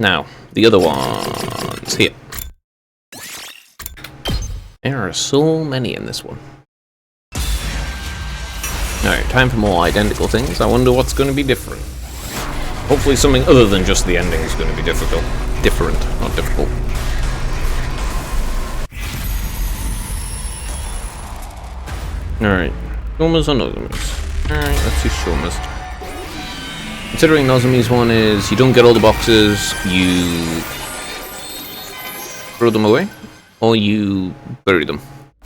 Now, the other ones here. There are so many in this one. Alright, time for more identical things. I wonder what's going to be different. Hopefully something other than just the ending is going to be difficult. Different, not difficult. Alright. Shomas or Nozomis? Alright, let's do Shomas. Considering Nozomi's one is you don't get all the boxes, you throw them away, or you bury them.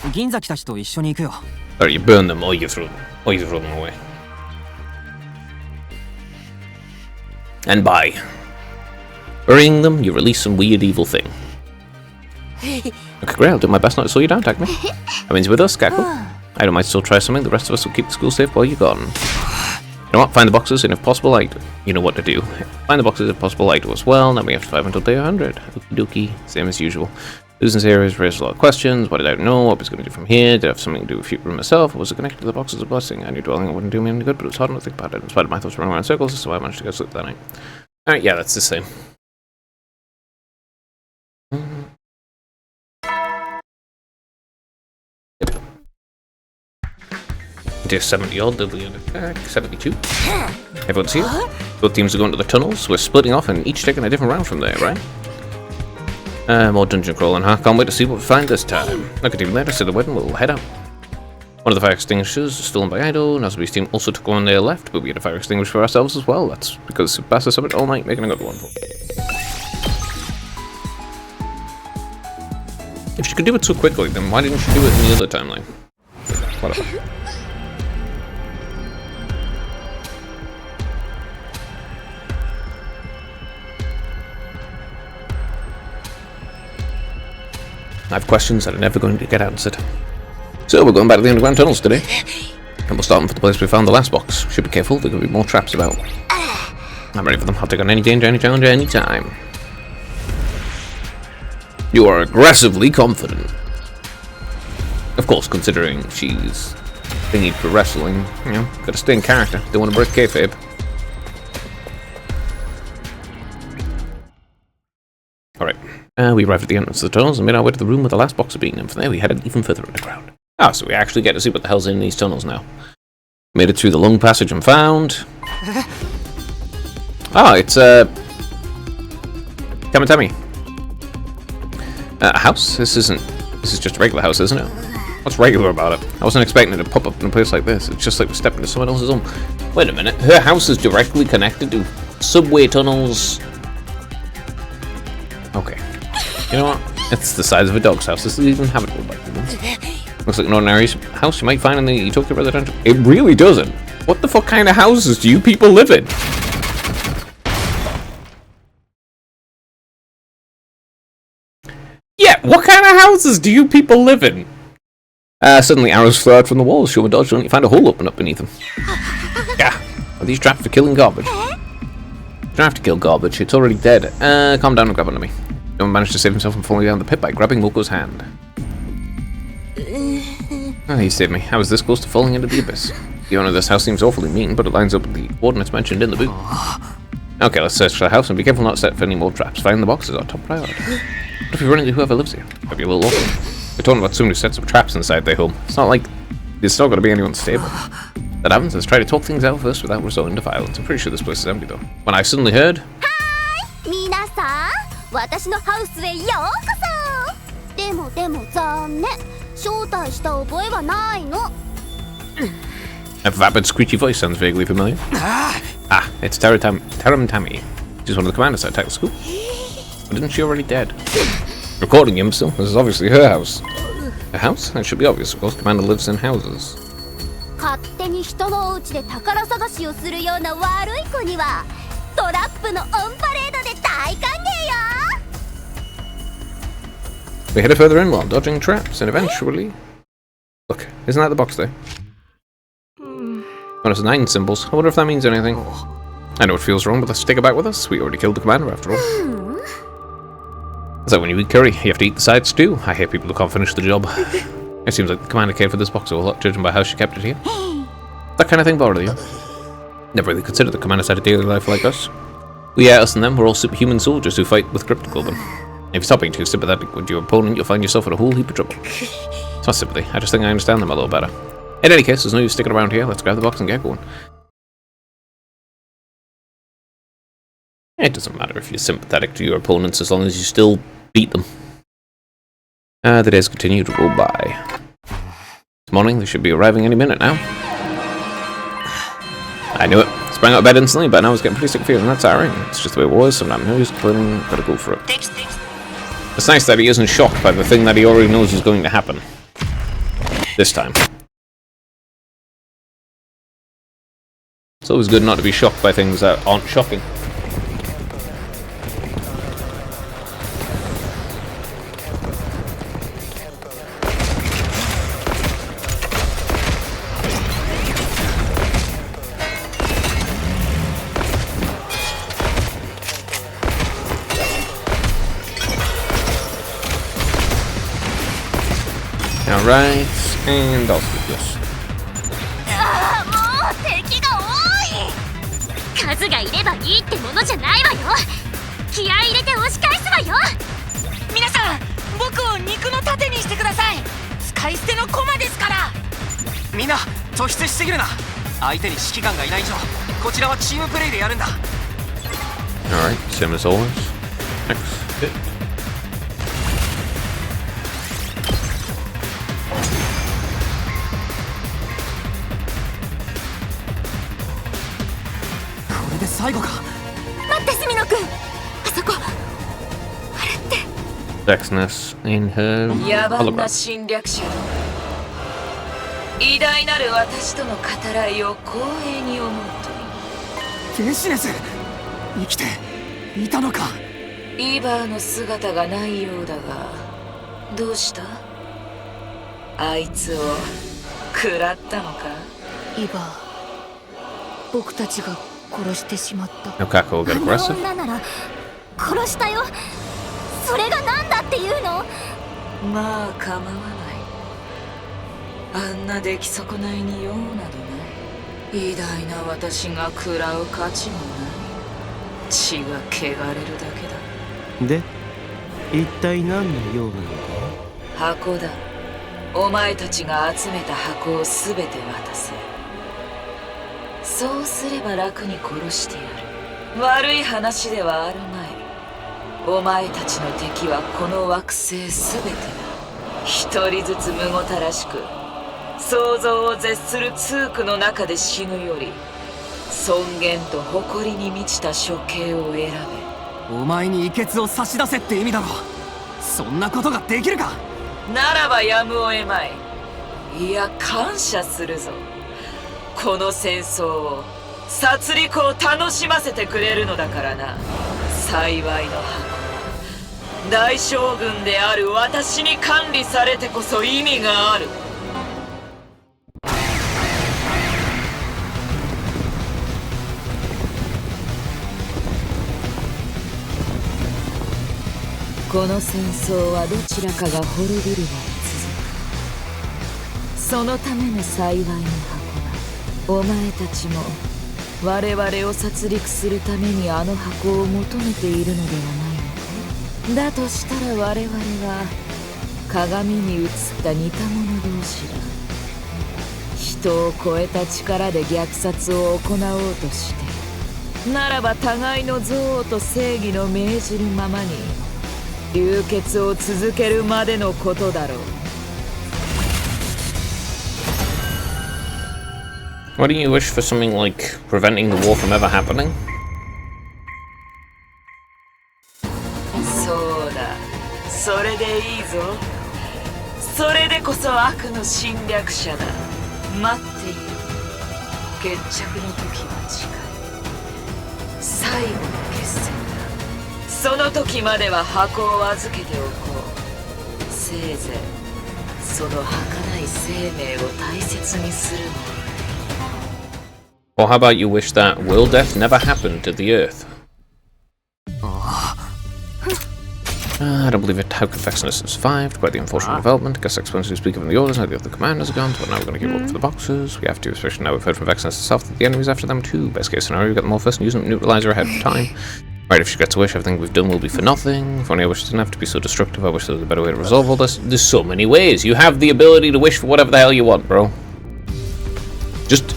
Or you burn them, or you throw them away. And by burying them, you release some weird evil thing. Okay, great, I'll do my best not to slow you down, Takumi. That means with us, Kaku. I might still try something, the rest of us will keep the school safe while you're gone. You know what, find the boxes, and if possible, light. You know what to do. Find the boxes, if possible, light to us well, then we have to survive until day 100. Okie dokie, same as usual. Susan's here has raised a lot of questions. What did I know? What was going to do from here? Did I have something to do with future myself? Was it connected to the boxes of blessing? I knew dwelling it wouldn't do me any good, but it was hard not to think about it. In spite of my thoughts running around in circles, so I managed to go sleep that night. Alright, yeah, that's the same. Yep. It is 70 odd, they'll be on attack. 72. Everyone's here. Both teams are going to the tunnels. We're splitting off and each taking a different route from there, right? More dungeon crawling, huh? Can't wait to see what we find this time. Look at team later, so the wedding will head out. One of the fire extinguishers is stolen by Ido. Nozomi's team also took one on their left, but we had a fire extinguisher for ourselves as well. That's because Tsubasa summoned all night, making another one for me. If she could do it so quickly, then why didn't she do it in the other timeline? Whatever. I have questions that are never going to get answered. So we're going back to the underground tunnels today. And we'll start them for the place we found the last box. Should be careful, there could be more traps about. I'm ready for them. I'll take on any danger, any challenge, any time. You are aggressively confident. Of course, considering she's thingy for wrestling, you know, gotta stay in character. Don't want to break kayfabe. Alright. We arrived at the entrance of the tunnels and made our way to the room with the last box had been, and from there we headed even further underground. Ah, so we actually get to see what the hell's in these tunnels now. Made it through the long passage and found... Ah, it's, Kamitami. A house? This is just a regular house, isn't it? What's regular about it? I wasn't expecting it to pop up in a place like this. It's just like we're stepping into someone else's home. Wait a minute, her house is directly connected to subway tunnels. Okay. You know what? It's the size of a dog's house. This is even habitable by humans. Looks like an ordinary house you might find in the Tokyo residential. It really doesn't. What the fuck kind of houses do you people live in? Yeah, what kind of houses do you people live in? Suddenly arrows flew out from the walls. Shoma dodged and you find a hole open up beneath them. Yeah. Are these trapped for killing garbage? You don't have to kill garbage. It's already dead. Calm down and grab onto me. No one managed to save himself from falling down the pit by grabbing Moko's hand. Oh, he saved me. I was this close to falling into the abyss. The owner of this house seems awfully mean, but it lines up with the coordinates mentioned in the book. Okay, let's search for the house and be careful not to set for any more traps. Finding the box is our top priority. What if we run into whoever lives here? Might be a little awkward. We're talking about someone who sets up traps inside their home. It's not like there's not going to be anyone stable. That happens, let's try to talk things out first without resorting to violence. I'm pretty sure this place is empty though. When I suddenly heard... A vapid, screechy voice sounds vaguely familiar. Ah, it's Taramtami. She's one of the commanders that attacked the school. But isn't she already dead? Recording imbecile. This is obviously her house. Her house? That should be obvious, of course. Commander lives in houses. We headed further in while dodging traps, and eventually... Look, isn't that the box there? One of 9 symbols. I wonder if that means anything. I know it feels wrong, but let's take it back with us. We already killed the commander after all. It's like when you eat curry, you have to eat the sides too. I hate people who can't finish the job. It seems like the commander cared for this box a lot, judging by how she kept it here. That kind of thing bothered you. Never really considered the commanders had a daily life like us. Well, yeah, us and them, we're all superhuman soldiers who fight with cryptoglobin. If you stop being too sympathetic with your opponent, you'll find yourself in a whole heap of trouble. It's not sympathy, I just think I understand them a little better. In any case, there's no use sticking around here. Let's grab the box and get going. It doesn't matter if you're sympathetic to your opponents as long as you still beat them. The days continue to go by. This morning, they should be arriving any minute now. I knew it. Sprang out of bed instantly, but now I was getting pretty sick of feeling that tiring. It's just the way it was, sometimes no use complaining, gotta go for it. It's nice that he isn't shocked by the thing that he already knows is going to happen. This time. It's always good not to be shocked by things that aren't shocking. Alright, and I'll skip this. もう敵が多い。数がいればいいってものじゃないわよ。気合い入れて押し返すわよ。皆さん、僕を肉の盾にしてください。使い捨ての駒ですから。みんな突出しすぎるな。相手に指揮官がいない以上、こちらはチームプレイでやるんだ。Alright, same as always. Next. 最後か。待って、スミノ君。あそこ。あれって。Dexness in her 野蛮な hologram. 侵略者。偉大なる私との語らいを光栄に思うといい。ゲシネス、生きていたのか。イーバーの姿がないようだが、どうした？あいつを食らったのか？イーバー、僕たちが殺してしまった。 Now Kako will get あの aggressive. 女なら殺したよ。それが何だっていうの？まあ構わない。あんな出来損ないに用などない。偉大な私が食らう価値もない。血が汚れるだけだ。で、一体何の用なのだ？箱だ。お前たちが集めた箱をすべて渡せ。そうすれば楽に殺してやる。悪い話ではあるまい。お前たちの敵はこの惑星すべてだ。一人ずつむごたらしく想像を絶する痛苦の中で死ぬより、尊厳と誇りに満ちた処刑を選べ。お前に遺血を差し出せって意味だろ。そんなことができるか。ならばやむを得まい。いや感謝するぞ。この戦争を殺戮を楽しませてくれるのだからな。幸いの箱、大将軍である私に管理されてこそ意味がある。この戦争はどちらかが滅びるまで続く。そのための幸いの箱だ。お前たちも我々を殺戮するためにあの箱を求めているのではないのか。だとしたら我々は鏡に映った似た者同士だ。人を超えた力で虐殺を行おうとしてならば、互いの憎悪と正義の命じるままに流血を続けるまでのことだろう。Why don't you wish for something like preventing the war from ever happening? そうだ、それでいいぞ。それでこそ悪の侵略者だ。待っている。決着の時は近い。最後の決戦だ。その時までは箱を預けておこう。せいぜいその儚い生命を大切にするの。Or how about you wish that world death never happened to the Earth? I don't believe it. How could Vexenus have survived? Quite the unfortunate development. Guess explains who speak of in the orders. Now the other commanders are gone, so now we're going to give up for the boxes. We have to, especially now we've heard from Vexenus herself that the enemy's after them too. Best case scenario, we get them all first and use them to neutralize her ahead of time. Right, if she gets a wish, everything we've done will be for nothing. If only I wish it didn't have to be so destructive. I wish there was a better way to resolve all this. There's so many ways. You have the ability to wish for whatever the hell you want, bro. Just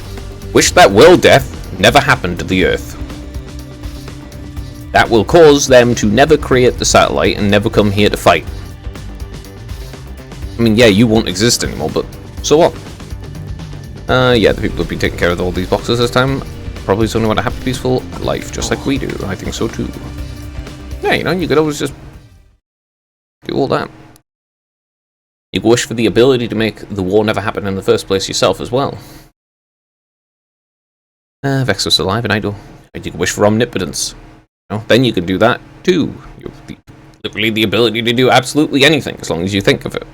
wish that world death never happened to the Earth. That will cause them to never create the satellite and never come here to fight. I mean, yeah, you won't exist anymore, but so what? Yeah, the people who've been taking care of all these boxes this time probably just only want a happy, peaceful life, just like we do. I think so too. Yeah, you know, you could always just do all that. You could wish for the ability to make the war never happen in the first place yourself as well. Vexus alive and idle. You could wish for omnipotence. You know, then you can do that too. You have literally the ability to do absolutely anything as long as you think of it.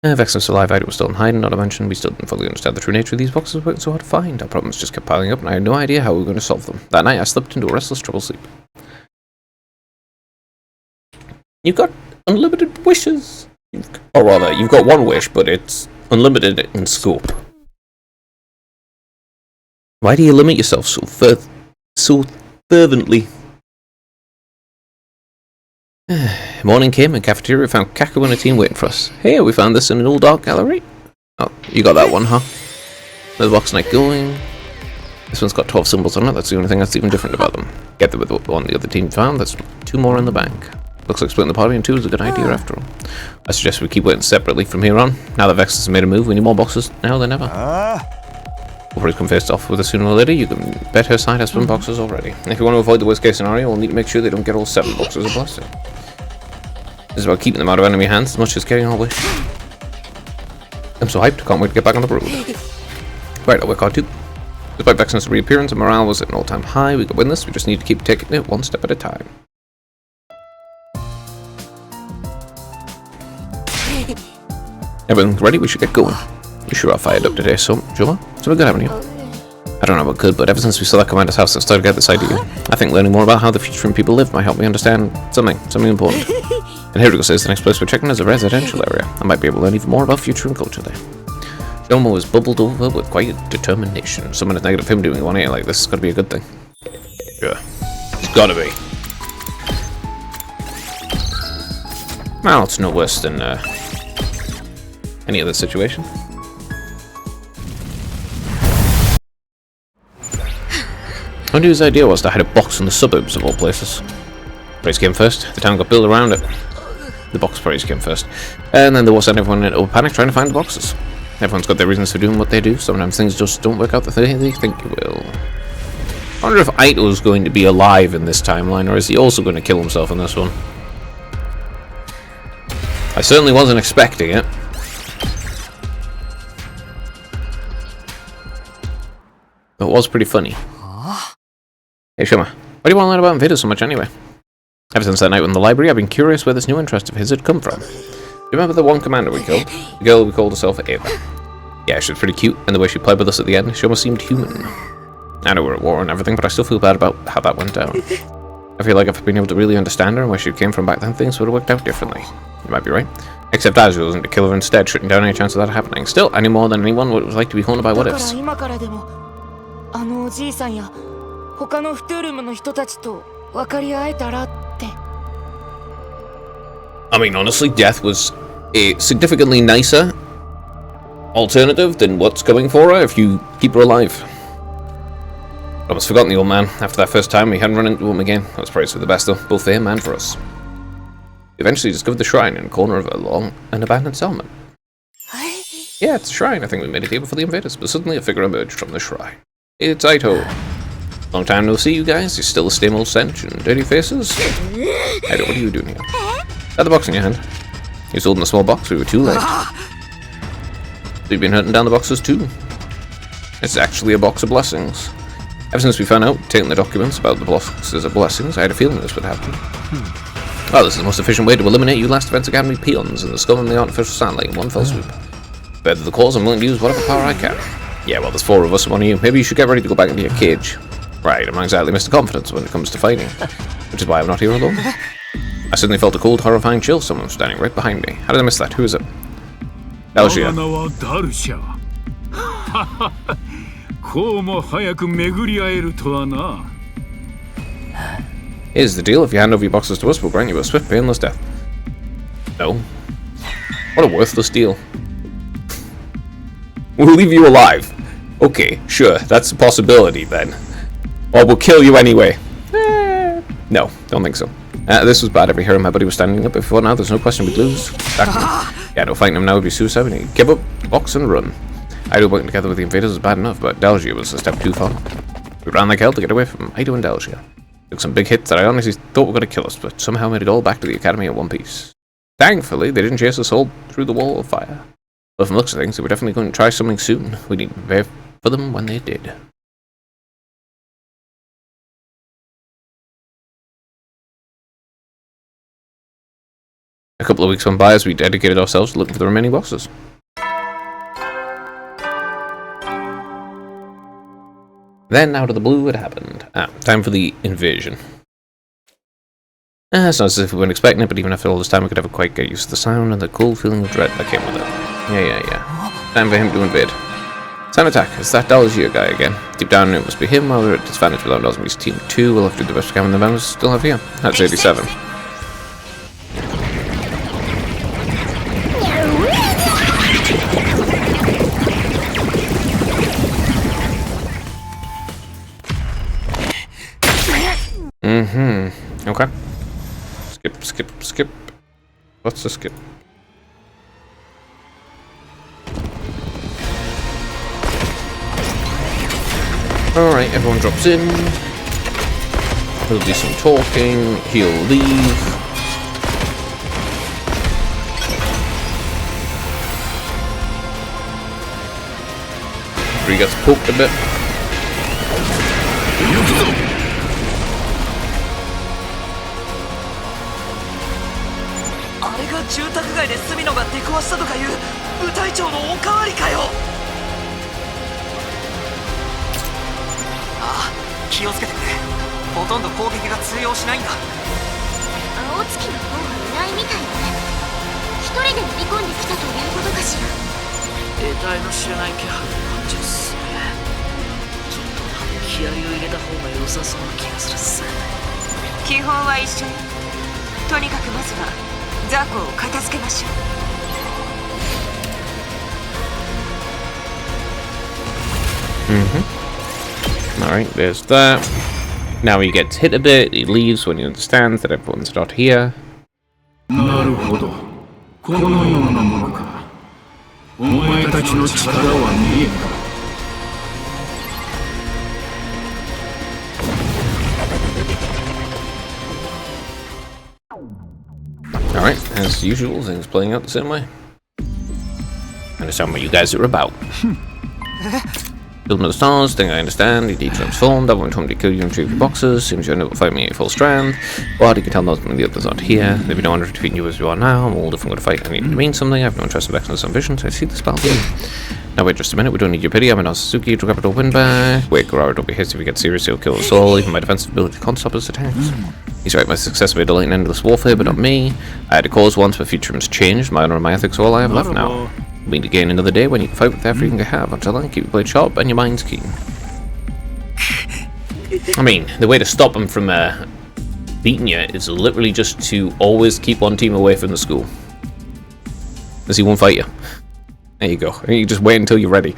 Vexus alive, idle was still in hiding, not to mention we still didn't fully understand the true nature of these boxes working so hard to find. Our problems just kept piling up and I had no idea how we were going to solve them. That night I slipped into a restless, troubled sleep. You've got unlimited wishes. Or rather, you've got one wish, but it's unlimited in scope. Why do you limit yourself so fervently? Morning came and cafeteria found Kaku and a team waiting for us. Hey, we found this in an old art gallery. Oh, you got that one, huh? Another box night going. This one's got 12 symbols on it. That's the only thing that's even different about them. Get them with the one the other team found. There's 2 more in the bank. Looks like splitting the party in 2 is a good idea after all. I suggest we keep waiting separately from here on. Now that Vexus has made a move, we need more boxes now than ever. We'll probably come face off with her sooner or later. You can bet her side has some boxes already. And if you want to avoid the worst case scenario, we'll need to make sure they don't get all 7 boxes of blessing. This is about keeping them out of enemy hands as much as getting our wish. I'm so hyped, can't wait to get back on the road. Right, I'll work hard too. Despite Vexenus' reappearance and morale was at an all-time high, we could win this, we just need to keep taking it one step at a time. Everything's ready, we should get going. You sure are fired up today, so sure. So good having you. I don't know about good, but ever since we saw that commander's house, I started to get this idea. I think learning more about how the future people live might help me understand something important. And Herigo says the next place we're checking is a residential area. I might be able to learn even more about future and culture there. Jomo is bubbled over with quiet determination. Someone is negative him doing 180 like this is gotta be a good thing. Yeah. It's gotta be. Well, it's no worse than any other situation. I wonder whose idea was to hide a box in the suburbs of all places. Praise came first. The town got built around it. The box praise came first. And then there was everyone in a panic trying to find the boxes. Everyone's got their reasons for doing what they do. Sometimes things just don't work out the way they think it will. I wonder if Aito's going to be alive in this timeline, or is he also going to kill himself in this one? I certainly wasn't expecting it. But it was pretty funny. Hey Shoma, why do you want to learn about Invaders so much anyway? Ever since that night in the library, I've been curious where this new interest of his had come from. Do you remember the one commander we killed? The girl we called herself Ava. Yeah, she was pretty cute, and the way she played with us at the end, she almost seemed human. I know we're at war and everything, but I still feel bad about how that went down. I feel like if I'd been able to really understand her and where she came from back then, things would have worked out differently. You might be right. Except Azure wasn't to kill her instead, shutting down any chance of that happening. Still, any more than anyone what it was like to be haunted by what ifs. I mean, honestly, death was a significantly nicer alternative than what's going for her if you keep her alive. I almost forgotten the old man. After that first time, we hadn't run into him again. I was praised for the best, though, both for him and for us. We eventually discovered the shrine in a corner of a long and abandoned settlement. Yeah, it's a shrine. I think we made it here before the invaders, but suddenly a figure emerged from the shrine. It's Aito. Long time no see, you guys. You're still the same old stench and dirty faces. Aito, what are you doing here? Had the box in your hand. He was holding a small box. We were too late. We've been hunting down the boxes too. It's actually a box of blessings. Ever since we found out, taking the documents about the boxes of blessings, I had a feeling this would happen. Well, this is the most efficient way to eliminate you Last Defense Academy peons and the skull and the artificial sand lake in one fell swoop. Better the cause, I'm willing to use whatever power I can. Yeah, well, there's 4 of us and 1 of you. Maybe you should get ready to go back into your cage. Right, I'm not exactly Mr. Confidence when it comes to fighting, which is why I'm not here alone. I suddenly felt a cold, horrifying chill. Someone was standing right behind me. How did I miss that? Who is it? 我 Dalshia. が名はダルシャこうも早く巡り会えるとはな Here's the deal. If you hand over your boxes to us, we'll grant you a swift, painless death. No. What a worthless deal. We'll leave you alive. Okay, sure. That's a possibility, then. Or we'll kill you anyway. No, don't think so. This was bad. Every hero my buddy was standing up before now. There's no question we'd lose. Yeah, no, fighting him now would be suicide. We need to give up, box, and run. Idle working together with the invaders was bad enough, but Dalshia was a step too far. We ran like hell to get away from Ido and Dalshia. Took some big hits that I honestly thought were going to kill us, but somehow made it all back to the academy in one piece. Thankfully, they didn't chase us all through the wall of fire. But from the looks of things, they were definitely going to try something soon. We need to prepare for them when they did. A couple of weeks went by as we dedicated ourselves to looking for the remaining bosses. Then, out of the blue, it happened. Time for the invasion. It's not as if we weren't expecting it, but even after all this time, we could never quite get used to the sound and the cool feeling of dread that came with it. Yeah. Time for him to invade. Sound attack. It's that Dalshia guy again. Deep down, it must be him. While we're at disadvantage without Osmo's team 2, we'll have to do the best we can with the members still have here. That's 87. Okay. Skip. What's the skip? Alright, everyone drops in. We'll do some talking. He'll leave. He gets poked a bit. Alright, there's that. Now he gets hit a bit, he leaves when he understands that everyone's not here. Alright, as usual, things playing out the same way. I understand what you guys are about. Build the stars, thing I understand, you transformed, I want him to kill you and retrieve your boxes, seems you're unable to fight me at full strand, but you can tell most of the others aren't here, if you don't want to defeat you as you are now, I'm old if I'm going to fight, I need to mean something, I have no interest in Vexen's ambitions, I see this battle here. Now wait just a minute, we don't need your pity, I'm an Suzuki, to grab it or win back. Wait, Garara, don't be hasty, if we get serious, he'll kill us all, even my defensive ability can't stop his attacks. He's right, my success made a delay in endless warfare, but not me. I had a cause once, but future has changed, my honor and my ethics are all I have left now. Meet again another day when you can fight with everything you have. Until then, keep your blade sharp and your minds keen. I mean, the way to stop him from beating you is literally just to always keep one team away from the school. Because he won't fight you. There you go. You just wait until you're ready.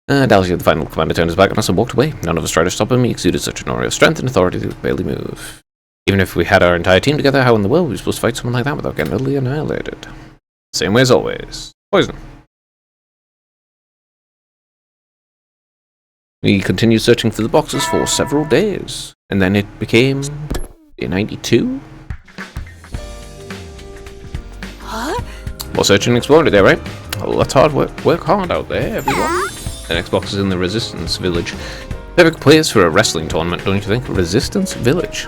Dalshia, the final commander, turned his back on us and walked away. None of us tried to stop him. He exuded such an aura of strength and authority that he could barely move. Even if we had our entire team together, how in the world were we supposed to fight someone like that without getting utterly annihilated? Same way as always. Poison. We continued searching for the boxes for several days, and then it became day 92. Huh? More searching and exploring today, right? Oh, that's hard work. Work hard out there, everyone. The next box is in the Resistance Village. Perfect place for a wrestling tournament, don't you think? Resistance Village.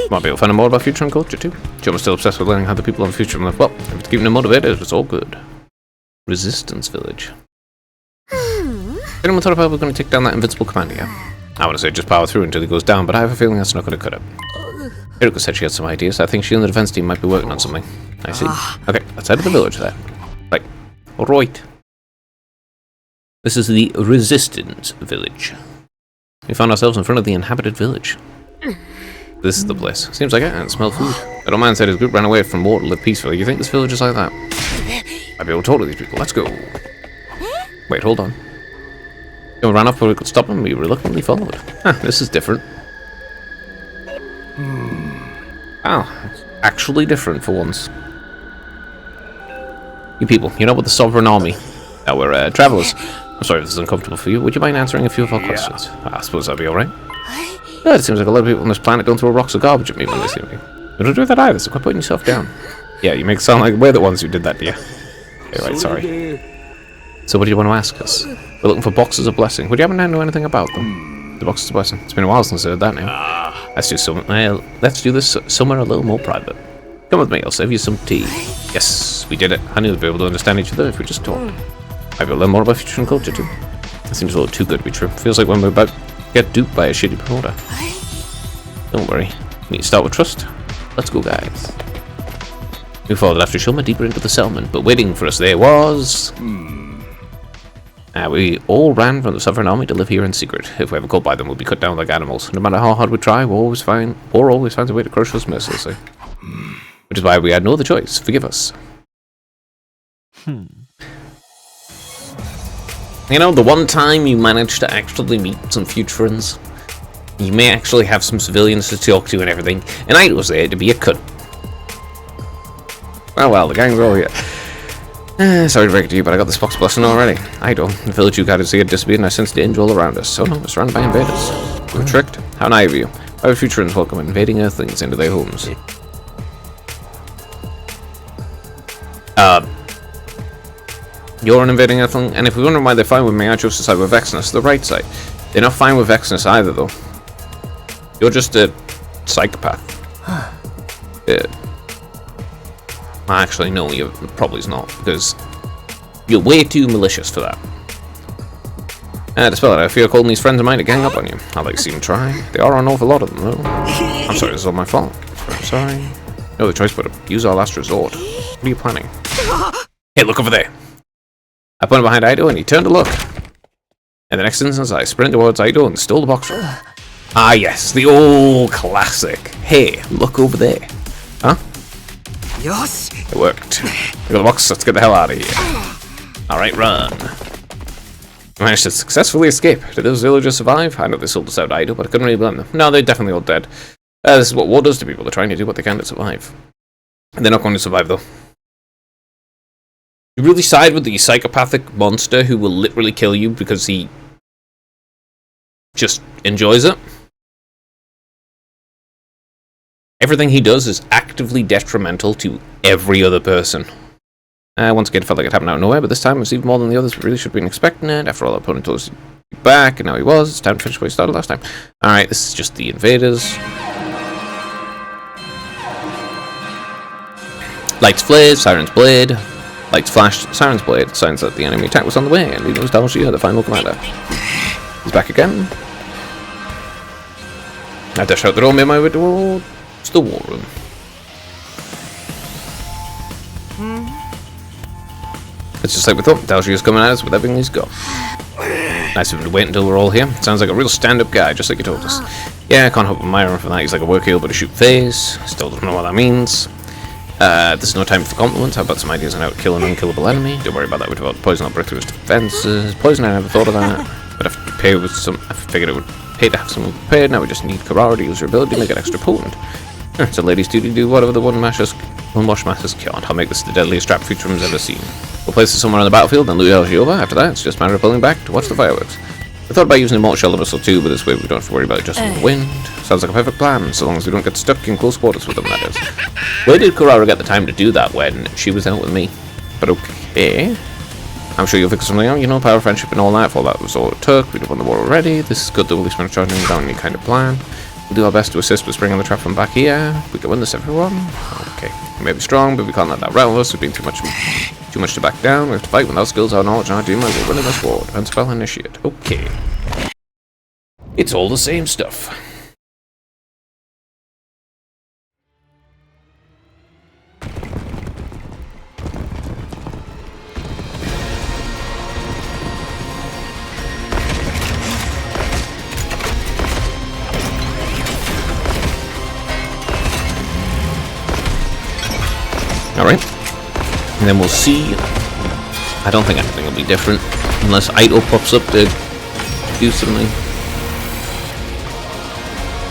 Might be able to find out more about Future and culture too. Joe was still obsessed with learning how the people of Future live. Well, if it's keeping them motivated, it's all good. Resistance Village. Anyone thought about we're going to take down that invincible commander yet? I want to say just power through until he goes down, but I have a feeling that's not going to cut it. Erika said she had some ideas. I think she and the defense team might be working on something. I see. Okay, let's head to the village then. Right. Alright. This is the Resistance Village. We found ourselves in front of the inhabited village. This is the place. Seems like it, and smell food. That old man said his group ran away from war to live peacefully. You think this village is like that? I'd be able to talk to these people. Let's go. Wait, hold on. We ran off before we could stop him. We reluctantly followed. Huh, this is different. Wow, it's actually different for once. You people, you're not with the Sovereign Army. Now we're travelers. I'm sorry if this is uncomfortable for you. Would you mind answering a few of our questions? I suppose that'd be alright. Well, it seems like a lot of people on this planet don't throw rocks or garbage at me when they see me. You don't do that either, so quit putting yourself down. Yeah, you make it sound like we're the ones who did that to you. Okay, right, sorry. So what do you want to ask us? We're looking for boxes of blessing. Would you happen to know anything about them? The boxes of blessing. It's been a while since I heard that name. Let's do this somewhere a little more private. Come with me, I'll save you some tea. Yes, we did it. I knew we'd be able to understand each other if we just talked. Maybe we'll learn more about future and culture too. That seems a little too good to be true. Feels like when we're about to get duped by a shitty promoter. Don't worry. We need to start with trust. Let's go, guys. We followed after Shoma deeper into the settlement, but waiting for us there was... we all ran from the Sovereign Army to live here in secret. If we ever caught by them, we'll be cut down like animals. No matter how hard we try, war always finds a way to crush us mercilessly. Which is why we had no other choice. Forgive us. You know, the one time you manage to actually meet some future friends, you may actually have some civilians to talk to and everything, and I was there to be a cunt. Oh well, the gang's all here. Sorry to break it to you, but I got this box blessing already. I don't. The village you guided to see had disappeared, and I sensed danger all around us. So no, we're surrounded by invaders. We were tricked. How naive of you. Why would future friends welcome invading Earthlings into their homes? You're an invading Earthling, and if we wonder why they're fine with me, I chose to side with Vexnus, the right side. They're not fine with Vexnus either, though. You're just a psychopath. Actually, no, you probably not, because you're way too malicious for that. Despite that, I fear calling these friends of mine to gang up on you. I'd like to see them try. There are an awful lot of them, though. I'm sorry, this is all my fault. I'm sorry. No other choice but to use our last resort. What are you planning? Hey, look over there. I pointed behind Ido and he turned to look. And the next instance, I sprinted towards Ido and stole the box from him. Ah, yes, the old classic. Hey, look over there. Huh? It worked. Look at the box, let's get the hell out of here. Alright, run. I managed to successfully escape. Did those villagers survive? I know they sold us out Ido, but I couldn't really blame them. No, they're definitely all dead. This is what war does to people. They're trying to do what they can to survive. And they're not going to survive, though. You really side with the psychopathic monster who will literally kill you because he just enjoys it? Everything he does is actively detrimental to every other person. Once again, it felt like it happened out of nowhere, but this time it was even more than the others really should have been expecting it. After all, our opponent told us to be back, and now he was. It's time to finish what he started last time. Alright, this is just the invaders. Lights flared, sirens blade. Lights flashed, sirens blade. Signs that the enemy attack was on the way, and we knows Dalshia, the final commander. He's back again. I dash out the door, made my way towards the war room. It's just like we thought. Dalshia's coming at us with everything he's got. Nice of him to wait until we're all here. Sounds like a real stand-up guy, just like you told us. Yeah, I can't help admire him for that. He's like a work able to shoot phase. Still don't know what that means. There's no time for compliments. How about some ideas on how to kill an unkillable enemy? Don't worry about that. We developed poison will break through his defenses. Poison, I never thought of that. But if to pay with some, I figured it would pay to have someone prepared. Now we just need Karara to use her ability to make it extra potent. It's a lady's duty to do whatever the one-wash masters can't. I'll make this the deadliest trap future room's ever seen. We'll place it somewhere on the battlefield and loot Elgie over. After that, it's just a matter of pulling back to watch the fireworks. I thought about using a Immortal Shell Vessel too, but this way we don't have to worry about adjusting the wind. Sounds like a perfect plan, so long as we don't get stuck in close quarters with them, that is. Where did Karara get the time to do that when she was out with me? But okay. I'm sure you'll figure something out, you know, power, friendship and all that. For all that was all it took. We'd have won the war already. This is good that we'll spend charging down any kind of plan. We'll do our best to assist with bringing the trap from back here. We can win this, everyone. Okay. We may be strong, but we can't let that rattle us. We've been too much to back down. We have to fight with our skills, our knowledge, and our team. We'll win in this war. Defense spell initiate. Okay. It's all the same stuff. Alright. And then we'll see. I don't think anything will be different unless Idol pops up to do something.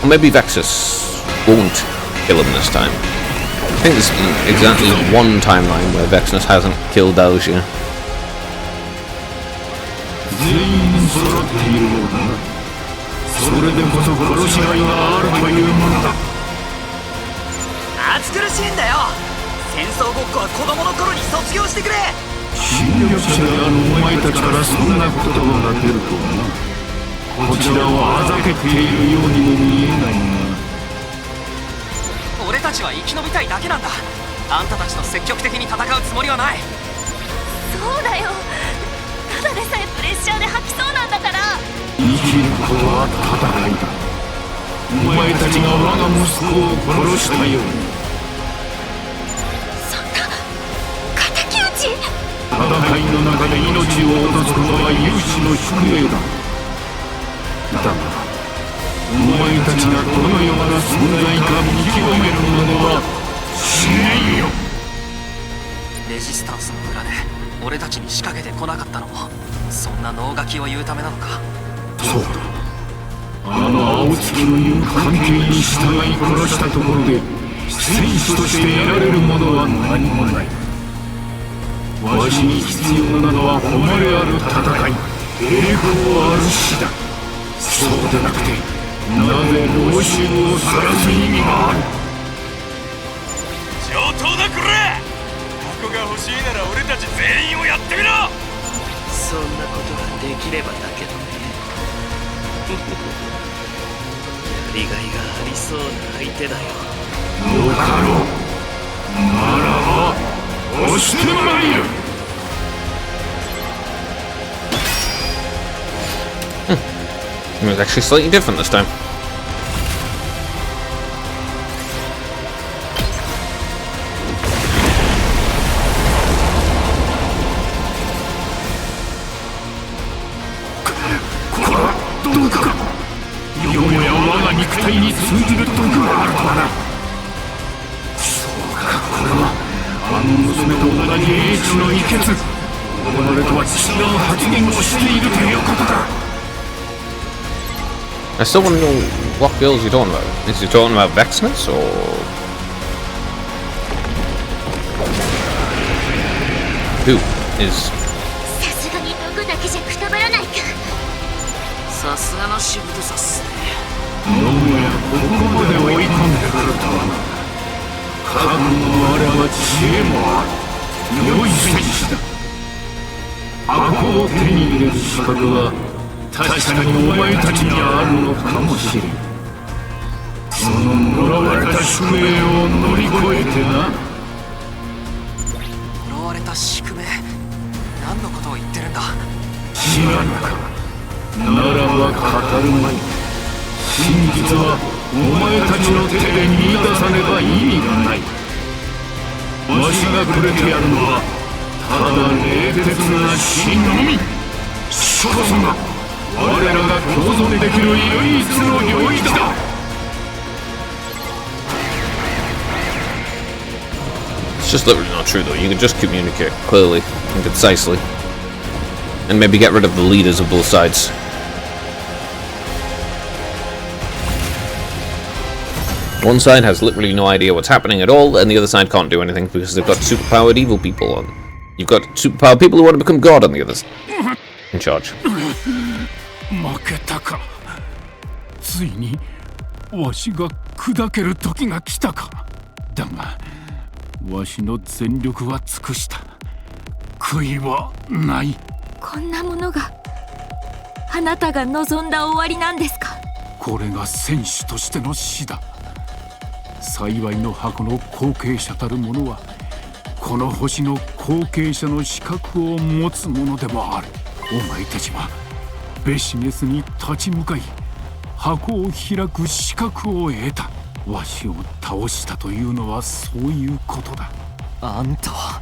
Or maybe Vexus won't kill him this time. I think there's exactly one timeline where Vexus hasn't killed Daoxia. 全員揃っているようだな。それでこそ殺しがいがあるというものだ。暑苦しいんだよ。戦争ごっこは子供の頃に卒業してくれ。侵略者であるお前たちからそんな言葉が出るとはな。こちらをあざけているようにも見えないが。俺たちは生き延びたいだけなんだ。あんたたちと積極的に戦うつもりはない。そうだよ。ただでさえプレッシャーで吐きそうなんだから。生きることは戦いだ。お前たちが我が息子を殺したように。そんな敵討ち。戦いの中で命を落とすことは勇士の宿命だ。だがお前たちがどのような存在か見極めるまではしないよ。レジスタンスの裏で俺たちに仕掛けてこなかったのもそんな能書きを言うためなのか。そうだ。あの青月の言う関係に従い殺したところで戦士として得られるものは何もない。わしに必要なのは誉れある戦い、栄光ある死だ。そうでなくてなぜ老衆を晒す意味がある。上等だこれ。箱が欲しいなら俺たち全員をやってみろ。そんなことができればだけどね。やりがいがありそうな相手だよ。よかろう。ならば押してまいる。It was actually slightly different this time. I still want to know what girls you're talking about. Is he talking about Vexness or who is? さすがに僕だけじゃくたばらないか。さすがのしぶとさっすね。よもやここまで追い込んでくるとはな。覚悟もあれば知恵もある。良い戦士だ。箱を手に入れる資格は確かにお前たちにあるのかもしれん。その呪われた宿命を乗り越えてな。呪われた宿命。何のことを言ってるんだ。知らぬか。ならば語るまい。真実はお前たちの手で見出さねば意味がない。わしがくれてやるのはただ冷徹な死のみ。そこそが我らが共存できる唯一の領域だ。It's just literally not true though. You could just communicate clearly and concisely. And maybe get rid of the leaders of both sides. One side has literally no idea what's happening at all, and the other side can't do anything because they've got superpowered evil people on. You've got superpowered people who want to become God on the others. In charge. 負けたか。ついにわしが砕ける時が来たか。だがわしの全力は尽くした。悔いはない。こんなものがあなたが望んだ終わりなんですか。これが戦士としての死だ。幸いの箱の後継者たる者はこの星の後継者の資格を持つ者でもある。お前たちはベシネスに立ち向かい箱を開く資格を得た。わしを倒したというのはそういうことだ。あんたは。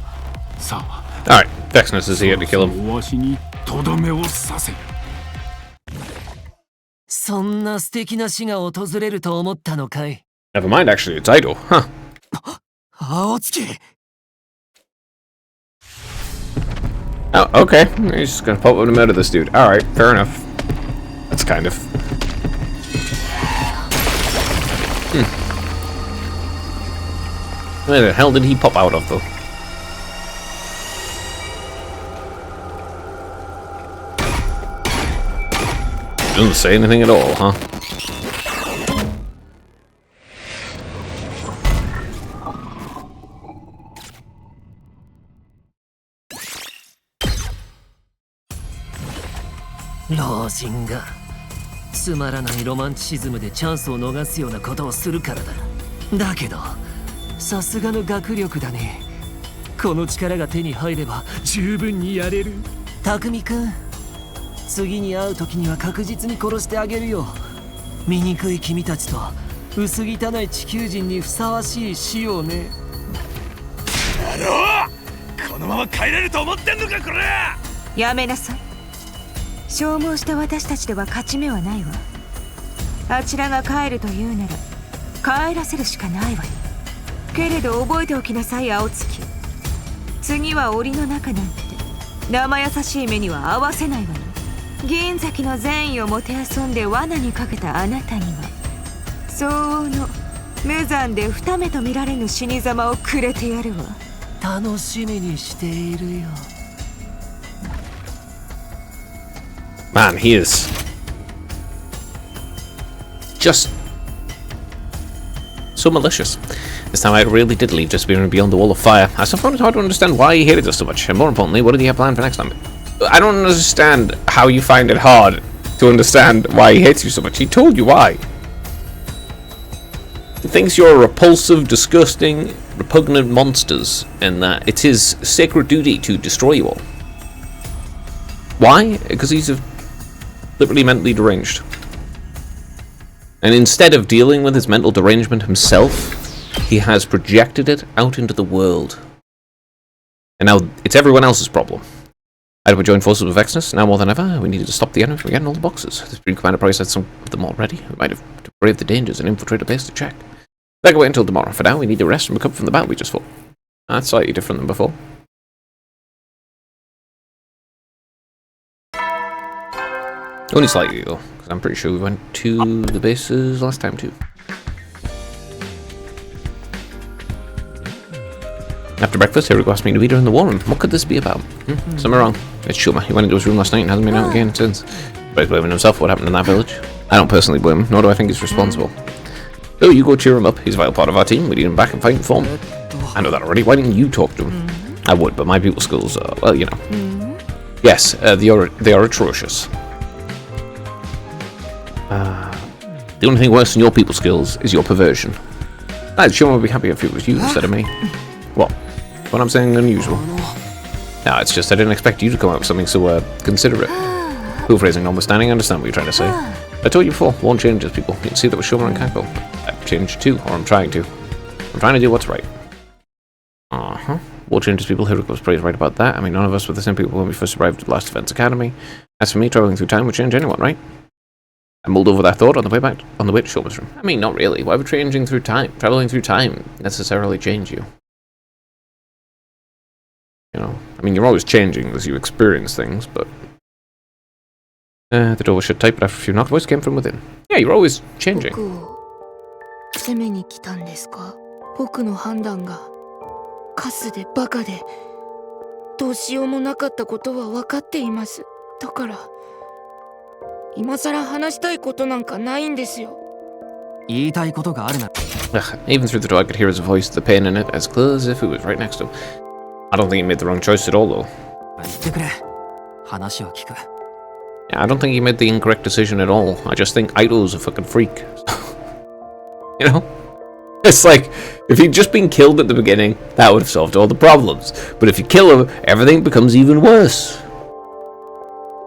さあ、Alright, Vexness is here to kill him. わしにとどめを刺せ。そんな素敵な死が訪れると思ったのかい。 Never mind, actually, it's Idol. Huh. 青月。Oh, okay. He's just gonna pop up in the middle of this dude. Alright, fair enough. That's kind of... Where the hell did he pop out of, though? Doesn't say anything at all, huh?老人がつまらないロマンチシズムでチャンスを逃すようなことをするからだ。だけどさすがの学力だね。この力が手に入れば十分にやれる。匠くん、次に会う時には確実に殺してあげるよ。醜い君たちと薄汚い地球人にふさわしい死をね。野郎、このまま帰れると思ってんのかこれ。やめなさい。消耗した私たちでは勝ち目はないわ。あちらが帰るというなら帰らせるしかないわよ。けれど覚えておきなさい、青月。次は檻の中なんて生優しい目には合わせないわよ。銀崎の善意をもてあそんで罠にかけたあなたには相応の無残で二目と見られぬ死に様をくれてやるわ。楽しみにしているよ。Man, he is just so malicious. This time I really did leave Disappearing Beyond the Wall of Fire. I still found it hard to understand why he hated us so much, and more importantly, what did he have planned for next time? I don't understand how you find it hard to understand why he hates you so much. He told you why. He thinks you're repulsive, disgusting, repugnant monsters, and that it's his sacred duty to destroy you all. Why? Because he's literally mentally deranged. And instead of dealing with his mental derangement himself, he has projected it out into the world. And now it's everyone else's problem. I'd have joined forces with Vexnus. Now more than ever, we needed to stop the enemy from getting all the boxes. The Supreme Commander probably said some of them already. We might have to brave the dangers and infiltrate a base to check. That can wait until tomorrow. For now, we need to rest and recover from the battle we just fought. That's slightly different than before. Only slightly, though, because I'm pretty sure we went to the bases last time, too. After breakfast, Hiriko asked me to meet her in the war room. What could this be about? Something wrong. It's Shuma. He went into his room last night and hasn't been out again since. But he's blaming himself for what happened in that village. I don't personally blame him, nor do I think he's responsible. Oh, you go cheer him up. He's a vital part of our team. We need him back in fighting form. I know that already. Why didn't you talk to him? I would, but my people skills are, well, you know. Yes, they are atrocious. The only thing worse than your people skills is your perversion. I'd sure would be happy if it was you instead of me. What? What I'm saying unusual? No, it's just I didn't expect you to come up with something so considerate. Cool phrasing notwithstanding, I understand what you're trying to say. I told you before, one changes people. You can see that with Shuma and Kako. I've changed too, or I'm trying to. I'm trying to do what's right. War changes people. Hiriko was pretty right about that. I mean, none of us were the same people when we first arrived at the last Defense Academy. As for me, traveling through time would change anyone, right? I mulled over that thought on the way back, on the way to Shuma's room. I mean, not really. Why would traveling through time necessarily change you? You know, I mean, you're always changing as you experience things, but... the door was shut tight, but after a few knocks, voice came from within. Yeah, you're always changing. 責めに来たんですか？僕の判断がカスでバカでどうしようもなかったことは分かっています。だから今さら話したいことなんかないんですよ。言いたいことがあるな。Even through the door, I could hear his voice, the pain in it, as clear as if it was right next to him. I don't think he made the wrong choice at all, though. 言ってくれ。話を聞く。Yeah, I don't think he made the incorrect decision at all. I just think Aido's a fucking freak. You know? It's like, if he'd just been killed at the beginning, that would have solved all the problems. But if you kill him, everything becomes even worse.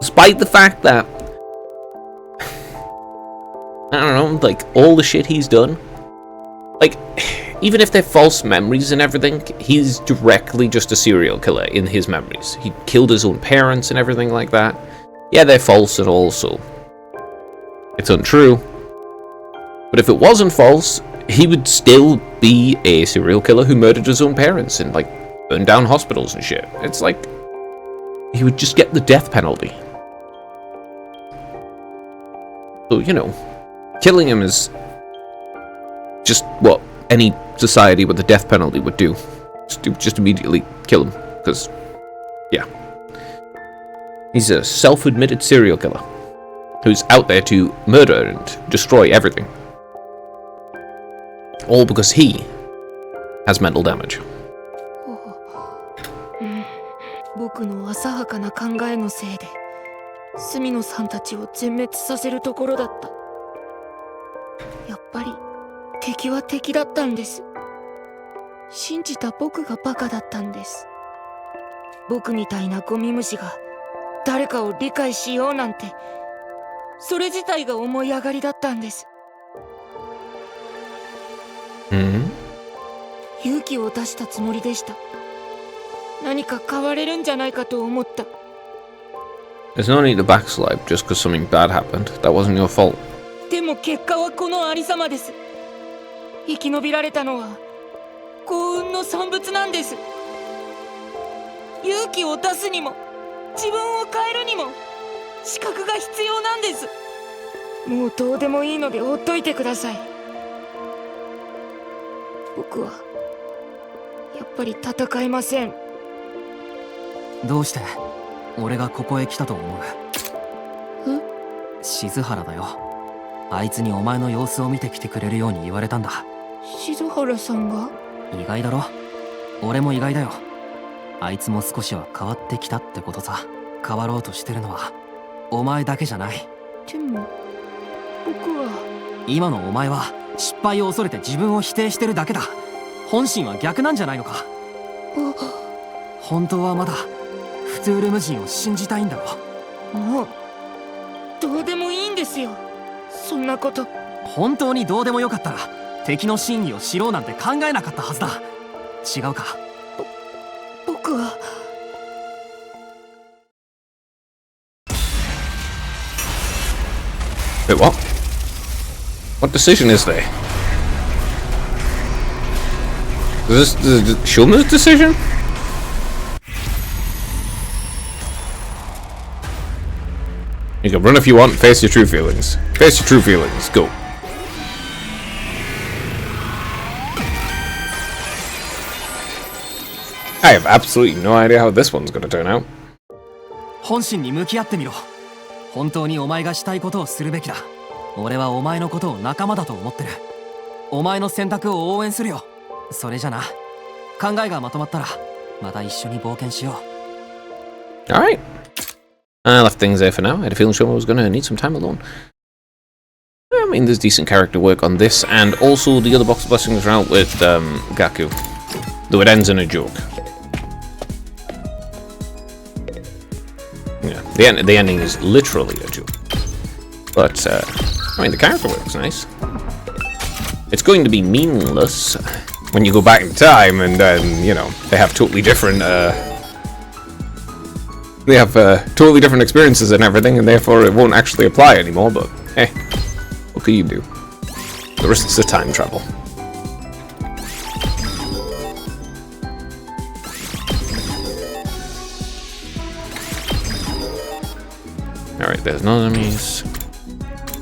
Despite the fact that, I don't know, like, all the shit he's done, like, even if they're false memories and everything, he's directly just a serial killer in his memories. He killed his own parents and everything like that. Yeah, they're false and all, so it's untrue. But if it wasn't false, he would still be a serial killer who murdered his own parents and, like, burned down hospitals and shit. It's like, he would just get the death penalty. So, you know, killing him is just what any society with the death penalty would do. Just immediately kill him, because, yeah. He's a self-admitted serial killer who's out there to murder and destroy everything. All because he has mental damage. 僕の浅はかな考えのせいで住野さんたちを全滅させるところだった。やっぱり敵は敵だったんです。信じた僕がバカだったんです。僕みたいなゴミ虫が誰かを理解しようなんて、それ自体が思い上がりだったんです。勇気を出したつもりでした。何か変われるんじゃないかと思った。There's no need to backslide just because something bad happened. That wasn't your fault. でも結果はこのありさまです。生き延びられたのは幸運の産物なんです。勇気を出すにも自分を変えるにも資格が必要なんです。もうどうでもいいのでほっといてください。僕はやっぱり戦えません。どうして俺がここへ来たと思う？静原だよ。あいつにお前の様子を見てきてくれるように言われたんだ。静原さんが？意外だろ？俺も意外だよ。あいつも少しは変わってきたってことさ。変わろうとしてるのはお前だけじゃない。でも僕は。今のお前は失敗を恐れて自分を否定してるだけだ。本心は逆なんじゃないのか？本当はまだフトゥールム人を信じたいんだろ？もうどうでもいいんですよ、そんなこと。本当にどうでもよかったら敵の真意を知ろうなんて考えなかったはずだ。違うか？僕は。Wait, what? What decision is there? Is this Shulman's decision? You can run if you want, face your true feelings. Face your true feelings, go. I have absolutely no idea how this one's gonna turn out. 本心に向き合ってみろ。本当にお前がしたいことをするべきだ。俺はお前のことを仲間だと思ってる。お前の選択を応援するよ。それじゃな。考えがまとまったらまた一緒に冒険しよう。Alright. I left things there for now. I had a feeling Shoma was gonna need some time alone. I mean, there's decent character work on this, and also the other box of blessings are out with Gaku. Though it ends in a joke. Yeah, the ending is literally a joke. But, I mean, the character work's nice. It's going to be meaningless when you go back in time and then, you know, they have totally different, totally different experiences and everything, and therefore it won't actually apply anymore, but, hey, what can you do? The risks of time travel. Alright, there's no enemies.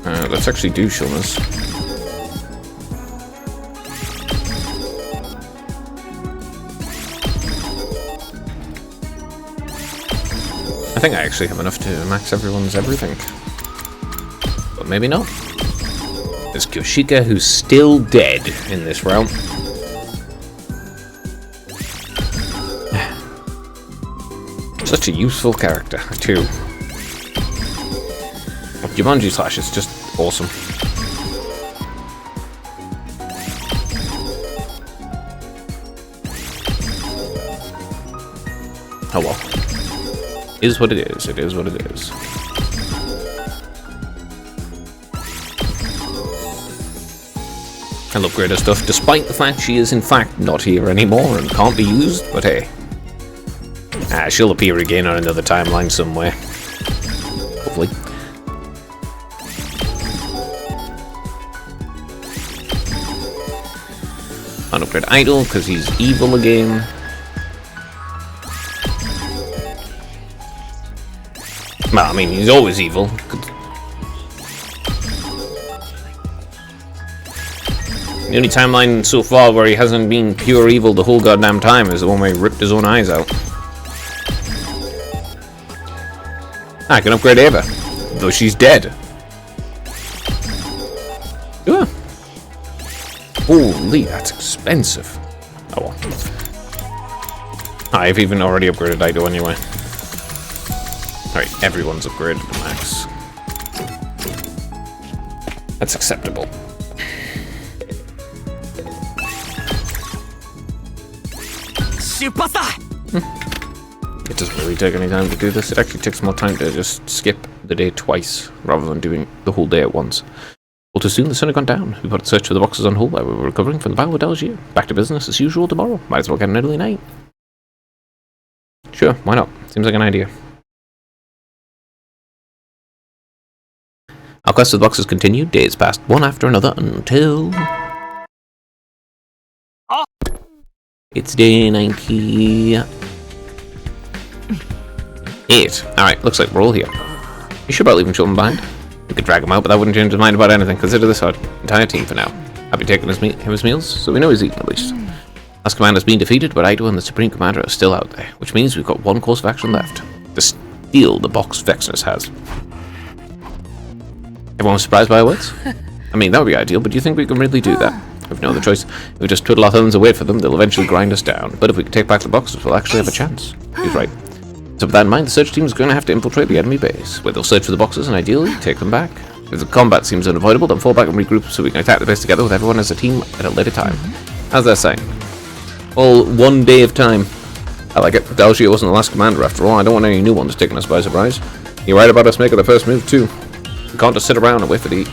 Let's actually do Shulma's. I think I actually have enough to max everyone's everything. But maybe not. There's Kyoshika, who's still dead in this realm. Such a useful character, too. Jumanji Slash is just awesome. Oh well. It is what it is. It is what it is. I love Greater Stuff, despite the fact she is in fact not here anymore and can't be used, but hey. She'll appear again on another timeline somewhere. Hopefully. Unupgrade Idol, because he's evil again. Well, I mean, he's always evil. The only timeline so far where he hasn't been pure evil the whole goddamn time is the one where he ripped his own eyes out. I can upgrade Ava, though she's dead. Yeah. Holy, that's expensive. Oh well. I've even already upgraded Ido anyway. Alright, everyone's upgraded to max. That's acceptable. It doesn't really take any time to do this. It actually takes more time to just skip the day twice rather than doing the whole day at once. Well, too soon the sun had gone down. We put a search for the boxes on hold while we were recovering from the battle with Algier. Back to business as usual tomorrow. Might as well get an early night. Sure, why not? Seems like an idea. Our quest for the boxes continued. Days passed one after another until... It's day 98. Alright, looks like we're all here. You sure about leaving children behind? We could drag him out, but that wouldn't change his mind about anything. Consider this our entire team for now. I'll be taking his meals, so we know he's eating at least. Last commander's been defeated, but Ido and the Supreme Commander are still out there, which means we've got one course of action left. To steal the box Vexnus has. Everyone was surprised by our words? I mean, that would be ideal, but do you think we can really do that? We've no other choice. If we just twiddle our thumbs and wait for them, they'll eventually grind us down. But if we can take back the boxes, we'll actually have a chance. He's right. So with that in mind, the search team is going to have to infiltrate the enemy base, where they'll search for the boxes and ideally take them back. If the combat seems unavoidable, then fall back and regroup so we can attack the base together with everyone as a team at a later time. How's that saying? All one day of time. I like it. Algier wasn't the last commander after all. I don't want any new ones taking us by surprise. You're right about us making the first move too. We can't just sit around and wait for the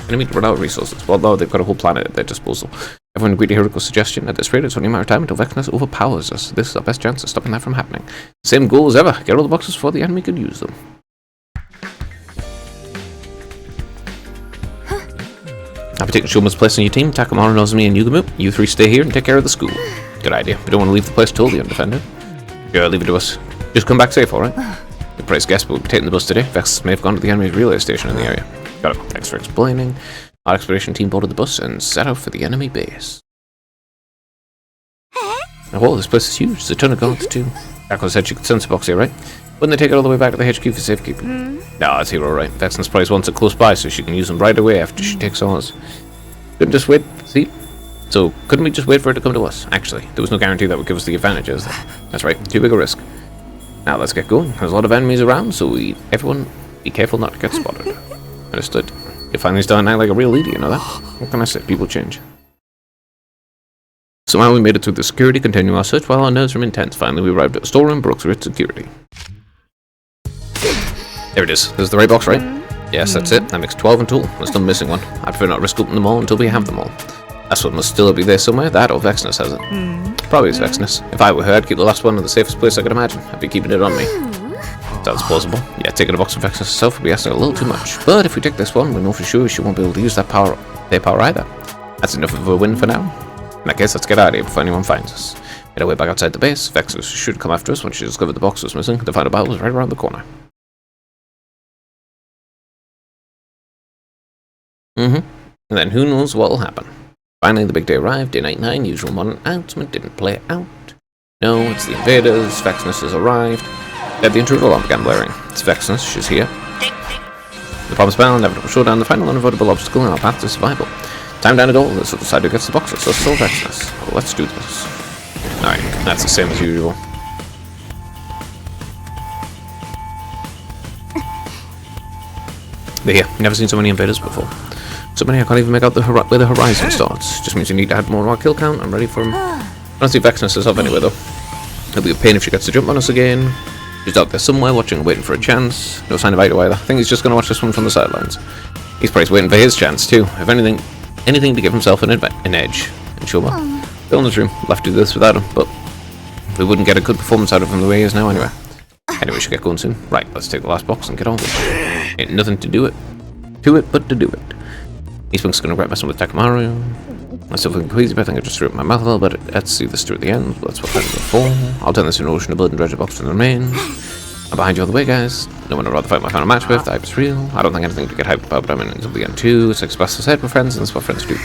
enemy to run out of resources. Well, though they've got a whole planet at their disposal. Everyone agreed to Hiriko's suggestion. At this rate, it's only a matter of time until Vexnus overpowers us. This is our best chance of stopping that from happening. Same goal as ever. Get all the boxes before the enemy could use them. I'll be taking Shuma's place on your team. Takamaru, Nozomi, and Yugamu. You three stay here and take care of the school. Good idea. We don't want to leave the place totally undefended. Sure, leave it to us. Just come back safe, alright? Good price guess, but we'll be taking the bus today. Vexnus may have gone to the enemy's relay station in the area. Got it. Thanks for explaining. Our expedition team boarded the bus and set out for the enemy base. Oh, this place is huge. There's a ton of guards too. Akko said she could sense a box here, right? Wouldn't they take it all the way back to the HQ for safekeeping? No, it's here alright. Vexnus probably wants it close by so she can use them right away after she takes ours. Couldn't just wait, see? So, couldn't we just wait for her to come to us? Actually, there was no guarantee that would give us the advantage, is there? That's right, too big a risk. Now let's get going. There's a lot of enemies around, so everyone be careful not to get spotted. Understood. You're finally starting to act like a real leader, you know that? What can I say? People change. Somehow we made it through the security, continuing our search while our nerves were intense. Finally, we arrived at a storeroom, broke through its security. There it is. This is the right box, right? Yes, that's it. That makes 12 in total. There's still missing one. I prefer not risk opening them all until we have them all. Last one must still be there somewhere. That or Vexnus has it. Probably it's Vexnus. If I were her, I'd keep the last one in the safest place I could imagine. I'd be keeping it on me. Sounds plausible. Yeah, taking a box of Vexnus herself would be asking a little too much. But if we take this one, we know for sure she won't be able to use that power, their power either. That's enough of a win for now. In that case, let's get out of here before anyone finds us. Get our way back outside the base. Vexnus should come after us when she discovered the box was missing. The final battle was right around the corner. And then who knows what'll happen. Finally, the big day arrived. Day 99, usual modern announcement didn't play out. No, it's the invaders. Vexnus has arrived. Then the intruder alarm began blaring. It's Vexnus. She's here. The promised battle, inevitable showdown, the final unavoidable obstacle in our path to survival. Time down at all. Let's decide who gets the boxes. So still Vexnus. Well, let's do this. Alright, that's the same as usual. But yeah, never seen so many invaders before. So many I can't even make out where the horizon starts. Just means you need to add more to our kill count. I'm ready for him. I don't see Vexnus herself anywhere though. It'll be a pain if she gets to jump on us again. She's out there somewhere watching, waiting for a chance. No sign of Ido either. I think he's just going to watch this one from the sidelines. He's probably waiting for his chance too. If anything to give himself an edge. And Shuma. Still in his room. Left to do this without him, but we wouldn't get a good performance out of him the way he is now anyway. Anyway, we should get going soon. Right, let's take the last box and get on with it. Ain't nothing to do it but to do it. Eastwink's gonna grab messing with Takamaru. I'm still feeling queasy, but I think I just threw it in my mouth a little bit. Let's see this through the end. That's what I'm for. I'll turn this into an ocean of blood and dredge a box from the remains. I'm behind you all the way, guys. No one I'd rather fight my final match with. The hype is real. I don't think anything to get hyped about, but I'm in until the end too. It's like Sebastian said, we're friends, and that's what friends do.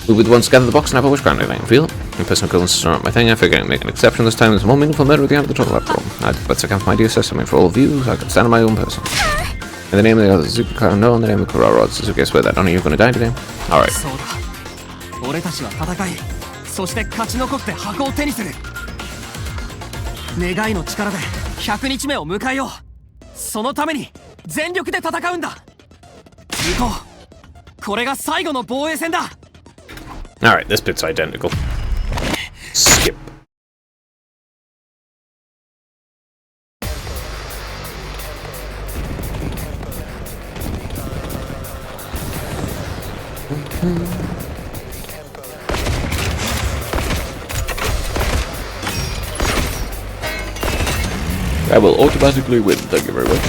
We were the ones together in the box, and I've always grounded. I can feel it. My personal goals are not my thing. I figure I can make an exception this time. There's a more meaningful matter at the end of the tunnel after all. I did bets account for my dear sister. I mean, for all views, I could stand on my own person. In the name of the other Suzuki, no, in the name of Kurara, Suzuki, I swear that none of you are going to die today. Alright. 俺たちは戦い、そして勝ち残って箱を手にする。願いの力で100日目を迎えよう。そのために全力で戦うんだ。行こう。これが最後の防衛戦だ。Alright, this bit's identical. Skip. I will automatically win, thank you very much.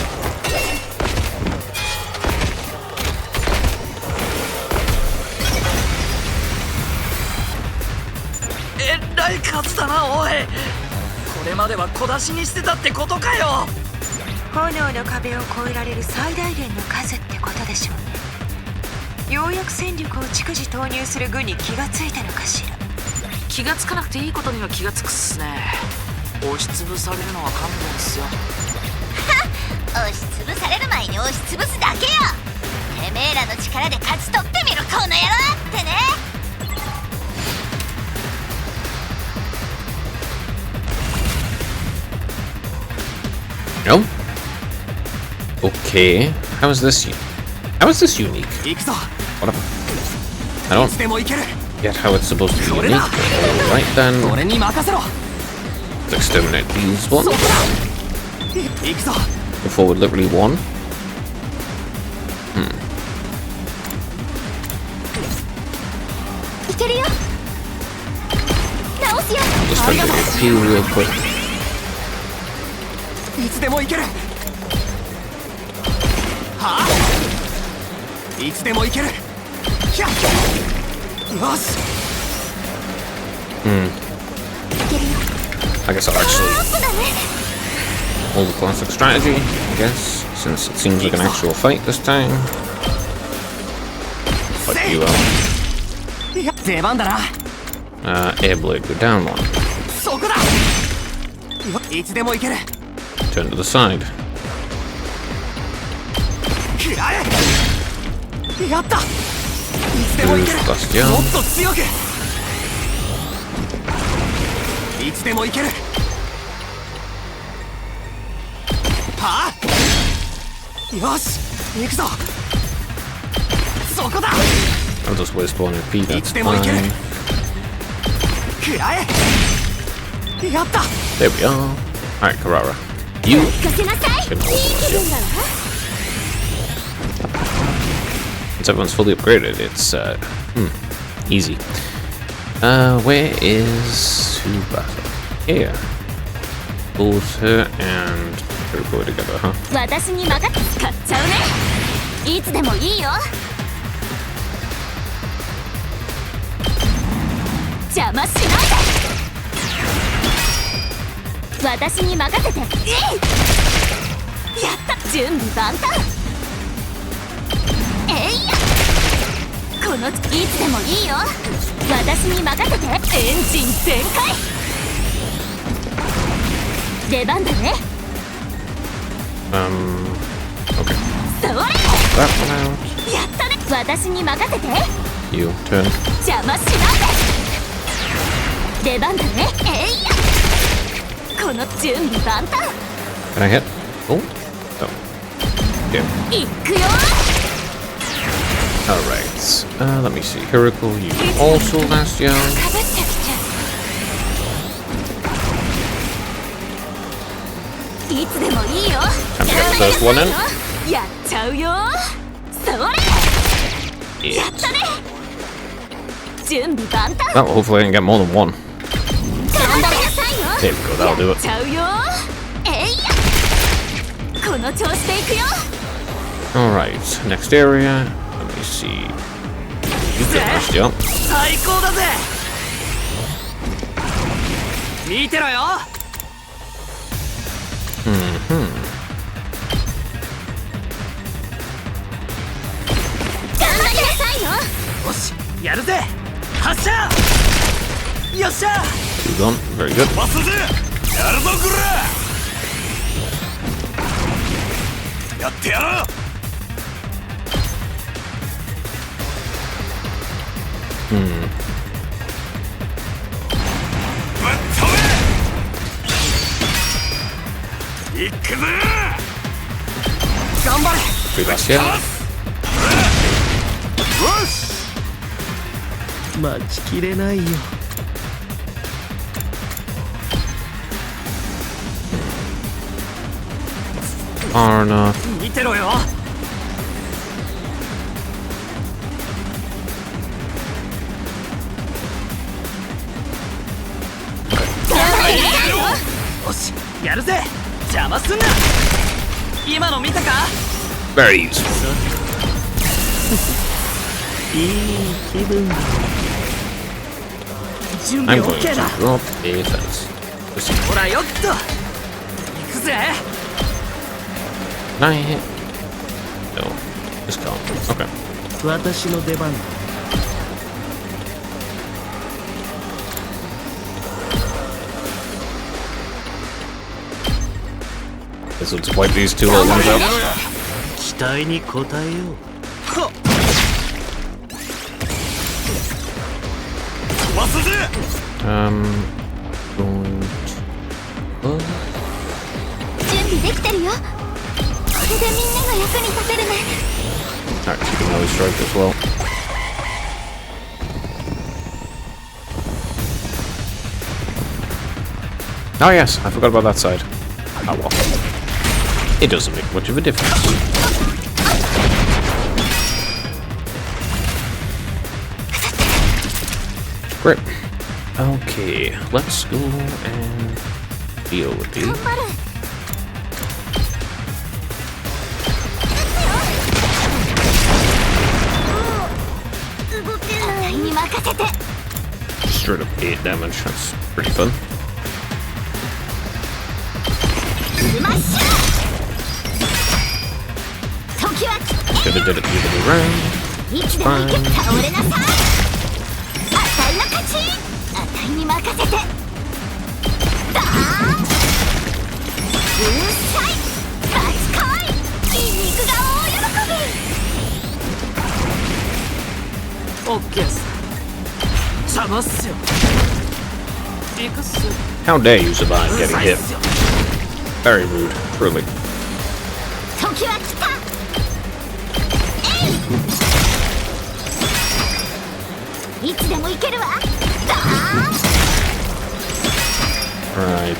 えらい数だな、おい。これまでは小出しにしてたってことかよ。炎の壁を越えられる最大限の数ってことでしょうね。ようやく戦力を逐次投入する軍に気がついたのかしら。気がつかなくていいことには気がつくっすね。押しつぶされるのは勘弁っすよ。押しつぶされる前に押しつぶすだけよ。てめえらの力で勝ち取ってみろ、この野郎ってね。No? Okay. How is this unique? Whatever. I don't get how it's supposed to be unique. Alright then. Let's exterminate these ones. Before we literally won. I'll just try to get a few real quick. いつでも行ける。はあ？いつでも行ける。ひゃっ。よし。I guess I'll actually hold the classic strategy, I guess, since it seems like an actual fight this time. But you出番だな。air blade, go down one. そこだ。いつでも行ける。Turn to the side. 食らえ。やった。いつでも行ける。もっと強く。いつでも行ける。はあ。よし、行くぞ。そこだ。I'll just waste one MP, that's fine. 食らえ。やった。 There we are. Alright, Kurara. You can once everyone's fully upgraded, it's easy. Where is Tsubasa? Here. Both her and her go together, huh? 私に任せ使っちゃうね。いつでもいいよ。邪魔しないで。私に任せて。やった。準備万端。えいや。このいつでもいいよ。私に任せて。エンジン全開。出番だね。Okay. それ。 That one out. やったね。私に任せて。 You turn. 邪魔しないで。出番だね。えいや。この準備万端。 Can I hit? Oh. Oh. Yeah. いくよ。 Alright. Let me see. Hurricane, you also last year. いつでもいいよ。 Time to get the first one in. やっちゃうよ。それ。やったね。準備万端。 Well, hopefully I can get more than one. 頑張りなさいよ。 There we go, that'll do やっ it. ちゃうよ。えいや。この調子でいくよ。 Alright, next area. Let me see. You finished, yeah. 最高だぜ。見てろよ。やるぜ発射よっしゃ Two gone. Very good. バスぜやるぞこらやってやろう ぶっ飛べ行くぜ頑張れ Free Bastion. よし待ちきれないよ Far enough. 見てろよ よしやるぜ邪魔すんな今の見たか Very useful. いい気分準 I'm 備 going to OK だ drop a fence. Just ほらよっと行くぜ can I hit? No. Just calm. Okay. 私の出番だ Guess let's wipe these two little ones out. 期待に応えよう バスぜ Going to... 準備できてるよこれでみんなが役に立てるね Alright, she can really strike as well. Oh yes, I forgot about that side. Oh well. It doesn't make much of a difference. Great. Okay, let's go and deal with these. 頑張る 動けないに任せて Straight up 8 damage, that's pretty fun. スマッシュ時は Could have did it the other way around. いつでも行け倒れなさいあたいの勝ちあたいに任せてダーンうっさい勝ち来い筋肉が大喜びオッケーさ邪魔っすよ行くっす How dare you survive getting う hit? っすよ Very rude, truly. 時は来たいつでも行けるわダーン Right.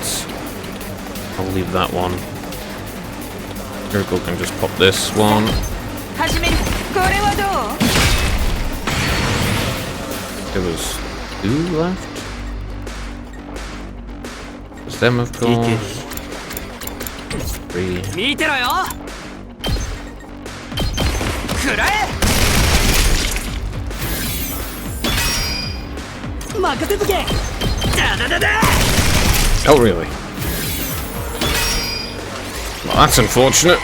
I'll leave that one. Miracle can just pop this one. 始めるこれはどう There was 2 left. Does them have gone? 3. 見てろよくらえ任せとけダダダダ Oh, really? Well, that's unfortunate.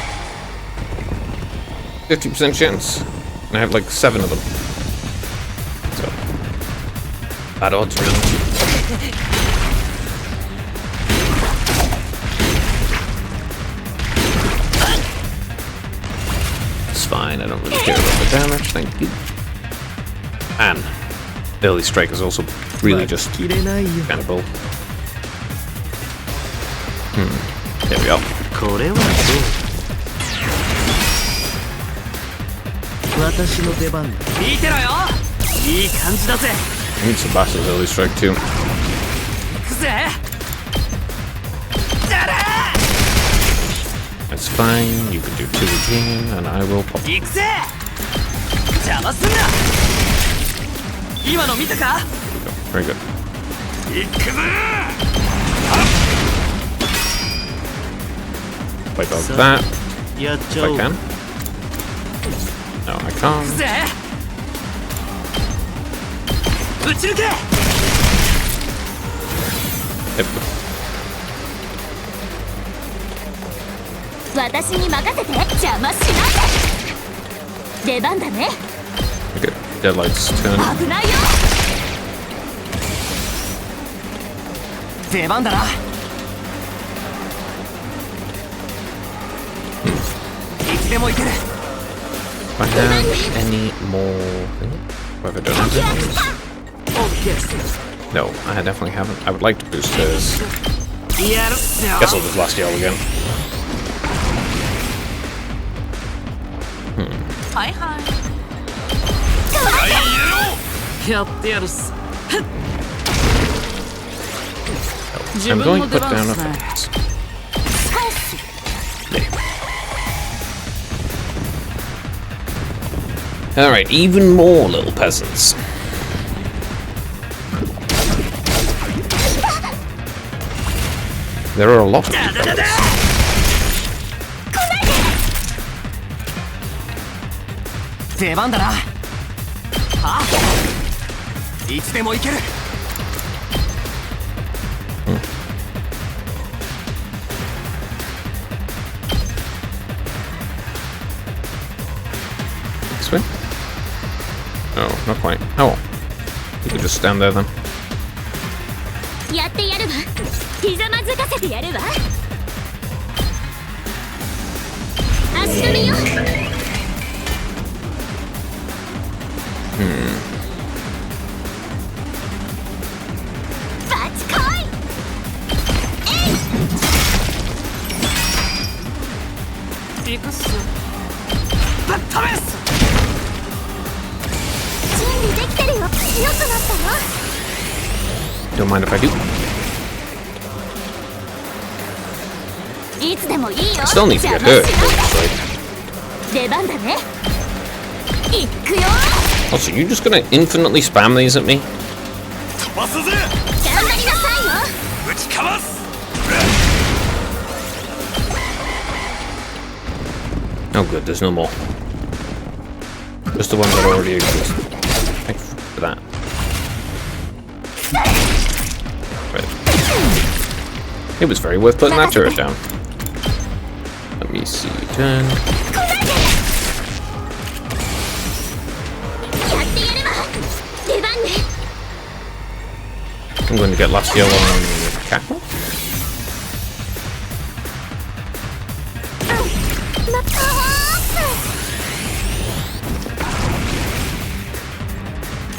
50% chance. And I have like 7 of them. So, bad odds, really. It's fine, I don't really care about the damage, thank you. And Early Strike is also really just 切れないよ cannibal. There we go. これはどう私の出番だ見てろよいい感じだぜ I need some Bastards Early Strike too. 行くぜだら That's fine, you can do 2 again, and I will pop. 行くぜ邪魔すんな今の見たか Very good. 行くぜ Wipe out that やっち if ゃ I おう can. No, I can't. ぜ撃ち抜け Yep. 私に任せて邪魔しないで出番だね Okay. Deadlights turn. 危ないよ。出番だな。いつでも行ける。 Do I have any more things? Have I done anything? No, I definitely haven't. I would like to boost hers. Guess I'll just last yell again. はいはい。やってやるっす。 I'm going to put down effects. Alright, even more little peasants. There are a lot of people. This way? No, not quite. Oh, you could just stand there then. やってやるわ。ひざまずかせてやるわ。足止めよ。バチコイ。行くっす。ぶっ飛べっす。準備できてるよ。強くなったよ。 Don't mind if I do. いつでもいいよ。 I still need to get hurt. Obviously. 出番だね。いくよ。 Also, you just gonna infinitely spam these at me? 飛ばすぜ。頑張りなさいよ。打ちかます。 Oh, good. There's no more. Just the ones that already exist. Thank you for that. Right. It was very worth putting that turret down. Let me see. Turn. やってやるわ。出番ね。 I'm going to get last yellow on the catwalk.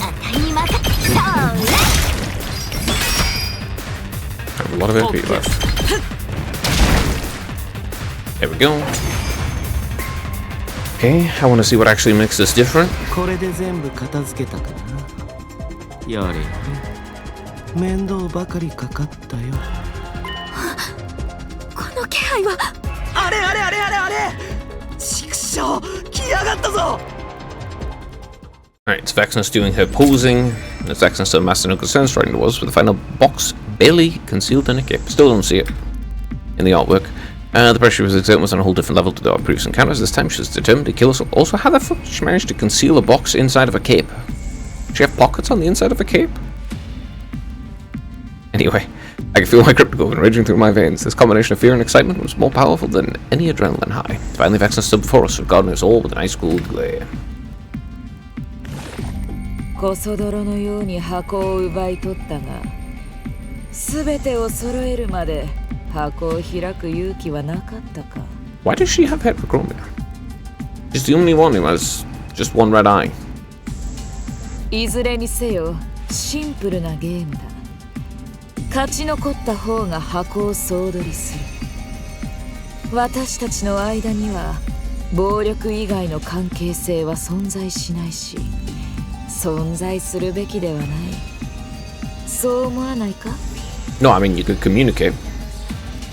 あたいに任せ。それ。 I have a lot of MP left. There we go. Okay, I want to see what actually makes this different. これで全部片付けたかな。やれやれ。面倒ばかりかかったよ。この気配は。あれあれあれあれあれ。畜生、来やがったぞ。 Alright, it's Vexnus doing her posing. It's Vexnus and Master Nuka Stern striding towards with the final box barely concealed in a cape. Still don't see it in the artwork. The pressure she was exerting was on a whole different level to our previous encounters. This time she was determined to kill us. Also, how the fuck did she manage to conceal a box inside of a cape? Does she have pockets on the inside of a cape? Anyway, I can feel my cryptogoblin raging through my veins. This combination of fear and excitement was more powerful than any adrenaline high. Finally, Vexnus stood before us, regarding us all with an ice cold glare. コソ泥のように箱を奪い取ったが、すべてを揃えるまで箱を開く勇気はなかったか。 Why does she have heterochromia? She's the only one who has just one red eye. いずれにせよシンプルなゲームだ。勝ち残った方が箱を総取りする。私たちの間には暴力以外の関係性は存在しないし、存在するべきではない。そう思わないか？ No, I mean you could communicate.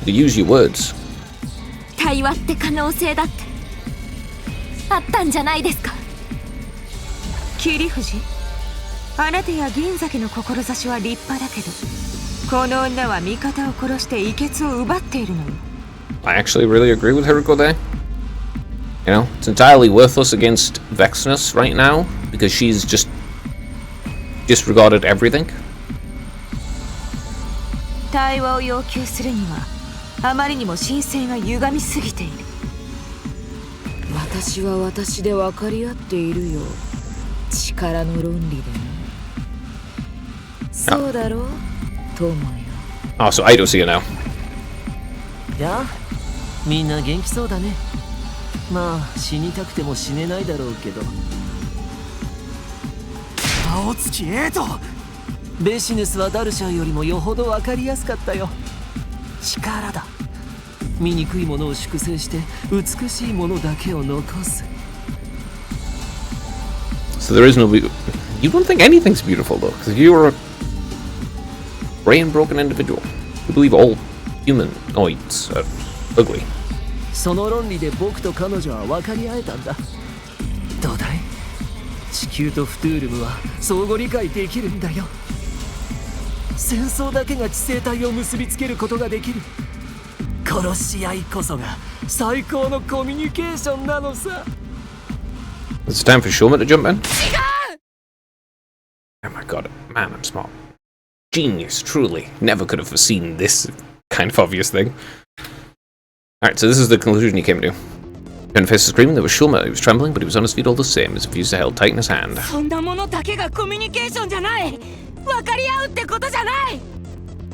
You could use your words. 対話って可能性だってあったんじゃないですか。桐藤、あなたや銀崎の志は立派だけど、この女は味方を殺して遺血を奪っているのよ。 I actually really agree with Hiriko there. You know, it's entirely worthless against Vexnus right now because she's just disregarded everything. 対話を要求するにはあまりにも神聖が歪みすぎている。私は私で分かり合っているよ。力の論理でね。そうだろう、友よ。Oh, so Aido's here now. やあ、みんな元気そうだね。まあ死にたくても死ねないだろうけど。青月エイト、ベシヌスはダルシャーよりもよほど分かりやすかったよ。力だ。醜いものを粛清して美しいものだけを残す。 So there is no... You don't think anything's beautiful, though, because you're a brain-broken individual. You believe all humanoids are ugly. その論理で僕と彼女は分かり合えたんだ。どうだい？地球とフトゥールムは相互理解できるんだよ。戦争だけが知性体を結びつけることができる。殺し合いこそが最高のコミュニケーションなのさ。It's time for Shoma to jump in. Oh my god, man, I'm smart. Genius, truly. Never could have foreseen this kind of obvious thing. Alright, so this is the conclusion he came to. Turned face to screaming, there was Shoma. He was trembling, but he was on his feet all the same, as if he was held tight in his hand. そんなものだけがコミュニケーションじゃない。分かり合うってことじゃない。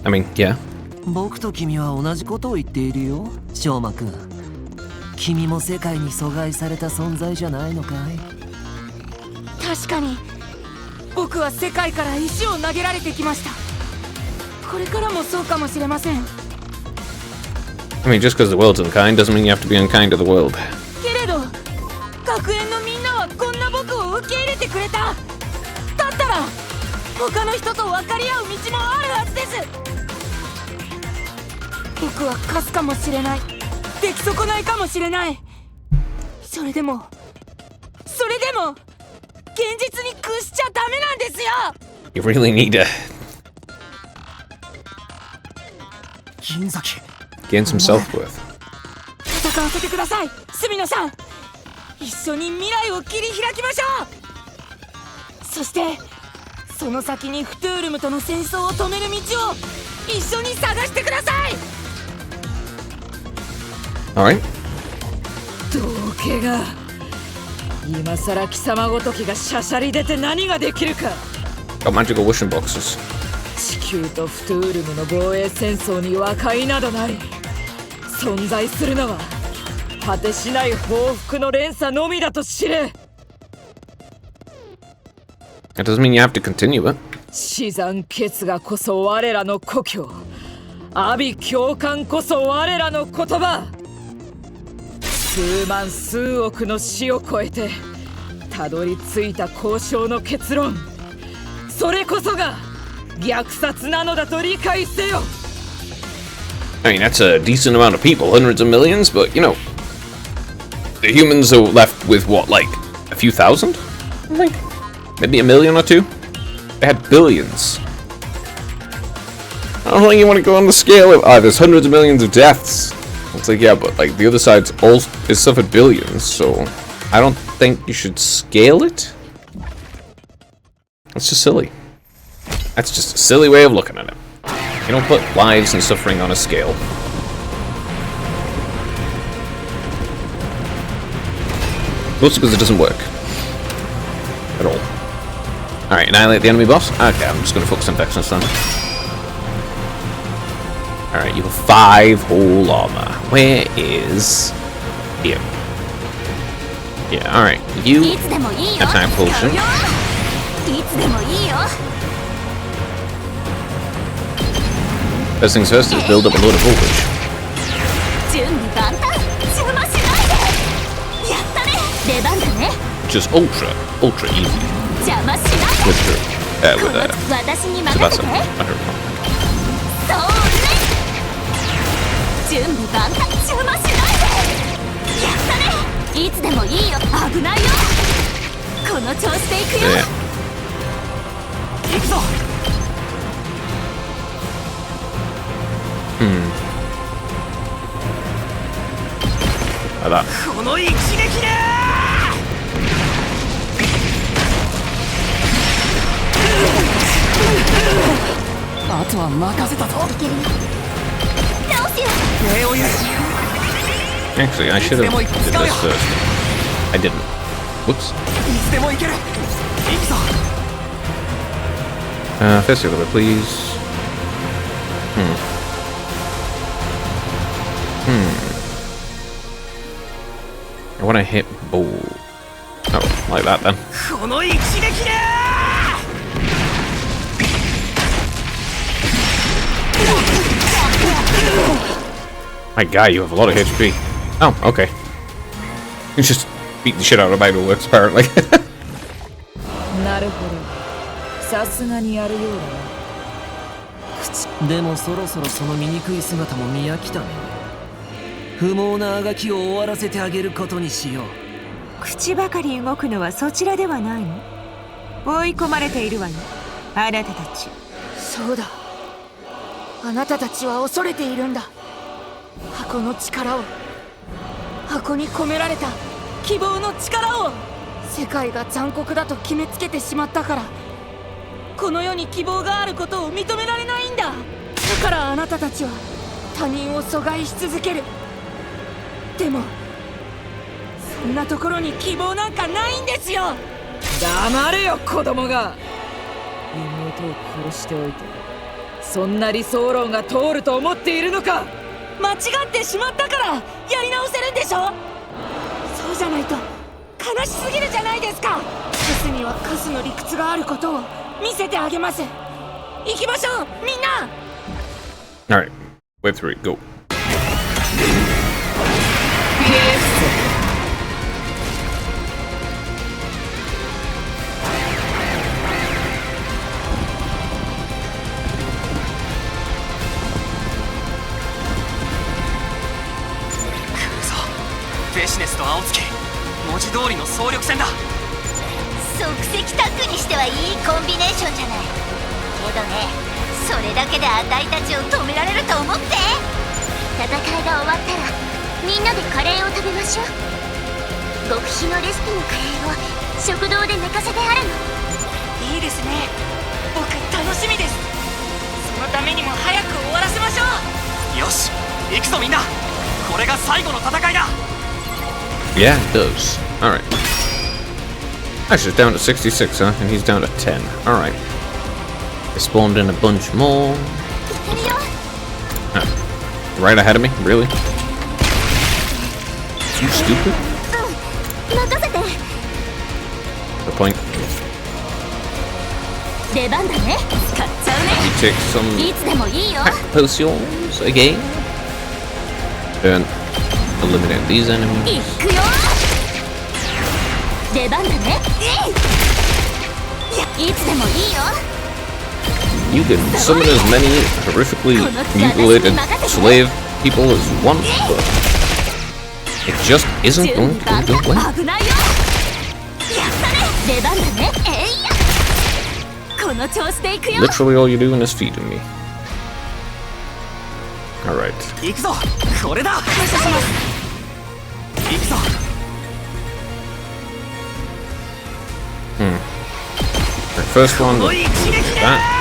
I mean, yeah. 僕と君は同じことを言っているよ、ショウマくん。君も世界に阻害された存在じゃないのかい？確かに僕は世界から石を投げられてきました。これからもそうかもしれません。 I mean, just because the world's unkind doesn't mean you have to be unkind to the world. けれど学園のみんなはこんな僕を受け入れてくれた。だったら他の人と分かり合う道もあるはずです。僕はカスかもしれない、出来損ないかもしれない。それでも現実に屈しちゃダメなんですよ。 You really need to 銀崎 gain some self-worth. 戦わせてください、隅野さん。一緒に未来を切り開きましょう。そしてその先にフトゥールムとの戦争を止める道を一緒に探してください。 Alright. 道家が今さら貴様ごときがしゃしゃり出て何ができるか。 Got magical wishing boxes. 地球とフトゥールムの防衛戦争に和解などない。存在するのは果てしない報復の連鎖のみだと知れ。 That doesn't mean you have to continue it. 死産決がこそ我らの故郷。阿鼻共感こそ我らの言葉。数万数億の死を超えてたどり着いた交渉の結論。それこそが虐殺なのだと理解せよ。 I mean, that's a decent amount of people, hundreds of millions, but, you know, the humans are left with, what, like, a few thousand? I think. Maybe a million or two? They had billions. I don't think you want to go on the scale of, there's hundreds of millions of deaths. It's like, yeah, but, like, the other side's has suffered billions, so I don't think you should scale it. That's just silly. That's just a silly way of looking at it. You don't put lives and suffering on a scale. Mostly because it doesn't work. At all. Alright, annihilate the enemy boss? Okay, I'm just going to focus on Vexen then. Alright, you have 5 whole armor. Where is... Here. Yeah, alright. You... Attack potion. First things first is build up a load of voltage. Just ultra easy. With Tsubasa under her. いつでもいいよ。危ないよ。この調子で行くよ。行くぞ。あら。この一撃で。あとは任せたぞ。いけるよ。倒すよ。礼を言う。Actually, I should have did this first. I didn't. Whoops. Fist a little bit, please. I want to hit bow. Oh, like that then. My guy, you have a lot of HP. Oh, okay. You just beat the shit out of Bible Works, apparently. なるほど。さすがにやるようだな。でもそろそろその醜い姿も見飽きたね。不毛なあがきを終わらせてあげることにしよう。口ばかり動くのはそちらではないの？追い込まれているわよ、あなたたち。そうだ。あなたたちは恐れているんだ。箱の力を。箱に込められた希望の力を。世界が残酷だと決めつけてしまったから、この世に希望があることを認められないんだ。だからあなたたちは他人を阻害し続ける。でもそんなところに希望なんかないんですよ。黙れよ子供が。妹を殺しておいてそんな理想論が通ると思っているのか。間違ってしまったからやり直せるんでしょ。そうじゃないと悲しすぎるじゃないですか。カスにはカスの理屈があることを見せてあげます。行きましょうみんな。 Alright, wave 3, go. Fishness と青月、文字通りの総力戦だ。即席タッグにしてはいいコンビネーションじゃない。けどね、それだけであたいたちを止められると思って。戦いが終わったらみんなでカレーを食べましょう。極秘のレシピのカレーを食堂で寝かせてあるの。いいですね。僕楽しみです。そのためにも早く終わらせましょう。よし、行くぞみんな。これが最後の戦いだ。Yeah, it does. Alright. Actually, it's down to 66, huh? And he's down to 10. Alright. They spawned in a bunch more. Huh. Right ahead of me? Really? You stupid? The point. You take some potions again. And eliminate these enemies. You can summon as many horrifically mutilated slave people as you want, but it just isn't going to go well. Literally all you're doing is feeding me. Alright. The first one, that.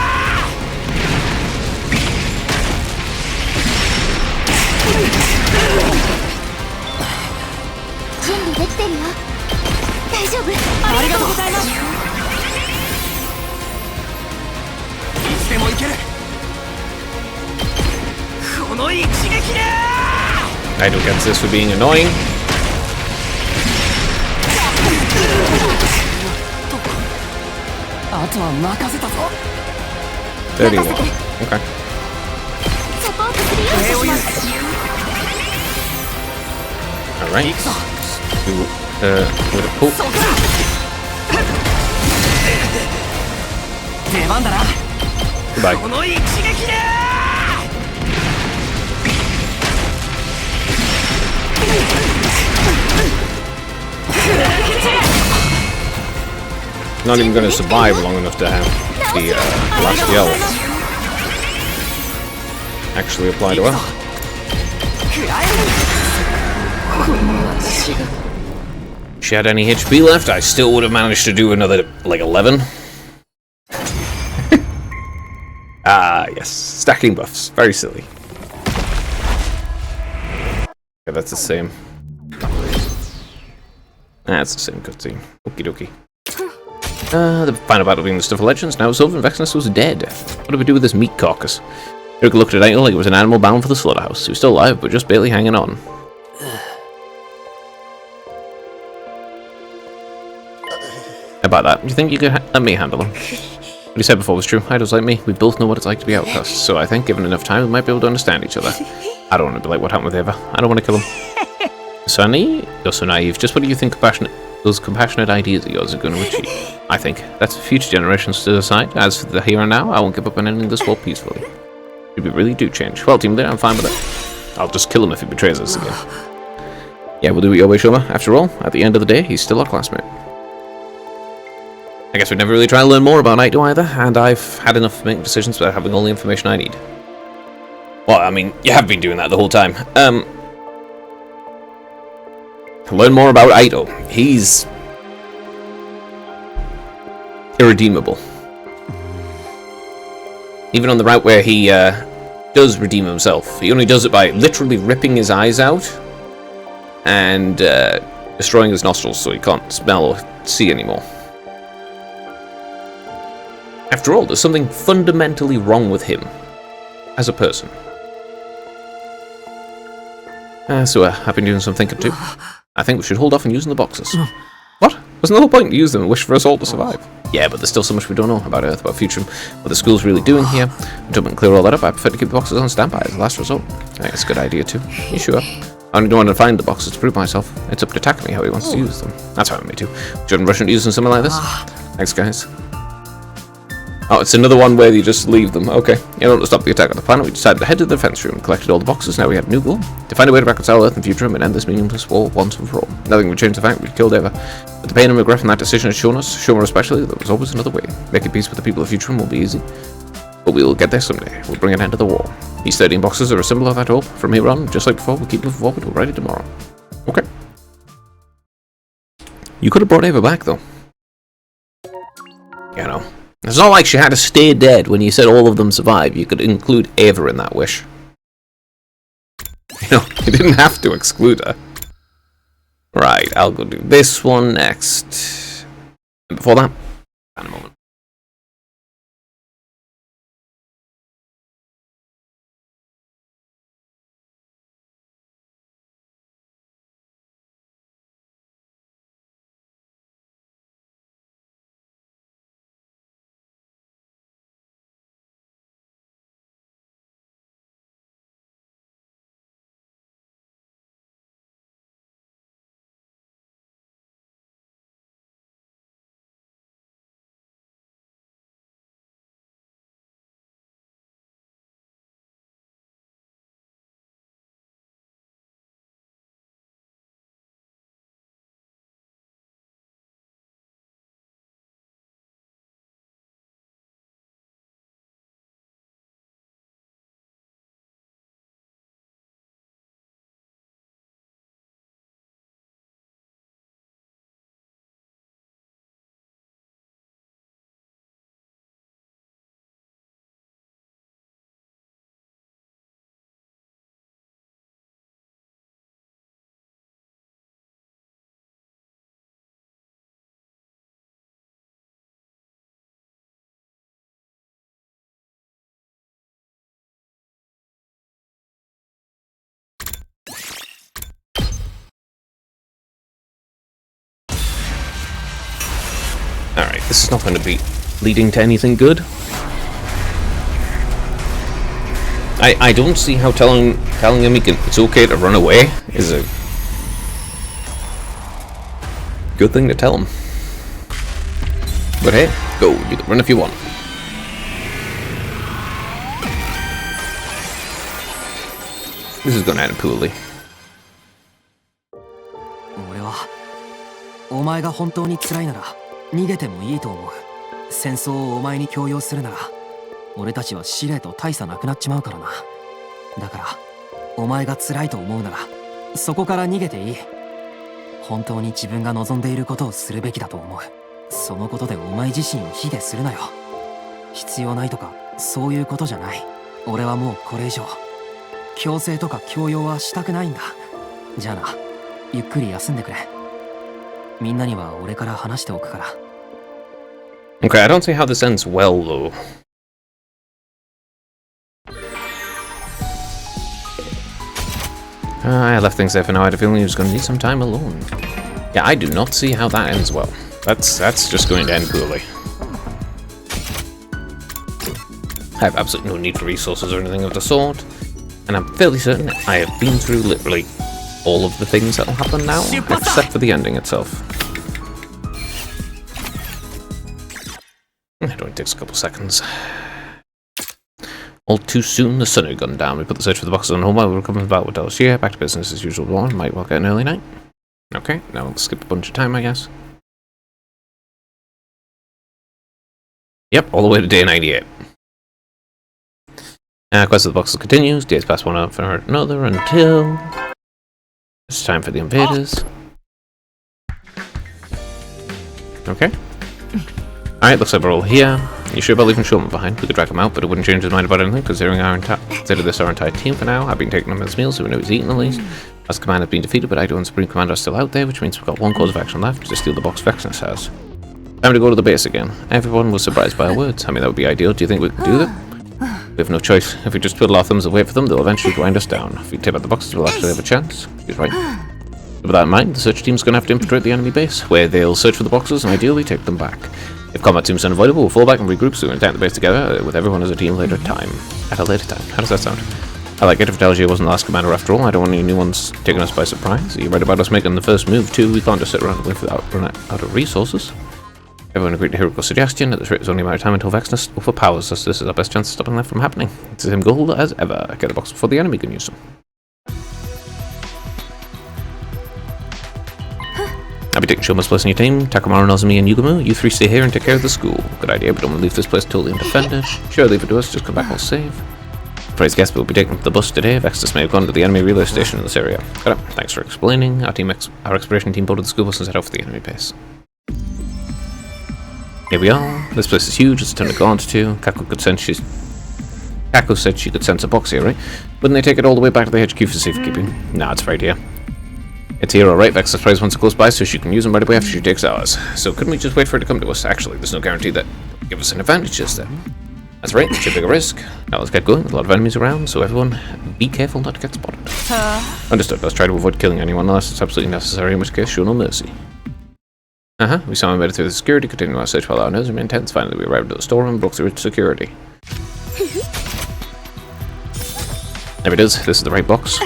Idol gets this for being annoying. Okay. Alright. With a poke. Goodbye. Not even going to survive long enough to have the last yell actually apply to her. If she had any HP left, I still would have managed to do another, like, 11. Ah, yes. Stacking buffs. Very silly. Yeah, that's the same. That's the same cutscene. Okie dokie. The final battle being the stuff of legends. Now it's over and Vexnus was dead. What do we do with this meat carcass? Eric looked at Idol like it was an animal bound for the slaughterhouse. He was still alive, but just barely hanging on. About that, do you think you could let me handle him? What he said before was true. Idols like me, we both know what it's like to be outcasts, so I think given enough time we might be able to understand each other. I don't want to be like what happened with Eva. I don't want to kill him. Sonny, you're so naive. Just what do you think those compassionate ideas of yours are going to achieve? I think that's for future generations to decide. As for the here and now, I won't give up on ending this war peacefully. If we really do change. Well, team leader, I'm fine with it. I'll just kill him if he betrays us again. Yeah, we'll do it your way, Shoma. After all, at the end of the day, he's still our classmate. I guess we'd never really try to learn more about Naito either, and I've had enough to make decisions without having all the information I need. Well, I mean, you have been doing that the whole time. To learn more about Aito. He's irredeemable. Even on the route where he does redeem himself, he only does it by literally ripping his eyes out and destroying his nostrils so he can't smell or see anymore. After all, there's something fundamentally wrong with him as a person. So I've been doing some thinking too. I think we should hold off on using the boxes. What? Wasn't the whole point to use them and wish for us all to survive? Yeah, but there's still so much we don't know about Earth, about Future, what the school's really doing here. Until we can clear all that up, I prefer to keep the boxes on standby as a last resort. I think it's a good idea too. You sure? I only don't want to find the boxes to prove myself. It's up to Takumi how he wants to use them. That's fine with me too. Shouldn't rush into using something like this. Thanks, guys. Oh, it's another one where you just leave them. Okay. In order to stop the attack on the planet, we decided to head to the defense room and collected all the boxes. Now we have a new goal. To find a way to reconcile Earth and Future and end this meaningless war once and for all. Nothing would change the fact we killed Eva. But the pain and regret from that decision has shown us, Shoma especially, that there was always another way. Making peace with the people of Future will be easy. But we'll get there someday. We'll bring an end to the war. These 13 boxes are a symbol of that hope. From here on, just like before, we'll keep moving forward. We're ready tomorrow. Okay. You could have brought Eva back, though. You know. It's not like she had to stay dead when you said all of them survive. You could include Eva in that wish. You know, you didn't have to exclude her. Right, I'll go do this one next. And before that, in a moment. Alright, this is not going to be leading to anything good. I don't see how telling him it's okay to run away is a good thing to tell him. But hey, go, you can run if you want. This is going to end poorly. 俺はお前が本当に辛いなら逃げてもいいと思う。戦争をお前に強要するなら俺たちは司令と大差なくなっちまうからな。だからお前が辛いと思うならそこから逃げていい。本当に自分が望んでいることをするべきだと思う。そのことでお前自身を卑下するなよ。必要ないとかそういうことじゃない。俺はもうこれ以上強制とか強要はしたくないんだ。じゃあな、ゆっくり休んでくれ。みんなには俺から話しておくから。Okay, I don't see how this ends well, though. I left things there for now. I had a feeling he was going to need some time alone. Yeah, I do not see how that ends well. That's just going to end poorly. I have absolutely no need for resources or anything of the sort. And I'm fairly certain I have been through literally all of the things that will happen now, except for the ending itself. It only takes a couple seconds. All too soon, the sun had gone down. We put the search for the boxes on hold while we were coming about with Dalashir. Back to business as usual. One might well get an early night. Okay, now we'll skip a bunch of time, I guess. Yep, all the way to day 98. Quest of the boxes continues. Days pass one after another until it's time for the invaders. Okay. Alright, looks like we're all here. You sure about leaving Shulman behind? We could drag him out, but it wouldn't change his mind about anything, considering this our entire team for now. I've been taking him his meals, so we know he's eaten at least. As command has been defeated, but Ido and Supreme Commander are still out there, which means we've got one course of action left to steal the box Vexnus has. Time to go to the base again. Everyone was surprised by our words. I mean, that would be ideal. Do you think we could do that? We have no choice. If we just twiddle our thumbs and wait for them, they'll eventually grind us down. If we tip out the boxes, we'll actually have a chance. He's right. With that in mind, the search team's going to have to infiltrate the enemy base, where they'll search for the boxes and ideally take them back. If combat seems unavoidable, we'll fall back and regroup so we can attack the base together with everyone as a team at a later time. How does that sound? I like it. If Dalashir wasn't the last commander after all, I don't want any new ones taking us by surprise. You're right about us making the first move too. We can't just sit around and wait without running out of resources. Everyone agreed to heroical suggestion. At this rate, it's only a matter of time until Vexnus overpowers us. This is our best chance of stopping that from happening. It's the same goal as ever. Get the box before the enemy can use them. I'll be taking Shoma's place in your team. Takamaru, Nozomi, and Yugumu. You three stay here and take care of the school. Good idea, but don't want to leave this place totally undefended. Sure, leave it to us. Just come back all safe. Praise guest will be taking the bus today. Vexnus may have gone to the enemy relay station in this area. Got it. Thanks for explaining. Our exploration team boarded the school bus and set out for the enemy base. Here we are. This place is huge. It's a ton to go on to. Kako said she could sense a box here, right? Wouldn't they take it all the way back to the HQ for safekeeping? Nah, it's right here. It's here, alright. Vexnus plays once it close by, so she can use them right away after she takes ours. So couldn't we just wait for her to come to us? Actually, there's no guarantee that will give us an advantage just then. That's right, it's a bigger risk. Now let's get going. There's a lot of enemies around, so everyone be careful not to get spotted. Understood. Let's try to avoid killing anyone unless it's absolutely necessary, in which case show no mercy. We somehow made it through the security, continuing our search while our nose remained intense. Finally, we arrived at the storeroom and broke through its security. There it is. This is the right box.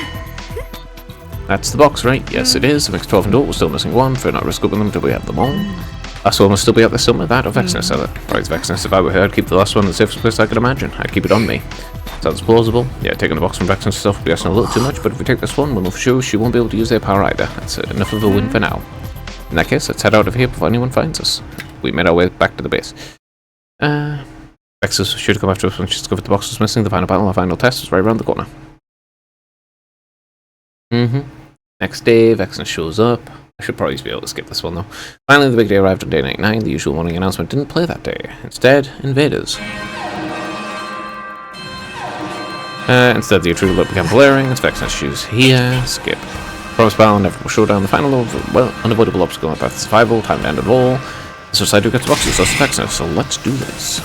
That's the box, right? Yes, it is. It makes 12 in total. We're still missing one. Prefer not risk opening them until we have them all. Last one must still be out there somewhere. That or Vexnus, right, Vexnus. If I were her, I'd keep the last one in the safest place I could imagine. I'd keep it on me. Sounds plausible. Yeah, taking the box from Vexnus itself would be asking a little too much, but if we take this one, we'll know for sure she won't be able to use their power either. That's enough of a win for now. In that case, let's head out of here before anyone finds us. We made our way back to the base. Vexnus should come after us when she discovered the box was missing. The final battle, our final test was right around the corner. Next day, Vexnus shows up. I should probably be able to skip this one though. Finally, the big day arrived on day 99. The usual morning announcement didn't play that day. Instead, invaders. Instead, the intruder look began blaring. It's Vexnus shoes here. Skip. Promise battle, inevitable showdown. The final, unavoidable obstacle on the path to survival. Time to end it all. This is who gets boxes. That's Vexnus. So let's do this.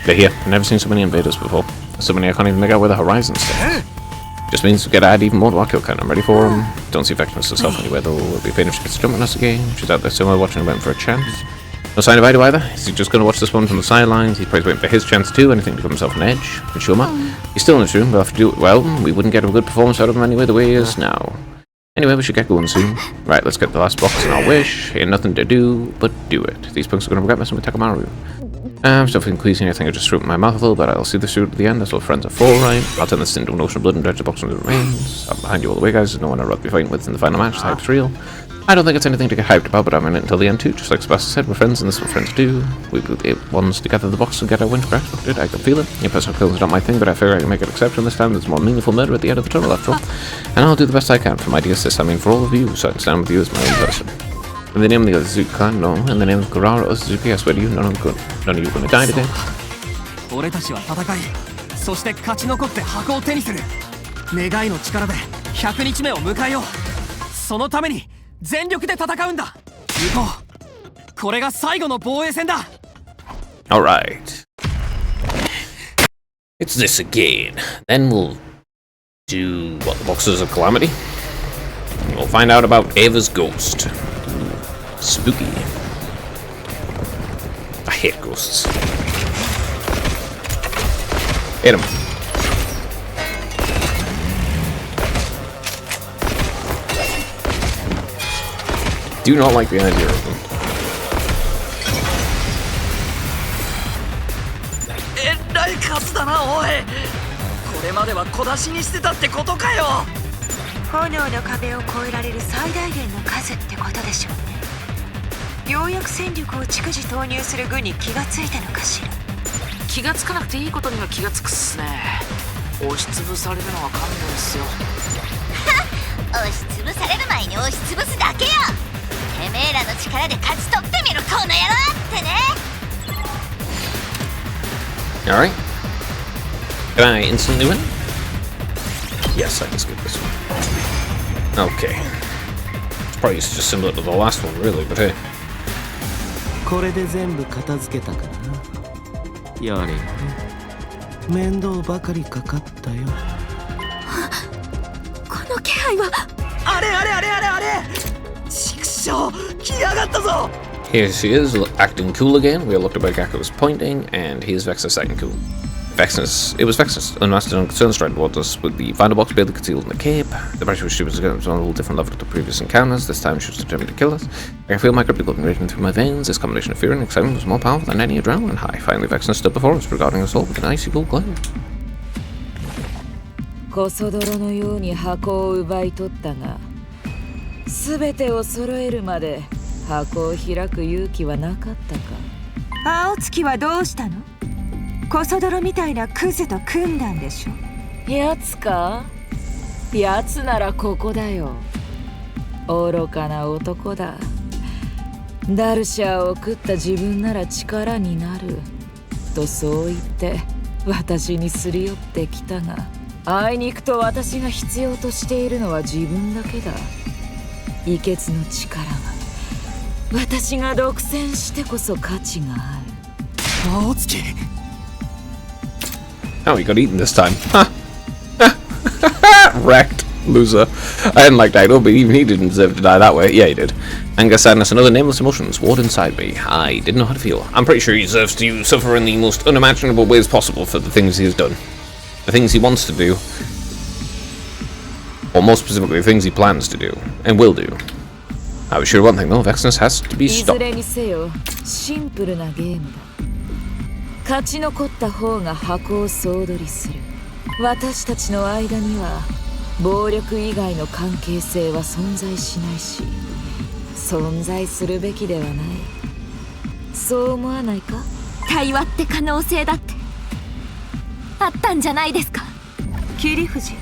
They're here. I've never seen so many invaders before. So many I can't even make out where the horizon stands. Just means we gotta add even more to our kill count. I'm ready for them. Don't see Vexnus herself anywhere though. It'll be a pain if she gets jumping us again. She's out there somewhere watching and waiting for a chance. No sign of Ido either. Is he just gonna watch this one from the sidelines? He's probably waiting for his chance too. Anything to give himself an edge. And Shoma, he's still in his room. We'll have to do it well. We wouldn't get a good performance out of him anyway the way he is now. Anyway, we should get going soon. Right, let's get the last box in our wish. Ain't nothing to do but do it. These punks are gonna regret messing with Takamaru. I'm still feeling queasy. I think I just threw it in my mouth a little, but I'll see this through to the end. That's what friends are for, right? I'll turn this into an ocean of blood and dredge the box into the remains. I'm behind you all the way, guys. There's no one I'd rather be fighting with in the final match. The hype's real. I don't think it's anything to get hyped about, but I'm in it until the end too. Just like Sebastian said, we're friends, and this is what friends do. We put the ones to gather the box and get our wins cracked. I can feel it. Your personal killing is not my thing, but I figure I can make an exception this time. There's more meaningful murder at the end of the tunnel, after all. And I'll do the best I can for my dear sis. I mean, for all of you, so I can stand with you as my own person. In the name of the Ozuki clan, no. In the name of Kurara Ozuki, I swear to you, none of you are going to die today. 俺たちは戦い、そして勝ち残って箱を手にする。願いの力で100日目を迎えよう。そのために全力で戦うんだ。行こう。これが最後の防衛戦だ。 Alright. It's this again. Then we'll do what, the Boxers of Calamity? We'll find out about Ava's ghost. Ooh, spooky. I hate ghosts. Hit him. Do not like the idea of them. えらい数だな、おい。これまでは小出しにしてたってことかよ。炎の壁を越えられる最大限の数ってことでしょうね。ようやく戦力を逐次投入する軍に気がついたのかしら。気がつかなくていいことには気がつくっすね。押しつぶされるのは勘弁ですよ。押しつぶされる前に押しつぶすだけよ。てめえらの力で勝ち取ってみろ、この野郎ってね。Alright. Can I instantly win? Yes, I can skip this one. Okay. It's probably just similar to the last one, really, but hey. これで全部片付けたからな。やれよ。面倒ばかりかかったよ。この気配は。あれ畜生、来やがったぞ。 Here she is, acting cool again. We are looked about Gakko's pointing, and here's Vexus acting cool. Vexus, it was Vexus, unmasked and unconcerned, striding towards us with the Finder box barely concealed in the cape. The pressure was stupid again, it was on a little different level to the previous encounters. This time she was determined to kill us. I can feel my grip blood raging through my veins. This combination of fear and excitement was more powerful than any adrenaline high. Finally, Vexus stood before us, regarding us all with an icy cool glare. コソ泥のように箱を奪い取ったが、すべてを揃えるまで箱を開く勇気はなかったか。青月はどうしたの？コソ泥みたいなクズと組んだんでしょ。やつか？やつならここだよ。愚かな男だ。ダルシャーを食った自分なら力になるとそう言って私にすり寄ってきたが、あいにくと私が必要としているのは自分だけだ。イケツの力は私が独占してこそ価値がある。青月。 Oh, he got eaten this time. Wrecked. Loser. I didn't like Daido, but even he didn't deserve to die that way. Yeah, he did. Anger, sadness, and other nameless emotions warred inside me. I didn't know how to feel. I'm pretty sure he deserves to suffer in the most unimaginable ways possible for the things he has done. The things he wants to do. Or more specifically, the things he plans to do. And will do. I was sure one thing though, Vexus has to be stopped. いずれにせよ、シンプルなゲームだ。勝ち残った方が箱を総取りする。私たちの間には暴力以外の関係性は存在しないし、存在するべきではない。そう思わないか？対話って可能性だってあったんじゃないですか。桐藤、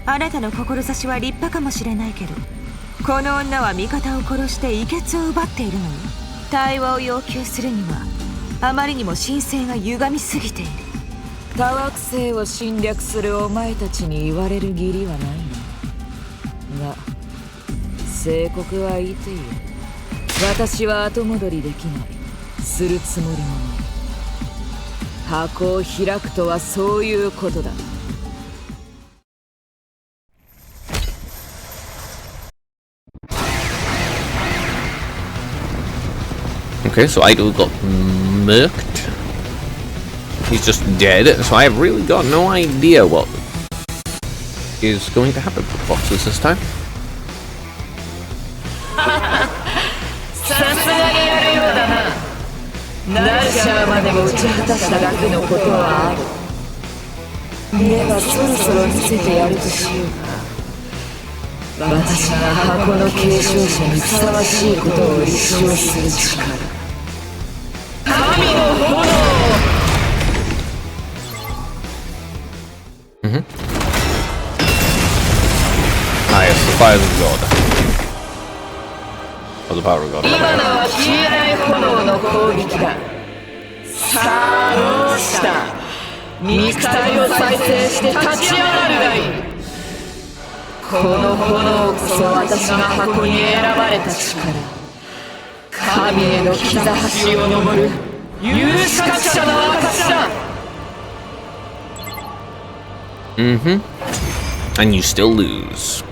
あなたの志は立派かもしれないけど、この女は味方を殺して遺血を奪っているのよ。対話を要求するにはあまりにも神聖が歪みすぎている。他惑星を侵略するお前たちに言われる義理はないのが、聖国は言っている。私は後戻りできない。するつもりもない。箱を開くとはそういうことだ。Okay, so Idol got murked. He's just dead, so I have really got no idea what is going to happen with Boxers this time. さすがにやるようだな。ナルシャーまでも打ち果たしただけのことはある。ではそろそろ見せてやるとしようか。私が箱の継承者にふさわしいことを立証する力。神の炎。Ah, yes, the fires of God. Or the power of God. 今のは消えない炎の攻撃だ。さあどうした？肉体を再生して立ち上がるがいい。この炎こそ私が箱に選ばれた力。神への膝橋を登る有資格者の証だ。And you still lose.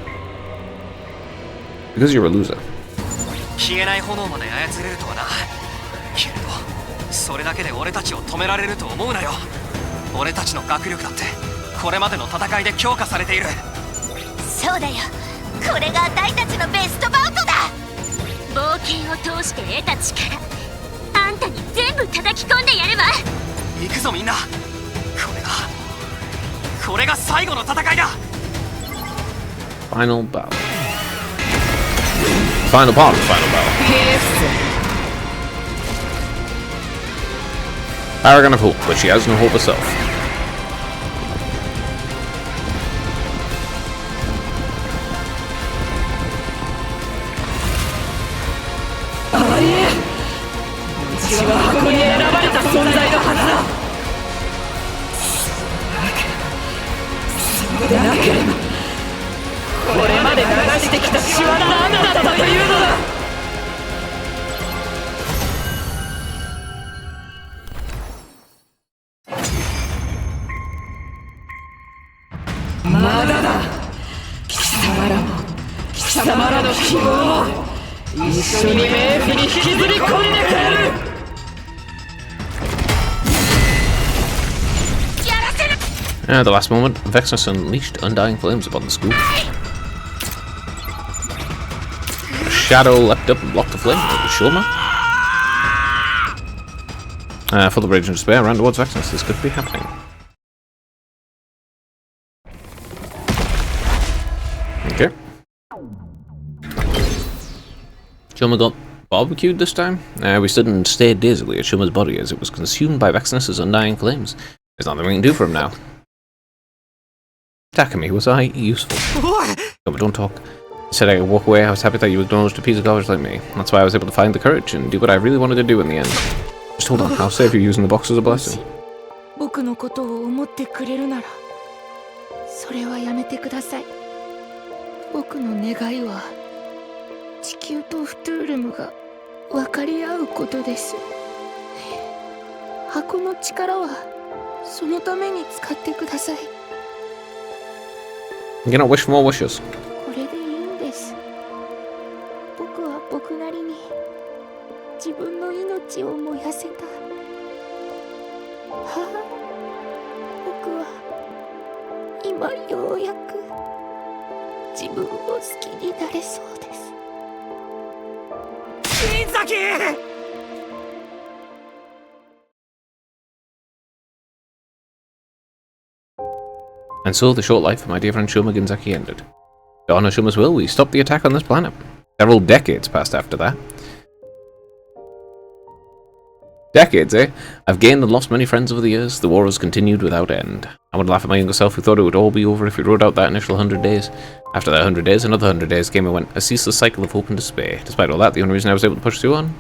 Because you're a loser. 消えない炎まで操れるとはな。けれどそれだけで俺たちを止められると思うなよ。俺たちの学力だってこれまでの戦いで強化されている。そうだよ、これが大たちのベストバウトだ。冒険を通して得た力、あんたに全部叩き込んでやるわ。行くぞみんな。これが最後の戦いだ。 Final battle. Final part of the final battle. Paragon of hope, but she has no hope herself. At the last moment, Vexnus unleashed undying flames upon the school. A shadow leapt up and blocked the flame. It was Shulma. Full of rage and despair, ran towards Vexnus. This could be happening. Okay. Shulma got barbecued this time. We stood and stared dazedly at Shulma's body as it was consumed by Vexnus's undying flames. There's nothing we can do for him now. Takumi, was I useful? Shulma, don't talk. I said I could walk away. I was happy that you acknowledged a piece of garbage like me. That's why I was able to find the courage and do what I really wanted to do in the end. Just hold on, I'll save you using the box as a blessing. 僕のことを思ってくれるなら、それはやめてください。僕の願いは、地球とフトゥールムが分かり合うことです。箱の力はそのために使ってください。You cannot wish for more wishes. これでいいんです。僕は僕なりに自分の命を燃やせた。僕は今ようやく自分を好きになれそうです。新崎！ And so the short life of my dear friend Shulma Ginzaki ended. To honor Shulma's will, we stopped the attack on this planet. Several decades passed after that. Decades, eh? I've gained and lost many friends over the years. The war has continued without end. I would laugh at my younger self who thought it would all be over if we rode out that initial 100 days. After that 100 days, another 100 days came and went, a ceaseless cycle of hope and despair. Despite all that, the only reason I was able to push on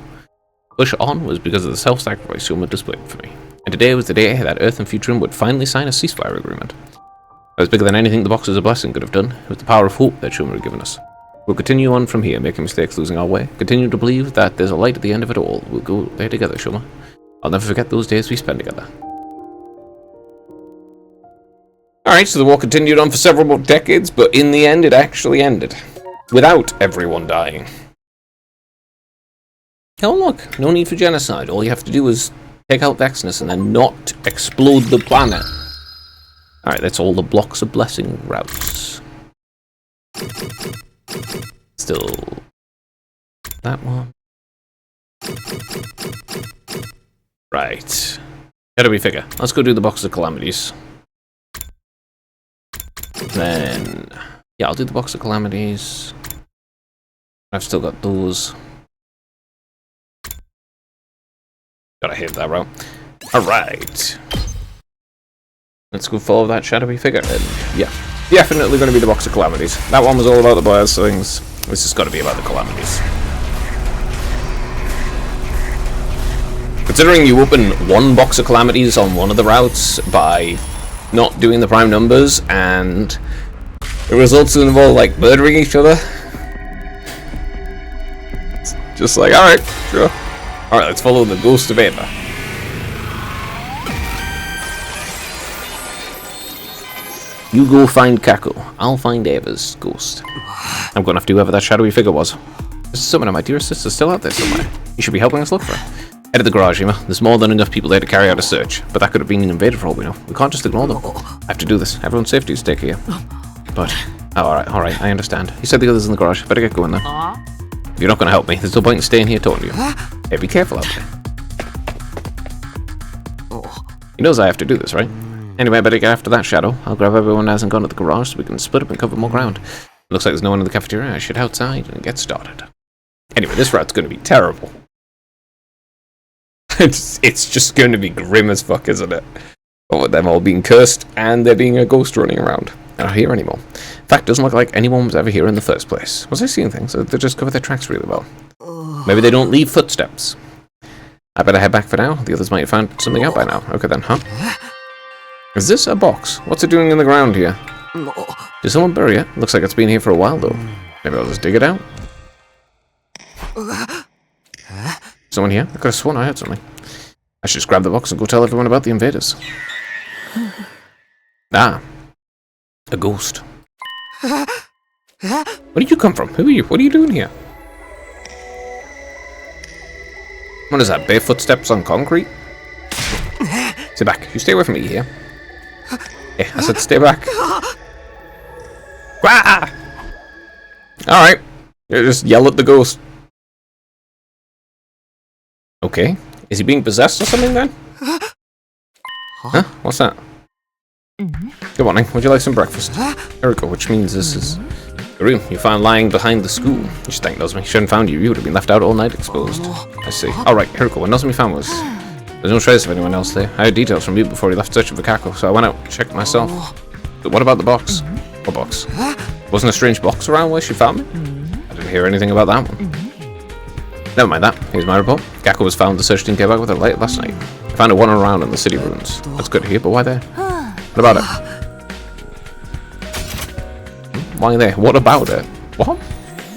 was because of the self-sacrifice Shulma displayed for me. And today was the day that Earth and Futurum would finally sign a ceasefire agreement. It was bigger than anything the box as a blessing could have done. It was the power of hope that Shulma had given us. We'll continue on from here, making mistakes, losing our way. Continue to believe that there's a light at the end of it all. We'll go there together, Shulma. I'll never forget those days we spent together. Alright, so the war continued on for several more decades, but in the end it actually ended. Without everyone dying. Oh look, no need for genocide. All you have to do is take out Vexnus and then not explode the planet. Alright, that's all the blocks of blessing routes. Still... that one. Right. How do we figure? Let's go do the box of calamities. Then... yeah, I'll do the box of calamities. I've still got those. Gotta hit that route. Alright. Let's go follow that shadowy figure. And yeah, definitely going to be the box of calamities. That one was all about the bias things. This has got to be about the calamities. Considering you open one box of calamities on one of the routes by not doing the prime numbers, and It results in them all like murdering each other. It's just like, alright, sure. Alright, let's follow the ghost of Ava. You go find Kako. I'll find Ava's ghost. I'm gonna have to do whoever that shadowy figure was. There's someone of my dear sister still out there somewhere. You should be helping us look for her. Head to the garage, Emma. There's more than enough people there to carry out a search, but that could have been an invader for all we know. We can't just ignore them. I have to do this. Everyone's safety is at stake here. But, oh, alright, I understand. You said the others in the garage. Better get going then. If you're not going to help me, there's no point in staying here talking to you. Hey, be careful out there. He knows I have to do this, right? Anyway, I better get after that shadow. I'll grab everyone that hasn't gone to the garage so we can split up and cover more ground. Looks like there's no one in the cafeteria. I should head outside and get started. Anyway, this route's going to be terrible. It's just going to be grim as fuck, isn't it? Oh, them all being cursed and there being a ghost running around. They're not here anymore. In fact, it doesn't look like anyone was ever here in the first place. Was I seeing things? They just cover their tracks really well. Maybe they don't leave footsteps. I better head back for now. The others might have found something out by now. Okay then, huh? Is this a box? What's it doing in the ground here? Did someone bury it? Looks like it's been here for a while though. Maybe I'll just dig it out. Someone here? I could have sworn I heard something. I should just grab the box and go tell everyone about the invaders. Ah. A ghost. Where did you come from? Who are you? What are you doing here? What is that? Bare footsteps on concrete? Stay back. You stay away from me here. Yeah, I said stay back. Alright. Just yell at the ghost. Okay. Is he being possessed or something then? Huh? What's that? Good morning. Would you like some breakfast? There we go, which means this is the room you found lying behind the school. You should thank Nozomi. She hadn't found you. You would have been left out all night exposed. I see. Alright, here we go. What Nozomi found was... There's no trace of anyone else there. I had details from you before he left searching for Kako, so I went out and checked myself. But what about the box? What box? Wasn't a strange box around where she found me? I didn't hear anything about that one. Never mind that. Here's my report. Kako was found. The search team came back with her late last night. I found her wandering around in the city ruins. That's good to hear, but why there? What about it? Why there? What about it? What?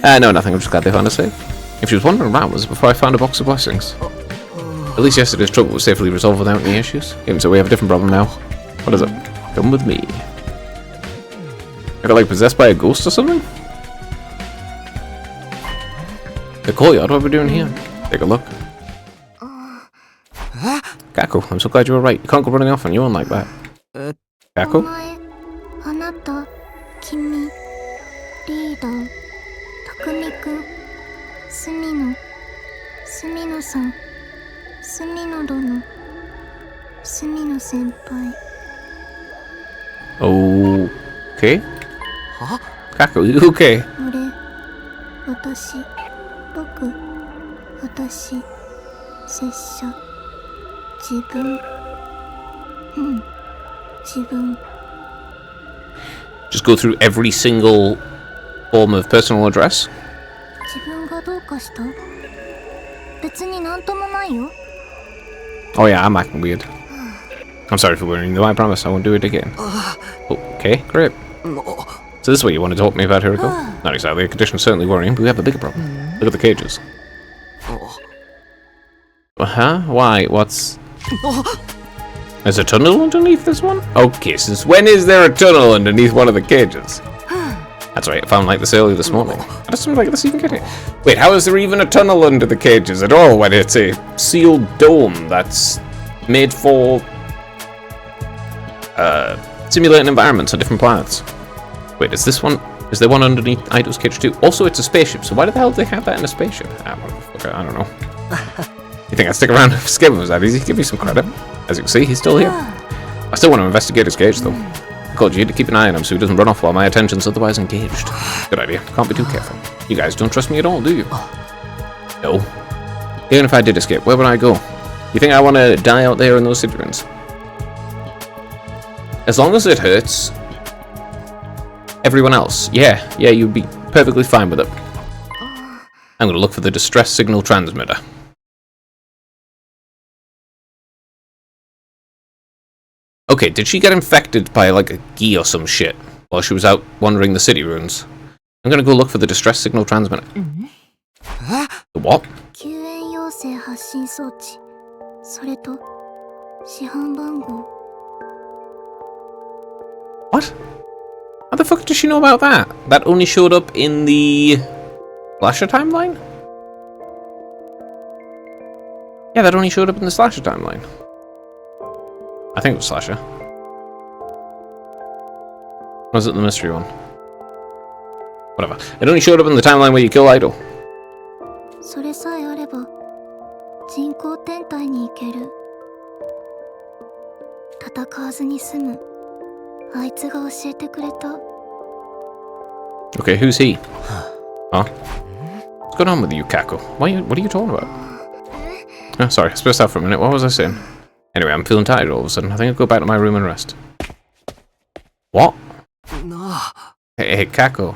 No, nothing. I'm just glad they found her safe. If she was wandering around, was it before I found a box of blessings? At least yesterday's trouble was safely resolved without any issues. Even so, we have a different problem now. What is it? Come with me. I got like possessed by a ghost or something? The courtyard, what are we doing here? Take a look. Kako, I'm so glad you were right. You can't go running off on your own like that. Kako? あなた、君、リーダー、タクミくん、スミノ、スミノさん、スミノ殿、スミノ先輩。Okay. Huh? Kako, you okay? 俺、私、僕、私、拙者、自分。自分。 Just go through every single form of personal address. 自分がどうかした？別になんともないよ。 Oh yeah, I'm acting weird. I'm sorry for worrying though, I promise I won't do it again. Okay, great. So this is what you want to talk to me about, Hiriko? Not exactly, the condition's certainly worrying, but we have a bigger problem. Look at the cages. Huh? Why? What's... There's a tunnel underneath this one? Okay, since when is there a tunnel underneath one of the cages? That's right, I found like this earlier this morning. How does something like this even get here? Wait, how is there even a tunnel under the cages at all when it's a sealed dome that's made for simulating environments on different planets? Wait, is this one? Is there one underneath Ido's cage too? Also, it's a spaceship, so why the hell did they have that in a spaceship? I don't know. You think I'd stick around if Skip was that easy? Give me some credit. As you can see, he's still here. I still want to investigate his cage, though. I called you to keep an eye on him so he doesn't run off while my attention's otherwise engaged. Good idea. Can't be too careful. You guys don't trust me at all, do you? No. Even if I did escape, where would I go? You think I want to die out there in those city ruins? As long as it hurts everyone else, yeah, you'd be perfectly fine with it. I'm going to look for the distress signal transmitter. Okay, did she get infected by like a gi or some shit while she was out wandering the city ruins. I'm gonna go look for the distress signal transmitter. The what? 救援要請発信装置、それと市販番号。 What? How the fuck does she know about that? That only showed up in the Slasher timeline? Yeah, that only showed up in the Slasher timeline. I think it was Slasher. Or was it the mystery one? Whatever. It only showed up in the timeline where you kill Idol. それさえあれば人工天体に行ける。戦わずに済む。あいつが教えてくれた。 Okay, who's he? Huh? What's going on with you, Kako? What are you talking about? Oh, sorry, I spaced out for a minute. What was I saying? Anyway, I'm feeling tired all of a sudden. I think I'll go back to my room and rest. What? Hey, Kako.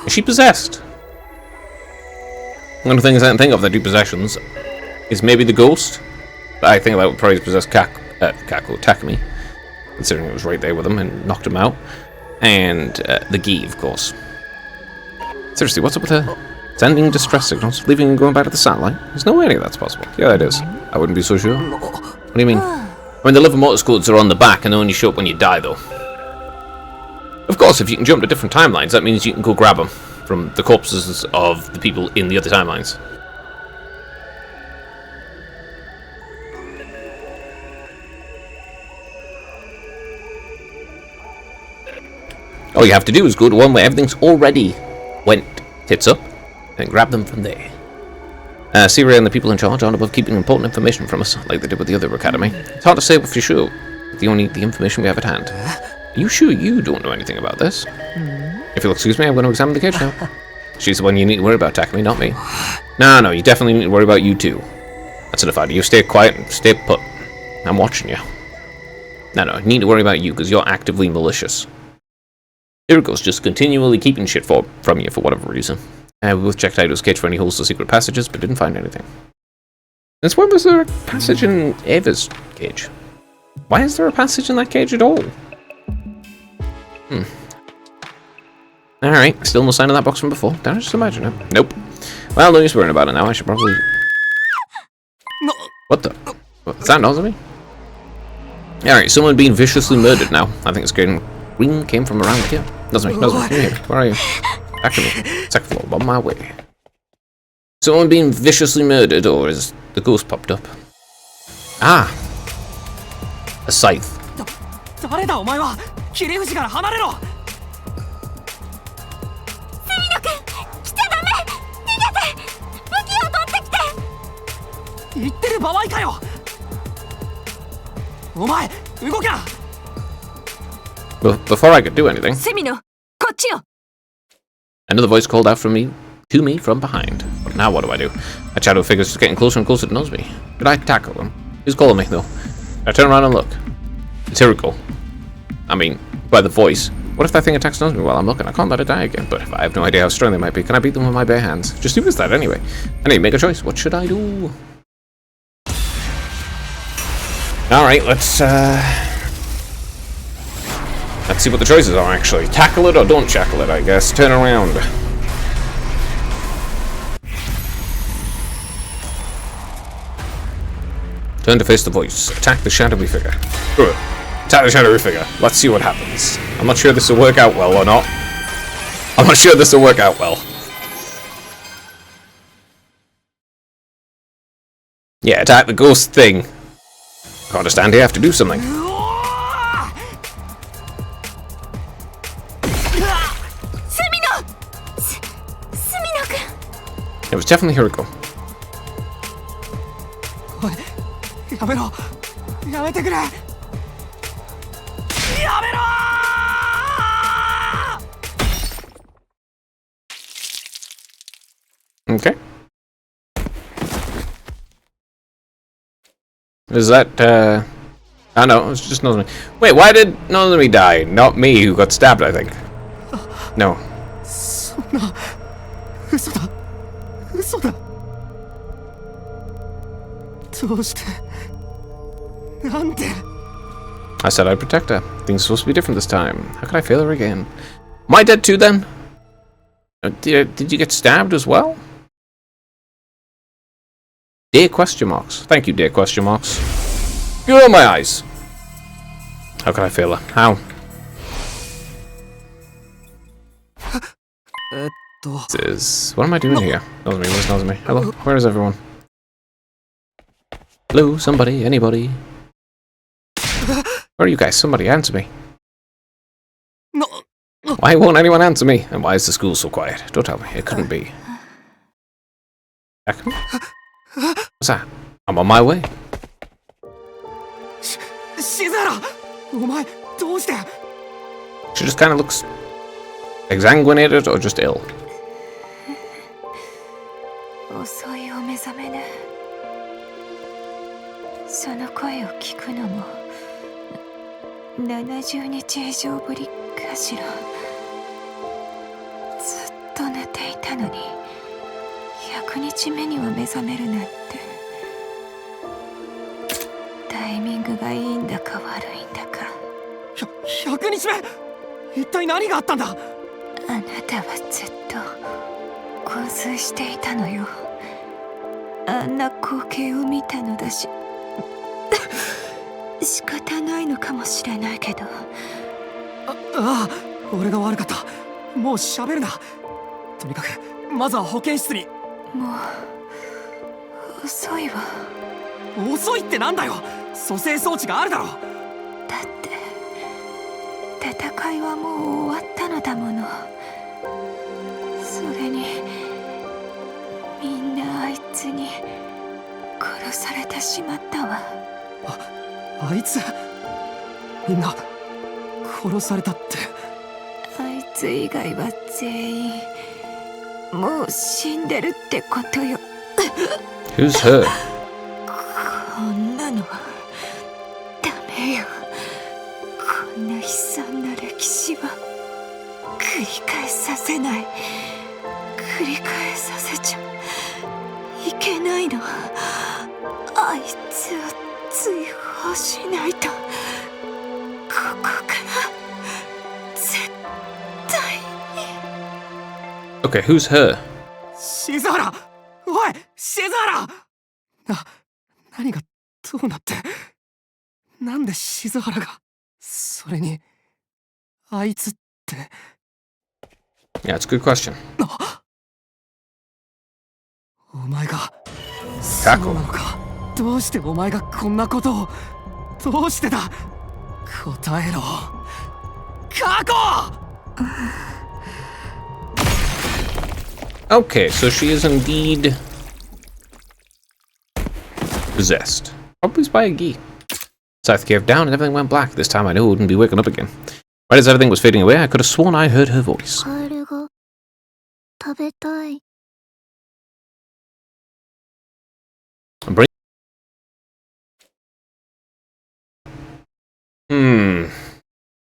Is she possessed? One of the things I can think of that do possessions is maybe the ghost. But I think that would probably possess Kako, Takumi, considering it was right there with him and knocked him out. And the Gi, of course. Seriously, what's up with her? Sending distress signals, leaving and going back to the satellite? There's no way any of that's possible. Yeah, it is. I wouldn't be so sure. What do you mean? I mean, the liver motor codes are on the back and they only show up when you die, though. Of course, if you can jump to different timelines, that means you can go grab them from the corpses of the people in the other timelines. All you have to do is go to one where everything's already went tits up, and grab them from there. Syria and the people in charge aren't above keeping important information from us, like they did with the other academy. It's hard to say for sure, the information we have at hand. Are you sure you don't know anything about this? If you'll excuse me, I'm going to examine the cage now. She's the one you need to worry about, Takumi, not me. No, you definitely need to worry about you too. That's enough out of you. Stay quiet and stay put. I'm watching you. No, you need to worry about you, because you're actively malicious. Iriko's just continually keeping shit from you for whatever reason. We both checked Ido's cage for any holes to secret passages, but didn't find anything. Since when was there a passage in Ava's cage? Why is there a passage in that cage at all? Alright, still no sign of that box from before. Did I just imagine it? Nope. Well, no use worrying about it now. I should probably... What the? Is that Nozomi? Alright, someone being viciously murdered now. I think it's getting... Green came from around here. Nozomi, come here. Where are you? Back to me. Second floor, on my way. Someone being viciously murdered, or is the ghost popped up? Ah! A scythe. 誰だお前は切れ藤から離れろセミノ君来ちゃダメ逃げて武器を取ってきて言ってる場合かよお前動けな Before I could do anything, セミノこっちよ another voice called out to me from behind. But now what do? That shadow figure's just getting closer and closer to Nozomi. Did I tackle him? He's calling me, though. I turn around and look. It's Hiriko. I mean, by the voice. What if that thing attacks Nozomi while I'm looking? I can't let it die again, but I have no idea how strong they might be. Can I beat them with my bare hands? Just who is that, anyway? I need to make a choice. What should I do? Alright, let's see what the choices are, actually. Tackle it or don't tackle it, I guess. Turn around. Turn to face the voice. Attack the shadowy figure. Good. Attack the shadowy figure. Let's see what happens. I'm not sure this will work out well or not. I'm not sure this will work out well. Yeah, attack the ghost thing. I understand you have to do something. It was definitely Hiriko. やめろやめてくれやめろ Okay. Is that, I know, it was just Nozomi. Wait, why did Nozomi die? Not me, who got stabbed, I think. No. そんな嘘だ嘘だどうしてなんで I said I'd protect her. Things are supposed to be different this time. How could I fail her again? Am I dead too then? Did you get stabbed as well? Dear question marks. Thank you, dear question marks. You are my eyes. How can I fail her? How? This is... What am I doing here? Knows me, knows me. Hello, where is everyone? Hello, somebody, anybody? Where are you guys? Somebody answer me. Why won't anyone answer me? And why is the school so quiet? Don't tell me. It couldn't be. What's that? I'm on my way. She just kind of looks exsanguinated or just ill. 遅いお目覚めね。その声を聞くのも70日以上ぶりかしら。ずっと寝ていたのに100日目には目覚めるなんて。タイミングがいいんだか悪いんだか。100日目？一体何があったんだ？あなたはずっと昏睡していたのよ。あんな光景を見たのだし仕方ないのかもしれないけど。ああ、俺が悪かった。もう喋るな。とにかくまずは保健室に。もう遅いわ。遅いってなんだよ。蘇生装置があるだろ。だって戦いはもう終わったのだもの。それにみんなあいつに殺されてしまったわ。あいつみんな殺されたって。あいつ以外は全員もう死んでるってことよ。Who's her? こんなのはダメよ。こんな悲惨な歴史は繰り返させない。繰り返させちゃいけないの。あいつを追放しないと。ここから絶対に。 Okay, who's her? シザラ！おい、シザラ！何がどうなって？なんでシザハラが？それにあいつって。Yeah, it's a good question. お前がそうなのか。どうしてお前がこんなことを。どうしてだ。答えろ。過去。 Okay, so she is indeed possessed. Probably by a Gi. Scythe gave down and everything went black. This time I knew I wouldn't be waking up again. Right as everything was fading away, I could have sworn I heard her voice.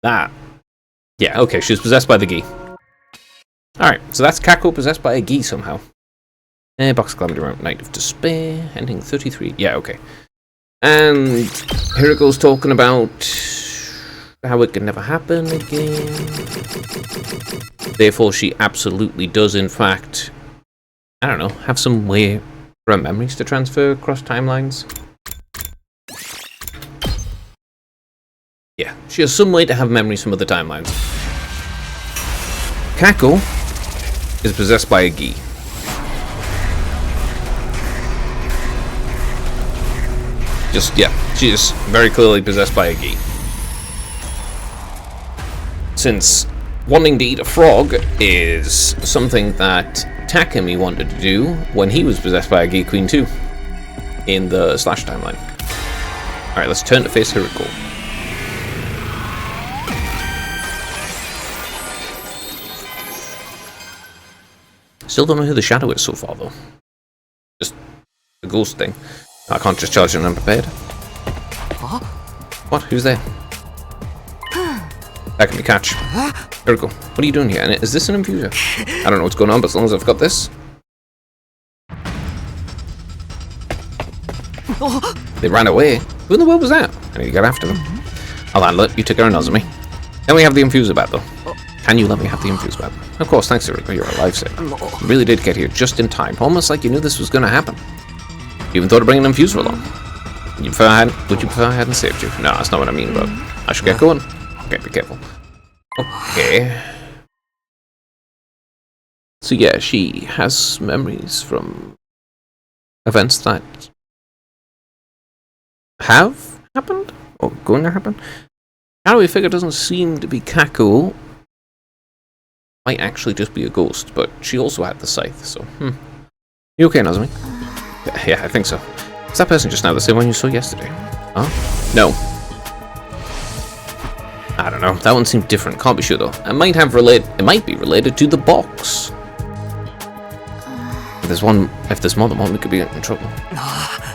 That. Yeah, okay, she was possessed by the Gi. Alright, so that's Kako possessed by a Gi somehow. Box Calamity Round, Night of Despair, ending 33. Yeah, okay. And here it goes talking about how it can never happen again. Therefore, she absolutely does, in fact, I don't know, have some way for her memories to transfer across timelines. Yeah, she has some way to have memories from other timelines. Kako is possessed by a Gi. She is very clearly possessed by a Gi. Since wanting to eat a frog is something that Takemi wanted to do when he was possessed by a Gi Queen too, in the Slash timeline. Alright, let's turn to face Hiriko. Still don't know who the shadow is so far though. Just the ghost thing. I can't just charge him unprepared. Huh? What? Who's there? That can be catch. Here we go. What are you doing here? And is this an infuser? I don't know what's going on, but as long as I've got this. They ran away. Who in the world was that? I need to get after them. I'll handle it. You take care of Nozomi. Then we have the infuser battle. Can you let me have the infuser battle? Of course, thanks, Hiriko. You're a lifesaver. You really did get here just in time. Almost like you knew this was going to happen. You even thought of bringing an infuser along. Would you prefer I hadn't saved you? No, that's not what I mean, but I should get going. Okay, be careful. Okay. So yeah, she has memories from events that have happened or going to happen. Shadowy figure doesn't seem to be Kaku. Might actually just be a ghost, but she also had the scythe, so You okay, Nozomi? Yeah, I think so. Is that person just now the same one you saw yesterday? Huh? No. I don't know. That one seemed different. Can't be sure though. It might be related to the box. If there's more than one, we could be in trouble.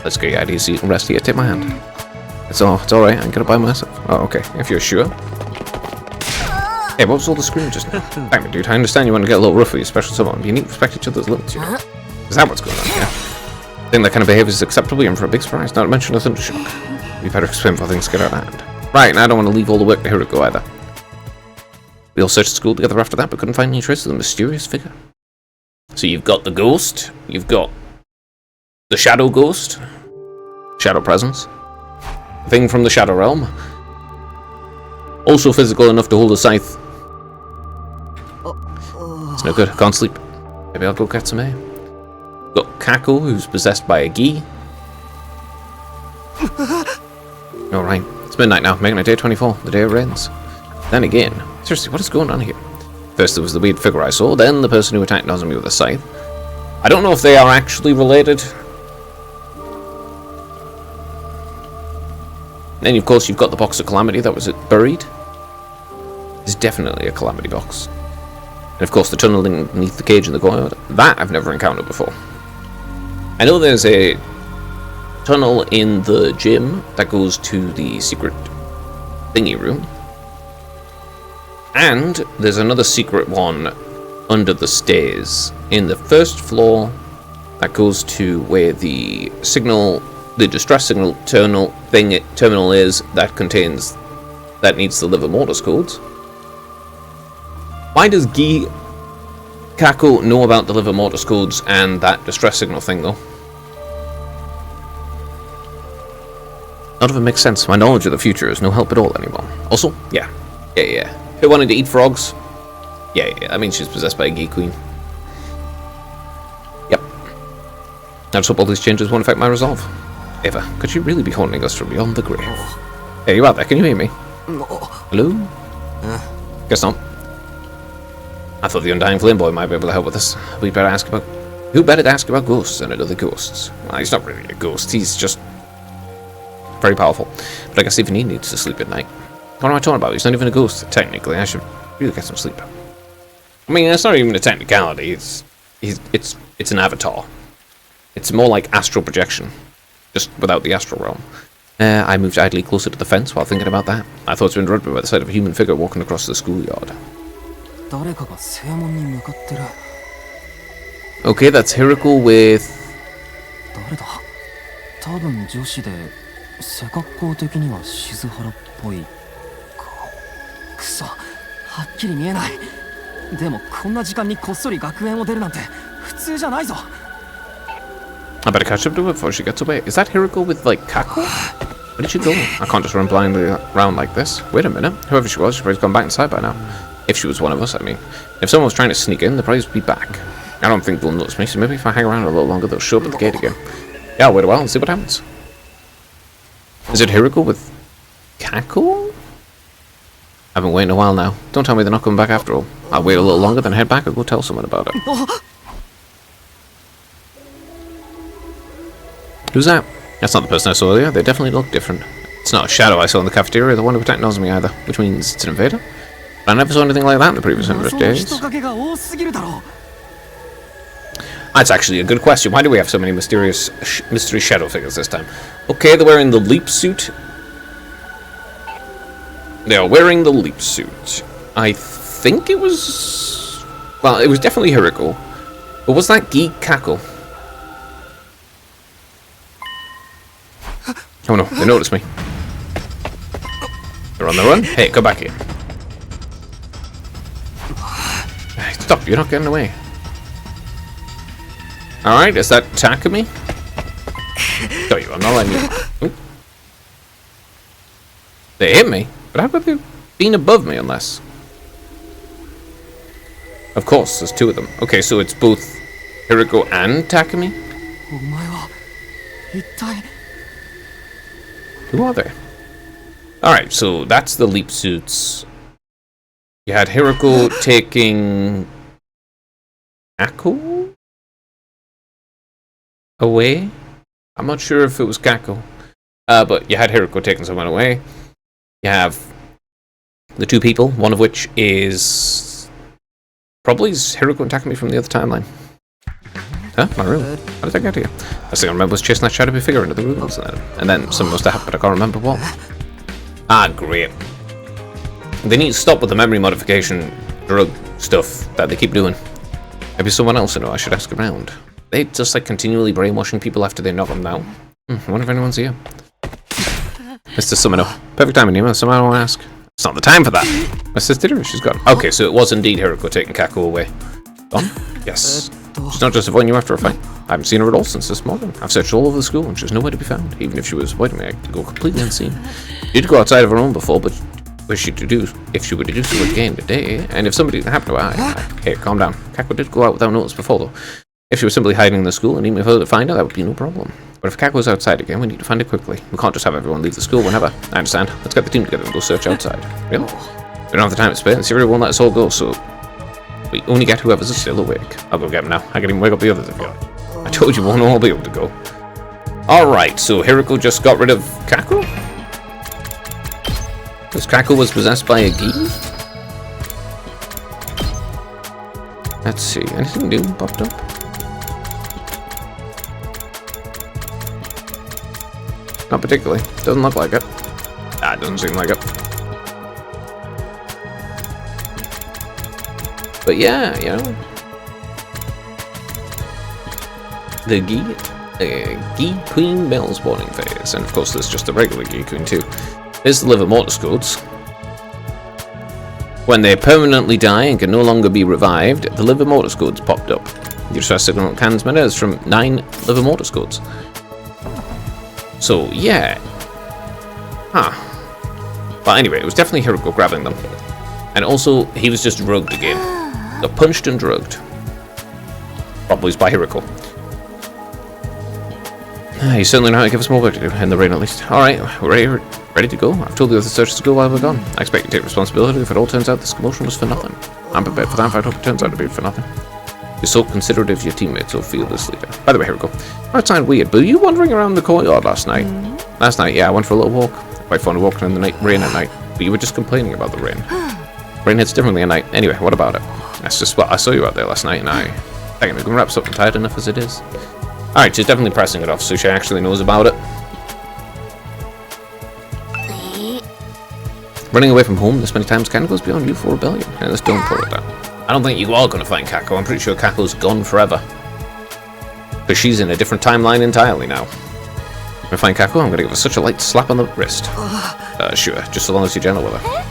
Let's get your idea so you can rest here. Take my hand. It's alright. I ain't gonna buy myself. Oh, okay. If you're sure. Hey, what was all the screaming just now? Damn it, dude. I understand you want to get a little rough with your special someone, but you need to respect each other's limits, you know? Is that what's going on here? I think that kind of behavior is acceptable. You're in for a big surprise. Not to mention a thundershock. We better explain before things get out of hand. Right, and I don't want to leave all the work to Hiriko either. We all searched the school together after that, but couldn't find any trace of the mysterious figure. So you've got the ghost, you've got the shadow ghost, shadow presence, thing from the shadow realm, also physical enough to hold a scythe. It's no good, I can't sleep. Maybe I'll go get some air. Got Kako, who's possessed by a Gi. Alright, it's midnight now, making it day 24, the day it rains. Then again, seriously, what is going on here? First there was the weird figure I saw, then the person who attacked Nozomi with a scythe. I don't know if they are actually related. Then of course you've got the box of Calamity that was buried. It's definitely a Calamity box. And of course the tunnel beneath the cage in the courtyard. That I've never encountered before. I know there's a tunnel in the gym that goes to the secret thingy room. And there's another secret one under the stairs in the first floor that goes to where the distress signal terminal is that needs the liver mortis codes. Why does Kako know about the liver mortis codes and that distress signal thing though? None of it makes sense. My knowledge of the future is no help at all anymore. Also, yeah. Who wanted to eat frogs? Yeah, that means she's possessed by a Gi Queen. Yep. I just hope all these changes won't affect my resolve. Eva, could you really be haunting us from beyond the grave? Hey, you out there? Can you hear me? Hello? Guess not. I thought the Undying Flame Boy might be able to help with this. Who better to ask about ghosts than other ghosts? Well, he's not really a ghost. He's just very powerful. But I guess even he needs to sleep at night. What am I talking about? He's not even a ghost, technically. I should really get some sleep. I mean, it's not even a technicality. It's an avatar. It's more like astral projection, just without the astral realm. I moved idly closer to the fence while thinking about that. I thought it was interrupted by the sight of a human figure walking across the schoolyard. Okay, that's Hiriko with... I better catch up to her before she gets away. Is that Hiriko with, like, Kako? Where did she go? I can't just run blindly around like this. Wait a minute. Whoever she was, she's probably gone back inside by now. If she was one of us, I mean. If someone was trying to sneak in, they'd probably be back. I don't think they'll notice me, so maybe if I hang around a little longer, they'll show up at the gate again. Yeah, I'll wait a while and see what happens. Is it Hiriko with Kako? I've been waiting a while now. Don't tell me they're not coming back after all. I'll wait a little longer, then head back and go tell someone about it. Who's that? That's not the person I saw earlier. They definitely look different. It's not a shadow I saw in the cafeteria, the one who attacked Nozomi either, which means it's an invader. But I never saw anything like that in the previous 100 days. That's actually a good question. Why do we have so many mystery shadow figures this time? Okay, they're wearing the leap suit. They are wearing the leap suit. I think it was... Well, it was definitely Hiriko. But was that Gi Kako? Oh no, they noticed me. They're on the run. Hey, come back here. Hey, stop, you're not getting away. Alright, is that Takumi? Tell you, I'm not letting you. Oop. They hit me? But how could they been above me unless? Of course, there's two of them. Okay, so it's both Hiriko and Takumi? Who are they? Alright, so that's the leap suits. You had Hiriko taking Kako away? I'm not sure if it was Kako. But you had Hiriko taking someone away. You have the two people, one of which is probably Hiriko and Takumi from the other timeline. Huh? My room. How did I get here? Last thing I remember was chasing that shadowy figure into the rooms, and then something must have happened, I can't remember what. Ah, great. They need to stop with the memory modification drug stuff that they keep doing. Maybe someone else I know I should ask around. They just like continually brainwashing people after they knock them down. I wonder if anyone's here. Mr. Sumino. Perfect timing, Nima. Someone I want to ask. It's not the time for that. My sister, she's gone. Okay, so it was indeed Hiriko taking Kako away. Gone? Yes. She's not just avoiding you after a fight. I haven't seen her at all since this morning. I've searched all over the school and she's nowhere to be found. Even if she was avoiding me, I could go completely unseen. She did go outside of her room before, but if she were to do so again today, and if somebody happened to her, hey, calm down. Kako did go out without notice before, though. If she was simply hiding in the school and even if I were to find her, that would be no problem. But if Kako is outside again, we need to find it quickly. We can't just have everyone leave the school whenever. I understand. Let's get the team together and go search outside. Really? We don't have the time to spare, and Syria won't let us all go, so we only get whoever's still awake. I'll go get him now. I can even wake up the others if you like. I told you we won't all be able to go. Alright, so Hiriko just got rid of Kako? Because Kako was possessed by a Gi? Let's see. Anything new popped up? Not particularly. Doesn't look like it. Ah, it doesn't seem like it. But yeah, you know. The Gi Queen Bell spawning phase. And of course there's just the regular Gi Queen too. Here's the liver mortis codes. When they permanently die and can no longer be revived, the liver mortis codes popped up. You just have signal cannons minutes from 9 liver mortis codes. So, yeah. Huh. But anyway, it was definitely Hiriko grabbing them. And also, he was just drugged again. Got punched and drugged. Probably by Hiriko. You certainly know how to give us more work to do, in the rain at least. Alright, we're ready to go. I've told the other searchers to go while we're gone. I expect you to take responsibility if it all turns out this commotion was for nothing. I'm prepared for that, I hope it turns out to be for nothing. You're so considerate of your teammates, so feel this leader. By the way, Hiriko, might sound weird, but were you wandering around the courtyard last night? Last night, yeah, I went for a little walk. Quite fond of walking in the rain at night, but you were just complaining about the rain. Rain hits differently at night. Anyway, what about it? That's just what I saw you out there last night, and I think we can wrap something tight enough as it is. Alright, she's definitely pressing it off, so she actually knows about it. Running away from home this many times kind of goes beyond youthful rebellion. And let's don't pull it down. I don't think you are going to find Kako. I'm pretty sure Kako's gone forever. Because she's in a different timeline entirely now. If I find Kako, I'm going to give her such a light slap on the wrist. Sure, just so long as you're gentle with her.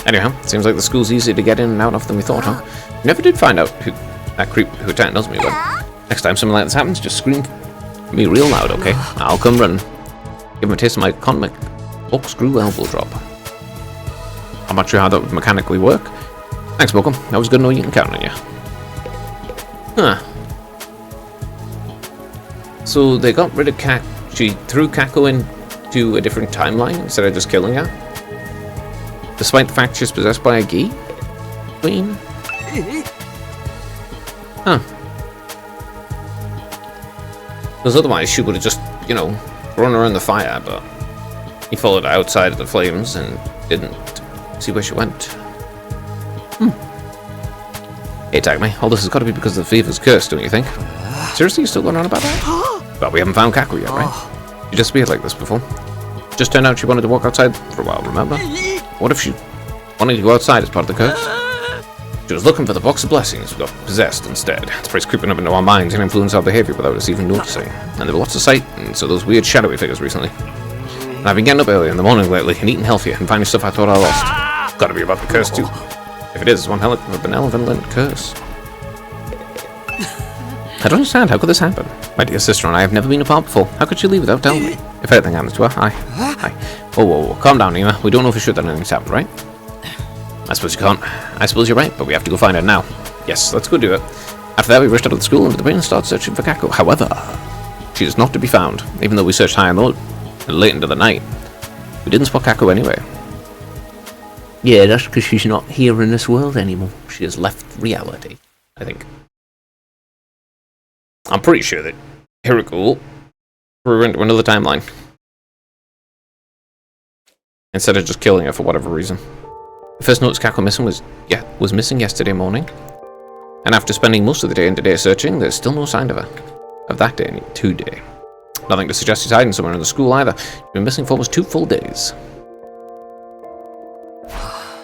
Anyhow, seems like the school's easier to get in and out of than we thought, huh? You never did find out who that creep who attacked me, but next time something like this happens, just scream for me real loud, okay? I'll come run. Give him a taste of my comic corkscrew elbow drop. I'm not sure how that would mechanically work. Thanks, Boko. That was good to know you can count on you. Huh. So they got rid of she threw Kako into a different timeline instead of just killing her? Despite the fact she's possessed by a Gi Queen? Huh. Because otherwise she would have just, you know, thrown her in the fire, but he followed her outside of the flames and didn't see where she went. Hey, Takumi, all this has got to be because of the fever's curse, don't you think? Seriously, you still going on about that? Well, we haven't found Kako yet, right? She disappeared like this before. Just turned out she wanted to walk outside for a while, remember? What if she wanted to go outside as part of the curse? She was looking for the box of blessings, but got possessed instead. It's pretty creeping up into our minds and influence our behavior without us even noticing. And there were lots of sight, and so those weird shadowy figures recently. And I've been getting up early in the morning lately and eating healthier and finding stuff I thought I lost. Gotta be about the curse too. If it is, it's one hell of a benevolent curse. I don't understand. How could this happen? My dear sister and I have never been apart before. How could she leave without telling me? If anything happens to her, Hi. Whoa, whoa, whoa. Calm down, Nima. We don't know for sure that anything's happened, right? I suppose you can't. I suppose you're right, but we have to go find her now. Yes, let's go do it. After that, we rushed out of the school and the brain and started searching for Kako. However, she is not to be found, even though we searched high and low and late into the night. We didn't spot Kako anyway. Yeah, that's because she's not here in this world anymore. She has left reality, I think. I'm pretty sure that Hiriko threw her into another timeline. Instead of just killing her for whatever reason. The first notice Kako missing was missing yesterday morning. And after spending most of the day in today searching, there's still no sign of her. Of that day today. Nothing to suggest she's hiding somewhere in the school either. She's been missing for almost 2 full days.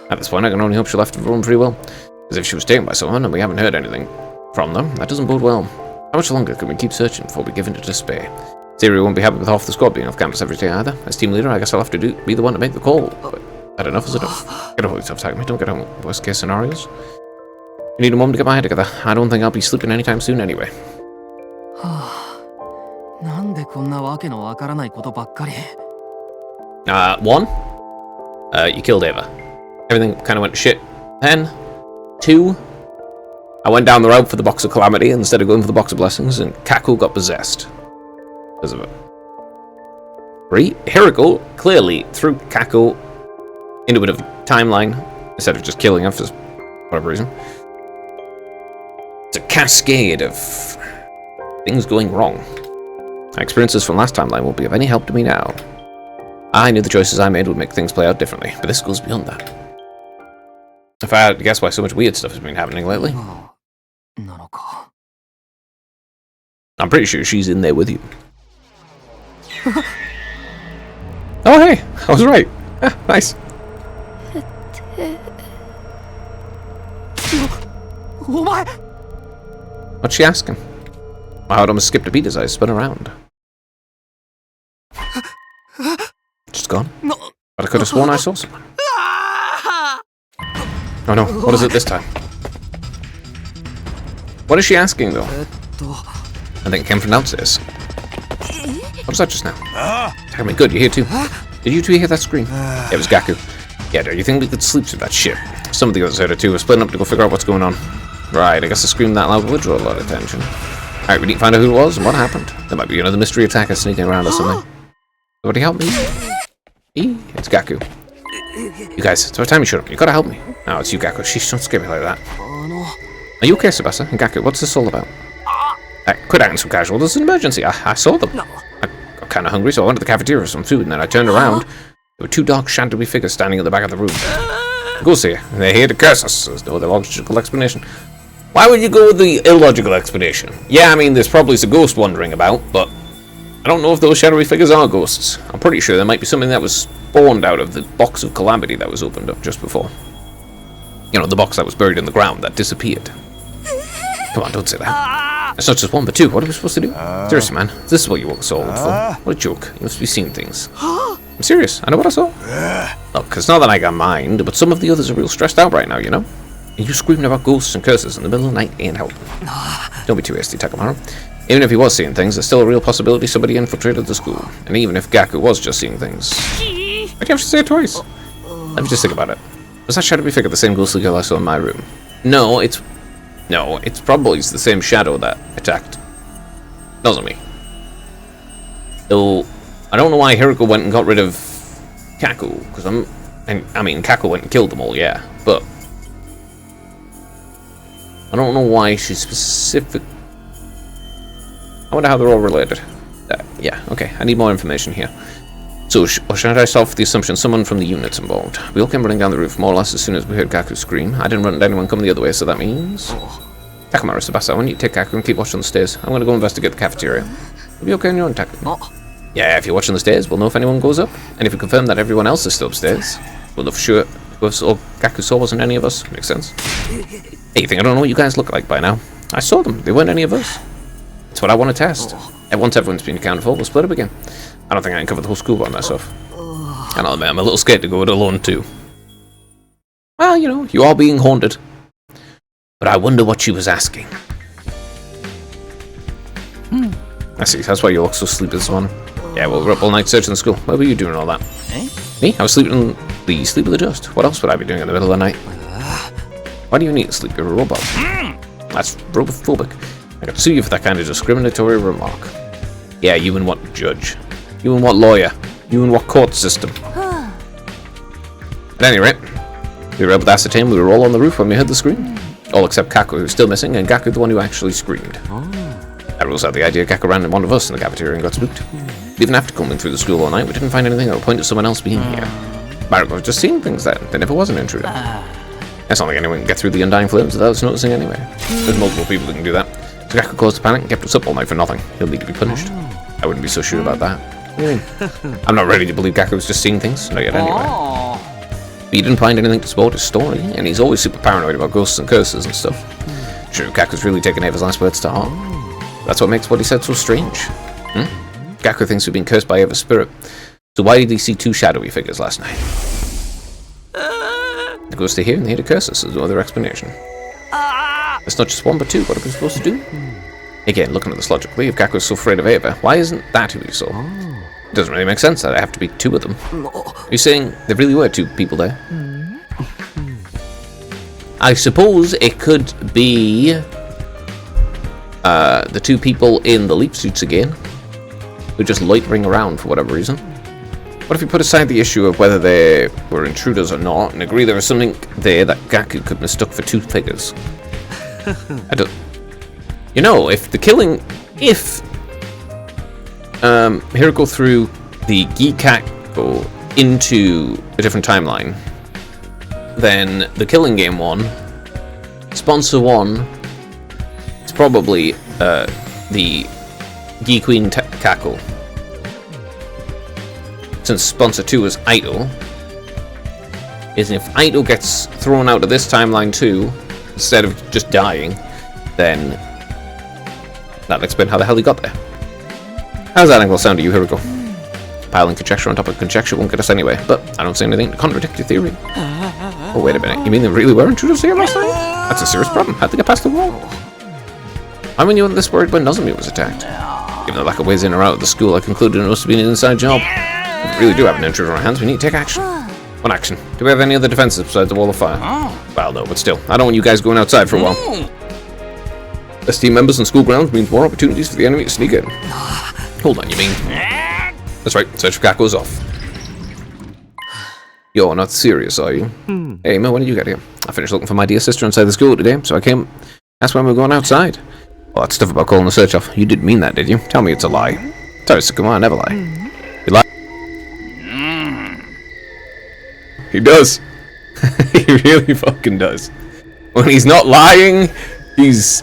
At this point, I can only hope she left her own free will. Because if she was taken by someone and we haven't heard anything from them, that doesn't bode well. How much longer can we keep searching before we give in to despair? Siri won't be happy with half the squad being off campus every day either. As team leader, I guess I'll have to be the one to make the call. But that enough is enough. Get over yourself, Takumi. Don't get on with worst case scenarios. I need a moment to get my head together. I don't think I'll be sleeping anytime soon anyway. One, you killed Eva. Everything kind of went to shit. Then, 2, I went down the route for the Box of Calamity instead of going for the Box of Blessings, and Kako got possessed. Because of it. 3, Hiriko clearly threw Kako into a bit of a timeline instead of just killing her for whatever reason. It's a cascade of things going wrong. My experiences from last timeline won't be of any help to me now. I knew the choices I made would make things play out differently, but this goes beyond that. If I had to guess why so much weird stuff has been happening lately, I'm pretty sure she's in there with you. Oh hey, I was right. Ah, nice. What's she asking? My heart almost skipped a beat as I spun around. Just gone? But I could have sworn I saw someone. Oh no, what is it this time? What is she asking though? I think it came from downstairs. What was that just now? Tell me, good, you're here too. Did you two hear that scream? Yeah, it was Gaku. Yeah, do you think we could sleep through that shit? Some of the others heard it too. We're splitting up to go figure out what's going on. Right, I guess the scream that loud would draw a lot of attention. Alright, we need to find out who it was and what happened. There might be another mystery attacker sneaking around or something. Somebody help me? It's Gaku. You guys, it's about time you showed up. You gotta help me. No, it's you, Gaku. Sheesh, don't scare me like that. Are you okay, Tsubasa? And Gaku, what's this all about? Quit acting so casual. This is an emergency. I saw them. I got kind of hungry, so I went to the cafeteria for some food, and then I turned around. There were 2 dark, shadowy figures standing at the back of the room. Ghosts here, and they're here to curse us. There's no other logical explanation. Why would you go with the illogical explanation? Yeah, I mean, there's probably a ghost wandering about, but I don't know if those shadowy figures are ghosts. I'm pretty sure there might be something that was spawned out of the Box of Calamity that was opened up just before. You know, the box that was buried in the ground that disappeared. Come on, don't say that. It's not just 1, but 2. What are we supposed to do? Seriously, man. This is what you woke us all up for. What a joke. You must be seeing things. I'm serious. I know what I saw. Look, it's not that I got mind, but some of the others are real stressed out right now, you know? And you screaming about ghosts and curses in the middle of the night ain't helping. Don't be too hasty, Takamaru. Even if he was seeing things, there's still a real possibility somebody infiltrated the school. And even if Gaku was just seeing things... Why'd you have to say it twice? Let me just think about it. Was that shadowy figure the same ghostly girl I saw in my room? No, it's probably the same shadow that attacked. Wasn't me. Though, I don't know why Hiriko went and got rid of Kaku, because I mean, Kaku went and killed them all, yeah, but I don't know why she's specific. I wonder how they're all related. Yeah, okay, I need more information here. So, should I solve the assumption someone from the unit's involved? We all came running down the roof more or less as soon as we heard Kaku scream. I didn't run into anyone come the other way, so that means... Takamaru, Tsubasa, I want you to take Kaku and keep watching the stairs. I'm going to go investigate the cafeteria. You'll be okay on your own, Taku. Yeah, if you're watching the stairs, we'll know if anyone goes up. And if you confirm that everyone else is still upstairs, we'll know for sure if all Kaku saw wasn't any of us. Makes sense. Hey, you think I don't know what you guys look like by now? I saw them. They weren't any of us. That's what I want to test. And once everyone's been accounted for, we'll split up again. I don't think I can cover the whole school by myself. And I'll admit, I'm a little scared to go it alone too. Well, you know, you are being haunted. But I wonder what she was asking. I see, that's why you look so sleepy this morning. Yeah, well, we're up all night searching the school. What were you doing all that? Me? I was sleeping in the sleep of the just. What else would I be doing in the middle of the night? Why do you need to sleep? You're a robot. That's robophobic. I could sue you for that kind of discriminatory remark. Yeah, you and what judge? You and what lawyer? You and what court system? At any rate, we were able to ascertain we were all on the roof when we heard the scream. All except Kaku, who's still missing, and Gaku, the one who actually screamed. That rules out the idea Gaku ran in one of us in the cafeteria and got spooked. Even after combing through the school all night, we didn't find anything that would point to someone else being here. Mariko was just seeing things then. There never was an intruder. It's not like anyone can get through the undying flames without us noticing anyway. There's multiple people that can do that. So Gaku caused a panic and kept us up all night for nothing. He'll need to be punished. I wouldn't be so sure about that. What do you mean? I'm not ready to believe Gaku was just seeing things. Not yet anyway. But he didn't find anything to support his story, and he's always super paranoid about ghosts and curses and stuff. True, Gaku's really taken Ava's last words to heart. That's what makes what he said so strange. Gaku thinks we've been cursed by Ava's spirit. So why did he see two shadowy figures last night? The ghosts are here and they here to curse us. There's no other explanation. It's not just one but two. What are we supposed to do? Again, looking at this logically, if Gaku's so afraid of Ava, why isn't that who he saw? It doesn't really make sense that there have to be two of them. You're saying there really were two people there? I suppose it could be the two people in the leap suits again, who just loitering around for whatever reason. What if we put aside the issue of whether they were intruders or not, and agree there was something there that Gaku could mistook for two figures? I don't... You know, if the killing... If... Hiroko threw the Gikako into a different timeline, then the Killing Game one, Sponsor 1, it's probably the Gi Queen Kako. Since Sponsor 2 is Idol, is if Idol gets thrown out of this timeline too, instead of just dying, then that'll explain how the hell he got there. How's that angle sound to you, Hiroko? Piling conjecture on top of conjecture won't get us anywhere, but I don't see anything to contradict your theory. Oh, wait a minute, you mean there really were intruders here last night? That's a serious problem. How'd they get past the wall? I mean, you were this worried when Nozomi was attacked. Given the lack of ways in or out of the school, I concluded it must have been an inside job. If we really do have an intruder on our hands, we need to take action. What action? Do we have any other defenses besides the wall of fire? Well, no, but still, I don't want you guys going outside for a while. Less team members on school grounds means more opportunities for the enemy to sneak in. Hold on, you mean? That's right, search for Gaku's off. You're not serious, are you? Hey, Mo, when did you get here? I finished looking for my dear sister inside the school today, so I came. That's when we were going outside. Well, that stuff about calling the search off, you didn't mean that, did you? Tell me it's a lie. Sorry, so come on, never lie. You lie. He does. He really fucking does. When he's not lying, he's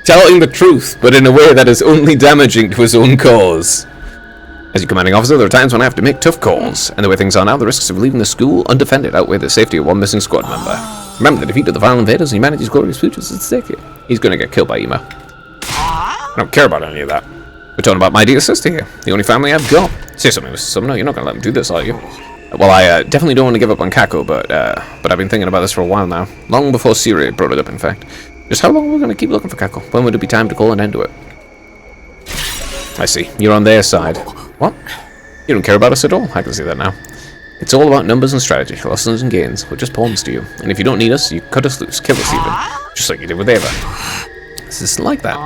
telling the truth, but in a way that is only damaging to his own cause. As your commanding officer, there are times when I have to make tough calls, and the way things are now, the risks of leaving the school undefended outweigh the safety of one missing squad member. Remember, the defeat of the vile invaders and humanity's glorious futures is at stake here. He's gonna get killed by Ema. I don't care about any of that. We're talking about my dear sister here, the only family I've got. Say something, Mr. Sumner, you're not gonna let him do this, are you? Well, I definitely don't want to give up on Kako, but I've been thinking about this for a while now. Long before Siri brought it up, in fact. Just how long are we gonna keep looking for Kako? When would it be time to call an end to it? I see. You're on their side. What? You don't care about us at all. I can see that now. It's all about numbers and strategy, losses and gains. We're just pawns to you. And if you don't need us, you cut us loose, kill us even. Just like you did with Ava. This isn't like that.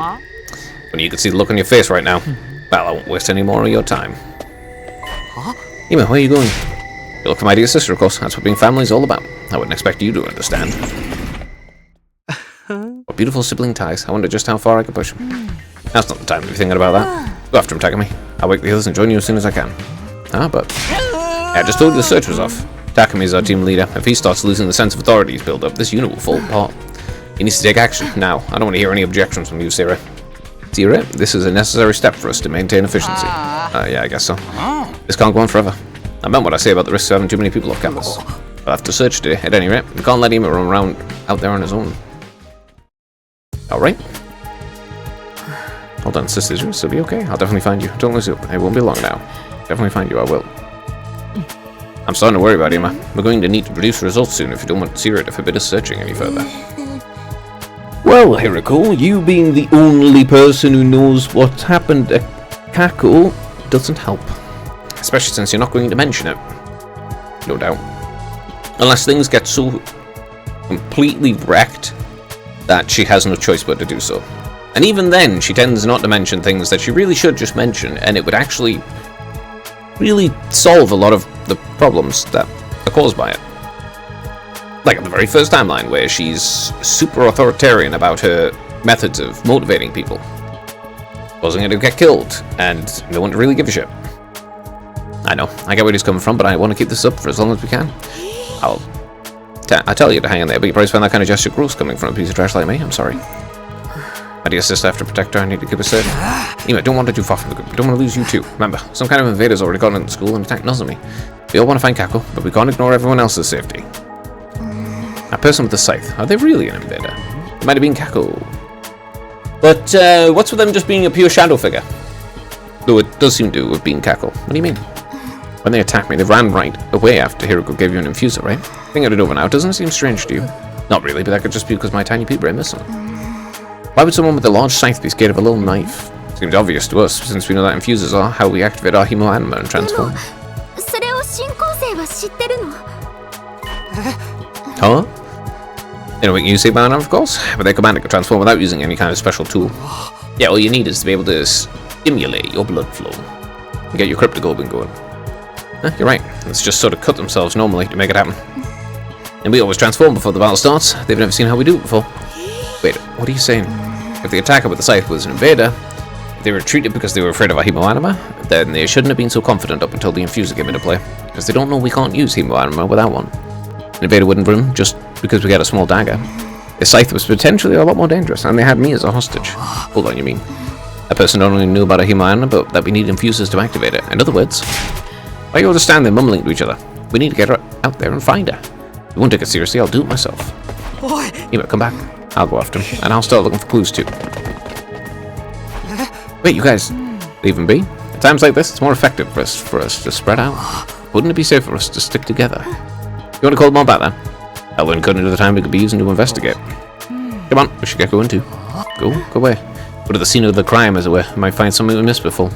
When you can see the look on your face right now. Well, I won't waste any more of your time. Ema, where are you going? You look for my dear sister, of course. That's what being family is all about. I wouldn't expect you to understand. What beautiful sibling ties. I wonder just how far I could push them. Now's not the time to be thinking about that. Go after him, Takumi. I'll wake the others and join you as soon as I can. But... I just told you the search was off. Takumi's our team leader. If he starts losing the sense of authority he's built up, this unit will fall apart. He needs to take action, now. I don't want to hear any objections from you, Sira. Sira, this is a necessary step for us to maintain efficiency. Yeah, I guess so. This can't go on forever. I meant what I say about the risks of having too many people off campus. We'll have to search today, at any rate. We can't let him run around out there on his own. Alright. Hold on, sisters, you'll still be okay. I'll definitely find you. Don't lose hope. It won't be long now. Definitely find you, I will. I'm starting to worry about Ima. We're going to need to produce results soon if you don't want Sira to forbid us searching any further. Well, Hiriko, you being the only person who knows what's happened to Kako doesn't help. Especially since you're not going to mention it. No doubt. Unless things get so completely wrecked that she has no choice but to do so. And even then, she tends not to mention things that she really should just mention, and it would actually really solve a lot of the problems that are caused by it. Like at the very first timeline, where she's super authoritarian about her methods of motivating people, causing her to get killed, and no one to really give a shit. I know, I get where he's coming from, but I want to keep this up for as long as we can. I tell you to hang in there, but you probably find that kind of gesture gross coming from a piece of trash like me. I'm sorry. My dear sister, I have to protect her. I need to keep her safe. Anyway, don't want to do far from the group. We don't want to lose you too. Remember, some kind of invader's already gotten into school and attacked Nozomi. We all want to find Kako, but we can't ignore everyone else's safety. That person with the scythe, are they really an invader? It might have been Kako. But what's with them just being a pure shadow figure? Though it does seem to have been Kako. What do you mean? When they attacked me, they ran right away after Hiriko gave you an infuser, right? Thinking it over now, doesn't it seem strange to you? Not really, but that could just be because my tiny pea brain missing. Why would someone with a large scythe be scared of a little knife? Seems obvious to us, since we know that infusers are how we activate our Himo Anima and transform. Huh? You know what you say about them, of course, but they're commanded to transform without using any kind of special tool. Yeah, all you need is to be able to stimulate your blood flow and get your cryptoglobin going. You're right, let's just sort of cut themselves normally to make it happen. And we always transform before the battle starts. They've never seen how we do it before. Wait, what are you saying? If the attacker with the scythe was an invader, if they retreated because they were afraid of our Himo Anima, then they shouldn't have been so confident up until the infuser came into play, because they don't know we can't use Himo Anima without one. An invader wouldn't run just because we get a small dagger. The scythe was potentially a lot more dangerous, and they had me as a hostage. Hold on, you mean? A person not only knew about a Himo Anima, but that we need infusers to activate it. In other words, why you all just stand there mumbling to each other? We need to get her out there and find her. You won't take it seriously, I'll do it myself. Ema, come back. I'll go after him, and I'll start looking for clues too. Wait, you guys, leave him be? At times like this, it's more effective for us to spread out. Wouldn't it be safe for us to stick together? You want to call them all back then? I'll learn cutting into the time we could be using to investigate. Come on, we should get going too. Go away. Go to the scene of the crime, as it were. Might find something we missed before.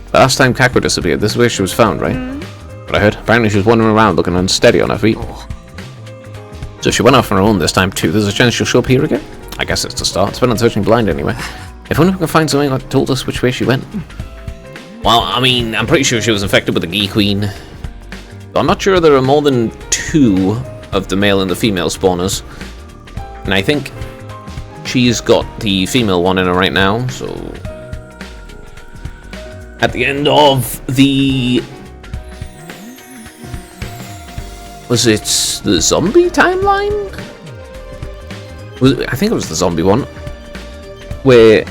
The last time Kako disappeared, this is where she was found, right? But I heard, apparently she was wandering around looking unsteady on her feet. So she went off on her own this time too. There's a chance she'll show up here again? I guess it's the start. It's been on Searching Blind anyway. If only we can find something that told us which way she went. Well, I mean, I'm pretty sure she was infected with the Gi Queen. But I'm not sure there are more than 2 of the male and the female spawners. And I think she's got the female one in her right now, so... At the end of the... Was it the zombie timeline? I think it was the zombie one. Where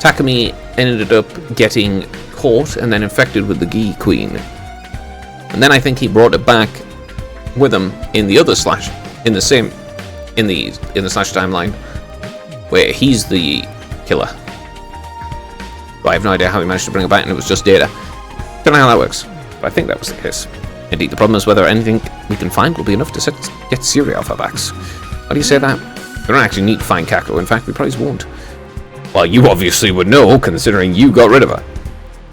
Takumi ended up getting caught and then infected with the Gi Queen. And then I think he brought it back with him in the other slash, in the slash timeline, where he's the killer. But I have no idea how he managed to bring it back, and it was just data. Don't know how that works, but I think that was the case. Indeed, the problem is whether anything we can find will be enough to get Siri off our backs. Why do you say that? We don't actually need to find Kako. In fact, we probably won't. Well, you obviously would know, considering you got rid of her.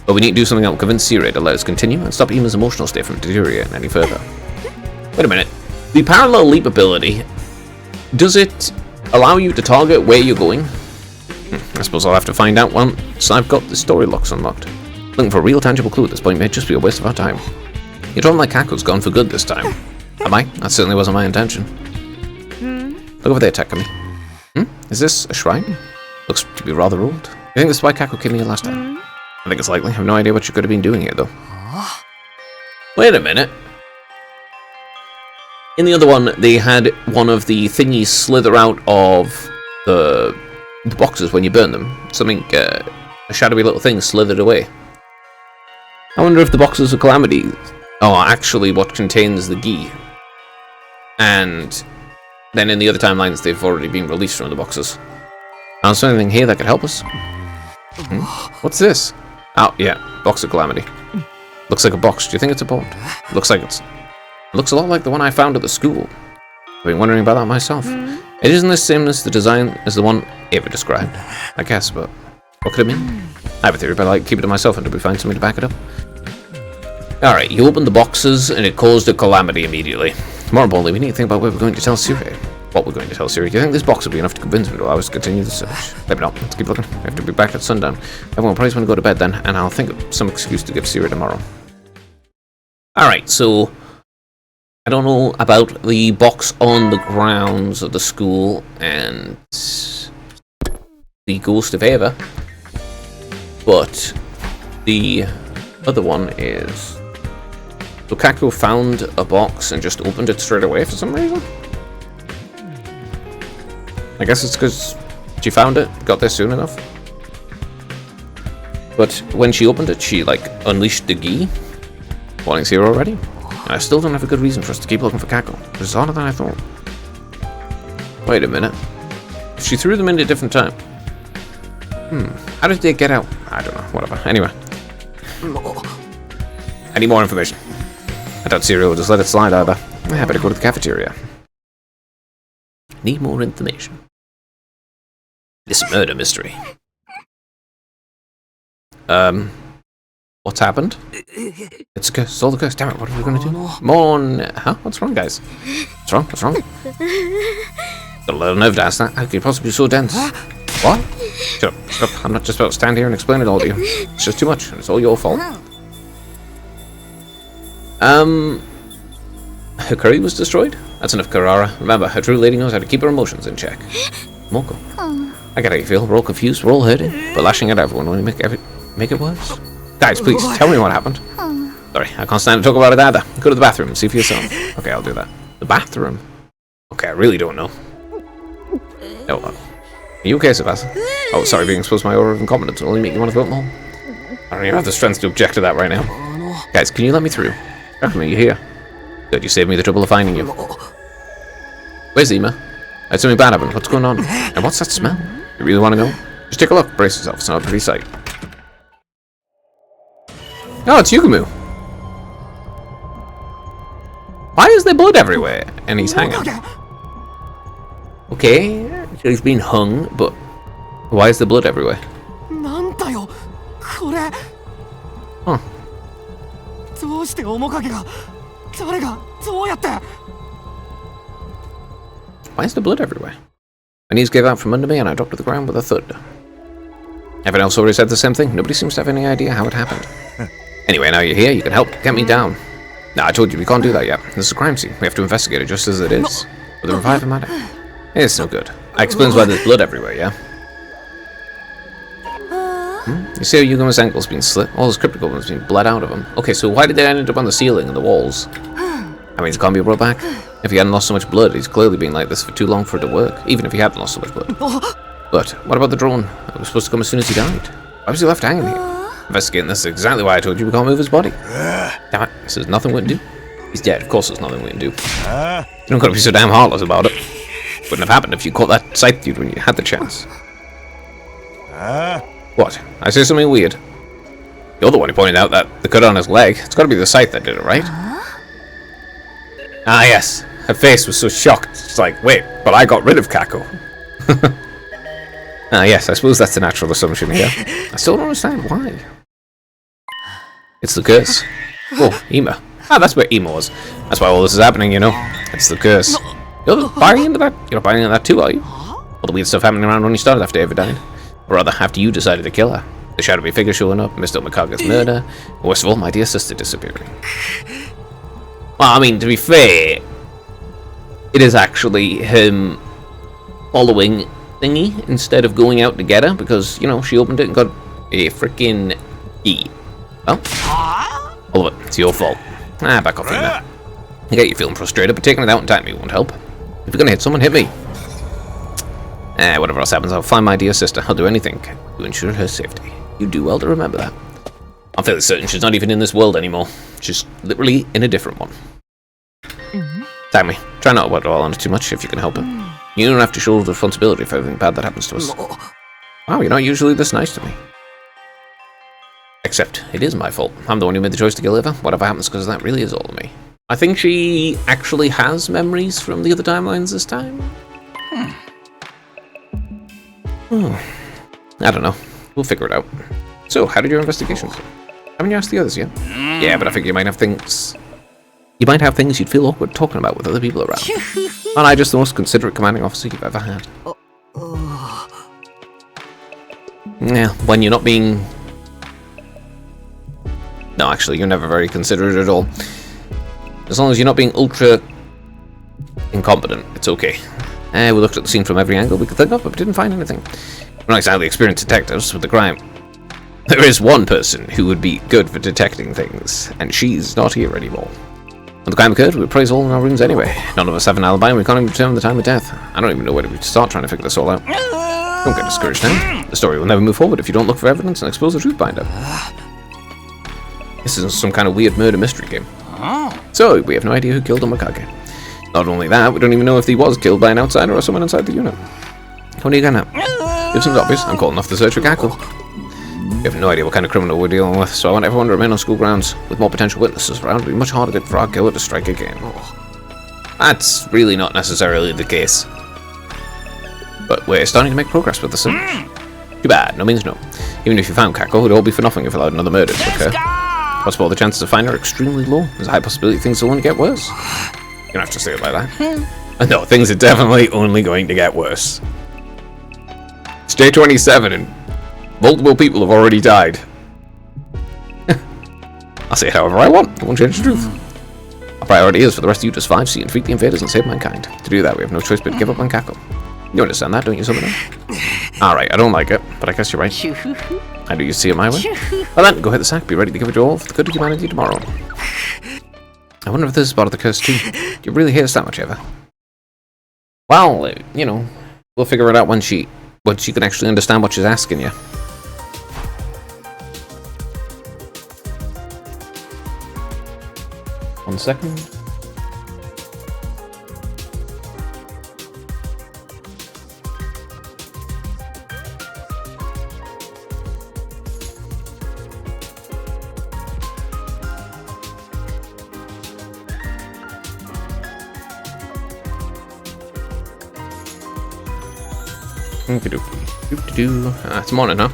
But we need to do something that will convince Siri to let us continue and stop Ima's emotional state from deteriorating any further. Wait a minute. The parallel leap ability, does it allow you to target where you're going? I suppose I'll have to find out once I've got the story locks unlocked. Looking for a real tangible clue at this point may just be a waste of our time. You're talking like Kako's gone for good this time. Am I? That certainly wasn't my intention. Look over there, Takumi. Is this a shrine? Looks to be rather old. You think this is why Kako came here last time? I think it's likely. I have no idea what you could have been doing here, though. Wait a minute. In the other one, they had one of the thingies slither out of the boxes when you burn them. Something, a shadowy little thing slithered away. I wonder if the boxes of Calamity are actually what contains the Gi. And then in the other timelines, they've already been released from the boxes. Is there anything here that could help us? What's this? Oh, yeah. Box of Calamity. Looks like a box. Do you think it's a board? Looks like it's... Looks a lot like the one I found at the school. I've been wondering about that myself. It isn't the same as the design as the one Ava described, I guess, but what could it mean? I have a theory, but I like keep it to myself until we find something to back it up. Alright, you opened the boxes and it caused a calamity immediately. More importantly, we need to think about what we're going to tell Siri. What we're going to tell Siri. Do you think this box will be enough to convince me to allow us to continue the search? Maybe not. Let's keep looking. We have to be back at sundown. Everyone will probably want to go to bed then, and I'll think of some excuse to give Siri tomorrow. Alright, so... I don't know about the box on the grounds of the school and the ghost of Ava, but the other one is... So Kaku found a box and just opened it straight away for some reason? I guess it's because she found it, got there soon enough. But when she opened it, she, like, unleashed the Gi. Warning's here already. And I still don't have a good reason for us to keep looking for Kaku. It's harder than I thought. Wait a minute. If she threw them in at a different time. How did they get out? I don't know, whatever. Anyway. I need more information. I doubt Siri will just let it slide either. I better go to the cafeteria. Need more information. This murder mystery. What's happened? It's a curse. It's all the curse. Damn it, what are we going to do? Huh? What's wrong, guys? What's wrong? What's wrong? Got a little nerve to ask that. How could you possibly be so dense? What? Shut up. Shut up. I'm not just about to stand here and explain it all to you. It's just too much, and it's all your fault. Her curry was destroyed? That's enough, Karara. Remember, a true lady knows how to keep her emotions in check. Moko. I get how you feel. We're all confused. We're all hurting. But lashing at everyone will only make it worse. Guys, please, tell me what happened. Sorry, I can't stand to talk about it either. Go to the bathroom and see for yourself. Okay, I'll do that. The bathroom? Okay, I really don't know. Oh, well. Are you okay, Sebasa? Oh, sorry, being exposed to my aura of incompetence will only make you want to vote more. I don't even have the strength to object to that right now. Guys, can you let me through? How come you're here? Good, you saved me the trouble of finding you. Where's Ima? Had something bad happen. What's going on? And what's that smell? You really want to know? Just take a look. Brace yourself. It's not a pretty sight. Oh, it's Yugumu. Why is there blood everywhere? And he's hanging. Okay, so he's been hung, but why is there blood everywhere? Huh. Why is there blood everywhere? My knees gave out from under me and I dropped to the ground with a thud. Everyone else already said the same thing. Nobody seems to have any idea how it happened. Anyway, now you're here, you can help get me down. No, I told you, we can't do that yet. This is a crime scene. We have to investigate it just as it is. With a revive matter. It's no good. I explains why there's blood everywhere, yeah? You see how Yuguma's ankle's been slit? All his cryptic organs been bled out of him. Okay, so why did they end up on the ceiling and the walls? I mean, it can't be brought back. If he hadn't lost so much blood, he's clearly been like this for too long for it to work. Even if he hadn't lost so much blood. But, what about the drone? It was supposed to come as soon as he died. Why was he left hanging here? Investigating this is exactly why I told you we can't move his body. Damn it, so there's nothing we can do. He's dead, of course there's nothing we can do. You don't gotta be so damn heartless about it. Wouldn't have happened if you caught that scythe dude when you had the chance. What? I say something weird? You're the one who pointed out that the cut on his leg. It's gotta be the scythe that did it, right? Ah yes, her face was so shocked. It's like, wait, but I got rid of Kaku. Ah yes, I suppose that's the natural assumption here. I still don't understand why. It's the curse. Oh, Ima. Ah, that's where Ima was. That's why all this is happening, you know. It's the curse. You're buying into that? You're not buying into that too, are you? All the weird stuff happening around when you started after Ava died. Or rather, after you decided to kill her. The shadowy figure showing up, Mr. Mikaga's murder, and worst of all, my dear sister disappearing. Well, I mean, to be fair, it is actually him following Thingy instead of going out to get her, because, you know, she opened it and got a freaking key. Well, all of it. It's your fault. Ah, back off, Ima. I get you feeling frustrated, but taking it out in time won't help. If you're gonna hit someone, hit me. Whatever else happens, I'll find my dear sister. I'll do anything to ensure her safety. You do well to remember that. I'm fairly certain she's not even in this world anymore. She's literally in a different one. Tammy, try not to dwell on it too much if you can help it. You don't have to shoulder the responsibility for everything bad that happens to us. Wow, you're not usually this nice to me. Except, it is my fault. I'm the one who made the choice to kill Eva. Whatever happens because of that really is all of me. I think she actually has memories from the other timelines this time. I don't know. We'll figure it out. So, how did your investigation go? Haven't you asked the others yet? Yeah, but I think you might have things... You might have things you'd feel awkward talking about with other people around. Aren't I just the most considerate commanding officer you've ever had? Yeah, when you're not being... No, actually, you're never very considerate at all. As long as you're not being ultra incompetent, it's okay. We looked at the scene from every angle we could think of, but we didn't find anything. We're not exactly experienced detectives with the crime. There is one person who would be good for detecting things, and she's not here anymore. When the crime occurred, we were praised all in our rooms anyway. None of us have an alibi, and we can't even determine the time of death. I don't even know where to start trying to figure this all out. Don't get discouraged now. The story will never move forward if you don't look for evidence and expose the truth behind it. This isn't some kind of weird murder mystery game. So, we have no idea who killed Omikage. Not only that, we don't even know if he was killed by an outsider or someone inside the unit. What are you getting at? It seems obvious. I'm calling off the search for Gakko. We have no idea what kind of criminal we're dealing with, so I want everyone to remain on school grounds. With more potential witnesses around, it'll be much harder for our killer to strike again. That's really not necessarily the case. But we're starting to make progress with the search. Too bad, no means no. Even if you found Gakko, it would all be for nothing if allowed another murder to occur. What's more, the chances of finding her are extremely low. There's a high possibility things will only get worse. You don't have to say it like that. No, things are definitely only going to get worse. It's day 27 and multiple people have already died. I'll say it however I want. I won't change the truth. Our priority is for the rest of you to survive, see and defeat the invaders and save mankind. To do that, we have no choice but to give up on Gakko. You understand that, don't you, Summoner? Alright, I don't like it, but I guess you're right. I do you see it my way? Well then, go hit the sack, be ready to give it your all for the good of humanity tomorrow. I wonder if this is part of the curse too. Do you really hate us that much, Eva? Well, you know, we'll figure it out once you can actually understand what she's asking you. One second. It's morning, huh?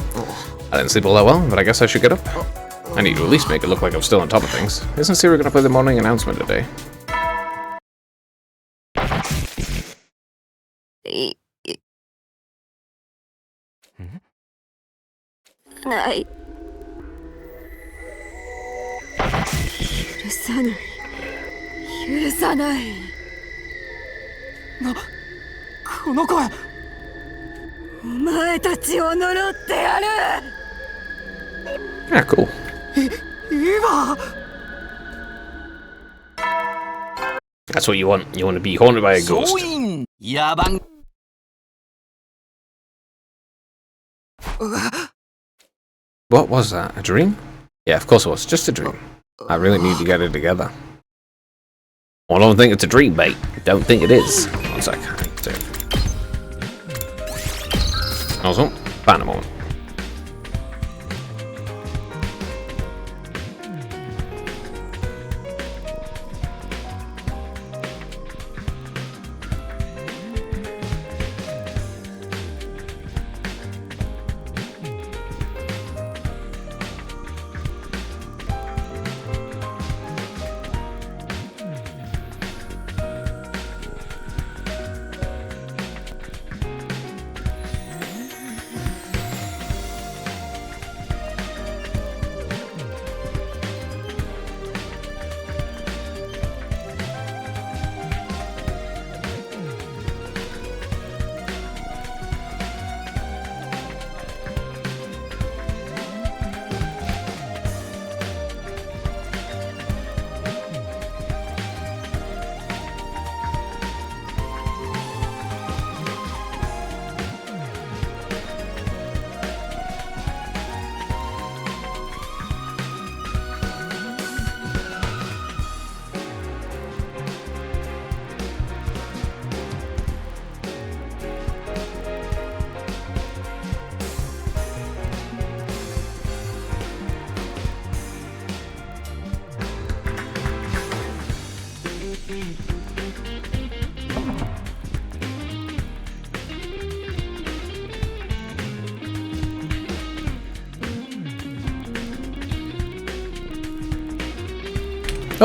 I didn't sleep all that well, but I guess I should get up. I need to at least make it look like I'm still on top of things. Isn't Siri gonna play the morning announcement today? Yeah, cool. That's what you want. You want to be haunted by a ghost. What was that? A dream? Yeah, of course it was. Just a dream. I really need to get it together. Well, I don't think it's a dream, mate. Don't think it is. One sec. Also, find a moment. Oh,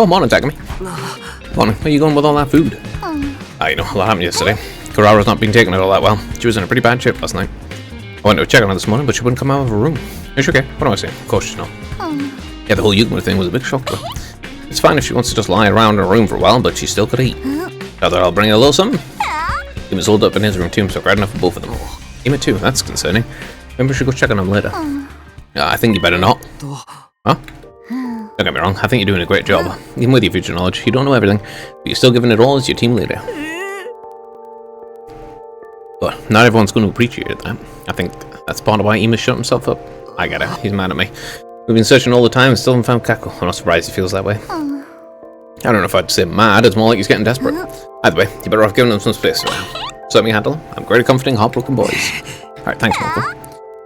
morning, Takumi. Morning. Where are you going with all that food? You know, a lot happened yesterday. Kurara's not been taking it all that well. She was in a pretty bad shape last night. I went to check on her this morning, but she wouldn't come out of her room. Is she okay? What am I saying? Of course she's not. Yeah, the whole Yugimoto thing was a big shock to her. It's fine if she wants to just lie around in her room for a while, but she's still gotta eat. I thought I'll bring her a little something. He was holed up in his room too, so I grabbed enough for both of them. Ema too, that's concerning. Maybe we should go check on him later. I think you better not. Huh? Don't get me wrong, I think you're doing a great job. Even with your future knowledge, you don't know everything, but you're still giving it all as your team leader. But not everyone's going to appreciate that. I think that's part of why Ema shut himself up. I get it, he's mad at me. We've been searching all the time and still haven't found Kako. I'm not surprised he feels that way. I don't know if I'd say mad, it's more like he's getting desperate. Either way, you better off giving him some space now. So let me handle him. I'm great at comforting heartbroken boys. Alright, thanks, Marco.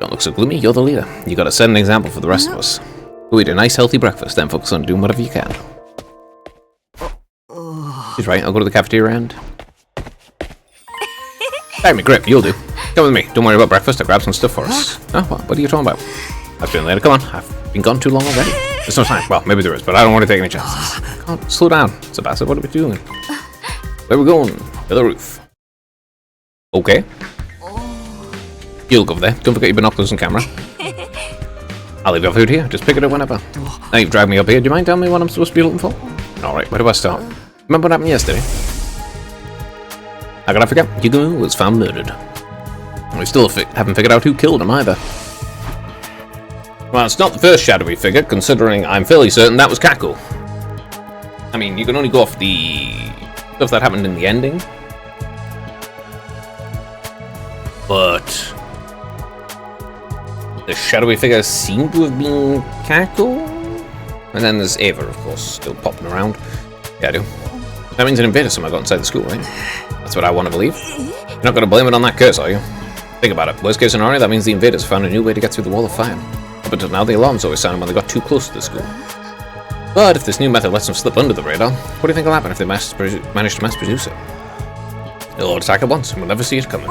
Don't look so gloomy, you're the leader. You gotta set an example for the rest of us. Go eat a nice healthy breakfast, then focus on doing whatever you can. He's right, I'll go to the cafeteria and... Hey, me grip, you'll do. Come with me, don't worry about breakfast, I'll grab some stuff for us. Oh, what are you talking about? I've been later, come on, I've been gone too long already. There's no time, well, maybe there is, but I don't want to take any chances. Come on, slow down, Tsubasa, what are we doing? Where are we going? To the roof. Okay. You look over there, don't forget your binoculars and camera. I'll leave your food here, just pick it up whenever. Now you've dragged me up here, do you mind telling me what I'm supposed to be looking for? Alright, where do I start? Remember what happened yesterday? How could I forget? Yugimoto was found murdered. We still haven't figured out who killed him either. Well, it's not the first shadowy figure, considering I'm fairly certain that was Kako. I mean, you can only go off the stuff that happened in the ending. But... the shadowy figure seemed to have been Kako? And then there's Ava, of course, still popping around. Yeah, I do. That means an invader somehow got inside the school, right? That's what I want to believe. You're not going to blame it on that curse, are you? Think about it. Worst case scenario, that means the invaders found a new way to get through the wall of fire. Up until now, the alarms always sounded when they got too close to the school. But if this new method lets them slip under the radar, what do you think will happen if they manage to mass produce it? They'll all attack at once, and we'll never see it coming.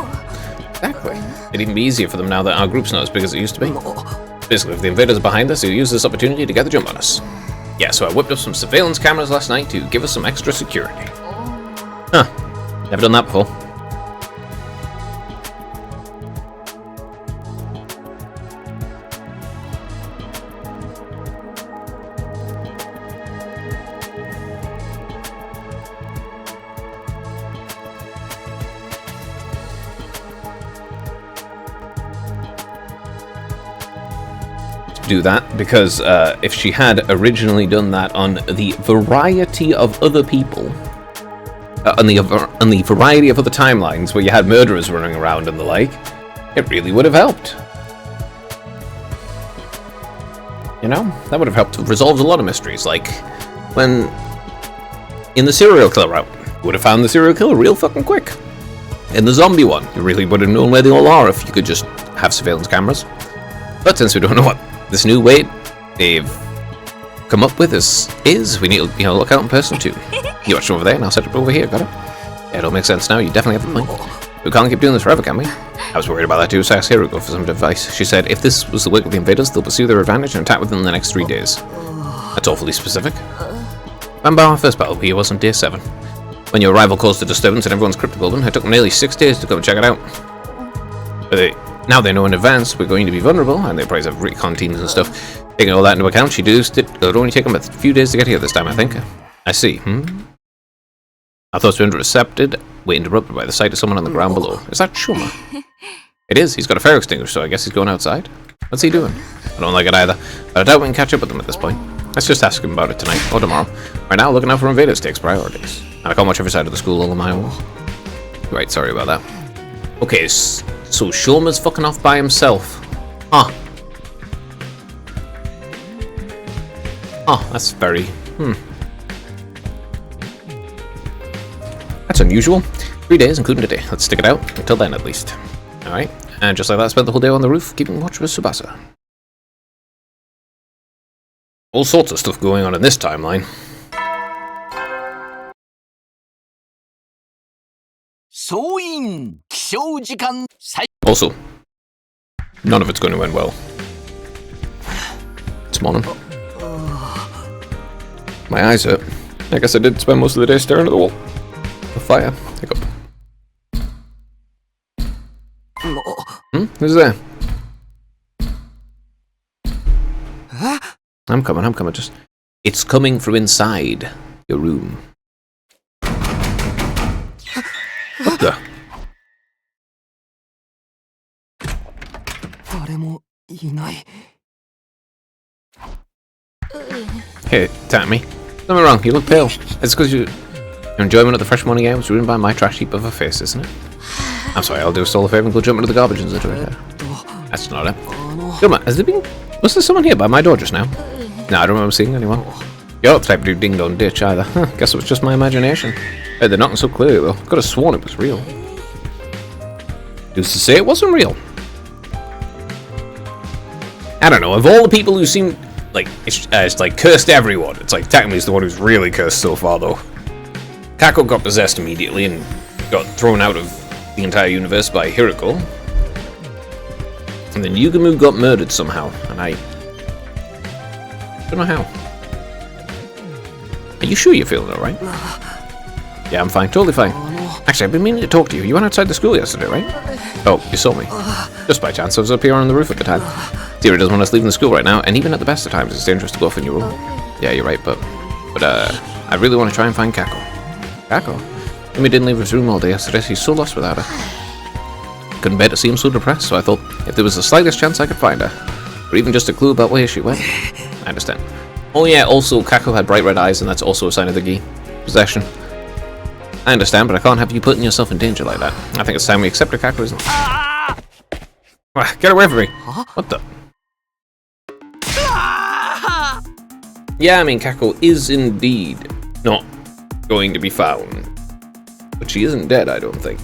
Exactly. It'd even be easier for them now that our group's not as big as it used to be. Basically, if the invaders are behind us, they'll use this opportunity to get the jump on us. Yeah, so I whipped up some surveillance cameras last night to give us some extra security. Huh. Never done that before. Do that because if she had originally done that on the variety of other people, on the variety of other timelines where you had murderers running around and the like, it really would have helped. You know, that would have helped resolve a lot of mysteries. Like when in the serial killer route, you would have found the serial killer real fucking quick. In the zombie one, you really would have known where they all are if you could just have surveillance cameras. But since we don't know what this new way they've come up with is we need to look out in person too. You watch over there and I'll set up over here, got it? Yeah, it all makes sense now, you definitely have the point. We can't keep doing this forever, can we? I was worried about that too, so I asked Hiruko for some advice. She said if this was the work of the invaders, they'll pursue their advantage and attack within the next 3 days. That's awfully specific. Remember our first battle here was on day 7. When your arrival caused a disturbance in everyone's crypto building, it took them nearly 6 days to come and check it out. But now they know in advance we're going to be vulnerable, and they probably have recon teams and stuff. Taking all that into account, she deduced it would only take them a few days to get here this time, I think. I see, I thought we were intercepted. We're interrupted by the sight of someone on the ground below. Is that Shuma? It is. He's got a fire extinguisher, so I guess he's going outside. What's he doing? I don't like it either, but I doubt we can catch up with him at this point. Let's just ask him about it tonight, or tomorrow. Right now, looking out for invaders takes priorities. And I can't watch every side of the school all on my own. Right, sorry about that. Okay, so Shoma's fucking off by himself. Huh. Oh, that's very... That's unusual. 3 days, including today. Let's stick it out, until then at least. Alright, and just like that, I spent the whole day on the roof, keeping watch with Tsubasa. All sorts of stuff going on in this timeline. 総員起床時間最 Also, none of it's going to end well. It's morning. My eyes hurt. I guess I did spend most of the day staring at the wall. The fire. Hiccup. Who's there? I'm coming. Just. It's coming from inside your room. What the? 誰もいない。 Hey, Tammy. Don't get me wrong, you look pale. It's because your enjoyment of the fresh morning air was ruined by my trash heap of a face, isn't it? I'm sorry, I'll do us all a favour and go jump into the garbage and enjoy it. That's not it. Come on, has there been... Was there someone here by my door just now? No, I don't remember seeing anyone. You're not the type to do ding-dong ditch either. Guess it was just my imagination. Hey, they're knocking so clearly though. Could have sworn it was real. Who's to say it wasn't real? I don't know, of all the people who seem... Like, it's like cursed everyone. It's like Takami's the one who's really cursed so far, though. Kako got possessed immediately and got thrown out of the entire universe by Hiriko. And then Yugumu got murdered somehow, and I don't know how. Are you sure you're feeling alright? Yeah, I'm fine, totally fine. Actually, I've been meaning to talk to you. You went outside the school yesterday, right? Oh, you saw me. Just by chance, I was up here on the roof at the time. Theory doesn't want us leaving the school right now, and even at the best of times, it's dangerous to go off in your room. Yeah, you're right, but I really want to try and find Kako. Kako? Umi didn't leave his room all day yesterday. He's so lost without her. Couldn't bear to see him so depressed, so I thought if there was the slightest chance I could find her, or even just a clue about where she went. I understand. Oh yeah, also Kako had bright red eyes, and that's also a sign of the Gi possession. I understand, but I can't have you putting yourself in danger like that. I think it's time we accept her, Kako, isn't it? Get away from me! What the? Yeah, I mean, Kako is indeed not going to be found. But she isn't dead, I don't think.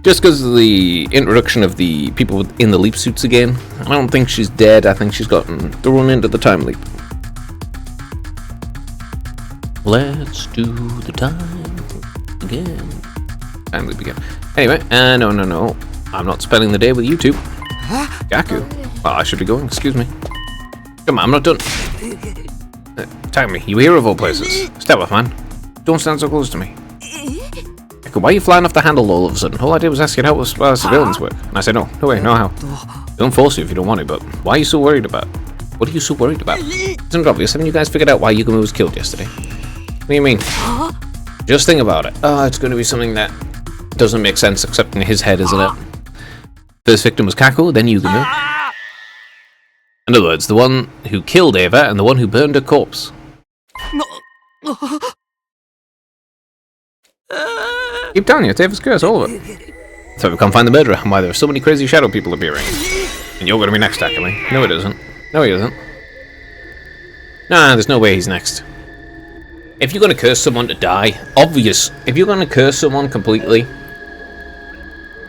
Just because of the introduction of the people in the leap suits again, I don't think she's dead. I think she's gotten thrown into the time leap. Let's do the time again. Time leap again. Anyway, no. I'm not spending the day with you two. Gaku. Well, I should be going, excuse me. Come on, I'm not done. Tag me, you here of all places. Step off, man. Don't stand so close to me. Gaku, why are you flying off the handle all of a sudden? All I did was ask you how surveillance work. And I said, no way, no how. Don't force you if you don't want to, but why are you so worried about? What are you so worried about? Isn't it obvious? Haven't you guys figured out why Yugumu was killed yesterday? What do you mean? Just think about it. Oh, it's going to be something that doesn't make sense except in his head, isn't it? First victim was Kako, then Yugumu. In other words, the one who killed Eva and the one who burned her corpse. Keep telling you, it's Eva's curse, all of it. So we can't find the murderer and why there are so many crazy shadow people appearing. And you're going to be next, Takami. No, it isn't. No, he isn't. Nah, there's no way he's next. If you're going to curse someone to die, obvious. If you're going to curse someone completely,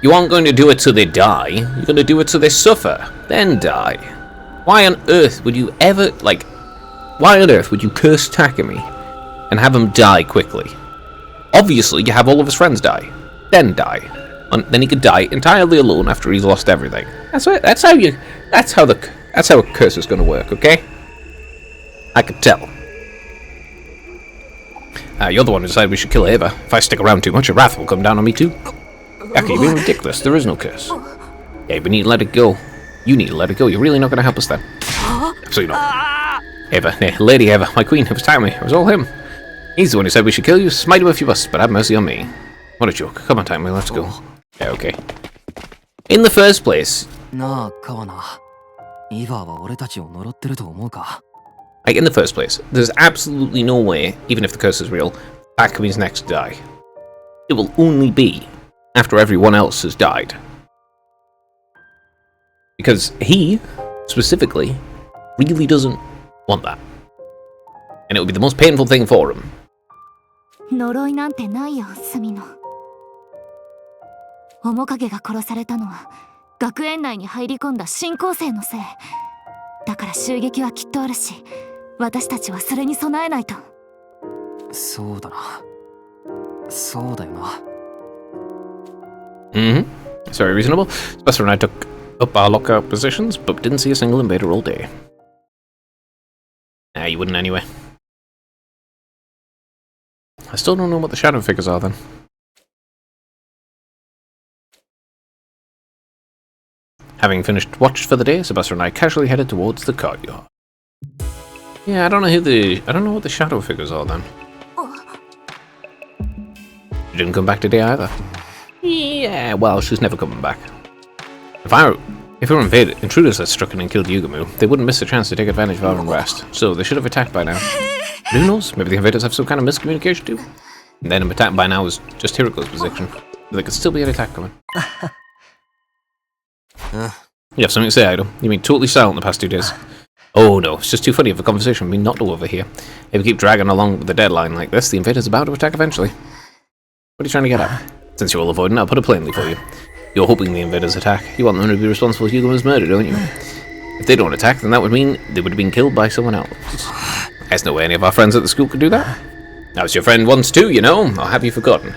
you aren't going to do it so they die. You're going to do it so they suffer, then die. Why on earth would you ever, why on earth would you curse Takami and have him die quickly? Obviously, you have all of his friends die, then die. And then he could die entirely alone after he's lost everything. That's how a curse is going to work, okay? I could tell. You're the one who decided we should kill Eva. If I stick around too much, her wrath will come down on me too. Gaku, you're being ridiculous. There is no curse. Yeah, we need to let it go. You need to let it go. You're really not going to help us then. Absolutely not. Eva, Lady Eva, my queen, it was Takami. It was all him. He's the one who said we should kill you. Smite him if you must, but have mercy on me. What a joke. Come on, Takami, let's go. Yeah, okay. In the first place... in the first place, there's absolutely no way, even if the curse is real, Takami's next to die. It will only be after everyone else has died. Because he, specifically, really doesn't want that. And it would be the most painful thing for him. 呪いなんてないよ、スミノ。面影が殺されたのは学園内に入り込んだ新校生のせい。だから襲撃はきっとあるし、私たちはそれに備えないと。そうだな。そうだよな。 Mm-hmm. It's very reasonable. Spencer and I took up our lockout positions, but didn't see a single invader all day. Nah, you wouldn't anyway. I still don't know what the shadow figures are then. Having finished watch for the day, Sebastian and I casually headed towards the courtyard. Yeah, I don't know what the shadow figures are then. She didn't come back today either. Yeah, well, she's never coming back. If our intruders had struck in and killed Yugamu, they wouldn't miss a chance to take advantage of our unrest, so they should have attacked by now. But who knows, maybe the invaders have some kind of miscommunication too. And then an attack by now is just Hiriko's position. There could still be an attack coming. You have something to say, Idol? You've been totally silent the past 2 days. Oh no, it's just too funny of a conversation being knocked over here. If we keep dragging along with the deadline like this, the invaders are about to attack eventually. What are you trying to get at? Since you're all avoiding, I'll put it plainly for you. You're hoping the invaders attack. You want them to be responsible for Yugamu's murder, don't you? If they don't attack, then that would mean they would have been killed by someone else. There's no way any of our friends at the school could do that. I was your friend once too, you know, or have you forgotten?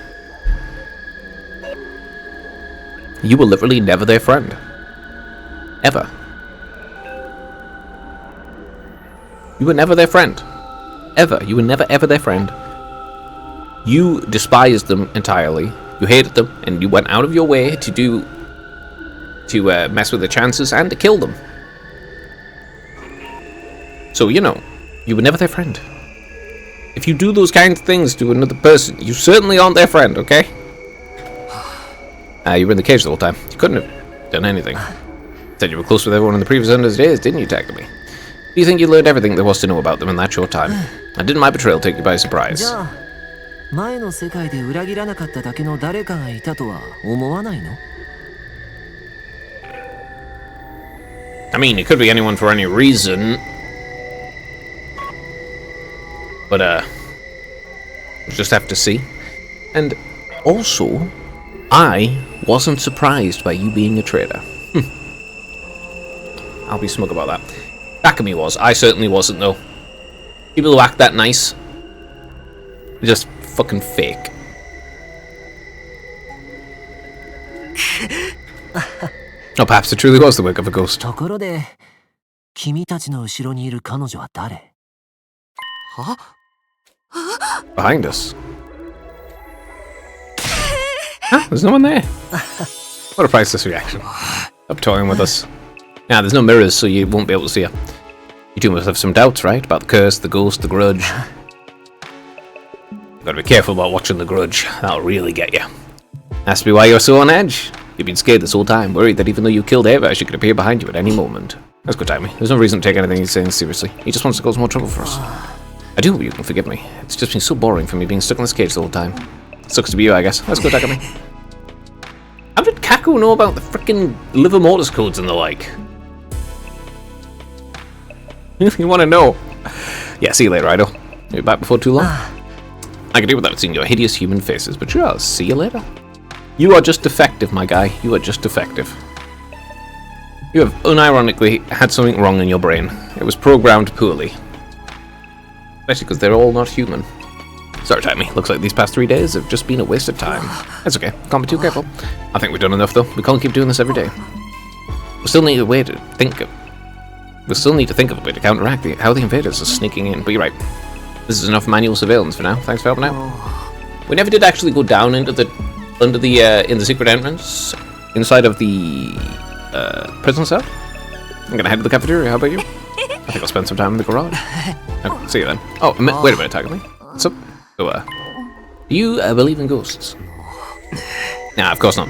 You were literally never their friend. Ever. You were never their friend. Ever. You were never ever their friend. You despised them entirely. You hated them, and you went out of your way to mess with their chances and to kill them. So, you know, you were never their friend. If you do those kinds of things to another person, you certainly aren't their friend, okay? You were in the cage the whole time. You couldn't have done anything. Said you were close with everyone in the previous 100 days, didn't you, Takumi? Do you think you learned everything there was to know about them in that short time? And didn't my betrayal take you by surprise? 前の世界で裏切らなかっただけの誰かがいたとは思わないの? I mean, it could be anyone for any reason. But, we'll just have to see. And, also, I wasn't surprised by you being a traitor. I'll be smug about that. Takumi was. I certainly wasn't, though. People who act that nice, just fucking fake. Or perhaps it truly was the work of a ghost. ところで、君たちの後ろにいる彼女は誰? Behind us. Huh? There's no one there. What a priceless reaction. Stop toying with us. Now, there's no mirrors, so you won't be able to see her. You two must have some doubts, right? About the curse, the ghost, the grudge. Gotta be careful about watching The Grudge. That'll really get you. Has to be why you're so on edge. You've been scared this whole time, worried that even though you killed Eva, she could appear behind you at any moment. That's good timing. There's no reason to take anything he's saying seriously. He just wants to cause more trouble for us. I do hope you can forgive me. It's just been so boring for me being stuck in this cage the whole time. Sucks to be you, I guess. Let's go, Takumi. How did Kaku know about the frickin' liver mortis codes and the like? You want to know? Yeah, see you later, Idol. You'll be back before too long. I can do without seeing your hideous human faces, but sure, I'll see you later. You are just defective, my guy. You are just defective. You have unironically had something wrong in your brain. It was programmed poorly. Especially because they're all not human. Sorry, Timmy. Looks like these past 3 days have just been a waste of time. That's okay. Can't be too careful. I think we've done enough, though. We can't keep doing this every day. We still need a way to think of... We still need to think of a way to counteract how the invaders are sneaking in. But you're right. This is enough manual surveillance for now. Thanks for helping out. We never did actually go down into the in the secret entrance inside of the prison cell. I'm gonna head to the cafeteria. How about you? I think I'll spend some time in the garage. Okay, see you then. Oh, wait a minute, Takumi. What's up? So, do you believe in ghosts? Nah, of course not.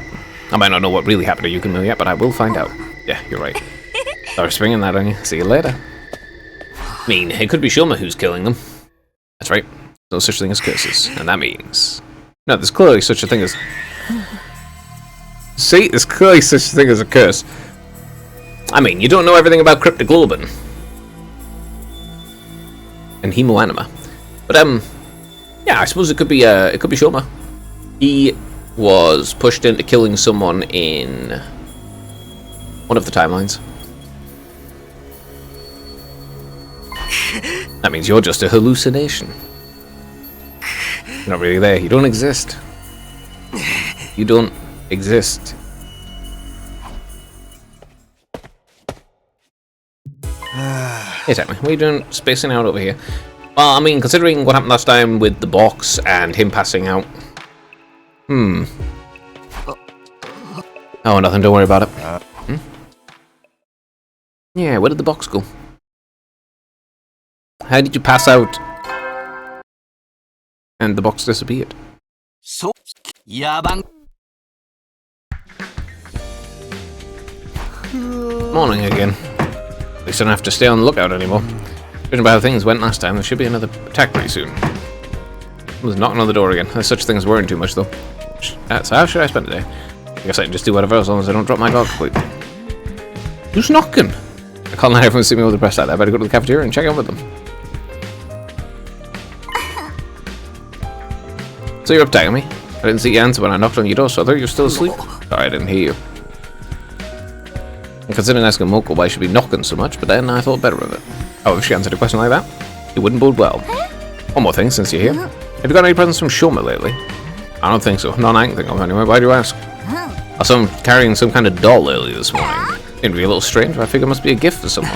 I might not know what really happened to Yugamu yet, but I will find out. Yeah, you're right. Sorry for springing that on you. See you later. I mean, it could be Shoma who's killing them. That's right. No such thing as curses. And that means... No, there's clearly such a thing as... See? There's clearly such a thing as a curse. I mean, you don't know everything about Cryptoglobin. And Hemoanima. But, yeah, I suppose it could be Shoma. He was pushed into killing someone in one of the timelines. That means you're just a hallucination. You're not really there. You don't exist. You don't exist. Hey, Tammy, what are you doing spacing out over here? Well, I mean, considering what happened last time with the box and him passing out. Oh, nothing, don't worry about it. Yeah, where did the box go? How did you pass out? And the box disappeared. So, Yabang. Morning again. At least I don't have to stay on the lookout anymore. Judging by how things went last time, there should be another attack pretty soon. Someone's knocking on the door again. There's such things weren't too much, though. So how should I spend the day? I guess I can just do whatever as long as I don't drop my guard completely. Who's knocking? I can't let everyone see me all depressed like that. I better go to the cafeteria and check in with them. So you're up, Tagami. I didn't see you answer when I knocked on your door, so I thought you were still asleep. Sorry, I didn't hear you. And considering asking Moko why she be knocking so much, but then I thought better of it. Oh, if she answered a question like that, it wouldn't bode well. One more thing, since you're here. Have you got any presents from Shoma lately? I don't think so. None I can think of anyway. Why do you ask? I saw him carrying some kind of doll early this morning. Seemed to be a little strange, but I figure it must be a gift for someone.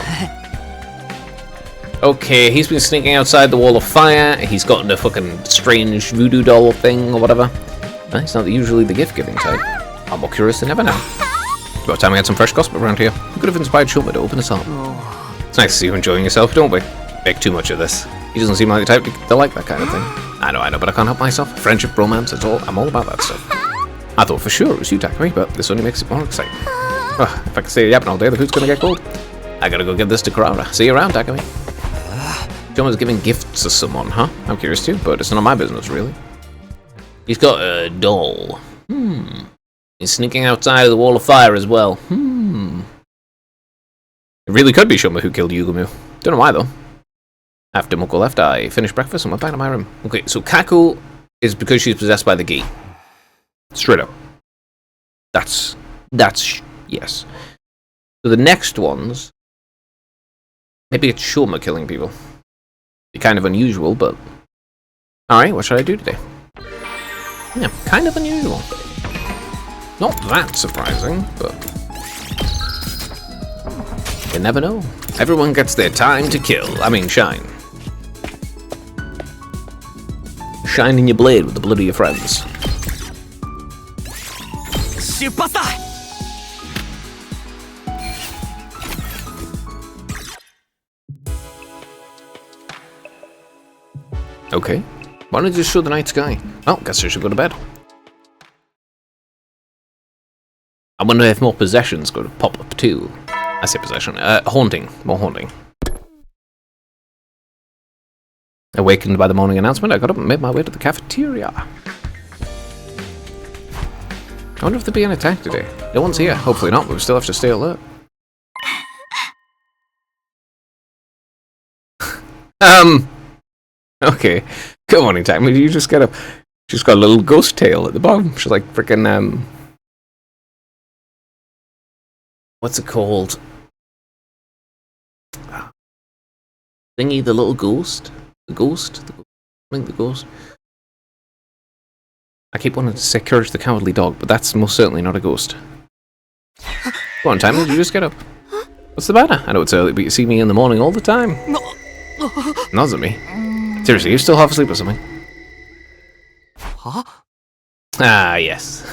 Okay, he's been sneaking outside the wall of fire. He's gotten a fucking strange voodoo doll thing or whatever. He's not usually the gift-giving type. I'm more curious than ever now. About time we had some fresh gossip around here. We could have inspired Shoma to open us up. It's nice to see you enjoying yourself, don't we? Make too much of this. He doesn't seem like the type to like that kind of thing. I know, but I can't help myself. Friendship, romance, I'm all about that stuff. I thought for sure it was you, Takumi, but this only makes it more exciting. If I can stay yapping all day, the food's gonna get cold. I gotta go give this to Kurara. See you around, Takumi. Shoma's giving gifts to someone, huh? I'm curious too, but it's none of my business, really. He's got a doll. He's sneaking outside of the wall of fire as well. It really could be Shoma who killed Yugumu. Don't know why, though. After Moko left, I finished breakfast and went back to my room. Okay, so Kaku is because she's possessed by the Gi. Straight up. That's yes. So the next ones, maybe it's Shoma killing people. Be kind of unusual, but alright, what should I do today? Yeah, kind of unusual. Not that surprising, but you never know. Everyone gets their time to kill. I mean, shine. Shine in your blade with the blood of your friends. Okay. Why don't you just show the night sky? Oh, guess I should go to bed. I wonder if more possessions go to pop up too. I say possession. Haunting. More haunting. Awakened by the morning announcement, I got up and made my way to the cafeteria. I wonder if there'll be an attack today. No one's here. Hopefully not, but we still have to stay alert. Okay. Good morning, Time. You just get up. She's got a little ghost tail at the bottom. She's like freaking, what's it called? Thingy, the little ghost? The ghost? I think the ghost. I keep wanting to say Courage the Cowardly Dog, but that's most certainly not a ghost. Come on, Time, did you just get up? What's the matter? I know it's early, but you see me in the morning all the time. Nods at me. Seriously, you're still half asleep or something? Huh? Ah, yes.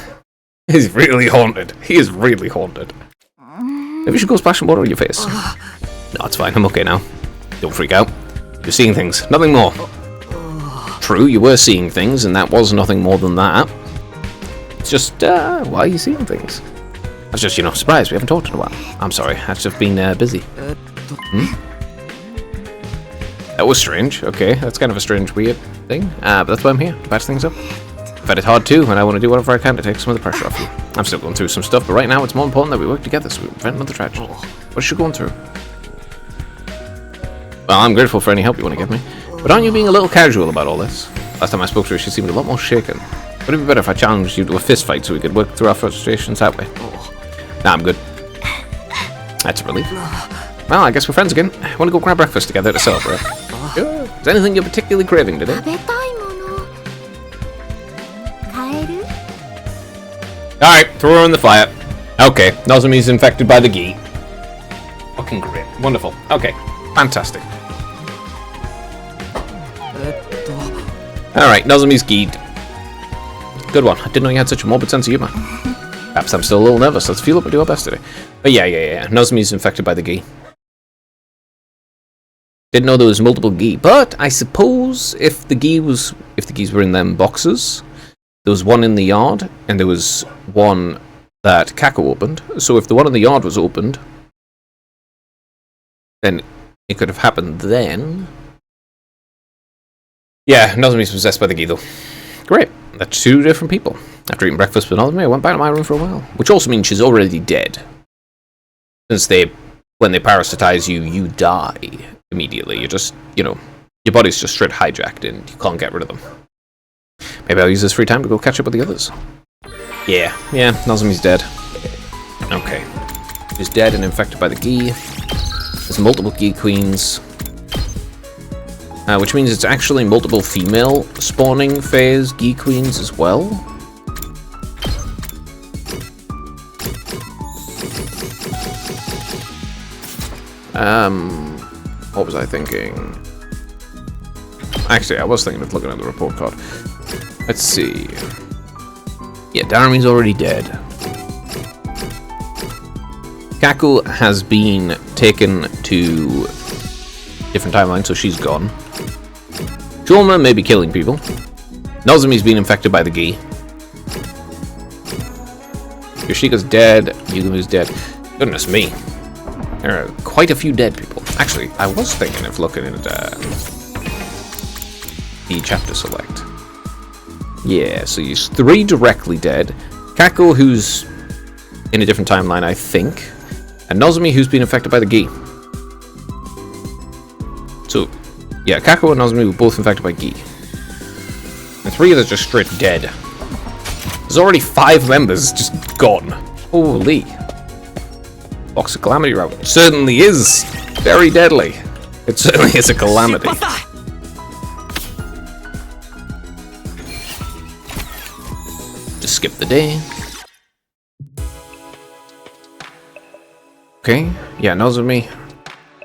He's really haunted. He is really haunted. Maybe you should go splash some water on your face. No, it's fine. I'm okay now. Don't freak out. You're seeing things. Nothing more. True, you were seeing things, and that was nothing more than that. It's just, why are you seeing things? I was just, surprised. We haven't talked in a while. I'm sorry. I've just been busy. That was strange. Okay, that's kind of a strange, weird thing. But that's why I'm here, to patch things up. I've had it hard too, and I want to do whatever I can to take some of the pressure off you. I'm still going through some stuff, but right now it's more important that we work together so we prevent another tragedy. What is she going through? Well, I'm grateful for any help you want to give me. But aren't you being a little casual about all this? Last time I spoke to her, she seemed a lot more shaken. Would it be better if I challenged you to a fist fight so we could work through our frustrations that way? Nah, I'm good. That's a relief. Well, I guess we're friends again. I want to go grab breakfast together to celebrate. Is there anything you're particularly craving today? Alright, throw her in the fire. Okay, Nozomi's infected by the Gi. Fucking great. Wonderful. Okay, fantastic. Alright, Nozomi's Gi'd. Good one. I didn't know you had such a morbid sense of humor. Perhaps I'm still a little nervous. Let's feel up and do our best today. But yeah. Nozomi's infected by the Gi. Didn't know there was multiple Gi, but I suppose if the Gis were in them boxes, there was one in the yard, and there was one that Kako opened. So if the one in the yard was opened, then it could have happened then. Yeah, Nozomi's possessed by the Gi, though. Great. That's 2 different people. After eating breakfast with Nozomi, I went back to my room for a while. Which also means she's already dead. Since when they parasitize you, you die immediately. You just, your body's just straight hijacked and you can't get rid of them. Maybe I'll use this free time to go catch up with the others. Yeah, Nozomi's dead. Okay. She's dead and infected by the Gi. There's multiple Gi queens. Which means it's actually multiple female spawning phase Gi queens as well. What was I thinking? Actually, I was thinking of looking at the report card. Let's see. Yeah, Darumi's already dead. Kako has been taken to different timelines, so she's gone. Shoma may be killing people. Nozomi's been infected by the Gi. Yoshika's dead. Yugumo's dead. Goodness me. There are quite a few dead people. Actually, I was thinking of looking at the chapter select. Yeah, so he's 3 directly dead. Kako, who's in a different timeline, I think. And Nozomi, who's been infected by the Gi. So, yeah, Kako and Nozomi were both infected by Gi. And 3 of them are just straight dead. There's already 5 members just gone. Holy. Box of Calamity Route. Certainly is very deadly. It certainly is a calamity. Just skip the day. Okay, yeah, Nozomi.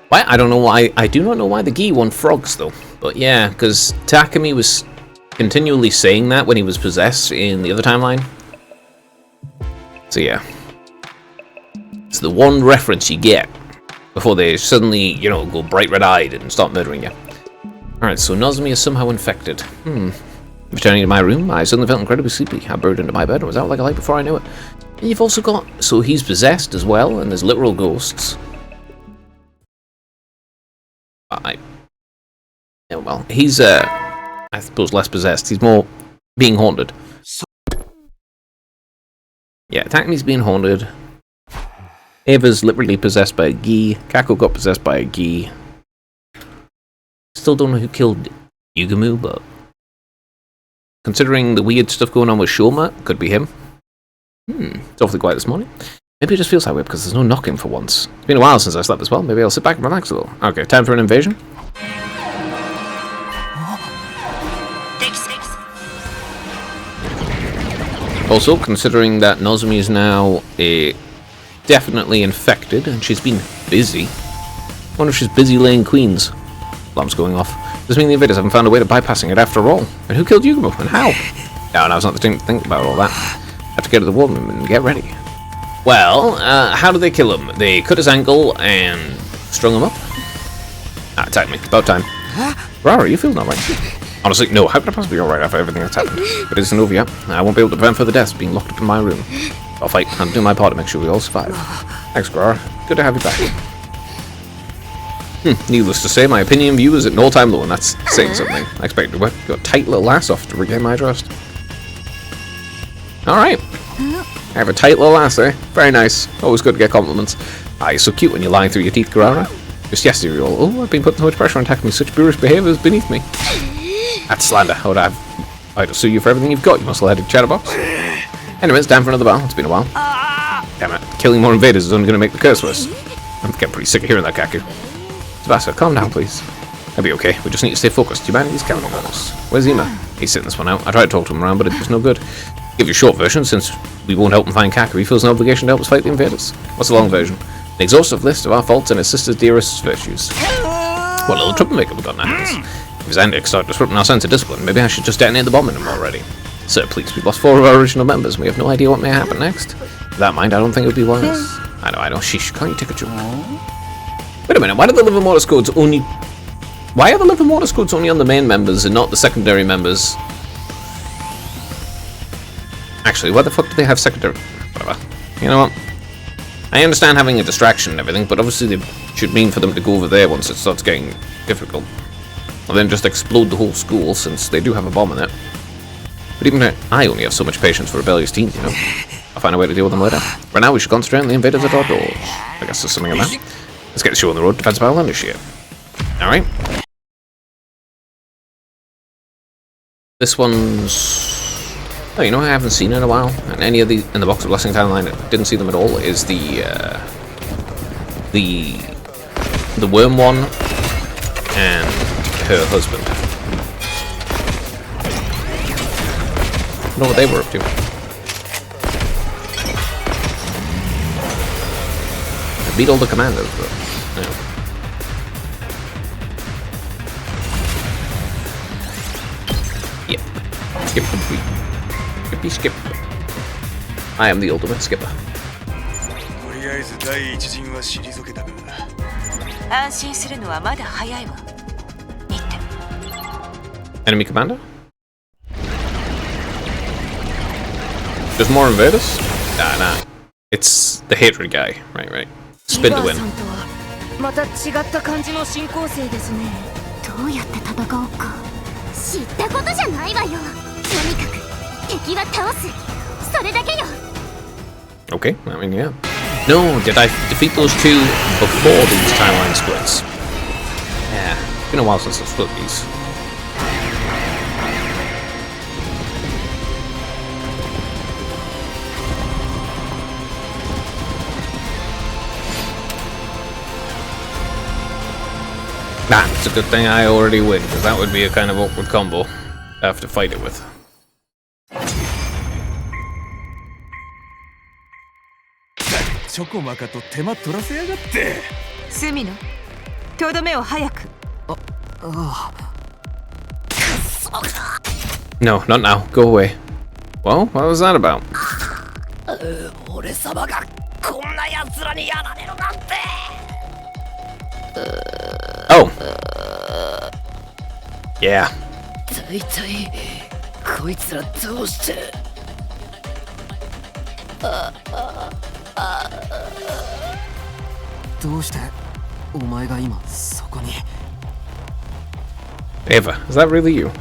Why? I don't know why. I do not know why the Gi won frogs, though. But yeah, because Takumi was continually saying that when he was possessed in the other timeline. So yeah. It's the one reference you get before they suddenly, go bright red-eyed and start murdering you. Alright, so Nozomi is somehow infected. Returning to my room, I suddenly felt incredibly sleepy. I burrowed into my bed and was out like a light before I knew it. And you've also got... So he's possessed as well, and there's literal ghosts. Yeah, well, he's, I suppose, less possessed. He's more being haunted. Yeah, Takumi's being haunted. Ava's literally possessed by a Gi. Kako got possessed by a Gi. Still don't know who killed Yugumo, but... Considering the weird stuff going on with Shoma, could be him. It's awfully quiet this morning. Maybe it just feels that way because there's no knocking for once. It's been a while since I slept as well. Maybe I'll sit back and relax a little. Okay, time for an invasion. Also, considering that Nozomi is now definitely infected and she's been busy. I wonder if she's busy laying queens. Alarm's going off. Does mean the invaders haven't found a way to bypassing it after all. And who killed Yugumo and how? No, now's not the time to think about all that. I have to go to the war room and get ready. Well, how did they kill him? They cut his ankle and strung him up? Attack me. About time. Rara, you feeling alright? Honestly, no. How could I possibly be alright after everything that's happened? But it isn't over yet. I won't be able to prevent further deaths being locked up in my room. I'll fight. I'm doing my part to make sure we all survive. Thanks, Rara. Good to have you back. Needless to say, my opinion of you is at an all-time low, and that's saying something. I expect to work your tight little ass off to regain my trust. Alright. I have a tight little ass, eh? Very nice. Always good to get compliments. Ah, you're so cute when you're lying through your teeth, Kurara. Just yesterday you were all, oh, I've been putting so much pressure on Takumi, such boorish behaviours beneath me. That's slander. I'd sue you for everything you've got, you muscle-headed chatterbox. Anyway, it's time for another battle. It's been a while. Damn it. Killing more invaders is only going to make the curse worse. I'm getting pretty sick of hearing that, Kaku. Tsubasa, calm down, please. I'll be okay. We just need to stay focused. Humanity's counting on us. Where's Ima? He's sitting this one out. I tried to talk to him around, but it was no good. Give you a short version, since we won't help him find Kaku. He feels an obligation to help us fight the invaders. What's the long version? An exhaustive list of our faults and his sister's dearest virtues. What little troublemaker we got in our hands. If his antics start disrupting our sense of discipline, maybe I should just detonate the bomb in him already. Sir, please, we've lost 4 of our original members and we have no idea what may happen next. With that in mind, I don't think it would be wise. I know. Sheesh, can't you take a joke? Wait a minute, why do the liver-mortis codes only... Why are the liver-mortis codes only on the main members and not the secondary members? Actually, why the fuck do they have secondary... Whatever. You know what? I understand having a distraction and everything, but obviously they should mean for them to go over there once it starts getting difficult. Or then just explode the whole school, since they do have a bomb in it. But even I only have so much patience for rebellious teens, you know? I'll find a way to deal with them later. Right now, we should concentrate on the invaders at our doors. I guess there's something in that. Let's get the show on the road, defense by I'll initiate. Alright. This one's... Oh, you know I haven't seen in a while, and any of the in the Box of Blessing timeline, I didn't see them at all, is the worm one and her husband. I don't know what they were up to. I beat all the commanders, but yeah. Yep. Skip the beat. Skippy skip. I am the ultimate skipper. とりあえず第一陣は退けたが安心するのはまだ早いわ。見て。 Enemy commander? There's more invaders? Nah. It's the hatred guy. Right. Spin to win. また違った感じの進行性ですね。どうやって戦おうか知ったことじゃないわよ。とにかく敵は倒す。それだけよ。 Okay, I mean, yeah. No, did I defeat those two before these timeline splits? Yeah, it's been a while since I've split these. Nah, it's a good thing I already win, because that would be a kind of awkward combo to have to fight it with. チョコマカと手間取らせやがって。スミノ、とどめを早く。No, not now. Go away. Well, what was that about? 俺様がこんな奴らにやられるなんて。Oh. Yeah. 大体こいつらどうして。どうしてお前が今そこに Ava, is that really you? Are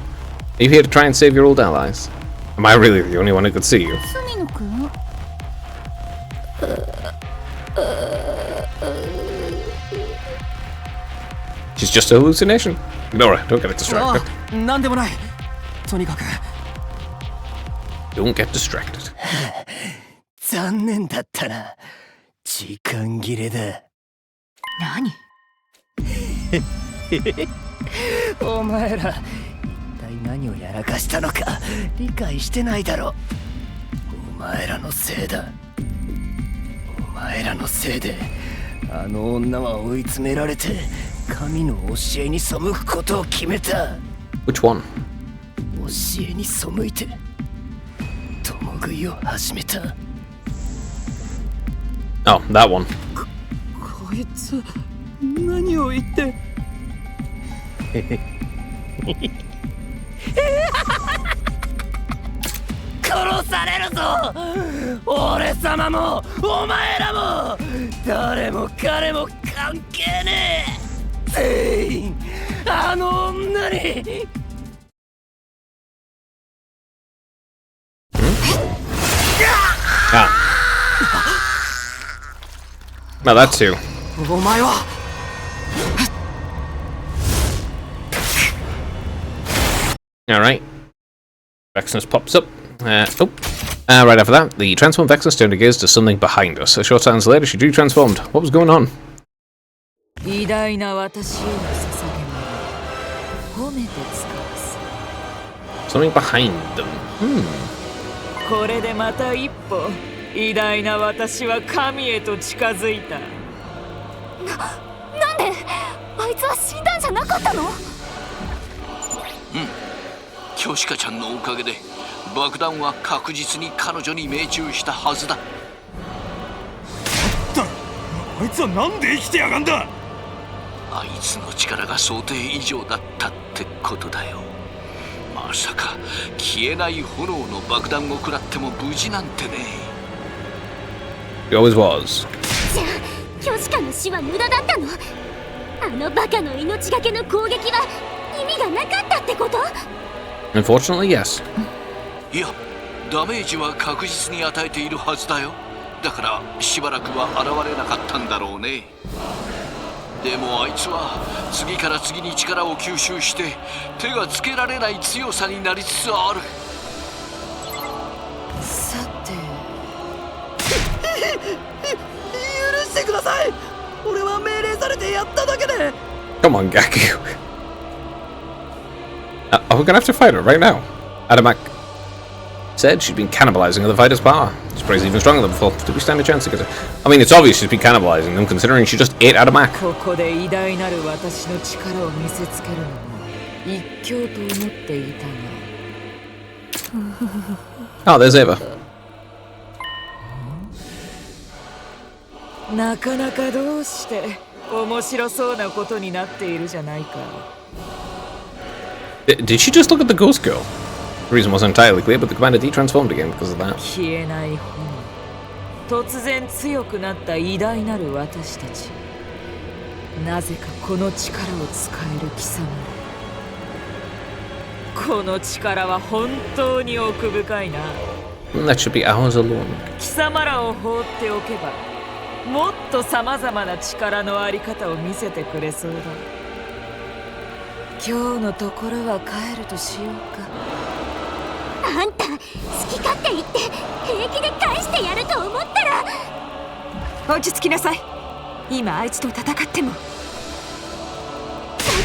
you here to try and save your old allies? Am I really the only one who could see you? スミノ君 She's just a hallucination. Ignore her, don't get distracted. なんでもない。とにかく Don't get distracted. 残念だったな。時間切れだ。何？お前ら一体何をやらかしたのか理解してないだろ。お前らのせいだ。お前らのせいであの女は追い詰められて神の教えに背くことを決めた。 Which one? 教えに背いて共食いを始めた。 Oh, that one. こいつ何を言って殺されるぞ。俺様もお前らも誰も彼も関係ねえ。全員あの女に。Ah. Now that's you. お前は Alright. Vexnus pops up. Right after that, the transformed Vexnus turned her gaze to something behind us. A short silence later, she transformed. What was going on? 偉大な私への捧げ物褒めて使わす Something behind them. これでまた一歩偉大な私は神へと近づいた。なんであいつは死んだんじゃなかったの？キョシカちゃんのおかげで爆弾は確実に彼女に命中したはずだ。あいつはなんで生きてやがんだ。あいつの力が想定以上だったってことだよ。まさか消えない炎の爆弾を食らっても無事なんてね。 He always was. じゃあキョシカの死は無駄だったの？あのバカの命がけの攻撃は意味がなかったってこと？ Unfortunately, yes. いや、ダメージは確実に与えているはずだよ。だからしばらくは現れなかったんだろうね。でもあいつは次から次に力を吸収して手がつけられない強さになりつつある。さて許してください。俺は命令されてやっただけで。 Come on, Gaku. Are we gonna have to fight her right now? Adamak said she'd been cannibalizing other fighters' power. This prey's even stronger than before. Did we stand a chance against her? I mean, it's obvious she's been cannibalizing them, considering she just ate Adamak. ここで偉大なる私の力を見せつけるのも一興と思っていたが。Oh, there's Ava. なかなかどうして面白そうなことになっているじゃないか。Did she just look at the ghost girl? The reason wasn't entirely clear, but the commander detransformed again because of that. 消えない炎、突然強くなった偉大なる私たち。なぜかこの力を使える貴様。この力は本当に奥深いな。That should be ours alone. 貴様らを放っておけば、もっと様々な力のあり方を見せてくれそうだ。今日のところは帰るとしようか。あんた好き勝手言って平気で返してやると思ったら。落ち着きなさい。今あいつと戦っても。だ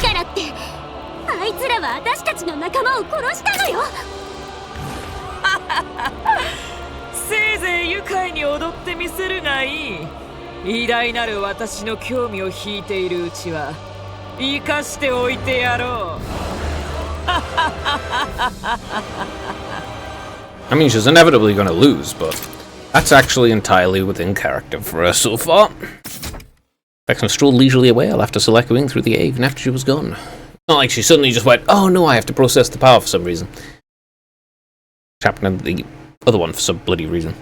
からってあいつらは私たちの仲間を殺したのよ。せいぜい愉快に踊ってみせるがいい。偉大なる私の興味を引いているうちは生かしておいてやろう。I mean, she's inevitably going to lose, but that's actually entirely within character for her so far. I can stroll leisurely away. I'll have to select wing through the A even after she was gone. It's not like she suddenly just went, oh no, I have to process the power for some reason. Which happened to the other one for some bloody reason.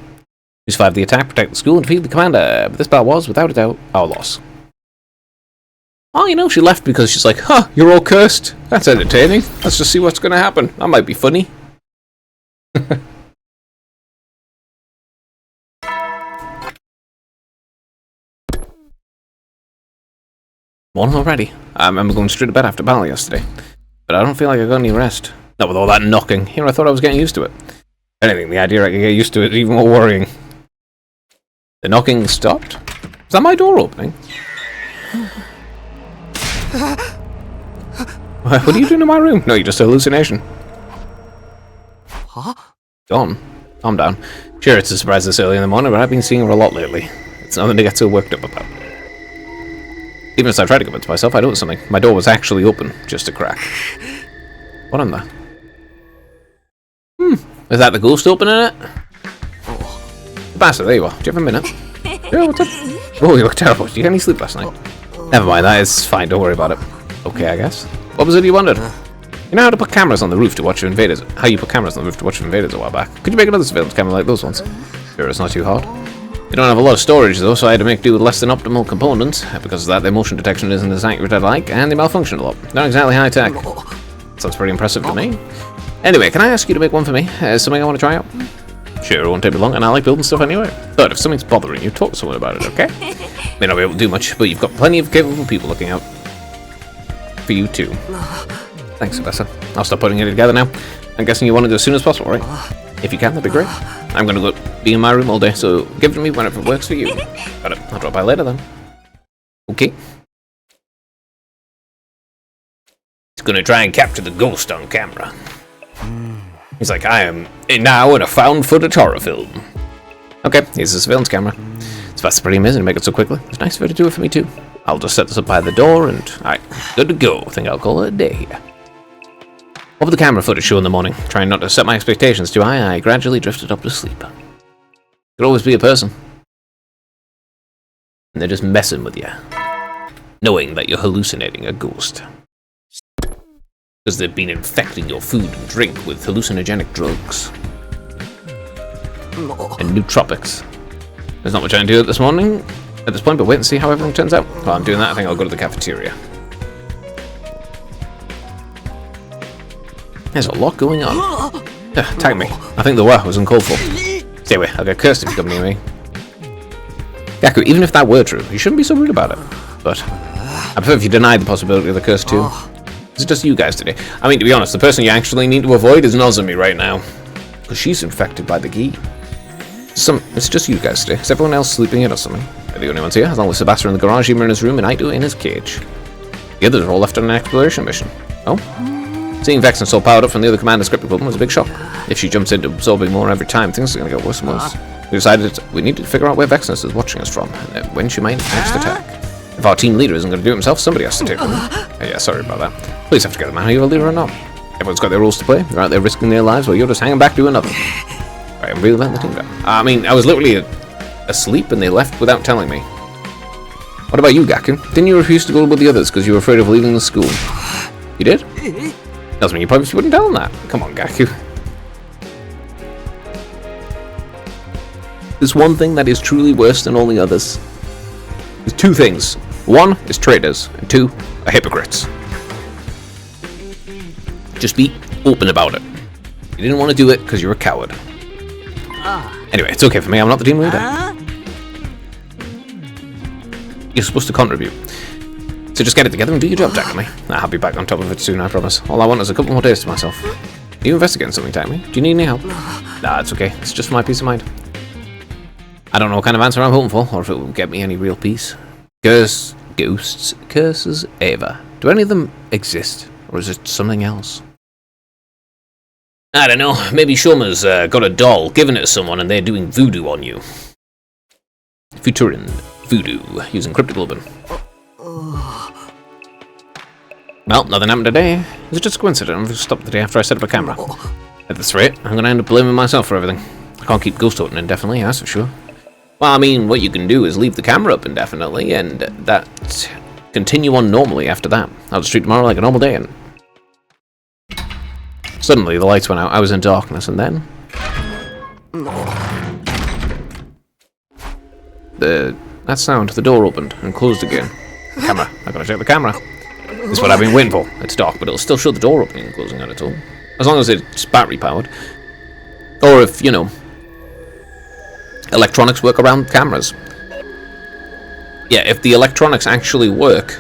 We survived the attack, protect the school, and defeat the commander. But this battle was, without a doubt, our loss. Oh, you know, she left because she's like, huh, you're all cursed. That's entertaining. Let's just see what's going to happen. That might be funny. One already. I remember going straight to bed after battle yesterday. But I don't feel like I got any rest. Not with all that knocking. Here, I thought I was getting used to it. If anything, the idea I could get used to it is even more worrying. The knocking stopped? Is that my door opening? What are you doing in my room? No, you're just a hallucination. Huh? Gone. Calm down. Sure, it's a surprise this early in the morning, but I've been seeing her a lot lately. It's nothing to get so worked up about. Even as I tried to convince myself, I noticed something. My door was actually open, just a crack. What in there? Is that the ghost opening it? Bastard, there you are. Do you have a minute? Yeah, what's up? Oh, you look terrible. Did you get any sleep last night? Never mind, that is fine, don't worry about it. Okay, I guess. What was it you wondered? You know how to put cameras on the roof to watch invaders? How you put cameras on the roof to watch invaders a while back? Could you make another surveillance camera like those ones? Sure, it's not too hard. You don't have a lot of storage though, so I had to make do with less than optimal components. Because of that, their motion detection isn't as accurate as I'd like, and they malfunction a lot. Not exactly high tech. Sounds pretty impressive to me. Anyway, can I ask you to make one for me? Something I want to try out? Sure, it won't take me long, and I like building stuff anyway. But if something's bothering you, talk to someone about it, okay? May not be able to do much, but you've got plenty of capable people looking out for you too. Thanks, Abessa. I'll start putting it together now. I'm guessing you want to do as soon as possible, right? If you can, that'd be great. I'm gonna go be in my room all day, so give it to me whenever it works for you. Got it. I'll drop by later then. Okay. He's gonna try and capture the ghost on camera. He's like, I am now in a found footage horror film. Okay, here's the surveillance camera. That's pretty amazing to make it so quickly. It's nice of her to do it for me too. I'll just set this up by the door and, alright, good to go. I think I'll call it a day here. What would the camera footage show in the morning? Trying not to set my expectations too high, I gradually drifted up to sleep. Could always be a person. And they're just messing with you. Knowing that you're hallucinating a ghost. Because they've been infecting your food and drink with hallucinogenic drugs. And nootropics. There's not much I can do this morning at this point, but wait and see how everything turns out. While I'm doing that, I think I'll go to the cafeteria. There's a lot going on. Tag me. I think the wah was uncalled for. Stay away, I'll get cursed if you come near me. Gaku, even if that were true, you shouldn't be so rude about it. But I prefer if you deny the possibility of the curse too. Is it just you guys today? I mean, to be honest, the person you actually need to avoid is Nozomi right now. Because she's infected by the Gi. It's just you guys today. Is everyone else sleeping in or something? Are the only ones here? As long as Sebastian in the garage, Ymer in his room, and Aito in his cage. The others are all left on an exploration mission. Oh? Seeing Vex and Soul powered up from the other commander's script equipment was a big shock. If she jumps into absorbing more every time, things are going to get worse and worse. We decided we needed to figure out where Vexness is watching us from, and when she might next attack. If our team leader isn't going to do it himself, somebody has to take them. Oh, yeah, sorry about that. Please have to get them out, are you a leader or not? Everyone's got their roles to play. They're out there risking their lives while you're just hanging back doing nothing. Right, I'm really letting the team down. I mean, I was literally asleep and they left without telling me. What about you, Gaku? Didn't you refuse to go with the others because you were afraid of leaving the school? You did? Doesn't mean you probably wouldn't tell them that. Come on, Gaku. There's one thing that is truly worse than all the others. There's two things. One is traitors, and two are hypocrites. Just be open about it. You didn't want to do it because you're a coward. Anyway, it's okay for me, I'm not the team leader. You're supposed to contribute. So just get it together and do your job, Takumi. I'll be back on top of it soon, I promise. All I want is a couple more days to myself. Are you investigating something, Takumi? Do you need any help? Nah, it's okay. It's just for my peace of mind. I don't know what kind of answer I'm hoping for, or if it will get me any real peace. Ghosts, curses, Ava. Do any of them exist? Or is it something else? I don't know. Maybe Shoma's got a doll, given it to someone, and they're doing voodoo on you. Futurin voodoo, using cryptoglobin. Well, nothing happened today. Is it just a coincidence? I stopped the day after I set up a camera. At this rate, I'm going to end up blaming myself for everything. I can't keep ghost hunting indefinitely, that's for sure. Well, I mean, what you can do is leave the camera up indefinitely, and that continue on normally after that. I'll just treat tomorrow like a normal day, and suddenly the lights went out. I was in darkness, and then that sound. The door opened and closed again. The camera. I gotta check the camera. This is what I've been waiting for. It's dark, but it'll still show the door opening and closing on its own, as long as it's battery powered, or if you know. Electronics work around cameras. Yeah, if the electronics actually work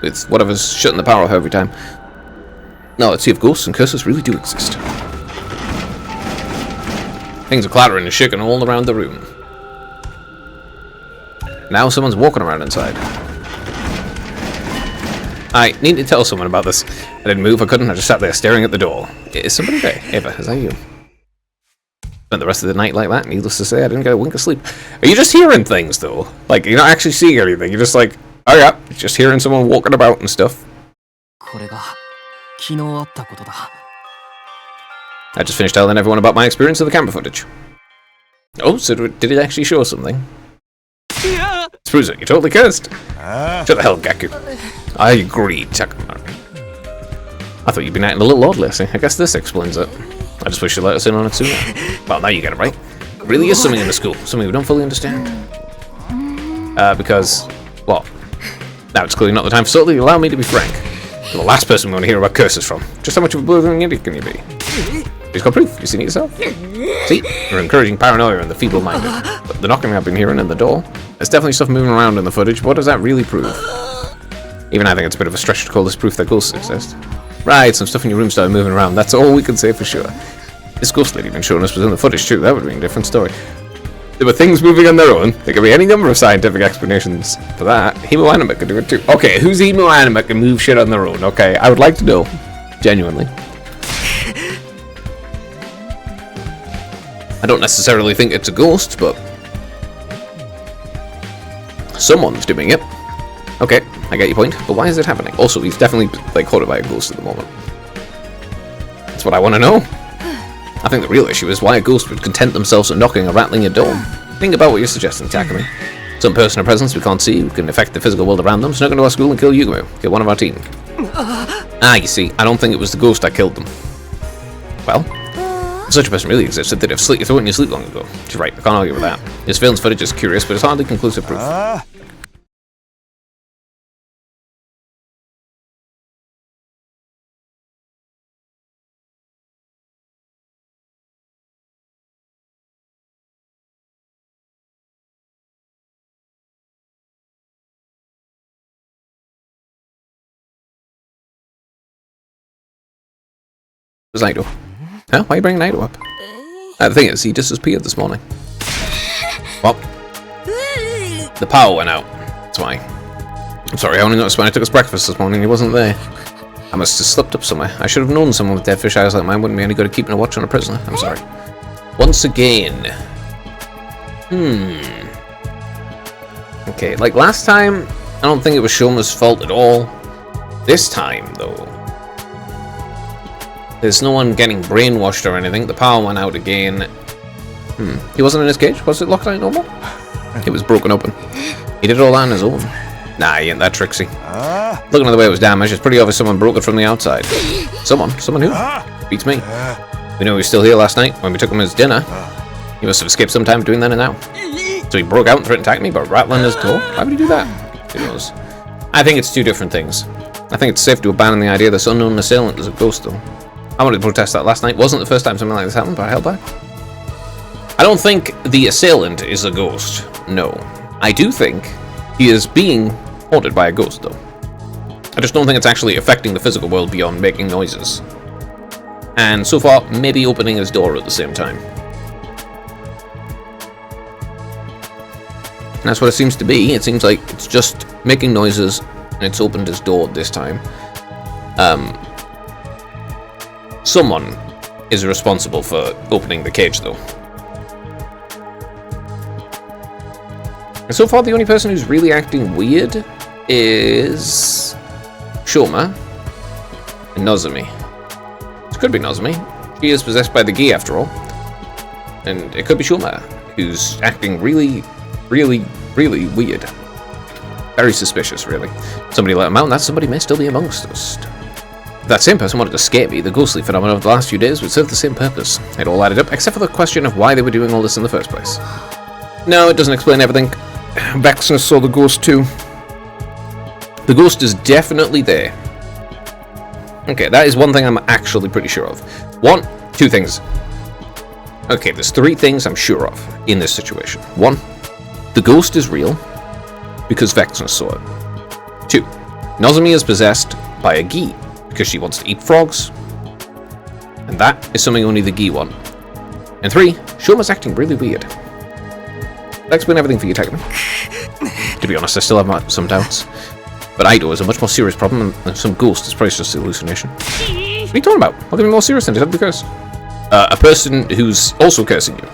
with whatever's shutting the power off every time. No, let's see if ghosts and curses really do exist. Things are clattering and shaking all around the room. Now someone's walking around inside. I need to tell someone about this. I didn't move, I couldn't, I just sat there staring at the door. Is somebody there? Ava, is that you? Spent the rest of the night like that, needless to say, I didn't get a wink of sleep. Are you just hearing things, though? Like, you're not actually seeing anything, you're just like, oh yeah, just hearing someone walking about and stuff. I just finished telling everyone about my experience of the camera footage. Oh, so did it actually show something? Spruce it, you're totally cursed. Shut the hell up, Gaku. I agree, Takamari. I thought you'd been acting a little odd lately. I guess this explains it. I just wish you'd let us in on it sooner. Well, now you get it right. It really is something in the school, something we don't fully understand. Because, well, now it's clearly not the time for subtlety. Allow me to be frank. You're the last person we want to hear about curses from. Just how much of a blithering idiot can you be? You've got proof. You've seen it yourself. See, you're encouraging paranoia and the feeble-minded. But the knocking I've been hearing in the door, there's definitely stuff moving around in the footage. What does that really prove? Even I think it's a bit of a stretch to call this proof that ghosts exist. Right, some stuff in your room started moving around. That's all we can say for sure. This ghost lady been showing us was in the footage too. That would be a different story. There were things moving on their own. There could be any number of scientific explanations for that. Hemoanima could do it too. Okay, who's Hemoanima can move shit on their own? Okay, I would like to know. Genuinely. I don't necessarily think it's a ghost, but someone's doing it. Okay, I get your point, but why is it happening? Also, he's definitely like haunted by a ghost at the moment. That's what I want to know. I think the real issue is why a ghost would content themselves with knocking or rattling your door. Think about what you're suggesting, Takumi. Some person or presence we can't see who can affect the physical world around them, snuck into our school and kill Yugumo. Kill one of our team. You see, I don't think it was the ghost that killed them. Well, if such a person really existed, they'd have slit your throat in your sleep long ago. She's right, I can't argue with that. His surveillance footage is curious, but it's hardly conclusive proof. Where's Naito? Huh? Why are you bringing Naito up? The thing is, he disappeared this morning. Well, the power went out. That's why. I'm sorry, I only noticed when I took us breakfast this morning he wasn't there. I must have slipped up somewhere. I should have known someone with dead fish eyes like mine wouldn't be any good at keeping a watch on a prisoner. I'm sorry. Once again. Okay, like last time, I don't think it was Shoma's fault at all. This time, though, there's no one getting brainwashed or anything. The power went out again. He wasn't in his cage? Was it locked like normal? It was broken open. He did all that on his own. Nah, he ain't that tricksy. Looking at the way it was damaged, it's pretty obvious someone broke it from the outside. Someone? Someone who? Beats me. We knew he was still here last night when we took him his dinner. He must have escaped sometime between then and now. So he broke out and threatened to attack me by rattling his door? Why would he do that? Who knows? I think it's two different things. I think it's safe to abandon the idea this unknown assailant is a ghost, though. I wanted to protest that last night. Wasn't the first time something like this happened, but I held back. I don't think the assailant is a ghost. No. I do think he is being haunted by a ghost, though. I just don't think it's actually affecting the physical world beyond making noises. And so far, maybe opening his door at the same time. And that's what it seems to be. It seems like it's just making noises, and it's opened his door this time. Someone is responsible for opening the cage, though. And so far, the only person who's really acting weird is Shoma and Nozomi. It could be Nozomi. She is possessed by the Gi, after all. And it could be Shoma, who's acting really, really, really weird. Very suspicious, really. Somebody let him out, and that somebody may still be amongst us. If that same person wanted to scare me, the ghostly phenomenon of the last few days would serve the same purpose. It all added up, except for the question of why they were doing all this in the first place. No, it doesn't explain everything. Vexnus saw the ghost too. The ghost is definitely there. Okay, that is one thing I'm actually pretty sure of. Two things. Okay, there's three things I'm sure of in this situation. One, the ghost is real because Vexnus saw it. Two, Nozomi is possessed by a Gi because she wants to eat frogs. And that is something only the Gi want. And three, Shoma's acting really weird. That explains everything for you, Takumi. To be honest, I still have some doubts. But Aido is a much more serious problem than some ghost is probably just a hallucination. What are you talking about? What could be more serious than to be cursed? A person who's also cursing you.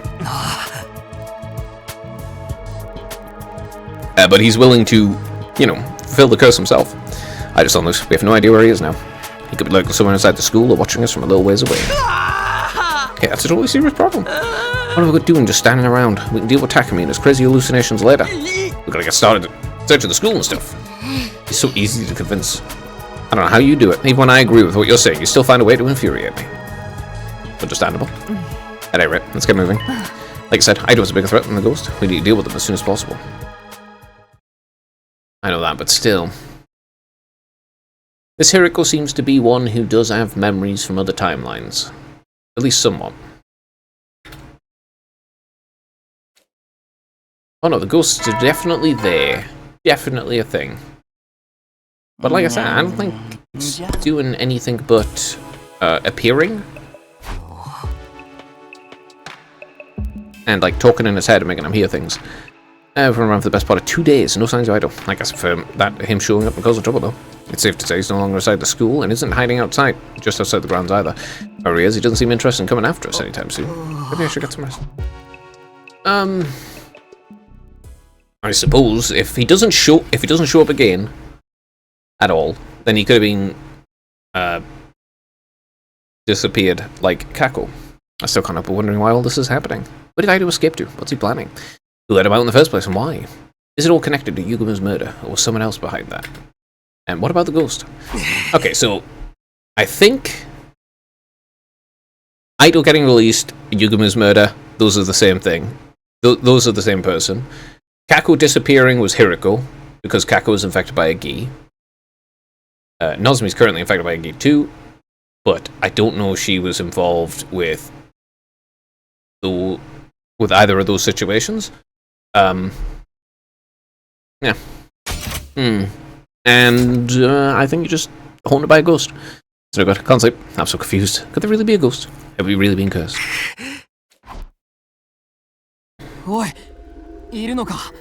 But he's willing to, fulfill the curse himself. I just don't know. We have no idea where he is now. He could be lurking somewhere inside the school or watching us from a little ways away. Okay, that's a totally serious problem. What are we doing just standing around? We can deal with Takumi and his crazy hallucinations later. We're gonna get started searching the school and stuff. He's so easy to convince. I don't know how you do it. Even when I agree with what you're saying, you still find a way to infuriate me. Understandable. At any rate, let's get moving. Like I said, Aido's a bigger threat than the ghost. We need to deal with them as soon as possible. I know that, but still. This Hiriko seems to be one who does have memories from other timelines. At least somewhat. Oh no, the ghosts are definitely there. Definitely a thing. But like I said, I don't think it's doing anything but appearing. And like talking in his head and making him hear things. Everyone around for the best part of 2 days, no signs of Idol. I guess for that, him showing up and causing trouble, though. It's safe to say he's no longer inside the school and isn't hiding outside, just outside the grounds either. Or he is, he doesn't seem interested in coming after us anytime soon. Maybe I should get some rest. I suppose if he doesn't show up again at all, then he could have been disappeared like Kako. I still can't help but wondering why all this is happening. Where did Ido escape to? What's he planning? Who let him out in the first place and why? Is it all connected to Yuguma's murder, or was someone else behind that? And what about the ghost? Okay, so I think Ido getting released, Yuguma's murder, those are the same thing. Those are the same person. Kako disappearing was Hiriko, because Kako was infected by a Gi. Nozomi's currently infected by a Gi too, but I don't know if she was involved with either of those situations. Yeah. And I think you're just haunted by a ghost. So I can't sleep. I'm so confused. Could there really be a ghost? Have we really been cursed? おい、いるのか。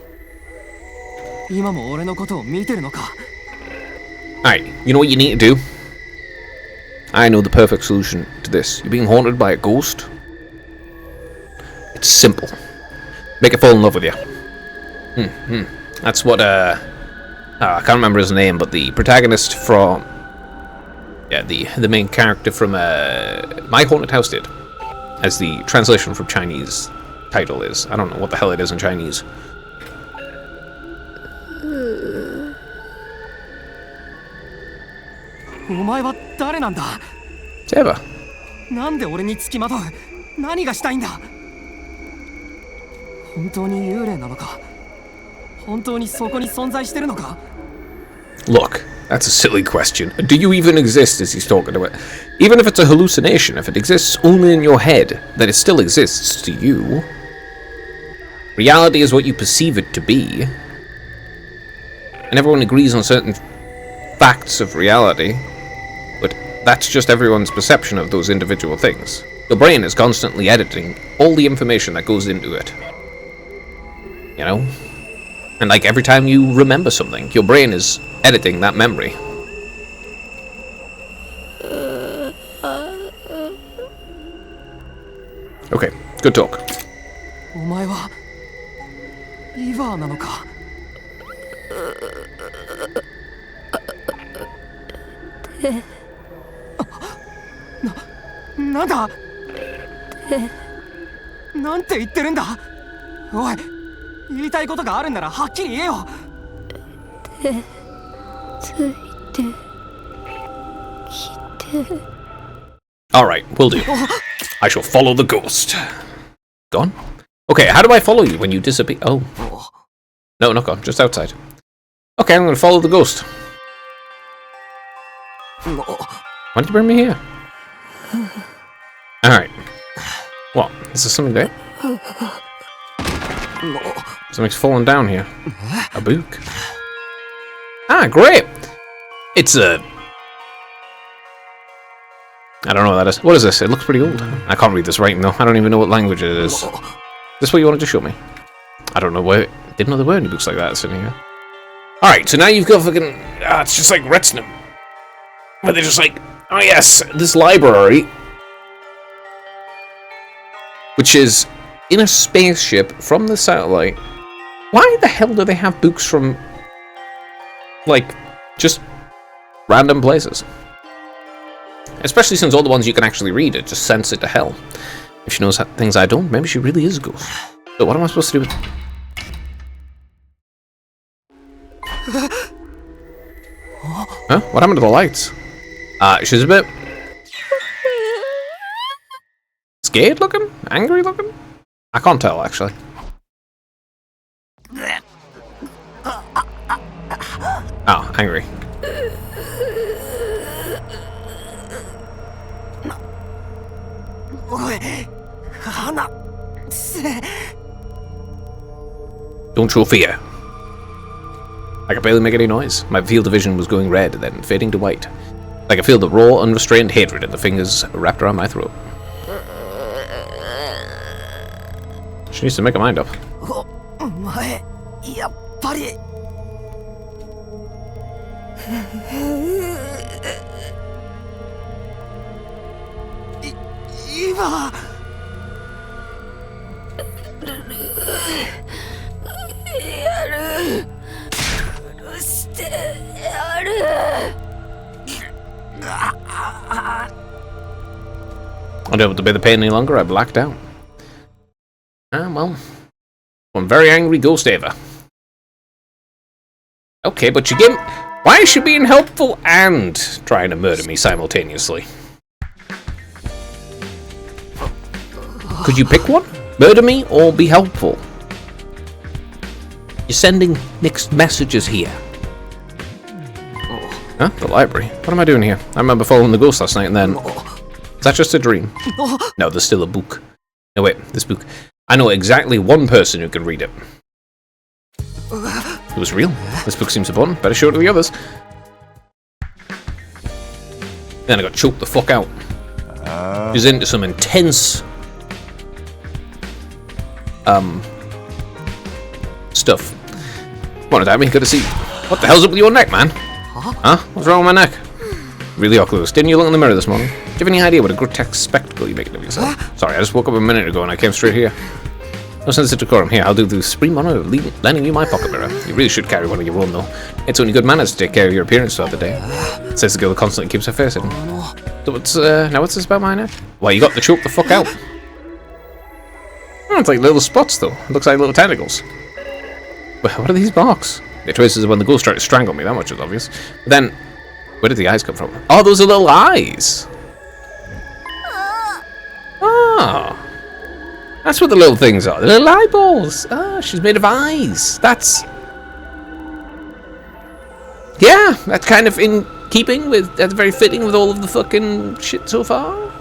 今も俺のことを見てるのか。Alright, you know what you need to do? I know the perfect solution to this. You're being haunted by a ghost? It's simple. Make it fall in love with you. That's what, I can't remember his name, but the protagonist from... Yeah, the main character from, My Haunted House did. As the translation from Chinese title is. I don't know what the hell it is in Chinese. Seba. なんで俺に付きまとう？何がしたいんだ？本当に幽霊なのか？本当にそこに存在してるのか？ Look, that's a silly question. Do you even exist as he's talking to it? Even if it's a hallucination, if it exists only in your head, then it still exists to you. Reality is what you perceive it to be. And everyone agrees on certain facts of reality, but that's just everyone's perception of those individual things. Your brain is constantly editing all the information that goes into it. You know? And like every time you remember something, your brain is editing that memory. Okay, good talk. お前はイヴァーなのか？なんだ？なんて言ってるんだ？おい、言いたいことがあるんならはっきり言えよ。Alright, will do. I shall follow the ghost. Gone? Okay, how do I follow you when you disappear? Oh. No, not gone, just outside. Okay, I'm gonna follow the ghost. Why did you bring me here? Alright. What? Is there something there? Something's fallen down here. A book. Ah, great! It's a... I don't know what that is. What is this? It looks pretty old. I can't read this writing though. I don't even know what language it is. Is this what you wanted to show me? I don't know where... Didn't know there were any books like that sitting here. Alright, so now you've got fucking... it's just like Retznum. Where they're just like... Oh yes, this library... Which is in a spaceship from the satellite. Why the hell do they have books from... like, just random places? Especially since all the ones you can actually read it just sends it to hell. If she knows things I don't, maybe she really is a ghost. So what am I supposed to do with... Huh? What happened to the lights? She's a bit... scared looking? Angry looking? I can't tell, actually. Oh, angry. Don't show fear. I could barely make any noise. My field of vision was going red, then fading to white. I could feel the raw, unrestrained hatred in the fingers wrapped around my throat. She needs to make her mind up. やっぱり今やる許してやるI don't have to bear the pain any longer. I blacked out. Ah, well. One very angry ghost Ava. Okay, but you get... Why is she being helpful and trying to murder me simultaneously? Could you pick one? Murder me or be helpful? You're sending mixed messages here. Huh? The library? What am I doing here? I remember following the ghost last night and then... Is that just a dream? No, there's still a book. No, wait, this book. I know exactly one person who can read it. It was real. This book seems important. Better show it to the others. Then I got choked the fuck out. She's into some intense... stuff. Come on, Dammy, good to see you. What the hell's up with your neck, man? Huh? What's wrong with my neck? Really oculus. Didn't you look in the mirror this morning? Do you have any idea what a grotesque spectacle you're making of yourself? Sorry, I just woke up a minute ago and I came straight here. No sense of decorum. Here, I'll do the supreme honor of lending you my pocket mirror. You really should carry one of your own, though. It's only good manners to take care of your appearance throughout the day. Says the girl that constantly keeps her face hidden. So what's this about my neck? Why, you got to choke the fuck out. Oh, it's like little spots, though. It looks like little tentacles. What are these marks? The traces of when the ghost tried to strangle me, that much was obvious. But then, where did the eyes come from? Oh, those are little eyes! Oh. That's what the little things are. The little eyeballs. Ah, she's made of eyes. That's... Yeah, that's kind of in keeping with... That's very fitting with all of the fucking shit so far.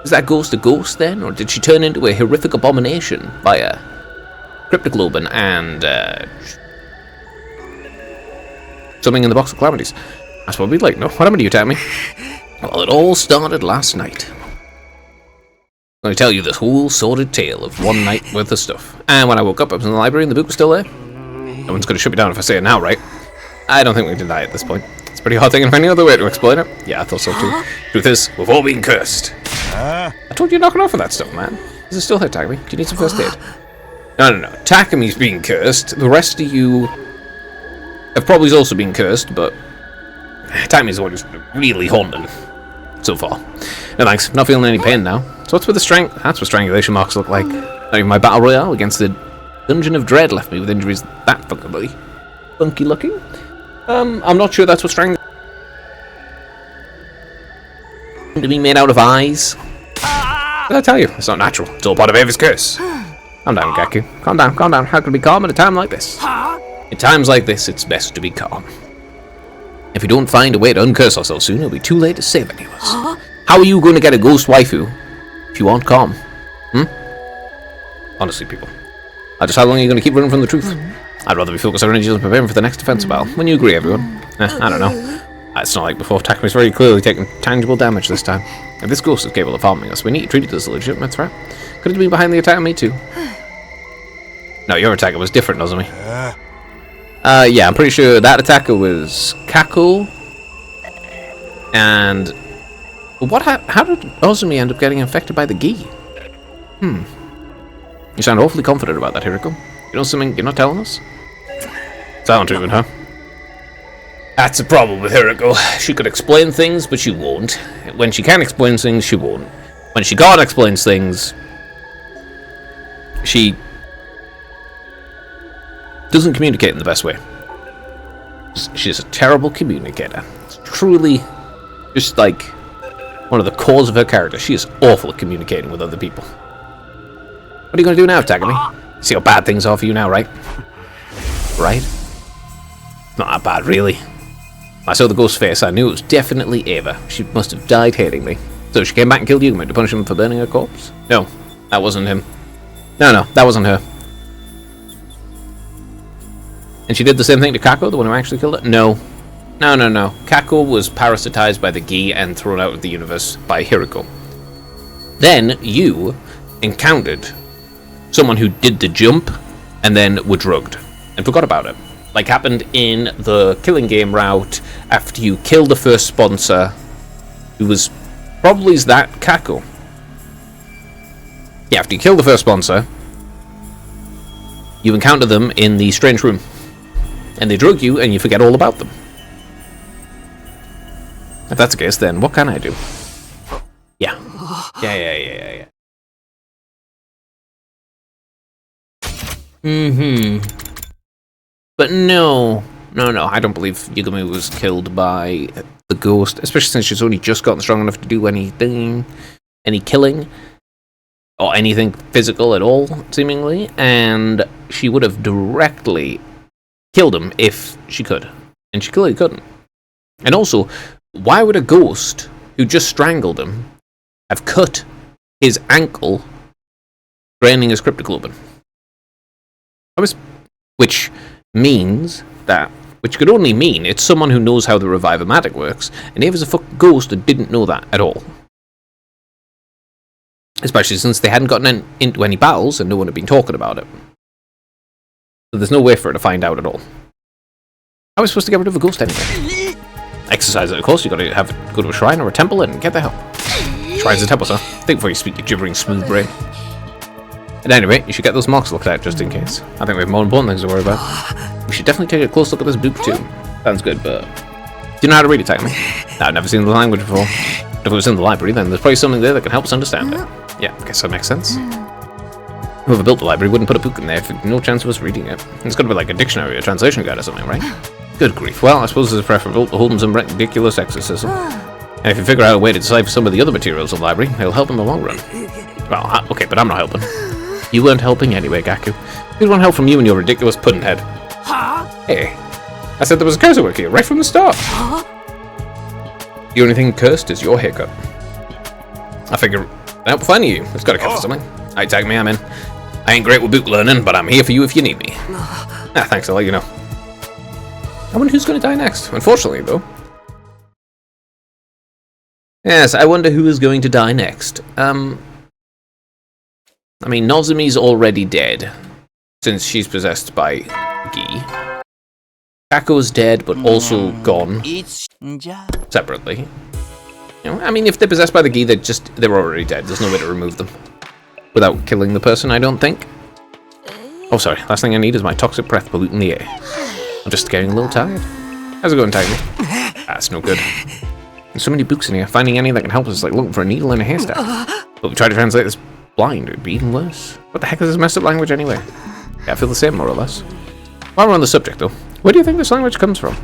Is that ghost a ghost, then? Or did she turn into a horrific abomination via Cryptoglobin and... something in the Box of Calamities? That's what we'd like. No, what happened to you, Tammy? Well, it all started last night. Let me tell you this whole sordid tale of one night worth of stuff. And when I woke up, I was in the library and the book was still there. No one's going to shut me down if I say it now, right? I don't think we can deny it at this point. It's pretty hard thinking of any other way to explain it. Yeah, I thought so too. Truth is, we've all been cursed. I told you to knock it off with that stuff, man. Is it still here, Takumi? Do you need some first aid? No. Takumi's being cursed. The rest of you have probably also been cursed, but Takumi's the one who's really haunting so far. No thanks, not feeling any pain now. So what's with the strength? That's what strangulation marks look like. Not even my battle royale against the Dungeon of Dread left me with injuries that funky looking. I'm not sure that's what strangulation to be made out of eyes. But I tell you, it's not natural. It's all part of Ava's curse. Calm down, Gaku. Calm down. How can we be calm at a time like this? In times like this, it's best to be calm. If we don't find a way to uncurse ourselves soon, it'll be too late to save any of us. How are you going to get a ghost waifu if you aren't calm? Honestly, people. Just how long are you going to keep running from the truth? I'd rather be focused our energies on preparing for the next defense battle. When you agree, everyone? I don't know. It's not like before. Takumi's very clearly taking tangible damage this time. If this ghost is capable of harming us, we need to treat it as a legitimate threat. Could it have been behind the attack on me too? No, your attacker was different, wasn't he? Yeah, I'm pretty sure that attacker was Kako. And how did Ozumi end up getting infected by the Gi? You sound awfully confident about that, Hiriko. You know something you're not telling us? Silent treatment, huh? That's the problem with Hiriko. She could explain things, but she won't. When she can explain things, she won't. When she can't explain things, she doesn't communicate in the best way. She's a terrible communicator. It's truly just like one of the cores of her character. She is awful at communicating with other people. What are you going to do now, Takumi? See how bad things are for you now, right? Right? Not that bad, really. I saw the ghost face. I knew it was definitely Ava. She must have died hating me. So she came back and killed Yugami to punish him for burning her corpse? No, that wasn't him. No, that wasn't her. And she did the same thing to Kako, the one who actually killed her? No. Kako was parasitized by the Gi and thrown out of the universe by Hiriko. Then you encountered someone who did the jump and then were drugged. and forgot about it. Like happened in the killing game route after you kill the first sponsor, who was probably that Kako. Yeah, after you kill the first sponsor, you encounter them in the strange room, and they drug you, and you forget all about them. If that's the case, then what can I do? Yeah. Yeah. But no, I don't believe Yagami was killed by the ghost, especially since she's only just gotten strong enough to do any killing, or anything physical at all, seemingly, and she would have directly killed him if she could, and she clearly couldn't. And also, why would a ghost who just strangled him have cut his ankle, draining his cryptoglobin? Which could only mean it's someone who knows how the Revive-O-Matic works, and Ava's a fucking ghost that didn't know that at all. Especially since they hadn't gotten into any battles and no one had been talking about it. So there's no way for her to find out at all. How are we supposed to get rid of a ghost anyway? Exercise it, of course. You gotta go to a shrine or a temple and get the help. Shrines and temples, huh? Think before you speak, you gibbering smooth brain. At any rate, you should get those marks looked at just in case. I think we have more important things to worry about. We should definitely take a close look at this book too. Sounds good, but do you know how to read it, Takumi? I've never seen the language before. If it was in the library, then there's probably something there that can help us understand it. Yeah, I guess that makes sense. Whoever built the library wouldn't put a book in there if there's no chance of us reading it. It's got to be like a dictionary or a translation guide or something, right? Good grief. Well, I suppose it's preferable to hold some ridiculous exorcism. And if you figure out a way to decipher some of the other materials in the library, it'll help in the long run. Well, okay, but I'm not helping. You weren't helping anyway, Gaku. We want help from you and your ridiculous pudding-head. Hey, I said there was a curse at work here right from the start. The only thing cursed is your haircut. I figure out finding you. It's got to count for something. Alright, tag me, I'm in. I ain't great with boot learning, but I'm here for you if you need me. Thanks, I'll let you know. I wonder who's going to die next. Unfortunately, though. Yes, I wonder who is going to die next. I mean, Nozumi's already dead, since she's possessed by Gi. Kako's dead, but also gone separately. You know, I mean, if they're possessed by the Gi, they're already dead. There's no way to remove them without killing the person, I don't think. Oh, sorry. Last thing I need is my toxic breath polluting the air. I'm just getting a little tired. How's it going, Tiger? That's no good. There's so many books in here. Finding any that can help us is like looking for a needle in a haystack. But we try to translate this blind, it'd be even worse. What the heck is this messed up language anyway? Yeah, I feel the same, more or less. While we're on the subject, though, where do you think this language comes from?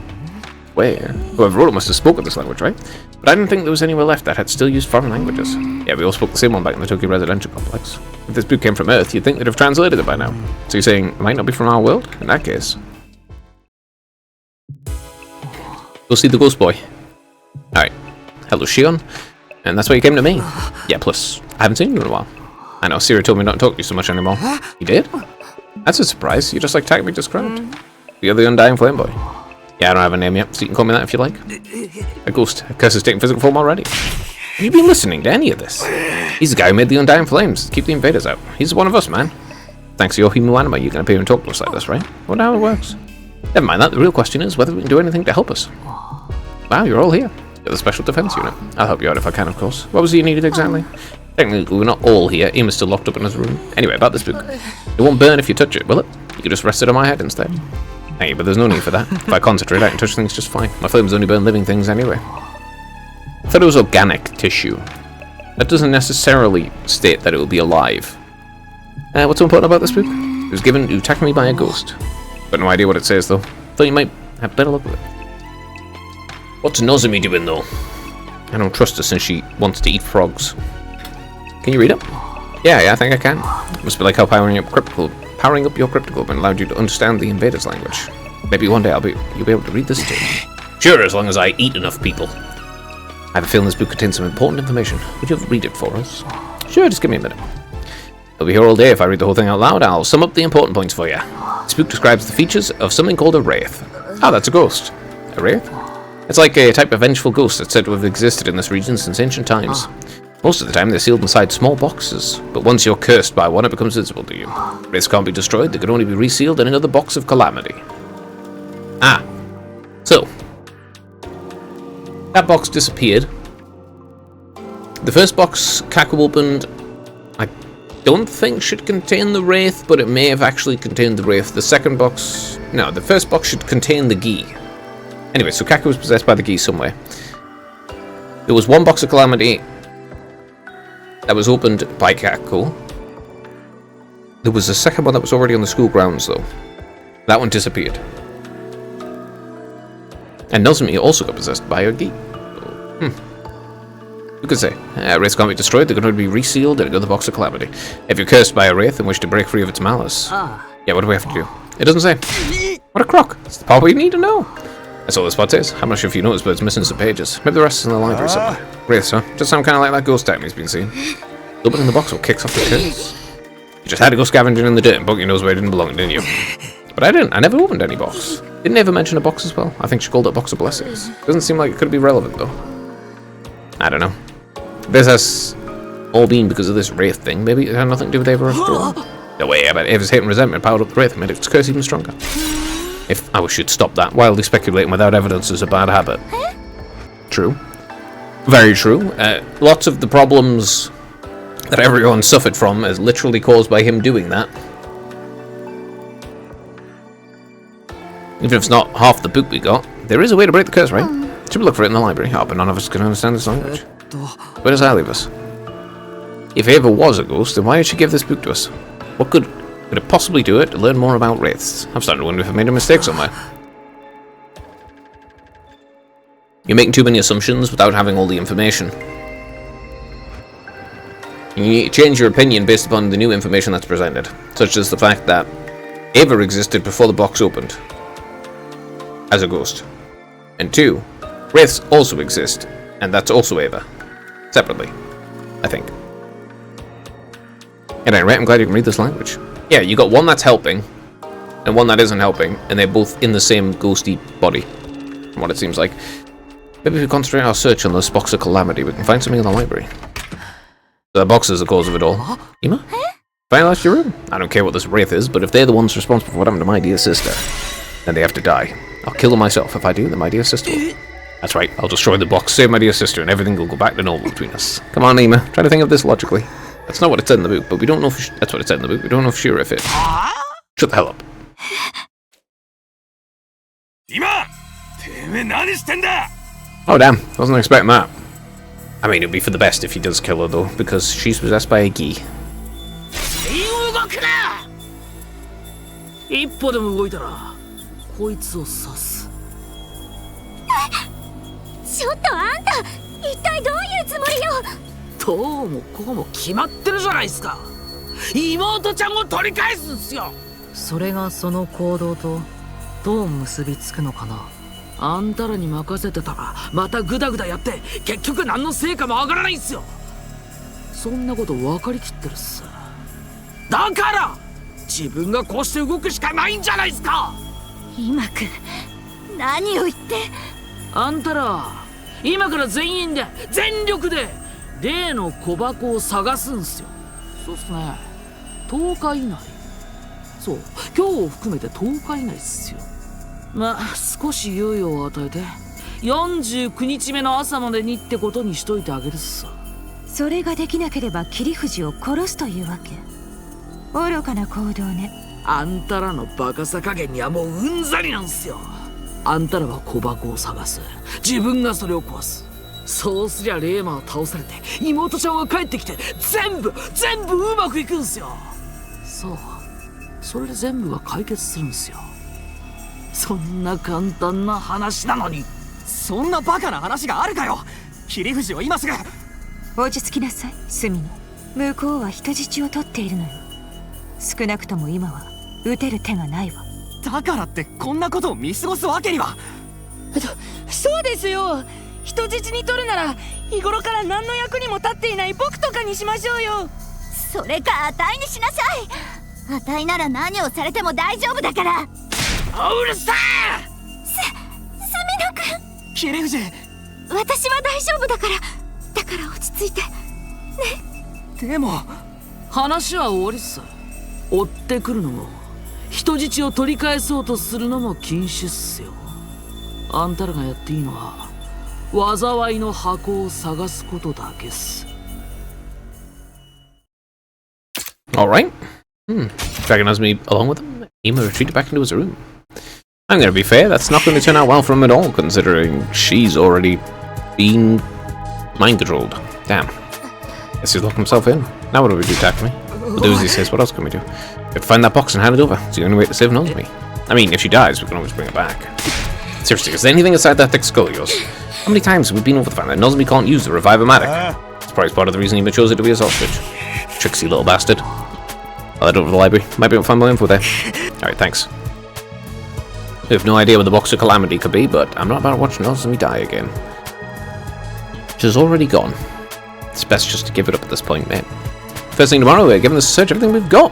Where? Whoever wrote it must have spoken this language, right? But I didn't think there was anywhere left that had still used foreign languages. Yeah, we all spoke the same one back in the Tokyo residential complex. If this book came from Earth, you'd think they'd have translated it by now. So you're saying it might not be from our world? In that case, go see the ghost boy. Alright. Hello, Shion. And that's why you came to me. Yeah, plus, I haven't seen you in a while. I know, Siri told me not to talk to you so much anymore. You did? That's a surprise. You're just like Takumi described. You're the Undying Flame Boy. Yeah, I don't have a name yet, so you can call me that if you like. A ghost. A curse has taken physical form already. Have you been listening to any of this? He's the guy who made the Undying Flames. Keep the invaders out. He's one of us, man. Thanks to your Himu anima, you can appear and talk to us like this, right? I wonder how it works. Never mind that. The real question is whether we can do anything to help us. Wow, you're all here. You're the Special Defense Unit. I'll help you out if I can, of course. What was it you needed exactly? Technically, we're not all here. Ima's still locked up in his room. Anyway, about this book. It won't burn if you touch it, will it? You can just rest it on my head instead. Hey, but there's no need for that. If I concentrate, I can touch things just fine. My flames only burn living things anyway. I thought it was organic tissue. That doesn't necessarily state that it will be alive. What's so important about this book? It was given to Takumi by a ghost. Got no idea what it says, though. Thought you might have better look with it. What's Nozomi doing, though? I don't trust her since she wants to eat frogs. Can you read it? Yeah, I think I can. It must be like how powering up your cryptoglobin allowed you to understand the invaders' language. Maybe one day you'll be able to read this too. Sure, as long as I eat enough people. I have a feeling this book contains some important information. Would you read it for us? Sure, just give me a minute. I'll be here all day. If I read the whole thing out loud, I'll sum up the important points for you. This book describes the features of something called a wraith. Ah, that's a ghost. A wraith? It's like a type of vengeful ghost that's said to have existed in this region since ancient times. Most of the time, they're sealed inside small boxes, but once you're cursed by one, it becomes visible to you. Wraiths can't be destroyed, they can only be resealed in another box of calamity. Ah. So. That box disappeared. The first box Kaku opened, I don't think should contain the Wraith, but it may have actually contained the Wraith. The second box... No, the first box should contain the Gi. Anyway, so Kaku was possessed by the Gi somewhere. There was one box of calamity that was opened by Kaku. There was a second one that was already on the school grounds, though. That one disappeared. And Nozomi also got possessed by a Gi. You could say, wraiths can't be destroyed, they're going to be resealed in another box of calamity. If you're cursed by a wraith and wish to break free of its malice. Yeah, what do we have to do? It doesn't say. What a crock. That's the part we need to know. That's all this part is. I'm not sure if you noticed, but it's missing some pages. Maybe the rest is in the library somewhere. Wraiths, huh? Just sound kind of like that ghost type he's been seeing. Opening the box will kicks off the curse. You just had to go scavenging in the dirt and poke your nose where it didn't belong, didn't you? But I didn't. I never opened any box. Didn't ever mention a box as well. I think she called it a box of blessings. Doesn't seem like it could be relevant, though. I don't know. This has all been because of this wraith thing. Maybe it had nothing to do with Ava after all. No way, I bet Ava's hate and resentment powered up the wraith and made its curse even stronger. If I should stop that, wildly speculating without evidence is a bad habit. True. Very true. Lots of the problems that everyone suffered from is literally caused by him doing that. Even if it's not half the book we got, there is a way to break the curse, right? Should we look for it in the library? Oh, but none of us can understand this language. Where does that leave us? If Ava was a ghost, then why did she give this book to us? What good could it possibly do it to learn more about wraiths? I'm starting to wonder if I made a mistake somewhere. You're making too many assumptions without having all the information. You need to change your opinion based upon the new information that's presented, such as the fact that Ava existed before the box opened as a ghost. And 2, wraiths also exist, and that's also Ava. Separately, I think. At any rate, I'm glad you can read this language. Yeah, you got one that's helping, and one that isn't helping, and they're both in the same ghosty body, from what it seems like. Maybe if we concentrate our search on this box of calamity, we can find something in the library. The box is the cause of it all. Ima? Finalize your room. I don't care what this wraith is, but if they're the ones responsible for what happened to my dear sister, then they have to die. I'll kill them myself. If I do, then my dear sister will. That's right, I'll destroy the box, save my dear sister, and everything will go back to normal between us. Come on, Ima, try to think of this logically. That's not what it said in the book, but we don't know if that's what it said in the book. We don't know for sure if it... Shut the hell up. Oh damn, wasn't expecting that. I mean, it'd be for the best if he does kill her though, because she's possessed by a Gi. 一歩でも動いたらこいつを刺す。ちょっとあんた、一体どういうつもりよ。どうもこうも決まってるじゃないですか。妹ちゃんを取り返すんすよ。それがその行動とどう結びつくのかな。あんたらに任せてたらまたグダグダやって結局何の成果も上がらないんすよ。そんなこと分かりきってるっす。だから自分がこうして動くしかないんじゃないですか。今くん、何を言って。あんたら今から全員で全力で例の小箱を探すんすよ。そうっすね。10日以内。そう、今日を含めて10日以内っすよ。まあ少し猶予を与えて49日目の朝までにってことにしといてあげるっす。それができなければ桐藤を殺すというわけ。愚かな行動ね。あんたらのバカさ加減にはもううんざりなんすよ。あんたらは小箱を探す、自分がそれを壊す。そうすりゃレーマを倒されて妹ちゃんは帰ってきて全部うまくいくんすよ。そう、それで全部が解決するんすよ。そんな簡単な話なのに。そんなバカな話があるかよ。桐藤を今すぐ。落ち着きなさい、スミノ。向こうは人質を取っているのよ。少なくとも今は撃てる手がないわ。だからってこんなことを見過ごすわけには。そうですよ。人質に取るなら日頃から何の役にも立っていない僕とかにしましょうよ。それかあたいにしなさい。あたいなら何をされても大丈夫だから。うるさい。スミノ君。桐藤、私は大丈夫だから。だから落ち着いて。でも話は終わりさ。追ってくるのも人質を取り返そうとするのも禁止っすよ。あんたらがやっていいのは災いの箱を探すことだけっす。 Alright. Dragon has me along with him. Ima retreated back into his room. I'm gonna be fair, that's not going to turn out well for him at all, considering she's already been mind-controlled. Damn. Guess he's locked himself in. Now what do we do, Takumi? We'll do as he says, what else can we do? We have to find that box and hand it over. It's the only way to save Nozomi. I mean, if she dies, we can always bring her back. Seriously, is there anything inside that thick skull of yours? How many times have we been over the fact that Nozomi can't use the Revive-O-Matic? It's probably part of the reason he chose it to be a hostage. Tricksy little bastard. I'll head over to the library. Might be able to find more info there. Alright, thanks. We have no idea where the Box of Calamity could be, but I'm not about to watch Nozomi die again. She's already gone. It's best just to give it up at this point, mate. First thing tomorrow, we're giving this a search everything we've got.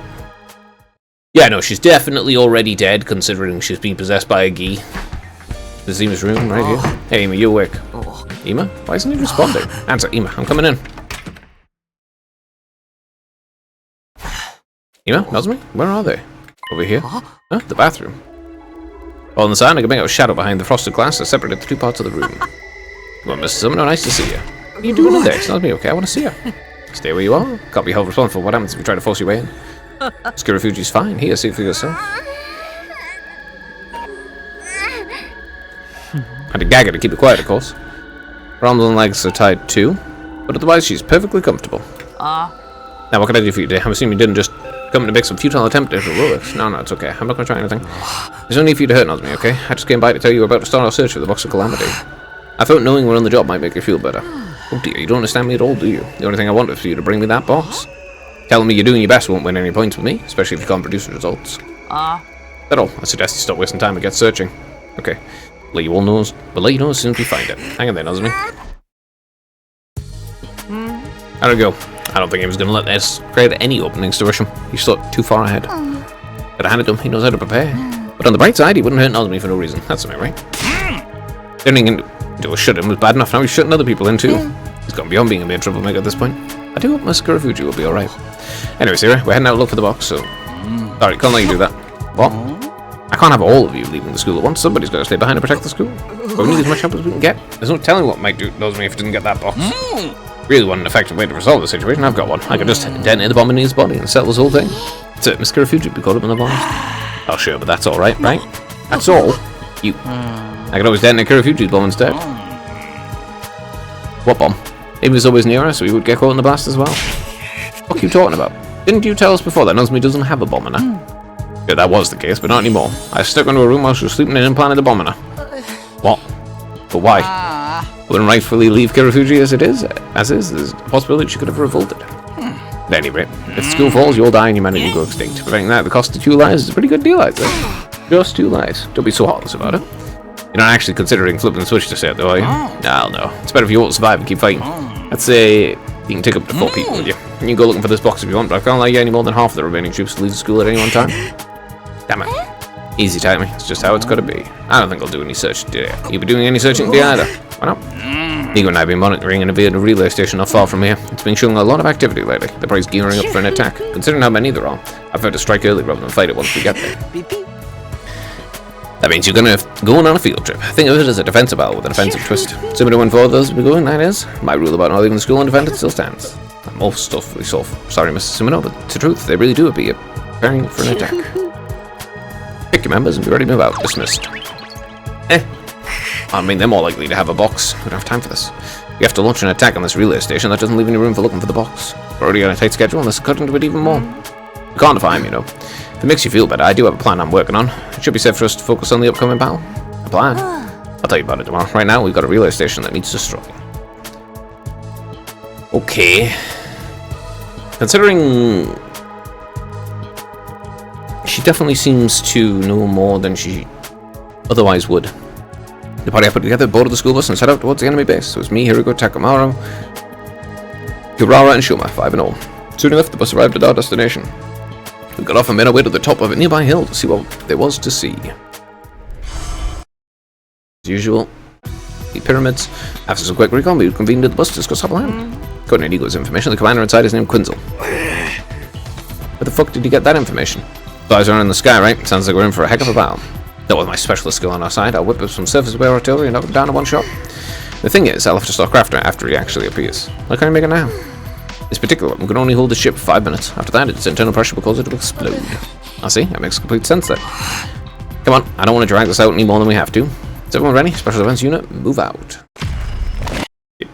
Yeah, no, she's definitely already dead, considering she's been possessed by a Gi. This is Ima's room, right here. Hey, Ima, you awake? Ima? Why isn't he responding? Answer, Ima, I'm coming in. Ima, Nozomi, where are they? Over here? Huh? The bathroom. Well, on the side, I can make out a shadow behind the frosted glass that separated the two parts of the room. Come on, Mr. Summoner, nice to see you. What are you doing in there? It's not me, okay? I want to see you. Stay where you are. Can't be held responsible for what happens if you try to force your way in. Skirefuji's fine. Here, see it for yourself. Had to gag her to keep it quiet, of course. Her arms and legs are tied too, but otherwise she's perfectly comfortable. Now, what can I do for you today? I'm assuming you didn't just come to make some futile attempt at heroics. No, it's okay. I'm not going to try anything. There's no need for you to hurt Nozomi, okay? I just came by to tell you we're about to start our search for the Box of Calamity. I thought knowing we're on the job might make you feel better. Oh dear, you don't understand me at all, do you? The only thing I want is for you to bring me that box. Telling me you're doing your best won't win any points with me, especially if you can't produce results. That's all. I suggest you stop wasting time and get searching. Okay. Let you all know, but let you know as soon as we find it. Hang on there, Nozomi. How'd it go? I don't think he was going to let this create any openings to rush him. He's thought too far ahead. But I handed him, he knows how to prepare. But on the bright side, he wouldn't hurt Nozomi for no reason. That's something, right? The only thing to shut him was bad enough, now he's shutting other people in too. He's gone beyond being a mere troublemaker at this point. I do hope my Skirefuji will be alright. Anyway, Sierra, we're heading out to look for the box, so... Sorry, can't let you do that. What? I can't have all of you leaving the school at once. Somebody's got to stay behind to protect the school. But we need as much help as we can get. There's no telling what Mike Nozomi if he didn't get that box. Really want an effective way to resolve the situation. I've got one. I could just detonate the bomb in his body and settle this whole thing. That's it, Miss Skirefuji be caught up in the bomb. Oh sure, but that's alright, right? That's all. You. I could always detonate Skirefuji's bomb instead. What bomb? He was always near us, so he would get caught in the blast as well. What are you talking about? Didn't you tell us before that Nozomi doesn't have a bomb in her? Yeah, that was the case, but not anymore. I stuck into a room while she was sleeping and implanted a bomb in her. What? But why? Wouldn't rightfully leave Skirefuji as it is, there's a possibility she could have revolted. At any rate, if the school falls, you'll die and humanity will go extinct. Preventing that at the cost of 2 lives is a pretty good deal, I'd say. Just 2 lives. Don't be so heartless about it. You're not actually considering flipping the switch to say it, though, are you? No. It's better if you all survive and keep fighting. I'd say you can take up to 4 people with you. You can go looking for this box if you want, but I can't allow you any more than half the remaining troops to leave the school at any one time. Damn it. Easy, Takumi. It's just how it's got to be. I don't think I'll do any search today. You'll be doing any searching today either. Why not? Nico and I have been monitoring a relay station not far from here. It's been showing a lot of activity lately. They're probably gearing up for an attack. Considering how many there are, I prefer to strike early rather than fight it once we get there. That means you're going to go on a field trip. Think of it as a defensive battle with an offensive twist. Similar to when 4 of those will be going, that is. My rule about not leaving the school undefended still stands. I'm most awfully sorry, Mr. Sumino, but it's the truth. They really do be preparing for an attack. Pick your members and be ready to move out. Dismissed. I mean, they're more likely to have a box. We don't have time for this. You have to launch an attack on this relay station. That doesn't leave any room for looking for the box. We're already on a tight schedule, and this is cut into it even more. You can't defy him, you know. If it makes you feel better, I do have a plan I'm working on. It should be safe for us to focus on the upcoming battle. A plan? I'll tell you about it tomorrow. Right now, we've got a relay station that needs destroying. Okay. Considering... she definitely seems to know more than she otherwise would. The party I put together boarded the school bus and set out towards the enemy base. It was me, Hiriko, Takamaro, Kurara, and Shuma, 5 in all. Soon enough, the bus arrived at our destination. We got off and made our way to the top of a nearby hill to see what there was to see. As usual, the pyramids. After some quick recon, we convened at the bus to discuss our plan. According to Inigo's information, the commander inside is named Quinzel. Where the fuck did you get that information? Flies around in the sky, right? Sounds like we're in for a heck of a battle. Though with my specialist skill on our side, I'll whip up some surface-aware artillery and knock him down in one shot. The thing is, I'll have to start crafting after he actually appears. What can I make it now? This particular weapon can only hold the ship for 5 minutes. After that, its internal pressure will cause it to explode. I see, that makes complete sense then. Come on, I don't want to drag this out any more than we have to. Is everyone ready? Special events unit, move out. Yep.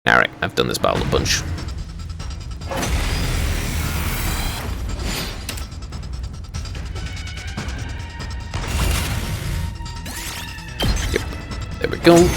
Alright, I've done this battle a bunch. Yep, there we go.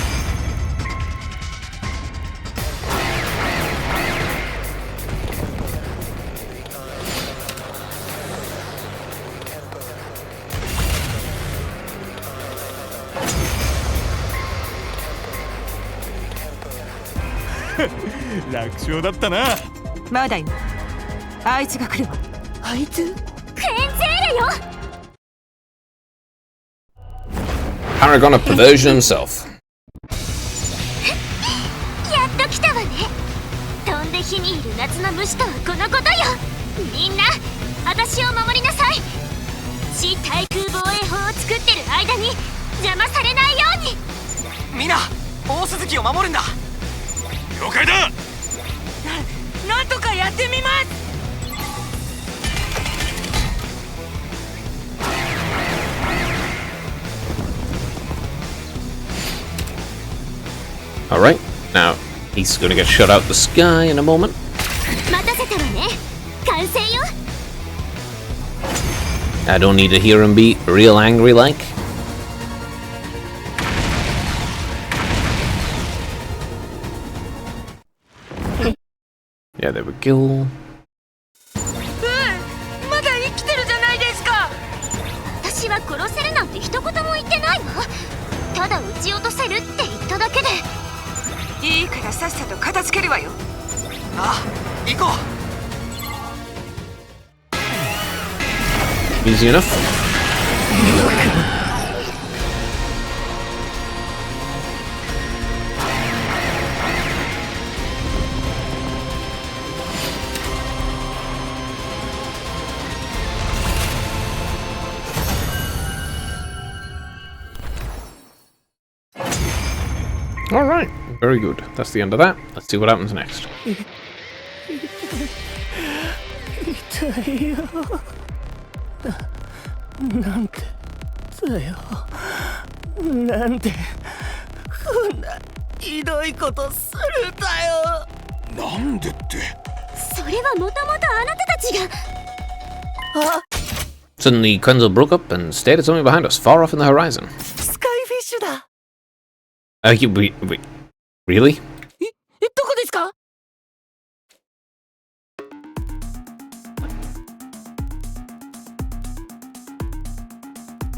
まだよ。あいつが来るわ。あいつ？クエンツェールよ。 Paragon of Perversion himself. やっと来たわね。飛んで火にいる夏の虫とはこのことよ。みんな、私を守りなさい。地対空防衛法を作ってる間に邪魔されないように。みんな、大鈴木を守るんだ。了解だ。なんとかやってみます。 Alright, now he's gonna get shot out the sky in a moment. 待たせたわね。完成よ。 I don't need to hear him be real angry like. Yeah, there we go. まだ生きてるじゃないですか。私は殺せるなんて一言も言ってないわ。ただ撃ち落とせるって言っただけで。いいからさっさと片付けるわよ。ああ、行こう。 Easy enough. Alright, very good. That's the end of that. Let's see what happens next. 痛いよ。なんてだよ。なんてこんなひどいことするんだよ。なんでって。それはもともとあなたたちが。あ、 Suddenly, Quenzel broke up and stared at something behind us, far off in the horizon. スカイフィッシュだ。Wait, really? どこですか？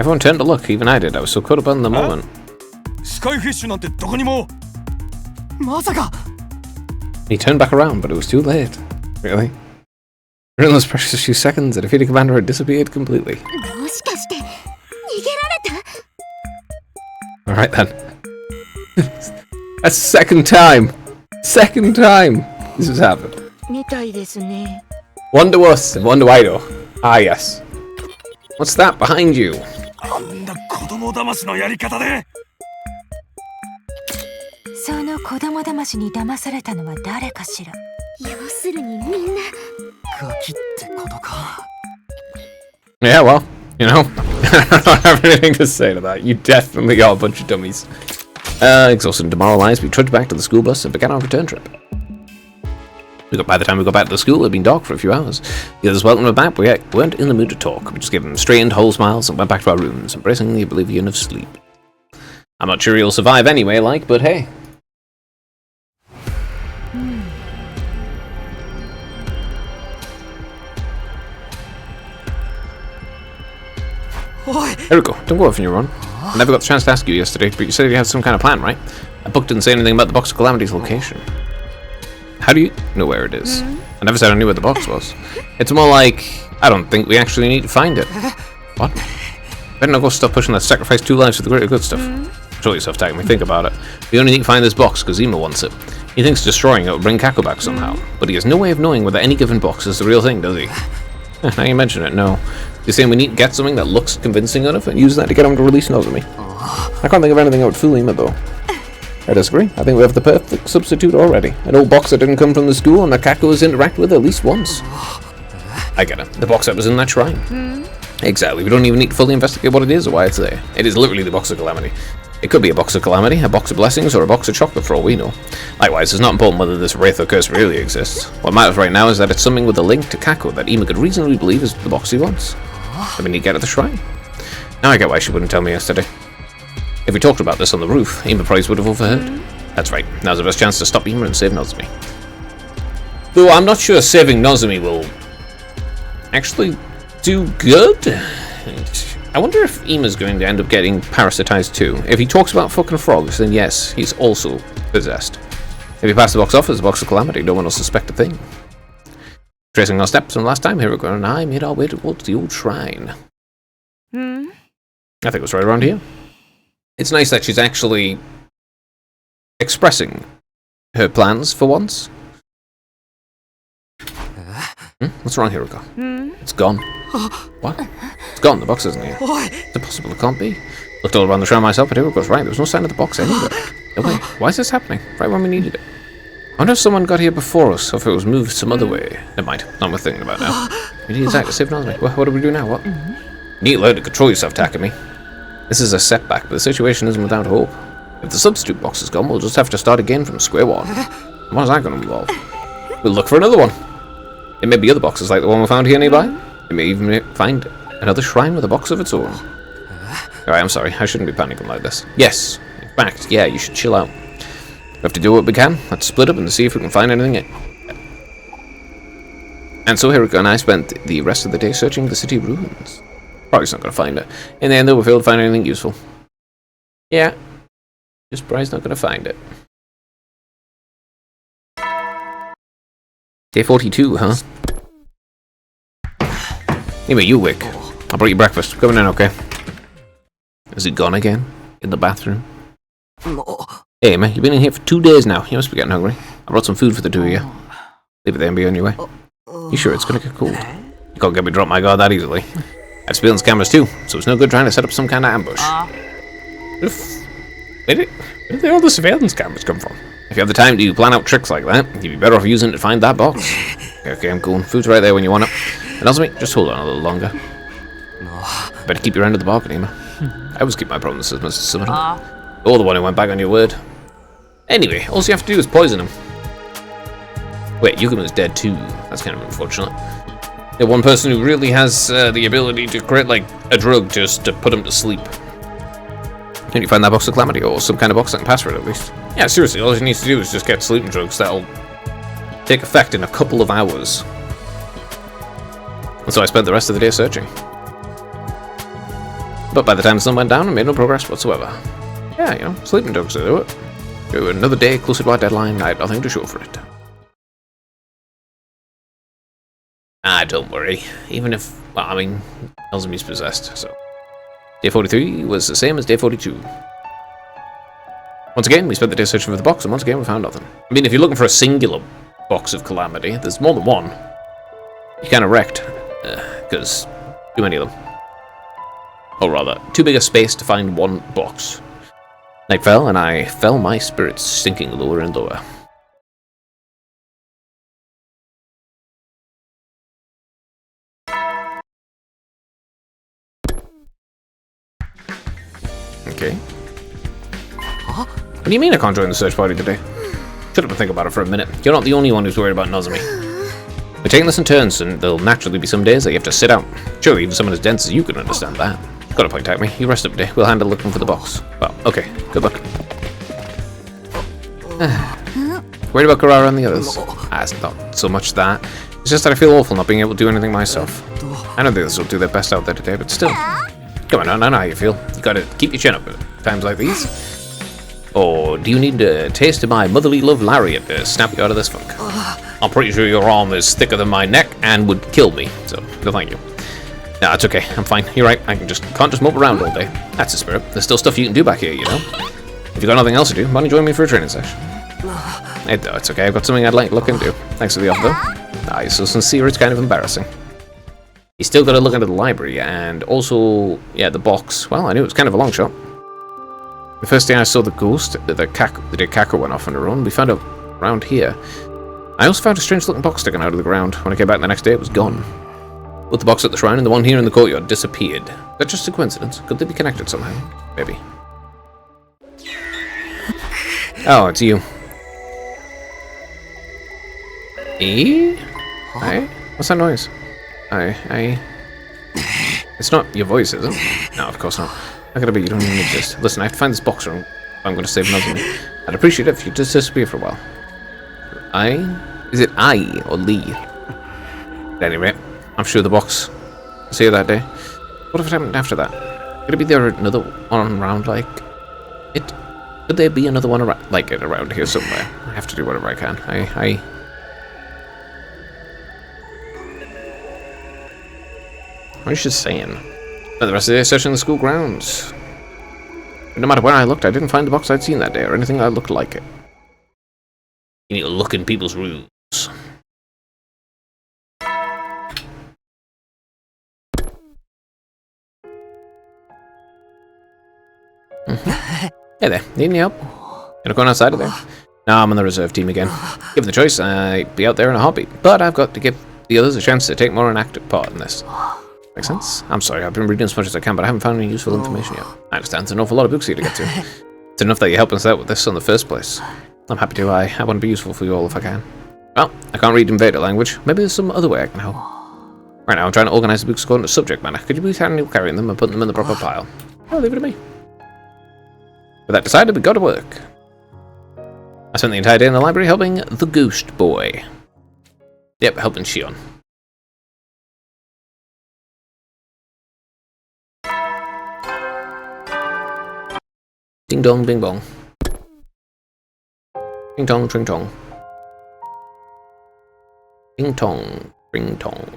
Everyone turned to look, even I did. I was so caught up in the moment. スカイフィッシュなんてどこにも。まさか。 He turned back around, but it was too late. Really? In those precious few seconds, the defeated commander had disappeared completely. もしかして逃げられた？ Alright then. That's the second time! Second time this has happened. みたいですね。 One to us and one to Ido. Ah, yes. What's that behind you? あんな子供騙しのやり方で。その子供騙しに騙されたのは誰かしら。要するにみんな。ガキってことか。 Yeah, well, you know, I don't have anything to say to that. You definitely are a bunch of dummies. Exhausted and demoralized, we trudged back to the school bus and began our return trip. By the time we got back to the school, it had been dark for a few hours. The others welcomed us back, but we weren't in the mood to talk. We just gave them strained, whole smiles and went back to our rooms, embracing the oblivion of sleep. I'm not sure he'll survive anyway, like, but hey. Eriko, don't go off on your own. I never got the chance to ask you yesterday, but you said you had some kind of plan, right? That book didn't say anything about the Box of Calamity's location. How do you know where it is? I never said I knew where the box was. It's more like, I don't think we actually need to find it. What? Better not go stop pushing that sacrifice 2 lives for the greater good stuff. Control yourself, Takumi, think about it. We only need to find this box because Zima wants it. He thinks destroying it will bring Kako back somehow, but he has no way of knowing whether any given box is the real thing, does he? Now you mention it, no. You're saying we need to get something that looks convincing enough and use that to get him to release Nozomi. I can't think of anything that would fool Ima, though. I disagree. I think we have the perfect substitute already. An old box that didn't come from the school and that Kako has interacted with at least once. I get it. The box that was in that shrine. Exactly. We don't even need to fully investigate what it is or why it's there. It is literally the Box of Calamity. It could be a Box of Calamity, a Box of Blessings, or a Box of Chocolate for all we know. Likewise, it's not important whether this Wraith or Curse really exists. What matters right now is that it's something with a link to Kako that Ima could reasonably believe is the box he wants. So we need to get at the shrine. Now I get why she wouldn't tell me yesterday. If we talked about this on the roof, Ima probably would have overheard. That's right. Now's the best chance to stop Ima and save Nozomi. Though I'm not sure saving Nozomi will actually do good. I wonder if Ima's going to end up getting parasitized too. If he talks about fucking frogs, then yes, he's also possessed. If he passes the box off as a Box of Calamity, no one will suspect a thing. Tracing our steps from last time, Hiroko and I made our way towards the old shrine. I think it was right around here. It's nice that she's actually expressing her plans for once. What's wrong, Hiroko? It's gone. What? It's gone. The box isn't here. It's impossible. It can't be. Looked all around the shrine myself, but Hiroko's right. There was no sign of the box anywhere. No way. Why is this happening? Right when we needed it. I wonder if someone got here before us, or if it was moved some other way. Never mind. Not worth thinking about now. We need to save Nozomi. What do we do now? What? You need to learn to control yourself, Takumi. This is a setback, but the situation isn't without hope. If the substitute box is gone, we'll just have to start again from square one. And what is that going to involve? We'll look for another one. It may be other boxes like the one we found here nearby. It may even find another shrine with a box of its own. Alright, I'm sorry. I shouldn't be panicking like this. Yes, in fact, yeah, you should chill out. We have to do what we can. Let's split up and see if we can find anything. And so Hiroko and I spent the rest of the day searching the city ruins. Probably not going to find it. In the end, though, we failed to find anything useful. Yeah, just probably not going to find it. Day 42, huh? Anyway, you awake. I brought you breakfast. Coming in, okay? Is it gone again? In the bathroom? Hey, man, you've been in here for 2 days now. You must be getting hungry. I brought some food for the two of you. Leave it there and be on your way. You sure it's gonna get cold? You can't get me drop my guard that easily. I have surveillance cameras too, so it's no good trying to set up some kind of ambush. Where did all the surveillance cameras come from? If you have the time to plan out tricks like that, you'd be better off using it to find that box. Okay, I'm going. Food's right there when you want it. And also, just hold on a little longer. Better keep your end of the bargain, Ima. I always keep my promises, Mr. Summoner. You're the one who went back on your word. Anyway, all you have to do is poison him. Wait, Yuguma's dead too. That's kind of unfortunate. The one person who really has the ability to create, like, a drug just to put him to sleep. Can you find that Box of Calamity, or some kind of box that can pass for it at least? Yeah, seriously, all he needs to do is just get sleeping drugs that'll take effect in a couple of hours. And so I spent the rest of the day searching. But by the time the sun went down, I made no progress whatsoever. Yeah, you know, sleeping drugs will do it. Another day closer to our deadline, I had nothing to show for it. Ah, don't worry. Even if, well, I mean, Nozomi's possessed, so. Day 43 was the same as day 42. Once again, we spent the day searching for the box, and once again, we found nothing. I mean, if you're looking for a singular Box of Calamity, there's more than one. You kind of wrecked, because too many of them. Or rather, too big a space to find one box. Night fell, and I felt my spirits sinking lower and lower. Okay. What do you mean I can't join the search party today? Shut up and think about it for a minute. You're not the only one who's worried about Nozomi. We're taking this in turns, and there'll naturally be some days that you have to sit out. Surely even someone as dense as you can understand that. Got a point, Takumi. You rest up today. We'll handle looking for the box. Well, okay. Good luck. Worried about Kurara and the others? It's not so much that. It's just that I feel awful not being able to do anything myself. I know the others will do their best out there today, but still. Come on, I know how you feel. You gotta keep your chin up at times like these. Or do you need a taste of my motherly love lariat to snap you out of this funk? I'm pretty sure your arm is thicker than my neck and would kill me, so no thank you. Nah, it's okay. I'm fine. You're right. I can't just mope around all day. That's the spirit. There's still stuff you can do back here, you know? If you got nothing else to do, why don't you join me for a training session? It's okay, I've got something I'd like to look into. Thanks for the offer. You're so sincere, it's kind of embarrassing. You still got to look into the library, and also, yeah, the box. Well, I knew it was kind of a long shot. The first day I saw the ghost, the day Kaku went off on her own, we found it around here. I also found a strange-looking box sticking out of the ground. When I came back the next day, it was gone. Both the box at the shrine and the one here in the courtyard disappeared. Is that just a coincidence? Could they be connected somehow? Maybe. Oh, it's you. Hey? What's that noise? It's not your voice, is it? No, of course not. How could it be? You don't even exist. Listen, I have to find this box room if I'm going to save Nozomi. I'd appreciate it if you just disappear for a while. Is it I or Lee? At any rate, I'm sure the box was here that day. What if it happened after that? Could it be there another one around like it? Could there be another one around like it around here somewhere? I have to do whatever I can. I was just saying. Spent the rest of the day searching the school grounds. But no matter where I looked, I didn't find the box I'd seen that day or anything that looked like it. You need to look in people's rooms. Hey there, need any help? Gonna go outside of there? No, I'm on the reserve team again. Given the choice, I'd be out there in a heartbeat. But I've got to give the others a chance to take more an active part in this. Make sense? I'm sorry, I've been reading as much as I can, but I haven't found any useful information yet. I understand there's an awful lot of books here to get to. It's enough that you're helping us out with this in the first place. I'm happy to. I want to be useful for you all if I can. Well, I can't read Invader language. Maybe there's some other way I can help. Right now, I'm trying to organize the books according to subject matter. Could you please handle carrying them and putting them in the proper pile? Oh, leave it to me. With that decided, we got to work. I spent the entire day in the library helping the Ghost Boy. Yep, helping Shion. Ding dong, bing bong. Ding tong, tring tong. Ding tong, ring tong.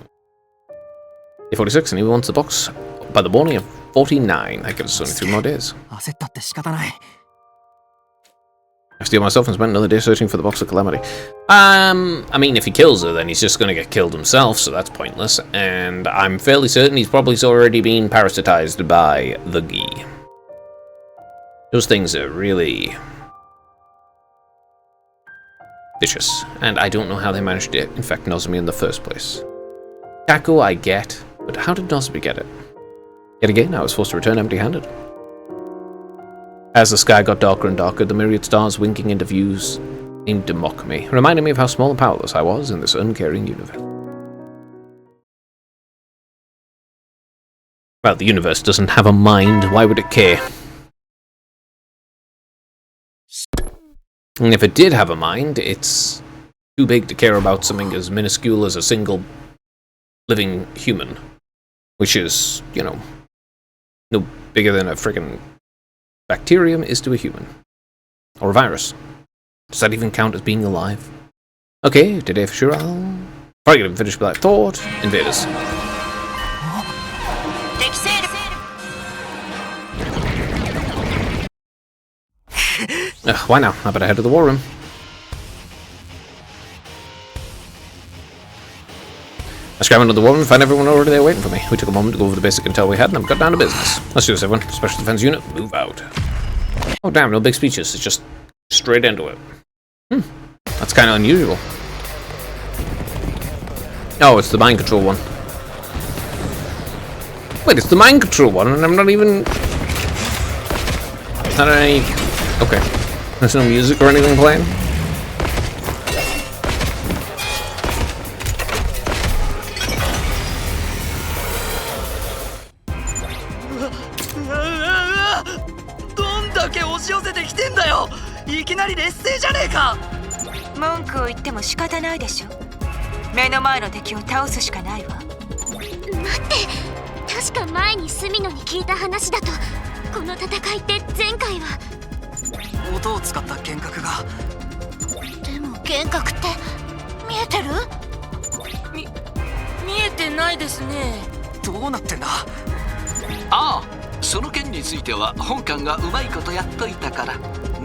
Day 46, and he wants the box by the morning of 49. That gives us only 3 more days. I steal myself and spend another day searching for the box of Calamity. I mean, if he kills her, then he's just going to get killed himself, so that's pointless. And I'm fairly certain he's probably already been parasitized by the Gi. Those things are really vicious, and I don't know how they managed to infect Nozomi in the first place. Kaku I get, but how did Nozomi get it? Yet again, I was forced to return empty-handed. As the sky got darker and darker, the myriad stars winking into views seemed to mock me, reminding me of how small and powerless I was in this uncaring universe. Well, the universe doesn't have a mind, why would it care? And if it did have a mind, it's too big to care about something as minuscule as a single living human. Which is, you know, no bigger than a friggin' bacterium is to a human. Or a virus. Does that even count as being alive? Okay, today for sure I'll probably get him finished with that thought. Invaders. Why now? I better head to the war room. I scrambled into the war room and found everyone already there waiting for me. We took a moment to go over the basic intel we had and then got down to business. Let's do this, everyone. Special Defense Unit, move out. Oh damn, no big speeches. It's just straight into it. That's kind of unusual. Oh, it's the mind control one. Wait, it's the mind control one and I'm not even... Not any... Okay. There's no music or anything playing?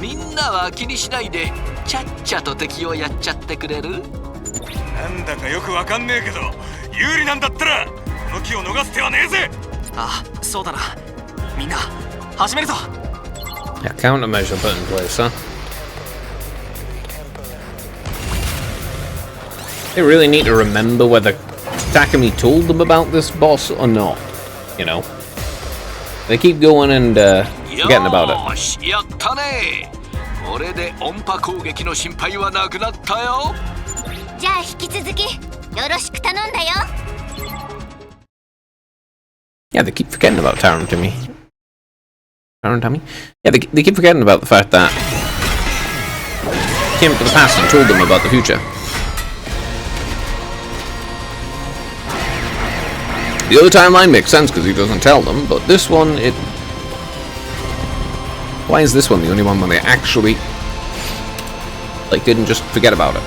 みんなは気にしないでちゃっちゃと敵をやっちゃってくれる？なんだかよくわかんねえけど、有利なんだったらこの機を逃す手はねえぜ。あ、そうだな。みんな始めるぞ。 Yeah, countermeasure put in place, huh? They really need to remember whether Takumi told them about this boss or not, you know? They keep going and forgetting about it. よし、やったね。これで音波攻撃の心配はなくなったよ。じゃあ引き続きよろしく頼んだよ。 Yeah, they keep forgetting about Tarantami. Tarantami? Yeah, they keep forgetting about the fact that he came to the past and told them about the future. The other timeline makes sense because he doesn't tell them, but this one, it... Why is this one the only one when they actually, like, didn't just forget about it?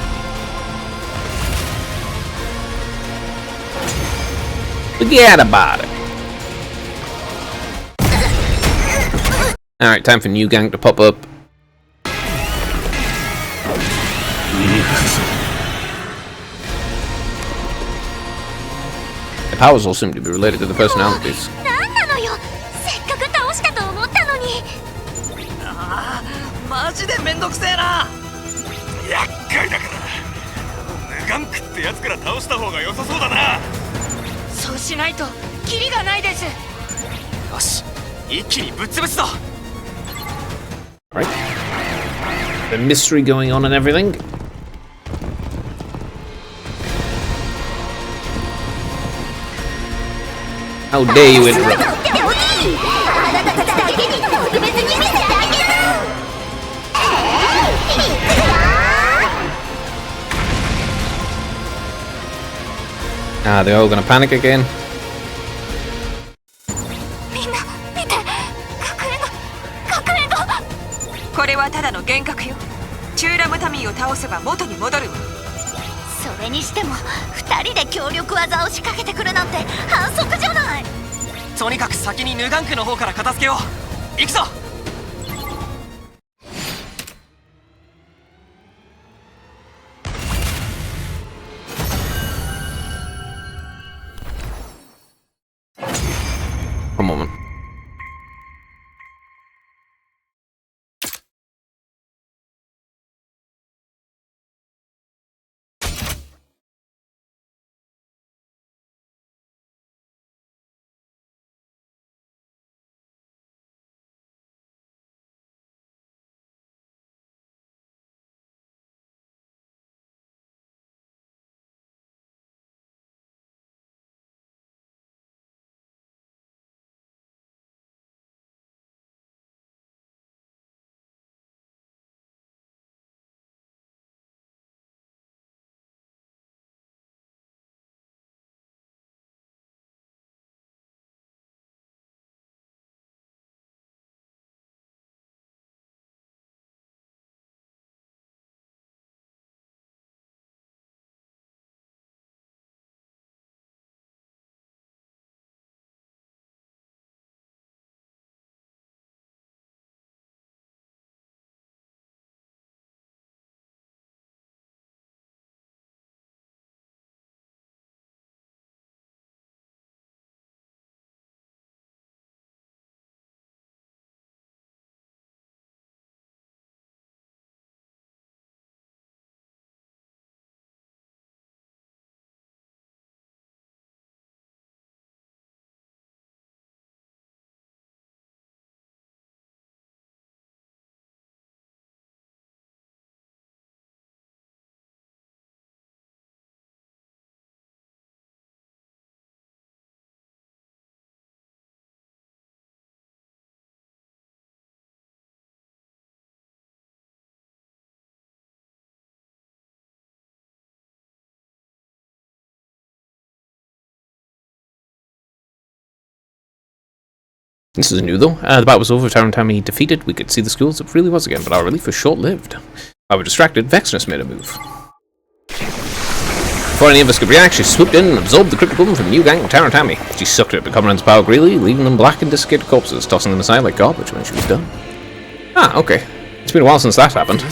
Forget about it. Alright, time for New Gang to pop up. The powers all seem to be related to the personalities. なんなのよ。せっかく倒したと思ったのに。ああ、マジでめんどくせえな。厄介だからヌガンクってやつから倒した方が良さそうだな。そうしないとキリがないです。よし、一気にぶっ潰すぞ。 Right. The mystery going on and everything. How dare you interrupt? Ah, they're all gonna panic again. みんな見て、隠れ家。これはただの幻覚よ。チューラムタミーを倒せば元に戻るわ。それにしても2人で協力技を仕掛けてくるなんて反則じゃない。とにかく先にヌガンクの方から片付けよう。行くぞ。 A moment. This is new though. The battle was over, Tarantami defeated, we could see the schools, it really was again, but our relief was short-lived. I was distracted, Vexness made a move. Before any of us could react, she swooped in and absorbed the cryptic woman from New Gang and Tarantami. She sucked it up to Covenant's power greedily, leaving them black and desiccated corpses, tossing them aside like garbage when she was done. Ah, okay. It's been a while since that happened.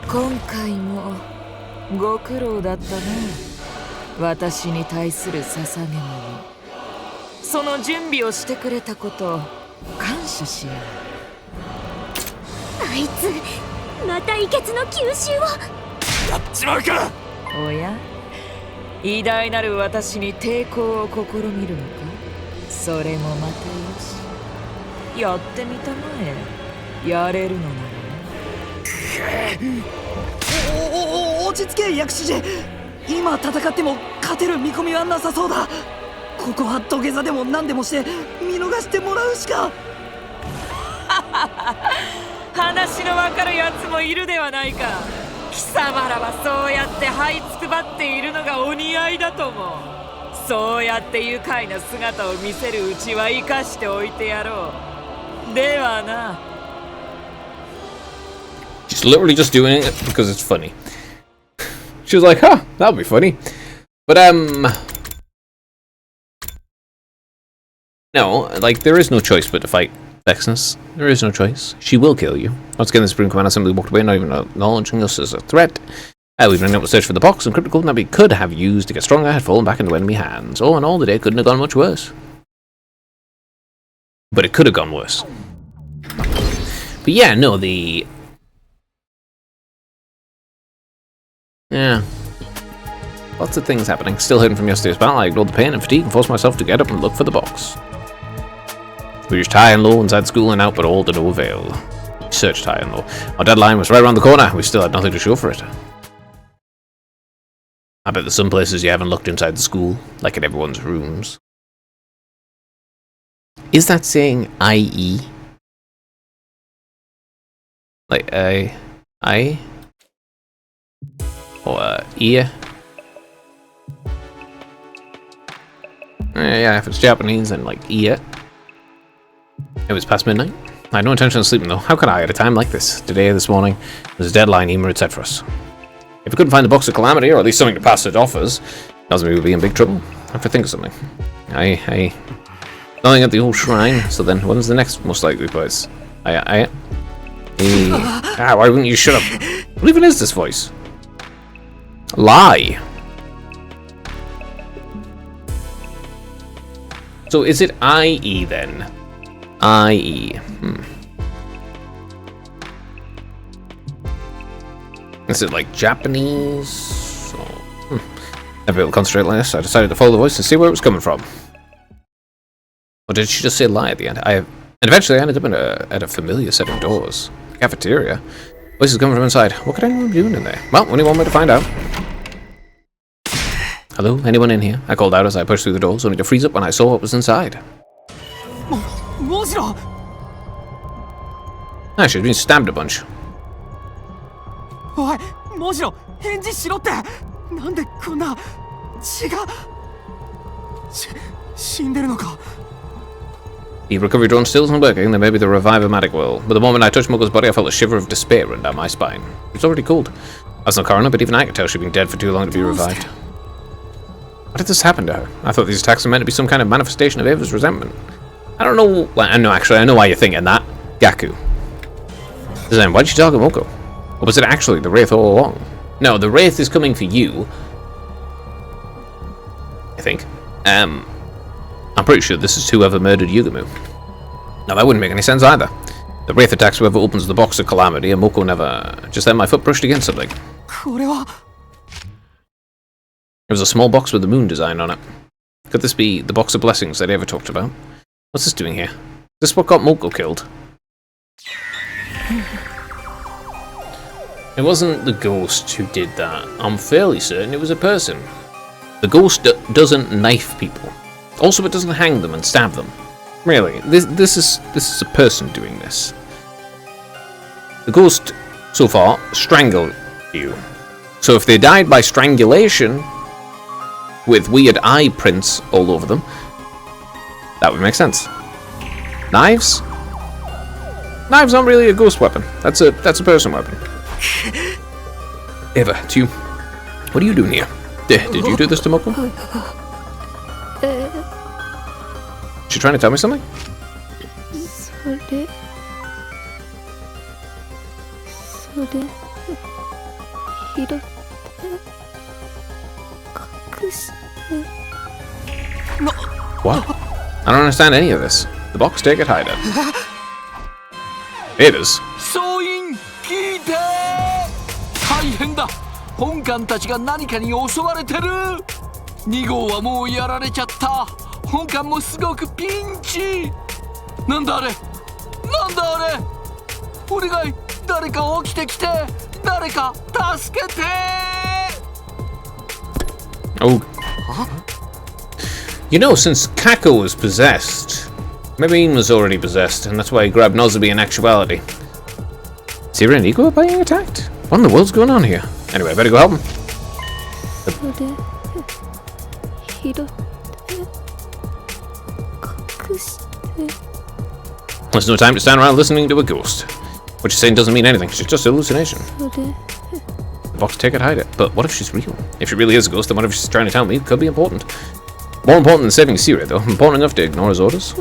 今回もご苦労だったな。私に対する捧げ物。その準備をしてくれたこと感謝しよう。あいつまた遺血の吸収をやっちまうか。おや、偉大なる私に抵抗を試みるのか。それもまたよし。やってみたまえ。やれるのならね。落ち着け薬師寺。今戦っても勝てる見込みはなさそうだ。ここは土下座でも何でもして見逃してもらうしか。話のわかるやつもいるではないか。貴様らはそうやって這いつくばっているのがお似合いだと思う。そうやって愉快な姿を見せるうちは生かしておいてやろう。ではな。She's literally just doing it because it's funny. She was like, huh, that'll be funny. But, no, like, there is no choice but to fight Vexnus. There is no choice. She will kill you. Once again, the Supreme Commander simply walked away, not even acknowledging us as a threat. We've been able to search for the box and cryptical that we could have used to get stronger had fallen back into enemy hands. All in all, the day couldn't have gone much worse. But it could have gone worse. But yeah, no, the... Yeah. Lots of things happening. Still hurting from yesterday's battle. I ignored the pain and fatigue and forced myself to get up and look for the box. We reached high and low inside school and out, but all to no avail. We searched high and low. Our deadline was right around the corner. We still had nothing to show for it. I bet there's some places you haven't looked inside the school, like in everyone's rooms. Is that saying IE? Like, I? Or, ear? Yeah, if it's Japanese, then like, ear. It was past midnight. I had no intention of sleeping though. How could I at a time like this? Today, this morning, was a deadline Emer had set for us. If we couldn't find the box of calamity, or at least something to pass it offers, doesn't mean we'd be in big trouble. I have to think of something. Nothing at the old shrine, so then when's the next most likely place? Why wouldn't you shut up? What even is this voice? Lie. So is it IE then? IE. Is it like Japanese? Or, Never able to concentrate like this, I decided to follow the voice and see where it was coming from. Or did she just say lie at the end? And eventually I ended up at a familiar set of doors. The cafeteria. Voice is coming from inside. What could anyone be doing in there? Well, only one way to find out. Hello? Anyone in here? I called out as I pushed through the doors, only to freeze up when I saw what was inside. Ah, she'd been stabbed a bunch. The recovery drone still isn't working, then maybe the revive-o-matic will. But the moment I touched Moko's body, I felt a shiver of despair run down my spine. It was already cold. I was no coroner, but even I could tell she'd been dead for too long to be revived. Why did this happen to her? I thought these attacks were meant to be some kind of manifestation of Ava's resentment. I don't know... Well, I know why you're thinking that. Gaku. Then, why'd she target Moko? Or was it actually the Wraith all along? No, the Wraith is coming for you. I think. I'm pretty sure this is whoever murdered Yugamu. Now, that wouldn't make any sense either. The Wraith attacks whoever opens the box of calamity, and Moko never... Just then my foot brushed against something. It was a small box with the moon design on it. Could this be the box of blessings that Ava talked about? What's this doing here? Is this what got Moko killed? It wasn't the ghost who did that. I'm fairly certain it was a person. The ghost doesn't knife people. Also, it doesn't hang them and stab them. Really, this is a person doing this. The ghost, so far, strangled you. So if they died by strangulation, with weird eye prints all over them, that would make sense. Knives? Knives aren't really a ghost weapon. That's a person weapon. Ava, it's you. What are you doing here? Did you do this to Moko? Is she trying to tell me something? What? I don't understand any of this. The box, take it, hide it. It is. 総員聞いて大変だ本艦たちが何かに襲われてる2号はもうやられちゃった本艦もすごくピンチなんだあれなんだあれお願い誰か起きてきて誰か助けて Oh. You know, since Kako was possessed, maybe Ian was already possessed, and that's why he grabbed Nozomi in actuality. Sira and Nico are being attacked? What in the world's going on here? Anyway, I better go help him. There's no time to stand around listening to a ghost. What you're saying doesn't mean anything, she's just a hallucination. The box, take it, hide it. But what if she's real? If she really is a ghost, then what if she's trying to tell me? It could be important. More important than saving Sira, though. Important enough to ignore his orders.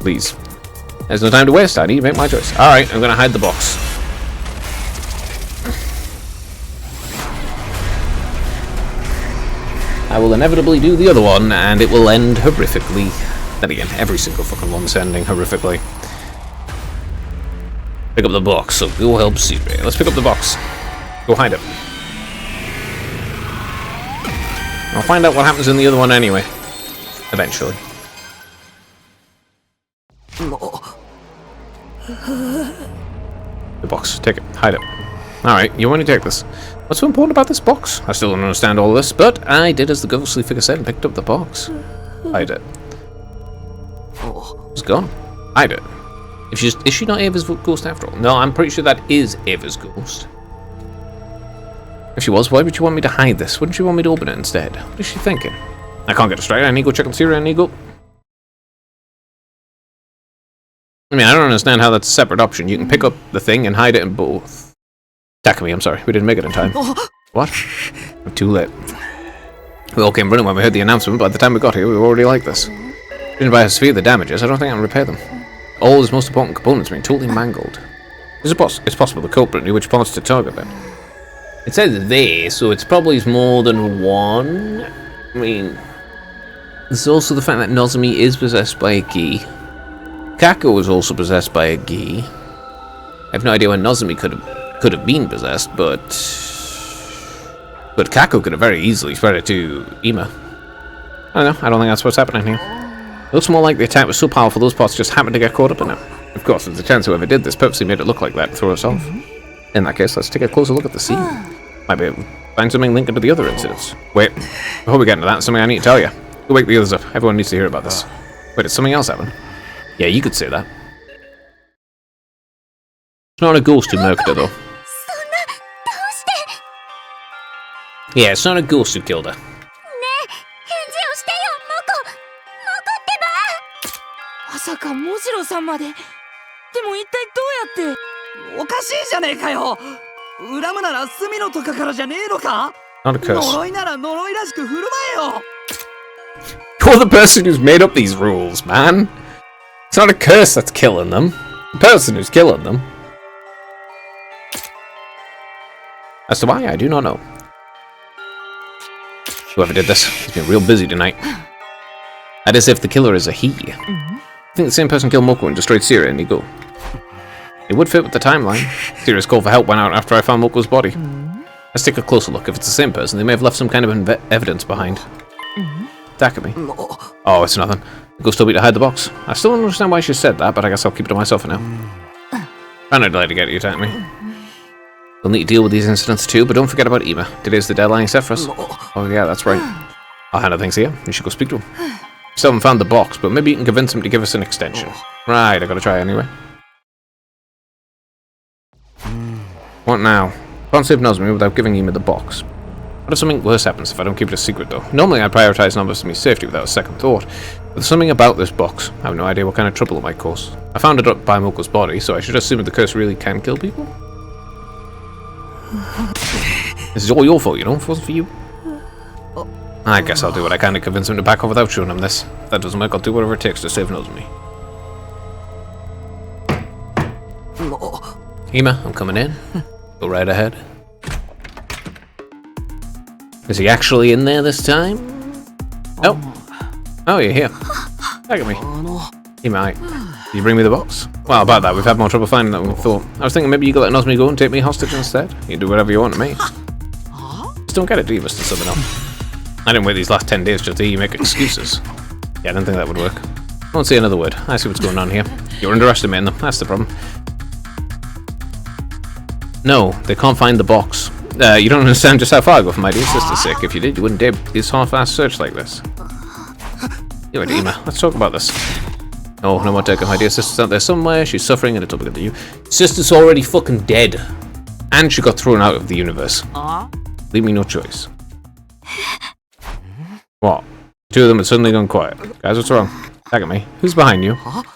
Please. There's no time to waste, I need to make my choice. Alright, I'm gonna hide the box. I will inevitably do the other one, and it will end horrifically. Then again, every single fucking one's ending horrifically. Pick up the box, so go help Sira. Let's pick up the box. Go hide it. I'll find out what happens in the other one anyway. Eventually. The box, take it, hide it. Alright, you want to take this. What's so important about this box? I still don't understand all this, but I did as the ghostly figure said and picked up the box. Hide it. It's gone. Hide it. Is she not Ava's ghost after all? No, I'm pretty sure that is Ava's ghost. If she was, why would you want me to hide this? Wouldn't you want me to open it instead? What is she thinking? I can't get distracted. I need to go check on Sira. I need to go. I mean, I don't understand how that's a separate option. You can pick up the thing and hide it in both. Takumi, I'm sorry. We didn't make it in time. What? We're too late. We all came running when we heard the announcement. By the time we got here, we were already like this. Judging by how severe the damages, I don't think I can repair them. All his most important components have been totally mangled. It's possible the culprit knew which parts to target then. It says they, so it's probably more than one. I mean, there's also the fact that Nozomi is possessed by a Gi. Kako is also possessed by a Gi. I have no idea when Nozomi could have been possessed, but Kako could have very easily spread it to Ima. I don't know. I don't think that's what's happening here. It looks more like the attack was so powerful those parts just happened to get caught up in it. Of course, there's a chance whoever did this purposely made it look like that to throw us off. In that case, let's take a closer look at the scene. Might be able to find something linked to the other incidents. Wait, before we get into that, something I need to tell you. Go wake the others up. Everyone needs to hear about this. Wait, did something else happen? Yeah, you could say that. It's not a ghost who murked her, though. Yeah, it's not a ghost who killed her. まさかモジロさんまで。でも一体どうやって。おかしいじゃねえかよ。恨むなら隅のとかからじゃねえのか。 Not a curse. 呪いなら呪いらしく振る舞えよ。 You're the person who's made up these rules, man. It's not a curse that's killing them. The person who's killing them. As to why, I do not know. Whoever did this, he's been real busy tonight. That is if the killer is a he. I think the same person killed Moko and destroyed Sira and Nigo. It would fit with the timeline. Sira's call for help went out after I found Moko's body. Let's take a closer look. If it's the same person, they may have left some kind of evidence behind. Takumi. Oh, it's nothing. The ghost told me to hide the box. I still don't understand why she said that, but I guess I'll keep it to myself for now. Trying to delay to get you, Takumi. We'll need to deal with these incidents too, but don't forget about Ima. Today's the deadline set for us. Oh yeah, that's right. I'll handle things here. You should go speak to him. Still haven't found the box, but maybe you can convince him to give us an extension. Right, I gotta try anyway. What now? Can't save Nozomi without giving Ima the box. What if something worse happens if I don't keep it a secret though? Normally I prioritize Nozomi's safety without a second thought. But there's something about this box. I have no idea what kind of trouble it might cause. I found it up by Moko's body, so I should assume that the curse really can kill people? This is all your fault, you know? If it wasn't for you. I guess I'll do what I can to convince him to back off without showing him this. If that doesn't work, I'll do whatever it takes to save Nozomi. Ima, I'm coming in. Go right ahead. Is he actually in there this time? Oh. Oh, you're here. Look at me. He might. Did you bring me the box? Well, about that, we've had more trouble finding it than we thought. I was thinking maybe you could let Nozomi go and take me hostage instead. You can do whatever you want to me. Just don't get it, do you, Mr. Summon Up? I didn't wait these last 10 days just to hear you make excuses. Yeah, I didn't think that would work. I won't say another word. I see what's going on here. You're underestimating them. That's the problem. No, they can't find the box. You don't understand just how far I go for my dear sister's sake. If you did, you wouldn't dare this half-assed search like this. Anyway, Dima, let's talk about this. No more taking my dear sister's out there somewhere. She's suffering and it's all because of you. Sister's already fucking dead. And she got thrown out of the universe. Leave me no choice. What? Two of them had suddenly gone quiet. Guys, what's wrong? Tag at me. Who's behind you? What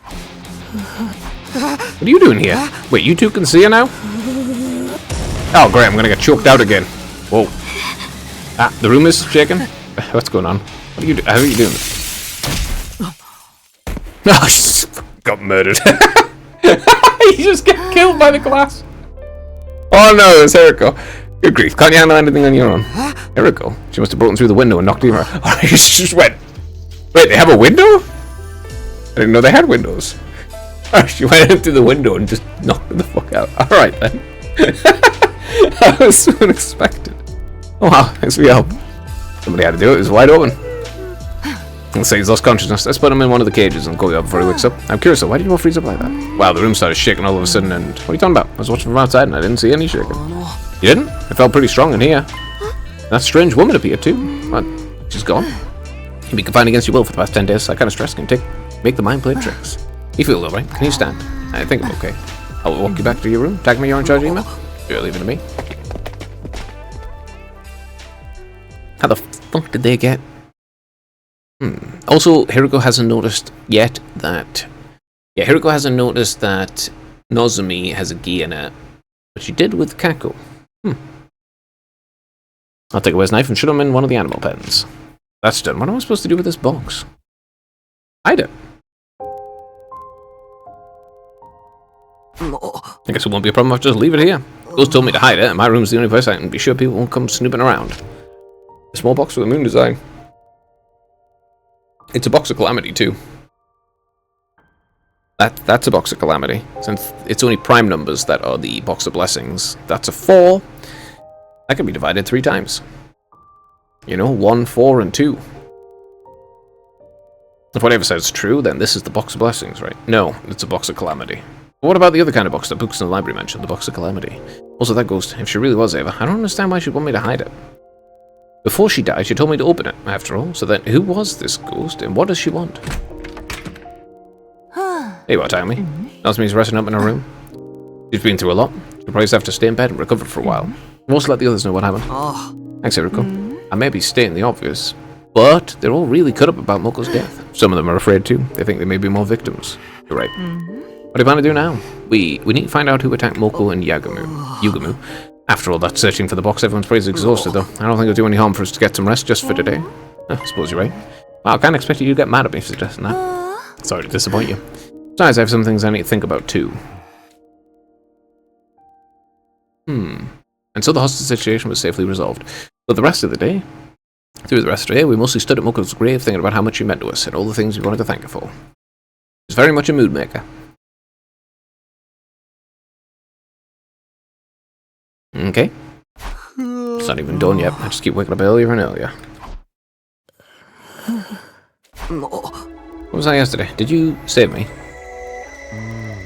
are you doing here? Wait, you two can see her now? Oh, great, I'm gonna get choked out again. Whoa. Ah, the room is shaking? What's going on? What are you doing? How are you doing? Oh, she just got murdered. You just get killed by the glass. Oh no, it's Eriko. Good grief, can't you handle anything on your own? Eriko? She must have broken through the window and knocked you out. Oh, she just went. Wait, they have a window? I didn't know they had windows. Oh, she went in through the window and just knocked the fuck out. Alright then. That was so unexpected. Oh wow, thanks for your help. Somebody had to do it, it was wide open. Let's say he's lost consciousness. Let's put him in one of the cages and call you up before he wakes up. I'm curious though, why did you all freeze up like that? Wow, the room started shaking all of a sudden and... What are you talking about? I was watching from outside and I didn't see any shaking. You didn't? It felt pretty strong in here. That strange woman appeared too. What? She's gone? You've been confined against your will for the past 10 days, so that kind of stress can make the mind play tricks. You feel alright? Can you stand? I think I'm okay. I'll walk you back to your room. Tag me, you're in charge of email. You're leaving to me. How the fuck did they get? Also, Hiriko hasn't noticed yet that... Yeah, Hiriko hasn't noticed that Nozomi has a gi in it. But she did with Kako. I'll take away his knife and shoot him in one of the animal pens. That's done. What am I supposed to do with this box? Hide it. I guess it won't be a problem if I just leave it here. Ghost told me to hide it, and my room's the only place I can be sure people won't come snooping around. A small box with a moon design. It's a box of calamity, too. That's a box of calamity. Since it's only prime numbers that are the box of blessings. That's a 4. That can be divided 3 times. You know, 1, 4, and 2. If whatever says true, then this is the box of blessings, right? No, it's a box of calamity. But what about the other kind of box that books in the library mentioned, the box of calamity? Also, that ghost, if she really was Ava, I don't understand why she'd want me to hide it. Before she died, she told me to open it, after all. So then, who was this ghost, and what does she want? Hey, what, Tammy? Nozomi's resting up in her room. She's been through a lot. She'll probably have to stay in bed and recover for a while. We'll also let the others know what happened. Thanks, Eriko. I may be stating the obvious, but they're all really cut up about Moko's death. Some of them are afraid too. They think there may be more victims. You're right. What do you plan to do now? We need to find out who attacked Moko and Yugumu. After all that searching for the box, everyone's pretty exhausted though. I don't think it'll do any harm for us to get some rest just for today. I suppose you're right. Wow, I can't expect you to get mad at me for suggesting that. Sorry to disappoint you. Besides, I have some things I need to think about too. And so the hostage situation was safely resolved. But through the rest of the day, we mostly stood at Moko's grave thinking about how much she meant to us and all the things we wanted to thank her for. It was very much a mood maker. Okay. It's not even done yet. I just keep waking up earlier and earlier. What was I yesterday? Did you save me?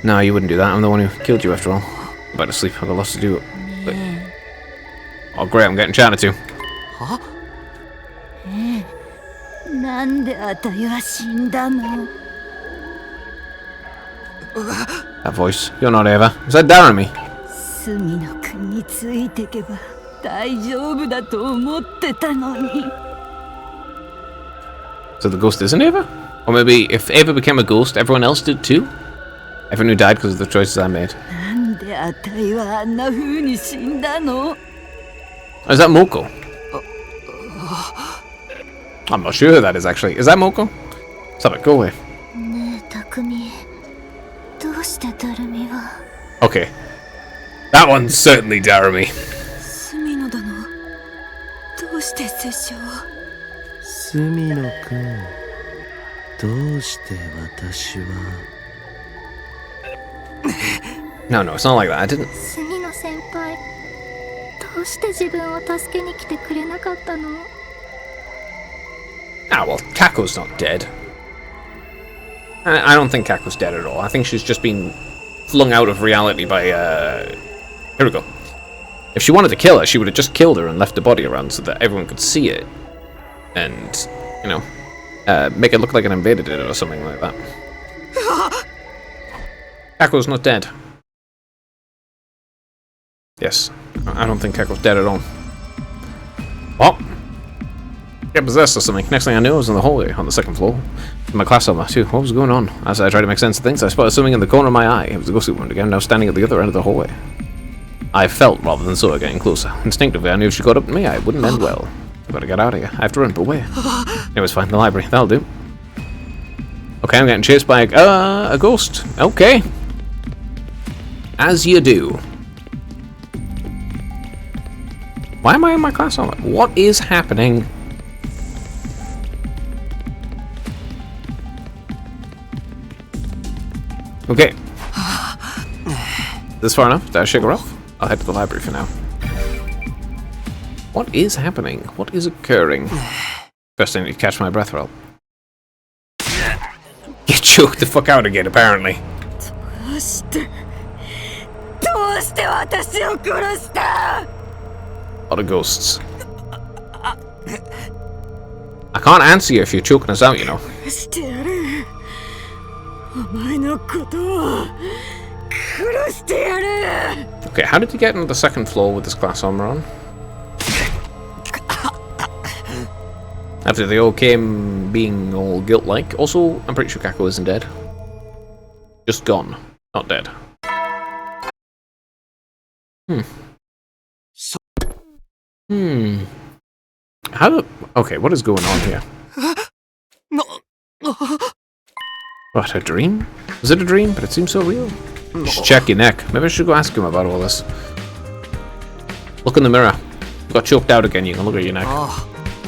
No, you wouldn't do that. I'm the one who killed you after all. I'm about to sleep. I've got lots to do. Wait. Oh great, I'm getting chatted to. That voice. You're not Eva. Is that Darren me? So the ghost isn't Eva? Or maybe if Eva became a ghost, everyone else did too? Everyone who died because of the choices I made. Oh, is that Moko? I'm not sure who that is actually. Is that Moko? Stop it, go away. Okay. That one's certainly Jeremy. 隅野殿、どうして拙者を。隅野くん、どうして私は。No, it's not like that. I didn't. 隅野先輩、どうして自分を助けに来てくれなかったの？ Ah, well, Kako's not dead. I don't think Kako's dead at all. I think she's just been flung out of reality by, Here we go. If she wanted to kill her, she would have just killed her and left the body around so that everyone could see it. And, you know, make it look like an invader did it or something like that. Kako's not dead. Yes, I don't think Kako's dead at all. Oh! Get possessed or something. Next thing I knew, I was in the hallway on the second floor. In my class armor, too. What was going on? As I tried to make sense of things, I spotted something in the corner of my eye. It was a ghostly woman again, now standing at the other end of the hallway. I felt rather than saw her getting closer. Instinctively, I knew if she got up to me, I wouldn't end well. I better get out of here. I have to run, but where? It was fine. The library. That'll do. Okay, I'm getting chased by a ghost. Okay. As you do. Why am I in my class armor? What is happening? Okay. This far enough? Did I shake her off? I'll head to the library for now. What is happening? What is occurring? First I need to catch my breath, Roll. Get choked the fuck out again, apparently. A lot of ghosts. I can't answer you if you're choking us out, you know. Okay, how did you get into the second floor with this glass armor on? After they all came being all guilt-like. Also, I'm pretty sure Kako isn't dead. Just gone. Not dead. How do... Okay, what is going on here? What, a dream? Was it a dream? But it seems so real. You should check your neck. Maybe I should go ask him about all this. Look in the mirror. You got choked out again. You can look at your neck.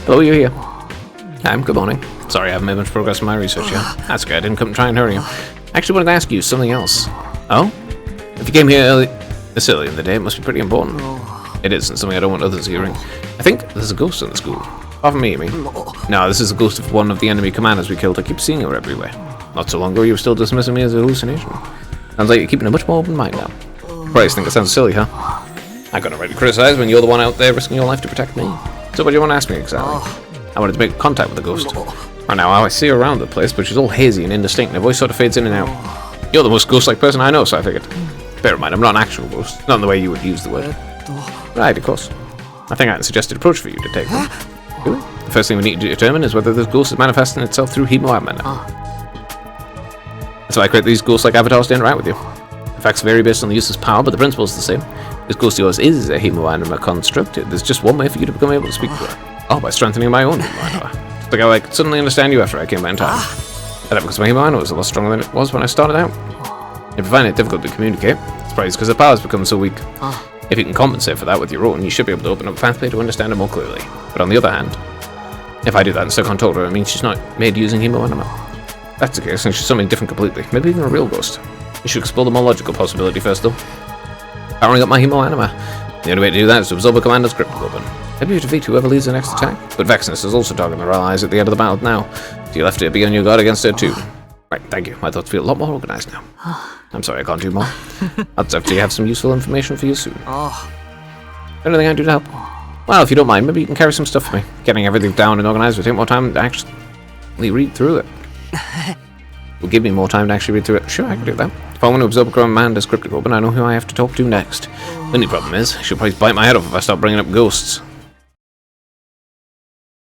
Hello, you're here. Good morning. Sorry, I haven't made much progress in my research yet. That's okay, I didn't come to try and hurry you. I actually wanted to ask you something else. Oh? If you came here this early in the day, it must be pretty important. It is, and something I don't want others hearing. I think there's a ghost in the school. Apart from me, you mean? No, this is the ghost of one of the enemy commanders we killed. I keep seeing her everywhere. Not so long ago, you were still dismissing me as a hallucination. Sounds like you're keeping a much more open mind now. Probably think it sounds silly, huh? I got no right to criticize when you're the one out there risking your life to protect me. So what do you want to ask me exactly? I wanted to make contact with the ghost. Right now, I see her around the place, but she's all hazy and indistinct, and her voice sort of fades in and out. You're the most ghost-like person I know, so I figured. Bear in mind, I'm not an actual ghost. Not in the way you would use the word. Right, of course. I think I had a suggested approach for you to take one. The first thing we need to determine is whether this ghost is manifesting itself through Hemo Anima. That's why I create these ghost-like avatars to interact with you. The facts vary based on the user's power, but the principle is the same. This ghost of yours is a Hemo Anima construct. There's just one way for you to become able to speak to her. Oh, by strengthening my own Hemo Anima. It's like I could suddenly understand you after I came back in time. And that because my Hemo Anima was a lot stronger than it was when I started out. If you find it difficult to communicate, it's probably because the power's become so weak. If you can compensate for that with your own, you should be able to open up a pathway to understand it more clearly. But on the other hand, if I do that and still can't talk to her, it means she's not made using Hemo Anima. That's the case, and she's something different completely. Maybe even a real ghost. You should explore the more logical possibility first, though. Powering up my Hemo Anima. The only way to do that is to absorb a commander's Cryptic Open. Maybe you defeat whoever leads the next attack. But Vexness is also targeting our allies at the end of the battle now, so you'll have to be on your guard against her too. Right, thank you. My thoughts feel a lot more organized now. I'm sorry I can't do more. I'll definitely have some useful information for you soon. Anything I can do to help? Well, if you don't mind, maybe you can carry some stuff for me. Getting everything down and organized will take more time to actually read through it. Will give me more time to actually read through it. Sure, I can do that. If I want to absorb a commander's Cryptic Open, I know who I have to talk to next. The only problem is, she'll probably bite my head off if I start bringing up ghosts.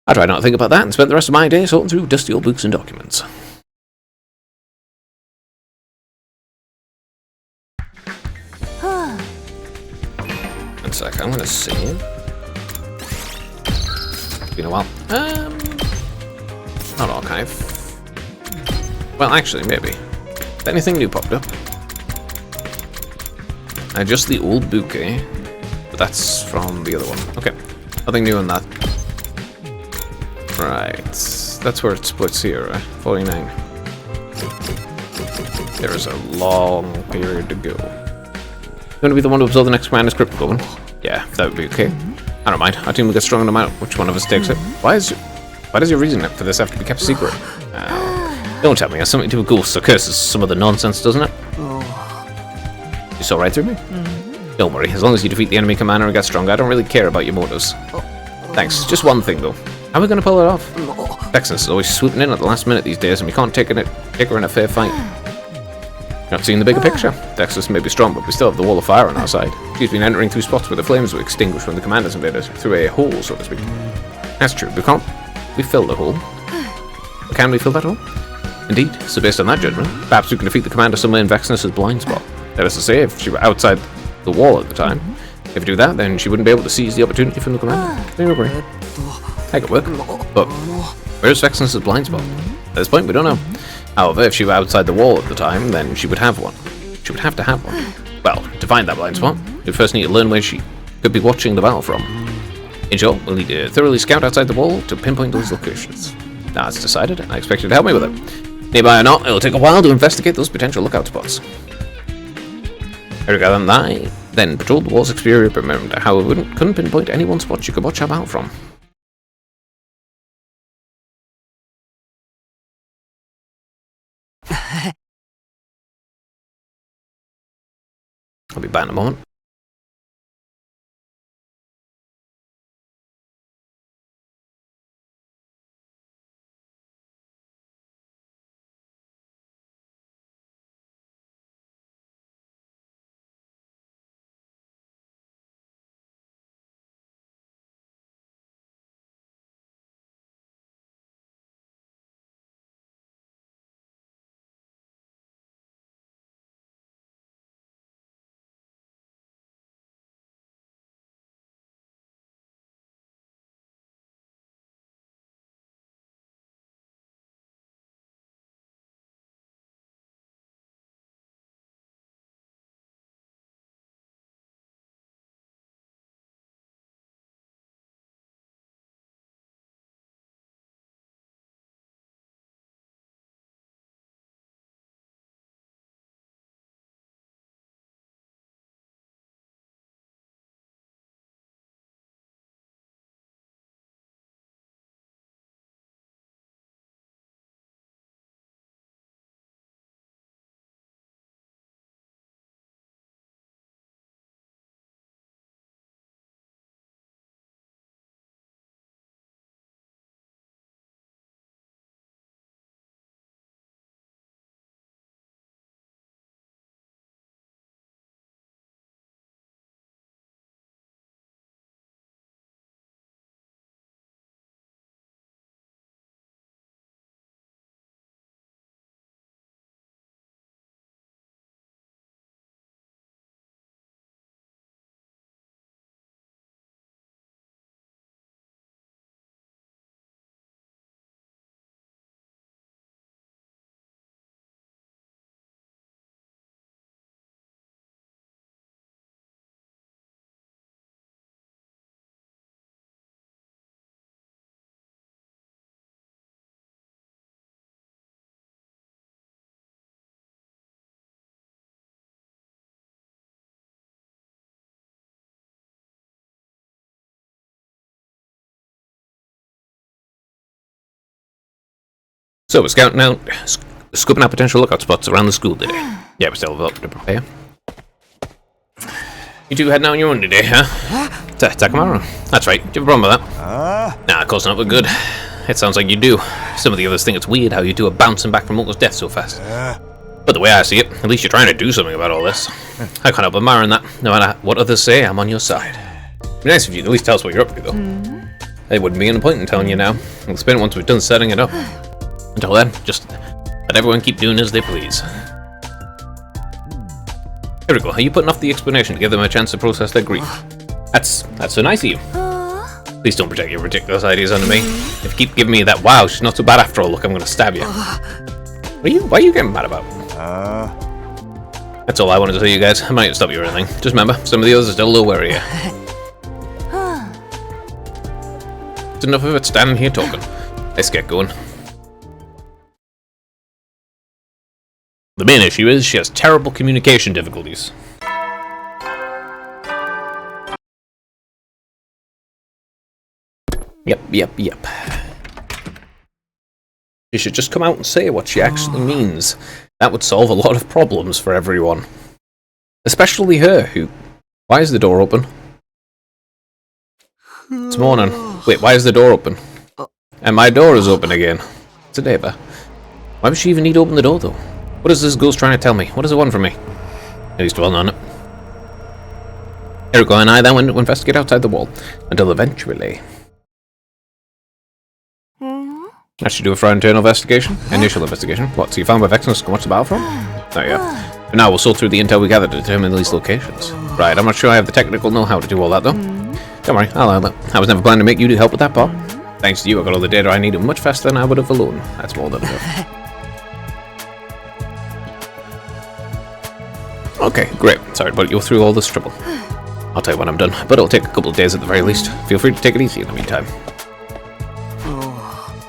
I tried not to think about that and spent the rest of my day sorting through dusty old books and documents. One sec, I'm gonna sing it. It's been a while. Not archive. Well, actually, maybe. Anything new popped up? Just the old bouquet. But that's from the other one. Okay. Nothing new on that. Right. That's where it splits here, right? 49. There is a long period to go. You want to be the one to absorb the next commander's crypt, Goblin? Yeah, that would be okay. I don't mind. Our team will get strong no matter which one of us takes it. Why does your reason for this have to be kept secret? Don't tell me. It has something to do with ghosts or curses. Some of the nonsense, doesn't it? You saw right through me? Don't worry. As long as you defeat the enemy commander and get stronger, I don't really care about your motives. Thanks. Just one thing, though. How are we going to pull it off? Vexenus is always swooping in at the last minute these days, and we can't take her in a fair fight. You're not seeing the bigger picture. Vexenus may be strong, but we still have the wall of fire on our side. She's been entering through spots where the flames were extinguished when the commanders invaded, through a hole, so to speak. That's true. We filled the hole. Can we fill that hole? Indeed. So based on that judgment, perhaps we can defeat the commander somewhere in Vexenus' blind spot. That is to say, if she were outside the wall at the time. If we do that, then she wouldn't be able to seize the opportunity from the commander. Do you agree? That could work. But where's Vexenus' blind spot? At this point, we don't know. However, if she were outside the wall at the time, then she would have one. She would have to have one. Well, to find that blind spot, we first need to learn where she could be watching the battle from. In short, we'll need to thoroughly scout outside the wall to pinpoint those locations. Now it's decided, I expect you to help me with it. Nearby or not, it'll take a while to investigate those potential lookout spots. Rather than that, then patrol the wall's exterior perimeter. However, we couldn't pinpoint any one spot you could watch our battle from. I'll be back in a moment. So we're scouting out, scoping out potential lookout spots around the school today. Yeah, we still have a lot to prepare. You two heading out on your own today, huh? Takamaru. That's right. Do you have a problem with that? Nah, of course not, but good. It sounds like you do. Some of the others think it's weird how you two are bouncing back from almost death so fast. But the way I see it, at least you're trying to do something about all this. I can't help admiring that. No matter what others say, I'm on your side. It'd be nice if you'd at least tell us what you're up to, though. There wouldn't be any point in telling you now. We'll explain it once we're done setting it up. Until then, just let everyone keep doing as they please. Here we go. Are you putting off the explanation to give them a chance to process their grief? That's so nice of you. Please don't project your ridiculous ideas onto me. If you keep giving me that wow, she's not so bad after all look, I'm gonna stab you. Why are you getting mad about? That's all I wanted to tell you guys. I might stop you or anything. Just remember, some of the others are still a little wary here. It's enough of it standing here talking. Let's get going. The main issue is she has terrible communication difficulties. Yep. She should just come out and say what she actually means. That would solve a lot of problems for everyone. Especially her, who... Why is the door open? It's morning. Wait, why is the door open? And my door is open again. It's a neighbor. Why would she even need to open the door, though? What is this ghost trying to tell me? What does it want from me? At least well on it. Hiriko and I then went to investigate outside the wall, until eventually... I should do it for our internal investigation? Initial investigation? What, so you found where Vexenus can watch the battlefront? Not yet. But now we'll sort through the intel we gathered to determine these locations. Right, I'm not sure I have the technical know-how to do all that, though. Don't worry, I'll handle it. I was never planning to make you help with that part. Thanks to you, I got all the data I needed much faster than I would have alone. That's more than enough. Okay, great. Sorry to put you through all this trouble. I'll tell you when I'm done, but it'll take a couple of days at the very least. Feel free to take it easy in the meantime.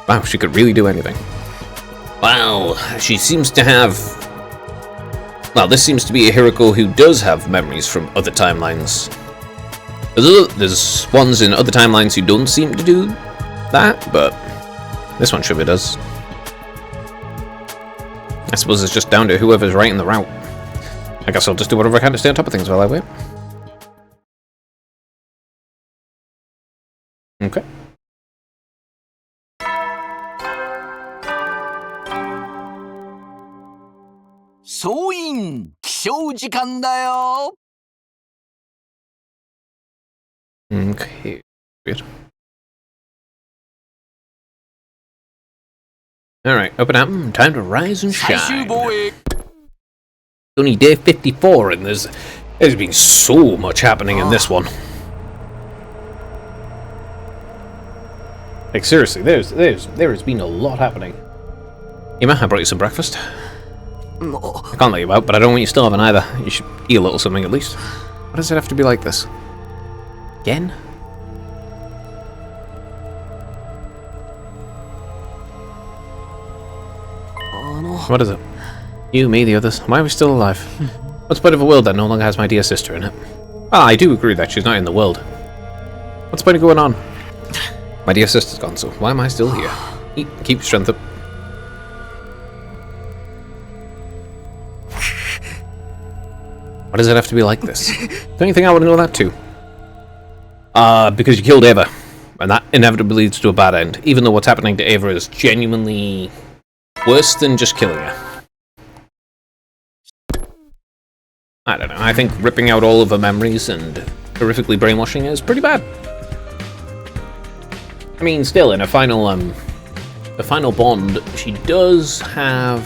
Wow, she could really do anything. Wow, she seems to have... Well, this seems to be a Hiriko who does have memories from other timelines. There's ones in other timelines who don't seem to do that, but this one sure does. I suppose it's just down to whoever's writing the route. I guess I'll just do whatever I can to stay on top of things while I wait. Okay. Okay, good. Alright, open up. Time to rise and shine. Only day 54 and there's been so much happening in this one. Like seriously, there has been a lot happening. Ima, I brought you some breakfast. I can't let you out, but I don't want you starving either. You should eat a little something at least. Why does it have to be like this? Again? What is it? You, me, the others. Why are we still alive? What's the point of a world that no longer has my dear sister in it? Ah, I do agree that she's not in the world. What's the point of going on? My dear sister's gone, so why am I still here? Keep your strength up. Why does it have to be like this? Don't you think I would know that too? Because you killed Ava, and that inevitably leads to a bad end, even though what's happening to Ava is genuinely worse than just killing her. I don't know, I think ripping out all of her memories and horrifically brainwashing her is pretty bad. I mean, still, in a final bond, she does have...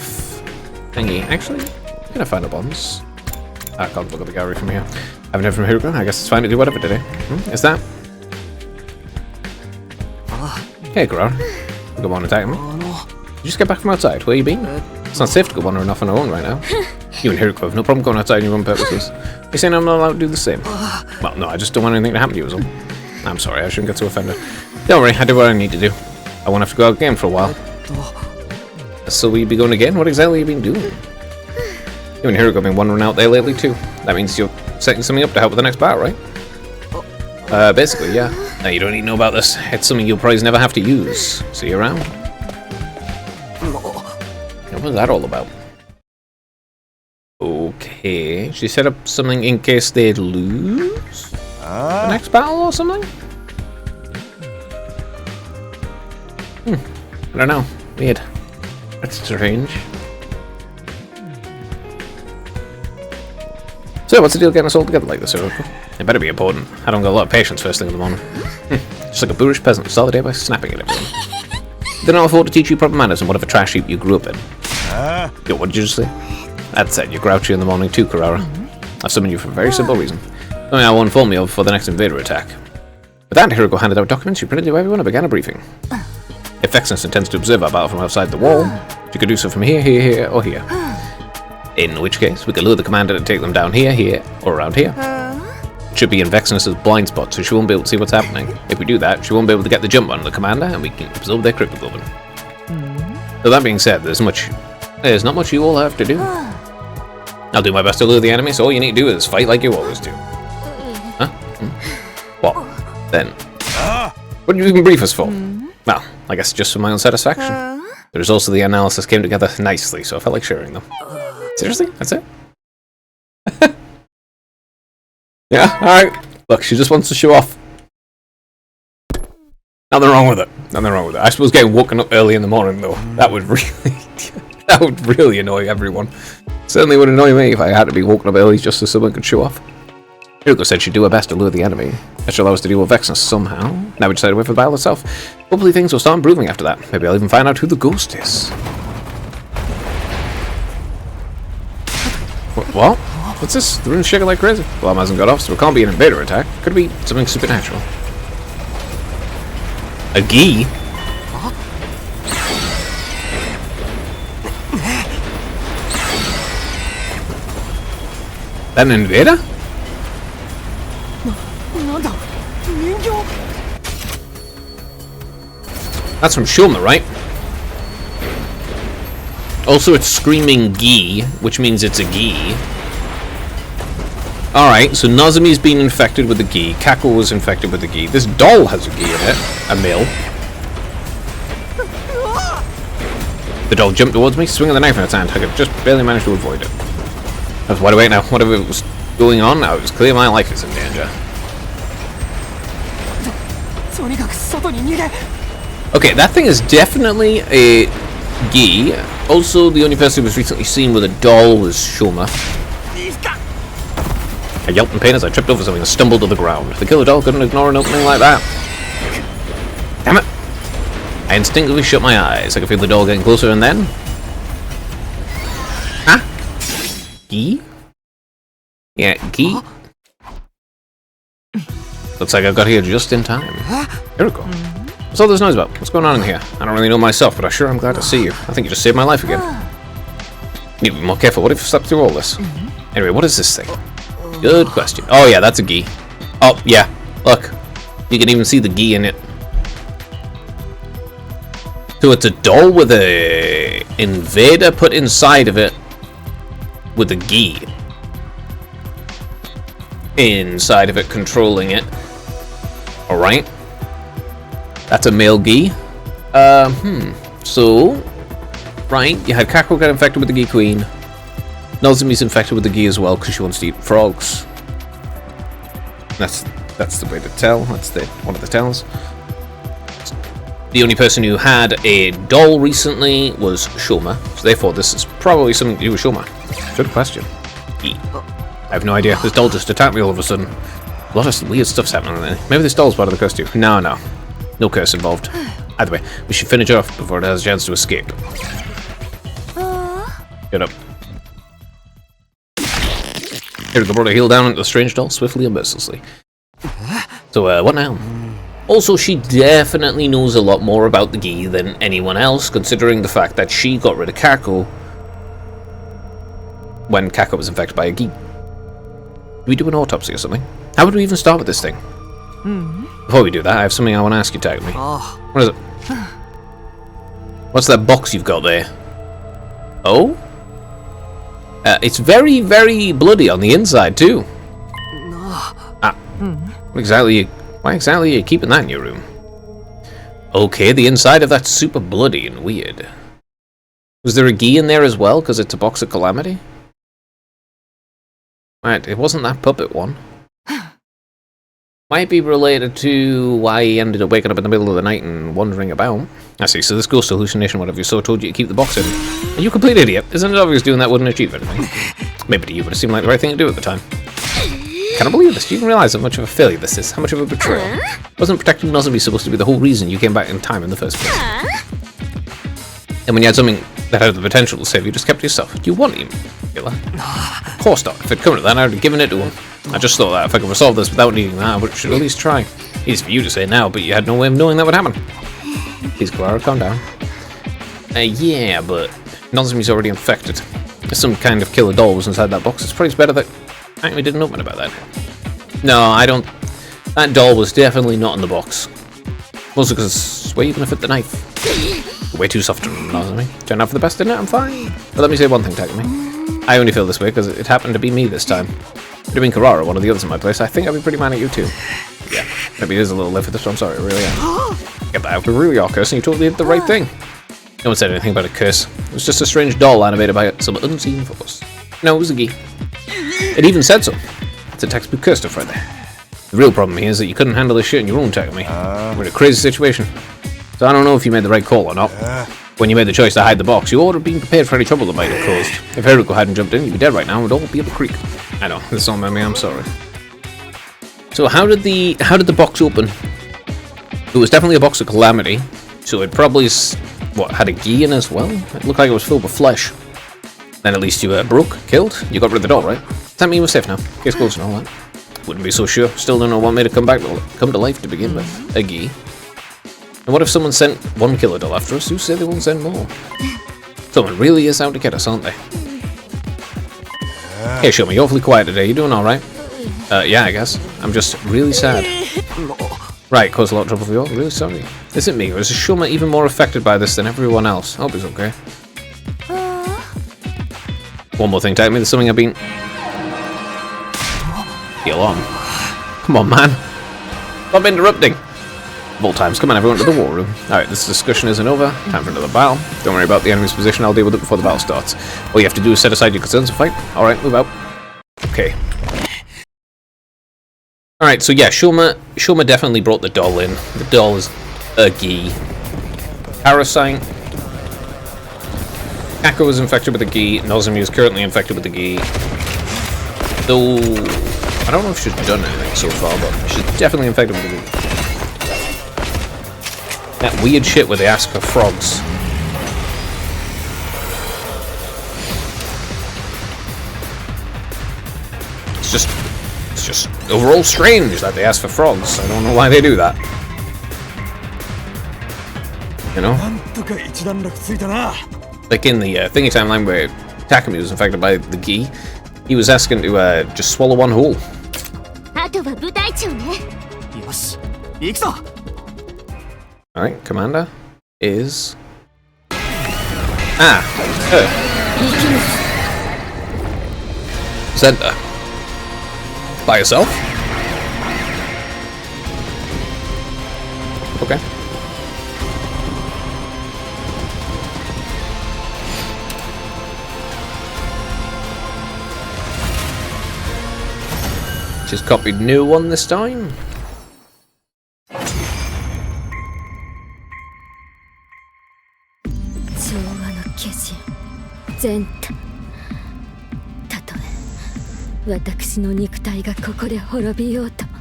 Thingy, actually, in a final bonds... I can't look at the gallery from here. I haven't heard from Hiriko. I guess it's fine to do whatever today. Is that? Hey, Kurara. Go on attacking me. You just get back from outside. Where you been? It's not safe to go wandering off on our own right now. You and Hiriko have no problem going outside on your own purposes. You're saying I'm not allowed to do the same? Well, no, I just don't want anything to happen to you, is all. I'm sorry, I shouldn't get so offended. Don't worry, I do what I need to do. I won't have to go out again for a while. So will you be going again? What exactly have you been doing? You and Hiriko have been wandering out there lately too. That means you're setting something up to help with the next battle, right? Basically, yeah. Now you don't need to know about this. It's something you'll probably never have to use. See you around. What was that all about? Okay, she set up something in case they lose the next battle or something? I don't know. Weird. That's strange. So, what's the deal getting us all together like this, Hiriko? It better be important. I don't got a lot of patience first thing in the morning. Just like a boorish peasant, start the day by snapping at everyone. They don't afford to teach you proper manners in whatever trash heap you grew up in. Yo, what did you just say? That said, you're grouchy in the morning too, Kurara. I've summoned you for a very simple reason. Something I will inform you of before the next invader attack. With that, Hiriko handed out documents she printed to everyone and began a briefing. If Vexenus intends to observe our battle from outside the wall, she could do so from here, or here. In which case, we could lure the commander to take them down here, here, or around here. It should be in Vexenus's blind spot, so she won't be able to see what's happening. If we do that, she won't be able to get the jump on the commander, and we can absorb their critical weapon. So that being said, there's not much you all have to do. I'll do my best to lure the enemy, so all you need to do is fight like you always do. Huh? What? Then. What did you even brief us for? Well, I guess just for my own satisfaction. The results of the analysis came together nicely, so I felt like sharing them. Seriously? That's it? Yeah, alright. Look, she just wants to show off. Nothing wrong with it. Nothing wrong with it. I suppose getting woken up early in the morning, though, that would really annoy everyone. Certainly would annoy me if I had to be woken up early just so someone could show off. Iruko said she'd do her best to lure the enemy. That should allow us to deal with Vexenus somehow. Now we decided to wait for the battle itself. Hopefully things will start improving after that. Maybe I'll even find out who the ghost is. What? What's this? The room's shaking like crazy. The alarm hasn't got off, so it can't be an invader attack. Could it be something supernatural? A Gi? That an invader? That's from Shoma, right? Also, it's screaming Gi, which means it's a Gi. Alright, so Nozomi's been infected with the Gi. Kako was infected with the Gi. This doll has a Gi in it. A male. The doll jumped towards me, swinging the knife in its hand. I could just barely manage to avoid it. I was wide awake now. Whatever was going on now, it was clear my life is in danger. Okay, that thing is definitely a Gi. Also, the only person who was recently seen with a doll was Shoma. I yelped in pain as I tripped over something and stumbled to the ground. The killer doll couldn't ignore an opening like that. Damn it! I instinctively shut my eyes. I could feel the doll getting closer, and then... Gi? Yeah, Gi? Looks like I got here just in time. Here we go. What's all this noise about? What's going on in here? I don't really know myself, but I sure am glad to see you. I think you just saved my life again. Need to be more careful. What if you slept through all this? Anyway, what is this thing? Good question. Oh yeah, that's a Gi. Oh, yeah. Look. You can even see the Gi in it. So it's a doll with a invader put inside of it with a Gi inside of it, controlling it. Alright. That's a male Gi. So, right, you had Kako get infected with the Gi Queen. Nozomi's infected with the Gi as well because she wants to eat frogs. That's the way to tell. That's one of the tells. The only person who had a doll recently was Shoma, so therefore this is probably something to do with Shoma. Good question. I have no idea. This doll just attacked me all of a sudden. A lot of weird stuff's happening there. Maybe this doll's part of the curse too. No. No curse involved. Either way, we should finish it off before it has a chance to escape. Get up. Iruko brought her heel down into the strange doll swiftly and mercilessly. So, what now? Also, she definitely knows a lot more about the Gi than anyone else, considering the fact that she got rid of Kako when Kako was infected by a Gi. Do we do an autopsy or something? How would we even start with this thing? Before we do that, I have something I want to ask you, Takumi. What is it? What's that box you've got there? Oh? It's very, very bloody on the inside, too. Why exactly are you keeping that in your room? Okay, the inside of that's super bloody and weird. Was there a Gi in there as well, because it's a box of calamity? Right, it wasn't that puppet one. Might be related to why he ended up waking up in the middle of the night and wandering about. I see, so this ghost hallucination, whatever you saw, told you to keep the box in. Are you a complete idiot? Isn't it obvious doing that wouldn't achieve anything? Maybe to you, but it seemed like the right thing to do at the time. Cannot believe this. You can realize how much of a failure this is, how much of a betrayal. Wasn't protecting Nozomi supposed to be the whole reason you came back in time in the first place? And when you had something that had the potential to save you, just kept to yourself. Do you want him, killer? Of course not. If it'd come to that, I would have given it to him. I just thought that if I could resolve this without needing that, I should at least try. Easy for you to say now, but you had no way of knowing that would happen. Please, Clara, calm down. Yeah, but Nozomi's already infected. some kind of killer doll was inside that box. It's probably better that I actually didn't open about that. No, I don't. That doll was definitely not in the box. Mostly because where are you going to fit the knife? Way too soft and me. Turned out for the best, didn't it? I'm fine. But let me say one thing, Takumi. I only feel this way because it happened to be me this time. If it had been Karara, one of the others in my place, I think I'd be pretty mad at you too. Yeah, maybe it is a little late for this one. I'm sorry, I really am. Get that out. We really are cursing. You totally did the right thing. No one said anything about a curse. It was just a strange doll animated by some unseen force. No, it was a Gi. It even said so. It's a textbook curse stuff right there. The real problem here is that you couldn't handle this shit on your own, Takumi. We're in a crazy situation. So I don't know if you made the right call or not. When you made the choice to hide the box, you ought to have been prepared for any trouble that might have caused. If Haruko hadn't jumped in, you'd be dead right now and we'd all be up a creek. I know, this is all me, I'm sorry. So how did the box open? It was definitely a box of calamity, so it probably had a Gi in as well? It looked like it was filled with flesh. Then at least you broke, killed, you got rid of the doll, right? Does that mean we're safe now? Case closed and all that. Wouldn't be so sure. Still don't know what made it come to life to begin with. A Gi. And what if someone sent one killer doll after us? Who said they won't send more? Someone really is out to get us, aren't they? Hey, Shoma, you're awfully quiet today. You doing alright? Yeah, I guess. I'm just really sad. Right, caused a lot of trouble for you all. Really sorry. Is it me, or is Shoma even more affected by this than everyone else? Hope he's okay. One more thing, Takumi, there's something I've been... The alarm. Come on, man. Stop interrupting. Of all times, come on everyone to the war room. Alright, this discussion isn't over. Time for another battle. Don't worry about the enemy's position, I'll deal with it before the battle starts. All you have to do is set aside your concerns and fight. Alright, move out. Okay. Alright, so yeah, Shoma definitely brought the doll in. The doll is a Gi. Parasite. Kako was infected with a Gi. Nozomi is currently infected with a Gi. Though... I don't know if she's done anything so far, but she's definitely infected with a Gi. That weird shit where they ask for frogs. It's just overall strange that they ask for frogs. I don't know why they do that. You know? Like in the thingy timeline where Takumi was infected by the Gi, he was asking to just swallow one whole. Alright, Commander is... her. Zenta. By yourself? Okay. Just copied new one this time. Zenta. たとえ私の肉体がここで滅びようとも、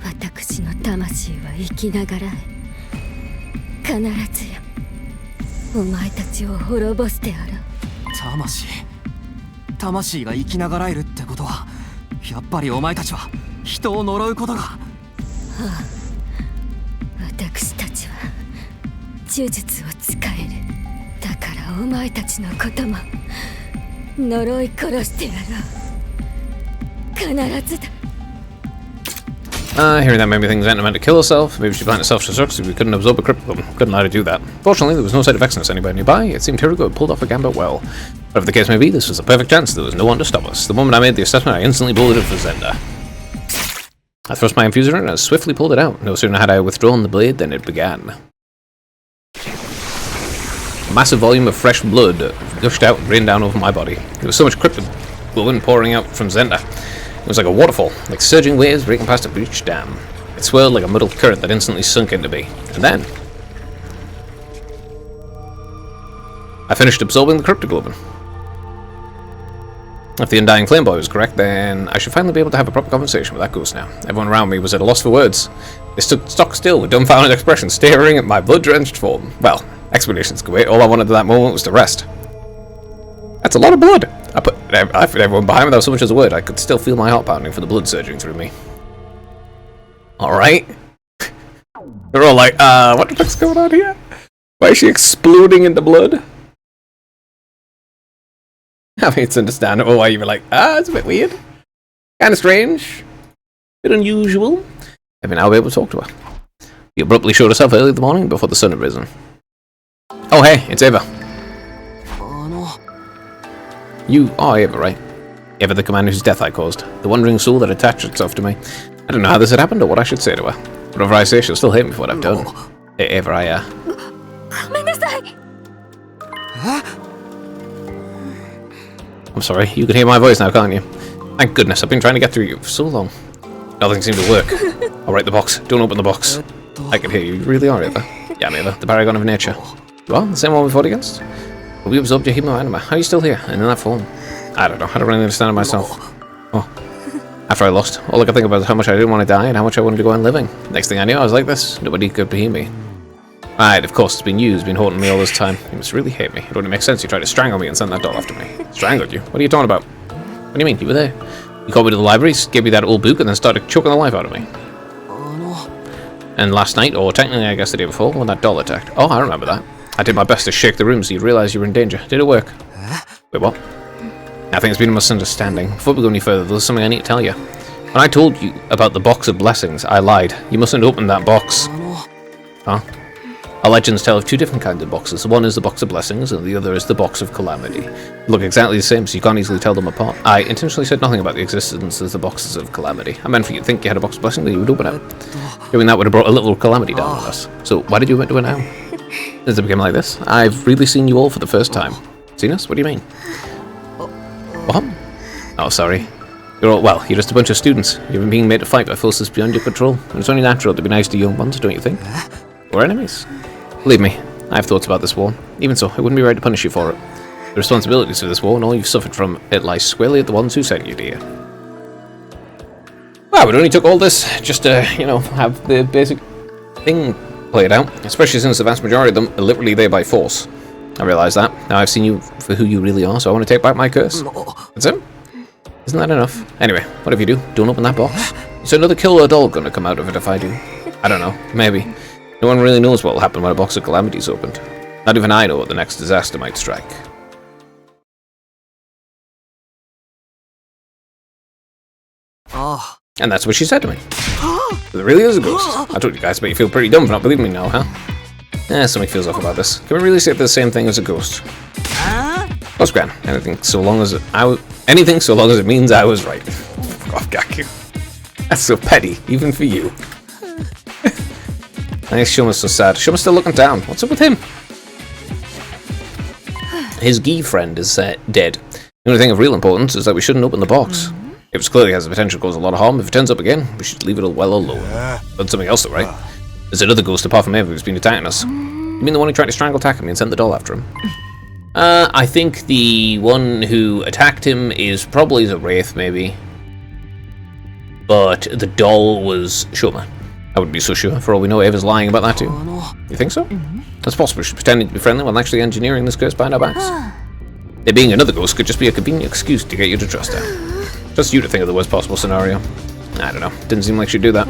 私の魂は生きながらえ。必ずやお前たちを滅ぼしてやろう。魂が生きながらえるってことは、やっぱりお前たちは人を呪うことが。私たちは呪術を使える。だからお前たちのことも呪い殺してやろう。必ずだ。Hearing that made me think Zenta meant to kill herself. Maybe she planned to self-destruct so we couldn't absorb a crypt. Couldn't allow her to do that. Fortunately, there was no sign of Exodus anywhere nearby. It seemed Haruko had pulled off a gambit well. Whatever the case may be, this was a perfect chance. There was no one to stop us. The moment I made the assessment, I instantly bulleted for Zenta. I thrust my infuser in and swiftly pulled it out. No sooner had I withdrawn the blade than it began. A massive volume of fresh blood gushed out and rained down over my body. There was so much cryptic blood pouring out from Zenta. It was like a waterfall, like surging waves breaking past a breached dam. It swirled like a muddled current that instantly sunk into me. And then... I finished absorbing the cryptoglobin. If the Undying Flame Boy was correct, then I should finally be able to have a proper conversation with that ghost now. Everyone around me was at a loss for words. They stood stock still with dumbfounded expressions, staring at my blood-drenched form. Well, explanations could wait. All I wanted at that moment was to rest. That's a lot of blood! I put everyone behind me without so much as a word. I could still feel my heart pounding for the blood surging through me. Alright. They're all like, what the fuck's going on here? Why is she exploding into blood? I mean, it's understandable why you were like, it's a bit weird. Kind of strange. Bit unusual. Maybe now I'll be able to talk to her. You abruptly showed herself early in the morning before the sun had risen. Oh, hey, it's Ava. You are Ava, right? Ava, the commander whose death I caused. The wandering soul that attached itself to me. I don't know how this had happened or what I should say to her. Whatever I say, she'll still hate me for what I've done. Hey, Ava, I'm sorry, you can hear my voice now, can't you? Thank goodness, I've been trying to get through you for so long. Nothing seemed to work. I'll write the box. Don't open the box. I can hear you. You really are, Ava. Yeah, I'm Ava, the paragon of nature. You are? The same one we fought against? Well, we absorbed your human anima. How are you still here? And in that form? I don't know. I don't really understand it myself. Oh. After I lost, all I could think about was how much I didn't want to die and how much I wanted to go on living. Next thing I knew, I was like this. Nobody could hear me. Right, of course, it's been you who's been haunting me all this time. You must really hate me. It wouldn't make sense you tried to strangle me and send that doll after me. Strangled you? What are you talking about? What do you mean? You were there. You called me to the library, gave me that old book, and then started choking the life out of me. And last night, or technically I guess the day before, when that doll attacked. Oh, I remember that. I did my best to shake the room so you'd realise you were in danger. Did it work? Wait, what? I think it's been a misunderstanding. Before we go any further, there's something I need to tell you. When I told you about the box of blessings, I lied. You mustn't open that box. Huh? Our legends tell of two different kinds of boxes. One is the box of blessings, and the other is the box of calamity. They look exactly the same, so you can't easily tell them apart. I intentionally said nothing about the existence of the boxes of calamity. I meant for you to think you had a box of blessings, that you would open it. Doing that would have brought a little calamity down on us. So why did you do it now? Since it became like this, I've really seen you all for the first time. Seen us? What do you mean? What? Oh, sorry. You're all, well, you're just a bunch of students. You're being made to fight by forces beyond your control. And it's only natural to be nice to young ones, don't you think? We're enemies. Believe me, I have thoughts about this war. Even so, it wouldn't be right to punish you for it. The responsibilities for this war and all you've suffered from it lies squarely at the ones who sent you here. Well, it only took all this just to, have the basic thing played out. Especially since the vast majority of them are literally there by force. I realise that. Now I've seen you for who you really are, so I want to take back my curse. That's it? Isn't that enough? Anyway, whatever you do, don't open that box. Is another killer doll going to come out of it if I do? I don't know. Maybe. No one really knows what will happen when a box of calamities opened. Not even I know what the next disaster might strike. Oh. And that's what she said to me. There really is a ghost. I told you guys, but you feel pretty dumb for not believing me now, huh? Something feels off about this. Can we really say the same thing as a ghost? That's grand. Anything so long as it means I was right. Oh, Gaku. That's so petty, even for you. I guess Shoma's so sad. Shoma's still looking down. What's up with him? His Gi friend is dead. The only thing of real importance is that we shouldn't open the box. It clearly has the potential to cause a lot of harm. If it turns up again, we should leave it well alone. But something else though, right? There's another ghost apart from Eva who's been attacking us. You mean the one who tried to strangle Takumi and sent the doll after him? I think the one who attacked him is probably the Wraith, maybe. But the doll was Shoma. I wouldn't be so sure. For all we know, Ava's lying about that too. You think so? That's possible. She's pretending to be friendly while actually engineering this curse behind our backs. There being another ghost could just be a convenient excuse to get you to trust her. Trust you to think of the worst possible scenario. I don't know. Didn't seem like she'd do that.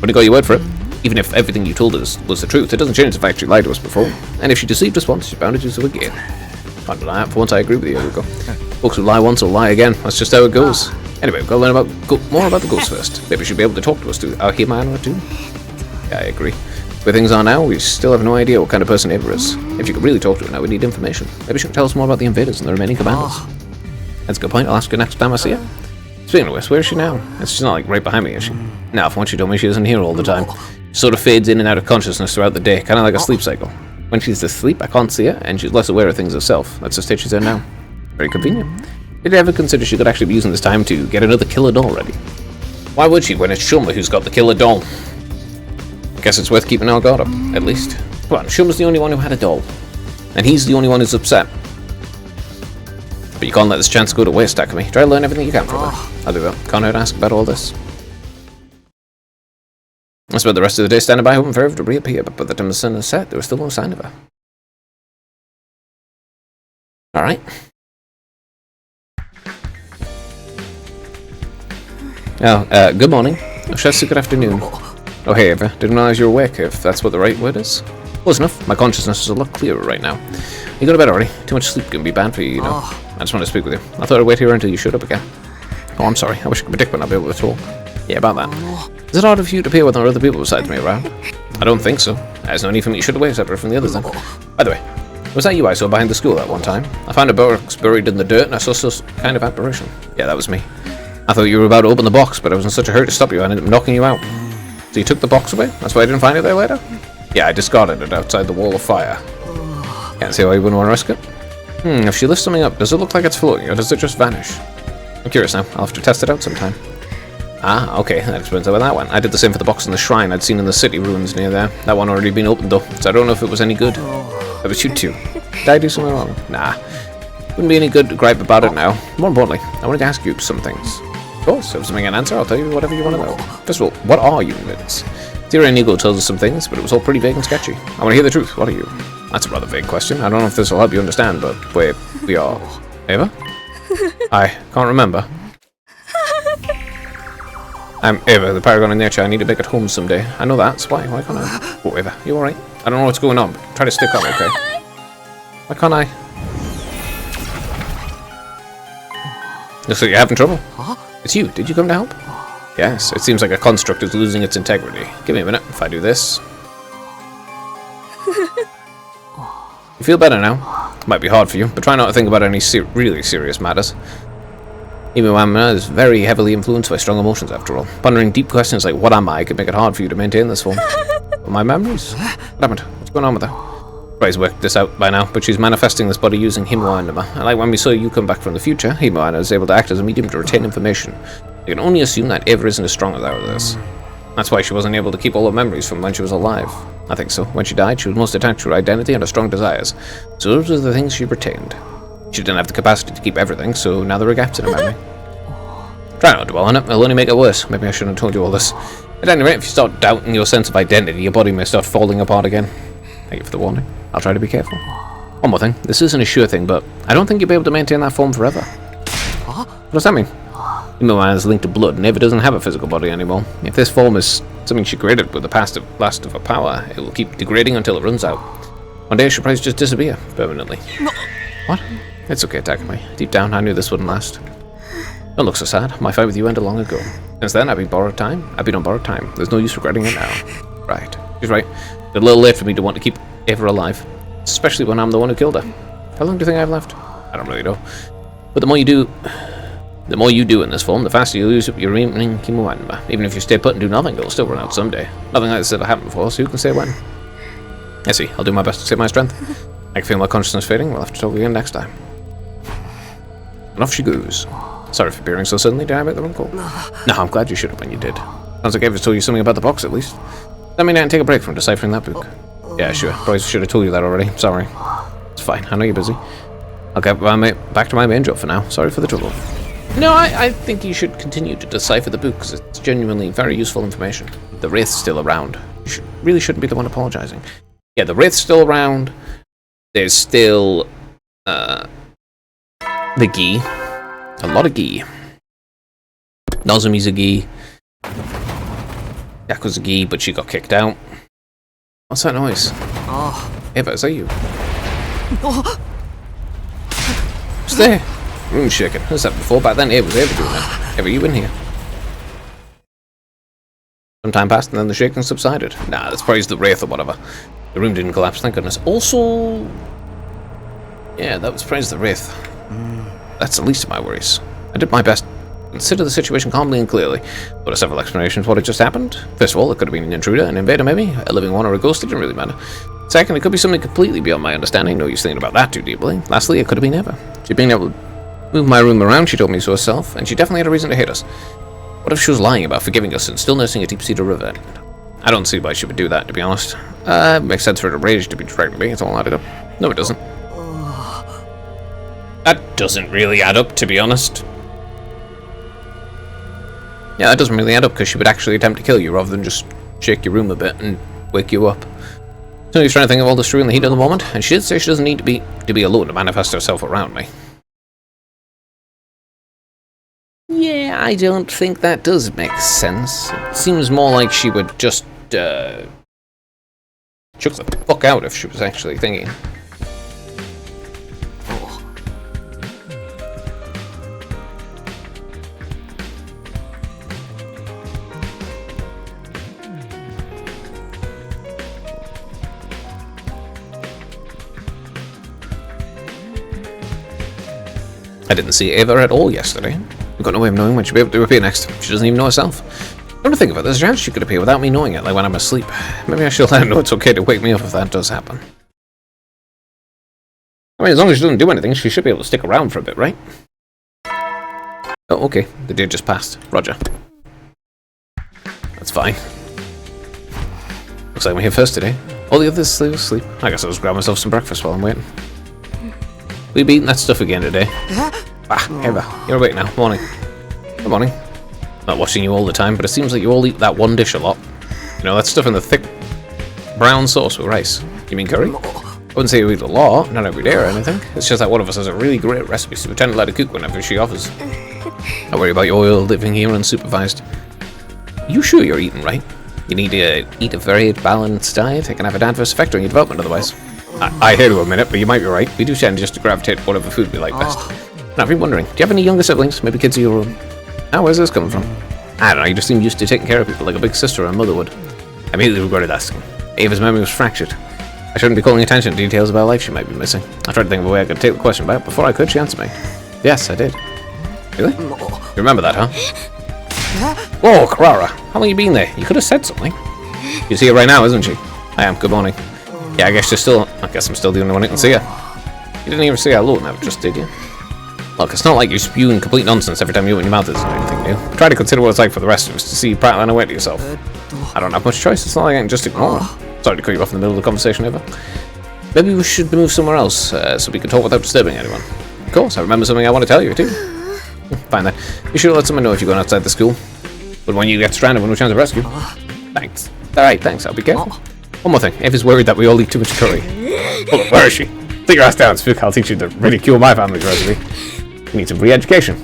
But I got your word for it. Even if everything you told us was the truth, it doesn't change the fact she lied to us before. And if she deceived us once, she's bound to do so again. Can't deny it. For once, I agree with you, Hugo. Folks who lie once will lie again. That's just how it goes. Anyway, we've got to learn more about the ghost first. Maybe she'll be able to talk to us too. Hear my anima too? Yeah, I agree. Where things are now, we still have no idea what kind of person Ava is. If she could really talk to her now, we need information. Maybe she can tell us more about the invaders and the remaining commanders. That's a good point. I'll ask her next time I see her. Speaking of which, where is she now? She's not like right behind me, is she? No, from what she told me, she isn't here all the time. She sort of fades in and out of consciousness throughout the day, kind of like a sleep cycle. When she's asleep, I can't see her, and she's less aware of things herself. That's the state she's in now. Very convenient. Did you ever consider she could actually be using this time to get another killer doll ready? Why would she when it's Shoma who's got the killer doll? I guess it's worth keeping our guard up, at least. Come on, Shoma's the only one who had a doll. And he's the only one who's upset. But you can't let this chance go to waste, Takumi. Try to learn everything you can from her. I'll do that. Can't hurt to ask about all this. I spent the rest of the day standing by hoping for her to reappear, but by the time the sun had set, there was still no sign of her. Alright. Oh, good morning. Or should I say good afternoon? Oh, hey, Ava. Didn't realize you were awake, if that's what the right word is. Close enough. My consciousness is a lot clearer right now. You go to bed already. Too much sleep can be bad for you, you know. just wanted to speak with you. I thought I'd wait here until you showed up again. Oh, I'm sorry. I wish I could predict when I'll be able to talk. Yeah, about that. Is it harder for you to appear when there are other people besides me around? I don't think so. There's no need for me to shoot away separate from the others then. By the way, was that you I saw behind the school that one time? I found a box buried in the dirt and I saw some kind of apparition. Yeah, that was me. I thought you were about to open the box, but I was in such a hurry to stop you I ended up knocking you out. So you took the box away? That's why I didn't find it there later? Yeah, I discarded it outside the wall of fire. Can't see why you wouldn't want to risk it. If she lifts something up, does it look like it's floating or does it just vanish? I'm curious now. I'll have to test it out sometime. Ah, okay, that explains how that went. I did the same for the box in the shrine I'd seen in the city ruins near there. That one already been opened though, so I don't know if it was any good. That was you too. Did I do something wrong? Nah. Wouldn't be any good to gripe about it now. More importantly, I wanted to ask you some things. Of course, if something an answer, I'll tell you whatever you want to know. First of all, what are units? Theory and Ego tells us some things, but it was all pretty vague and sketchy. I want to hear the truth. What are you? That's a rather vague question. I don't know if this will help you understand, but we are... Ava? I can't remember. I'm Ava, the Paragon of Nature. I need to make it home someday. I know that. Why? Why can't I? Oh, Ava, you alright? I don't know what's going on, but try to stick up, okay? Why can't I? Looks like you're having trouble. It's you. Did you come to help? Yes, it seems like a construct is losing its integrity. Give me a minute if I do this. You feel better now? It might be hard for you, but try not to think about any really serious matters. Imuamna is very heavily influenced by strong emotions after all. Pondering deep questions like what am I could make it hard for you to maintain this form. My memories? What happened? What's going on with her? Probably worked this out by now, but she's manifesting this body using Himuanima. And like when we saw you come back from the future, Himuana is able to act as a medium to retain information. You can only assume that Ava isn't as strong as ours. That's why she wasn't able to keep all her memories from when she was alive. I think so. When she died, she was most attached to her identity and her strong desires. So those are the things she retained. She didn't have the capacity to keep everything, so now there are gaps in her memory. Try not to dwell on it, it'll only make it worse. Maybe I shouldn't have told you all this. At any rate, if you start doubting your sense of identity, your body may start falling apart again. Thank you for the warning. I'll try to be careful. One more thing, this isn't a sure thing, but I don't think you'll be able to maintain that form forever. What does that mean? Imuana is linked to blood, and Ava doesn't have a physical body anymore. If this form is something she created with the blast of her power, it will keep degrading until it runs out. One day she'll probably just disappear, permanently. What? It's okay, Takumi. Deep down, I knew this wouldn't last. Don't look so sad. My fight with you ended long ago. Since then, I've been on borrowed time. There's no use regretting it now. Right. She's right. It's a little late for me to want to keep Ava alive. Especially when I'm the one who killed her. How long do you think I have left? I don't really know. But the more you do in this form, the faster you lose your remaining Himuanima. Even if you stay put and do nothing, it'll still run out someday. Nothing like this ever happened before, so who can say when? I see. I'll do my best to save my strength. I can feel my consciousness fading. We'll have to talk again next time. And off she goes. Sorry for appearing so suddenly. Did I make the wrong call? No, I'm glad you showed up when you did. Sounds like Ava told you something about the box, at least. That mean I can take a break from deciphering that book? Yeah, sure. Probably should have told you that already. Sorry. It's fine. I know you're busy. I'll get back to my main job for now. Sorry for the trouble. No, I think you should continue to decipher the book, because it's genuinely very useful information. The Wraith's still around. You really shouldn't be the one apologizing. Yeah, the Wraith's still around. There's still, the Gi. A lot of Gi. Nozumi's a Gi. Yaku's a Gi, but she got kicked out. What's that noise? Ava, is that you? What's there? Room shaking. I said before, back then Ava was able to do that. Ava, you in here? Some time passed and then the shaking subsided. Nah, that's probably the Wraith or whatever. The room didn't collapse, thank goodness. Also... yeah, that was praise the Wraith. That's the least of my worries. I did my best to consider the situation calmly and clearly. There are several explanations for what had just happened. First of all, it could have been an intruder, an invader maybe, a living one or a ghost, it didn't really matter. Second, it could be something completely beyond my understanding, no use thinking about that too deeply. Lastly, it could have been Eva. She'd been able to move my room around, she told me so herself, and she definitely had a reason to hate us. What if she was lying about forgiving us and still nursing a deep-seated revenge? I don't see why she would do that, to be honest. It makes sense for her to rage to be directed me, it's all added up. No, it doesn't. That doesn't really add up, to be honest. Yeah, that doesn't really add up, because she would actually attempt to kill you rather than just shake your room a bit and wake you up. So he's trying to think of all this true in the heat of the moment, and she did say she doesn't need to be alone to manifest herself around me. Yeah, I don't think that does make sense. It seems more like she would just, choke the fuck out if she was actually thinking. I didn't see Ava at all yesterday. I've got no way of knowing when she'll be able to appear next. She doesn't even know herself. Come to think of it, there's a chance she could appear without me knowing it, like when I'm asleep. Maybe I should let her know it's okay to wake me up if that does happen. I mean, as long as she doesn't do anything, she should be able to stick around for a bit, right? Oh, okay. The day just passed. Roger. That's fine. Looks like I'm here first today. All the others still asleep. I guess I'll just grab myself some breakfast while I'm waiting. We'll be eating that stuff again today. Ava, you're awake now. Morning. Good morning. Not watching you all the time, but it seems like you all eat that one dish a lot. You know, that stuff in the thick brown sauce with rice. You mean curry? I wouldn't say you eat a lot, not every day or anything. It's just that one of us has a really great recipe, so we tend to let her cook whenever she offers. Don't worry about your oil living here unsupervised. You sure you're eating right? You need to eat a very balanced diet. It can have an adverse effect on your development otherwise. I hear you a minute, but you might be right. We do tend just to gravitate to whatever food we like best. Now, I've been wondering, do you have any younger siblings? Maybe kids of your own? Now, where's this coming from? I don't know, you just seem used to taking care of people like a big sister or a mother would. I immediately regretted asking. Ava's memory was fractured. I shouldn't be calling attention to details about life she might be missing. I tried to think of a way I could take the question back. Before I could, she answered me. Yes, I did. Really? You remember that, huh? Whoa, Carrara, how long have you been there? You could have said something. You see her right now, isn't she? I am. Good morning. Yeah, I guess I'm still the only one who can see her. You didn't even say hello now, just did you? Look, it's not like you're spewing complete nonsense every time you open your mouth isn't anything new. Try to consider what it's like for the rest of us to see you prattling away to yourself. I don't have much choice. It's not like I can just ignore her. Sorry to cut you off in the middle of the conversation, Ava. Maybe we should move somewhere else, so we can talk without disturbing anyone. Of course, I remember something I want to tell you, too. Fine then. You should let someone know if you're going outside the school. But when you get stranded, no chance of rescue. Thanks. Alright, thanks. I'll be careful. One more thing. Ava's worried that we all eat too much curry. Hold on, where is she? Take your ass down, Spook. I'll teach you to ridicule my family's recipe. You need some re-education.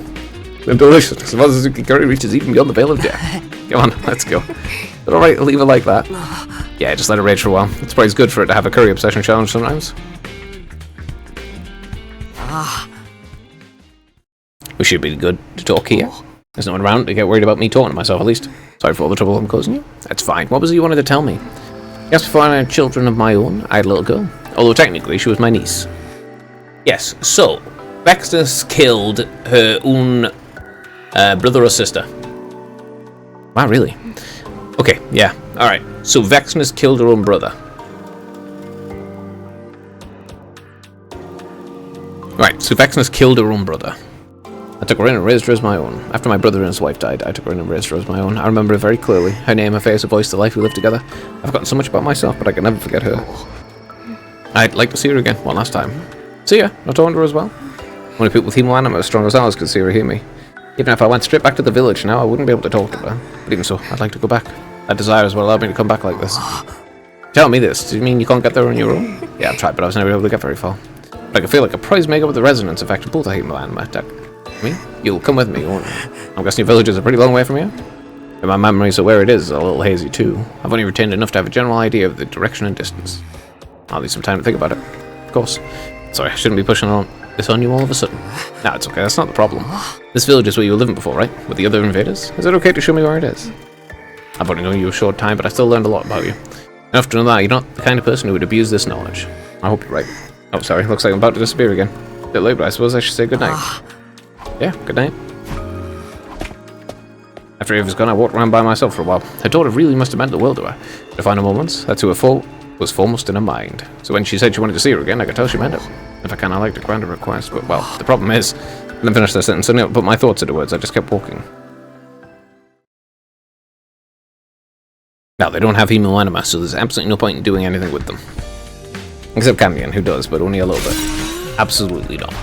The deliciousness of Ozazuki curry reaches even beyond the veil of death. Come on, let's go. Is it alright to leave her like that? Yeah, just let her rage for a while. It's probably good for her to have a curry obsession challenge sometimes. We should be good to talk here. There's no one around to get worried about me talking to myself, at least. Sorry for all the trouble I'm causing you. That's fine. What was it you wanted to tell me? Yes, before I had children of my own, I had a little girl. Although technically she was my niece. Yes, so Vexnus killed her own brother or sister. Wow, really? Okay, yeah, alright. So Vexnus killed her own brother. Right, so Vexnus killed her own brother. I took her in and raised her as my own. After my brother and his wife died, I took her in and raised her as my own. I remember her very clearly. Her name, her face, her voice, the life we lived together. I've forgotten so much about myself, but I can never forget her. I'd like to see her again, one last time. See ya, not talking to her as well. Only people with hemoanima as strong as ours could see her or hear me. Even if I went straight back to the village now, I wouldn't be able to talk to her. But even so, I'd like to go back. That desire is what allowed me to come back like this. Tell me this, do you mean you can't get there on your own? Yeah, I've tried, but I was never able to get very far. But I can feel like a prize maker with the resonance effect of both a hemoanima attack. Me? You'll come with me, won't you? I'm guessing your village is a pretty long way from here? And my memories of where it is a little hazy too. I've only retained enough to have a general idea of the direction and distance. I'll need some time to think about it. Of course. Sorry, I shouldn't be pushing this on you all of a sudden. Nah, it's okay, that's not the problem. This village is where you were living before, right? With the other invaders? Is it okay to show me where it is? I've only known you a short time, but I still learned a lot about you. Enough to know that you're not the kind of person who would abuse this knowledge. I hope you're right. Oh, sorry, looks like I'm about to disappear again. A bit late, but I suppose I should say goodnight. Yeah, good night. After Ava's gone, I walked around by myself for a while. Her daughter really must have meant the world to her. The final moments, that's who her was foremost in her mind. So when she said she wanted to see her again, I could tell she meant it. If I can, I like to grant a request, but well, the problem is, I didn't finish the sentence, I didn't put my thoughts into words, I just kept walking. Now, they don't have hemoanima, so there's absolutely no point in doing anything with them. Except Cambion, who does, but only a little bit. Absolutely not.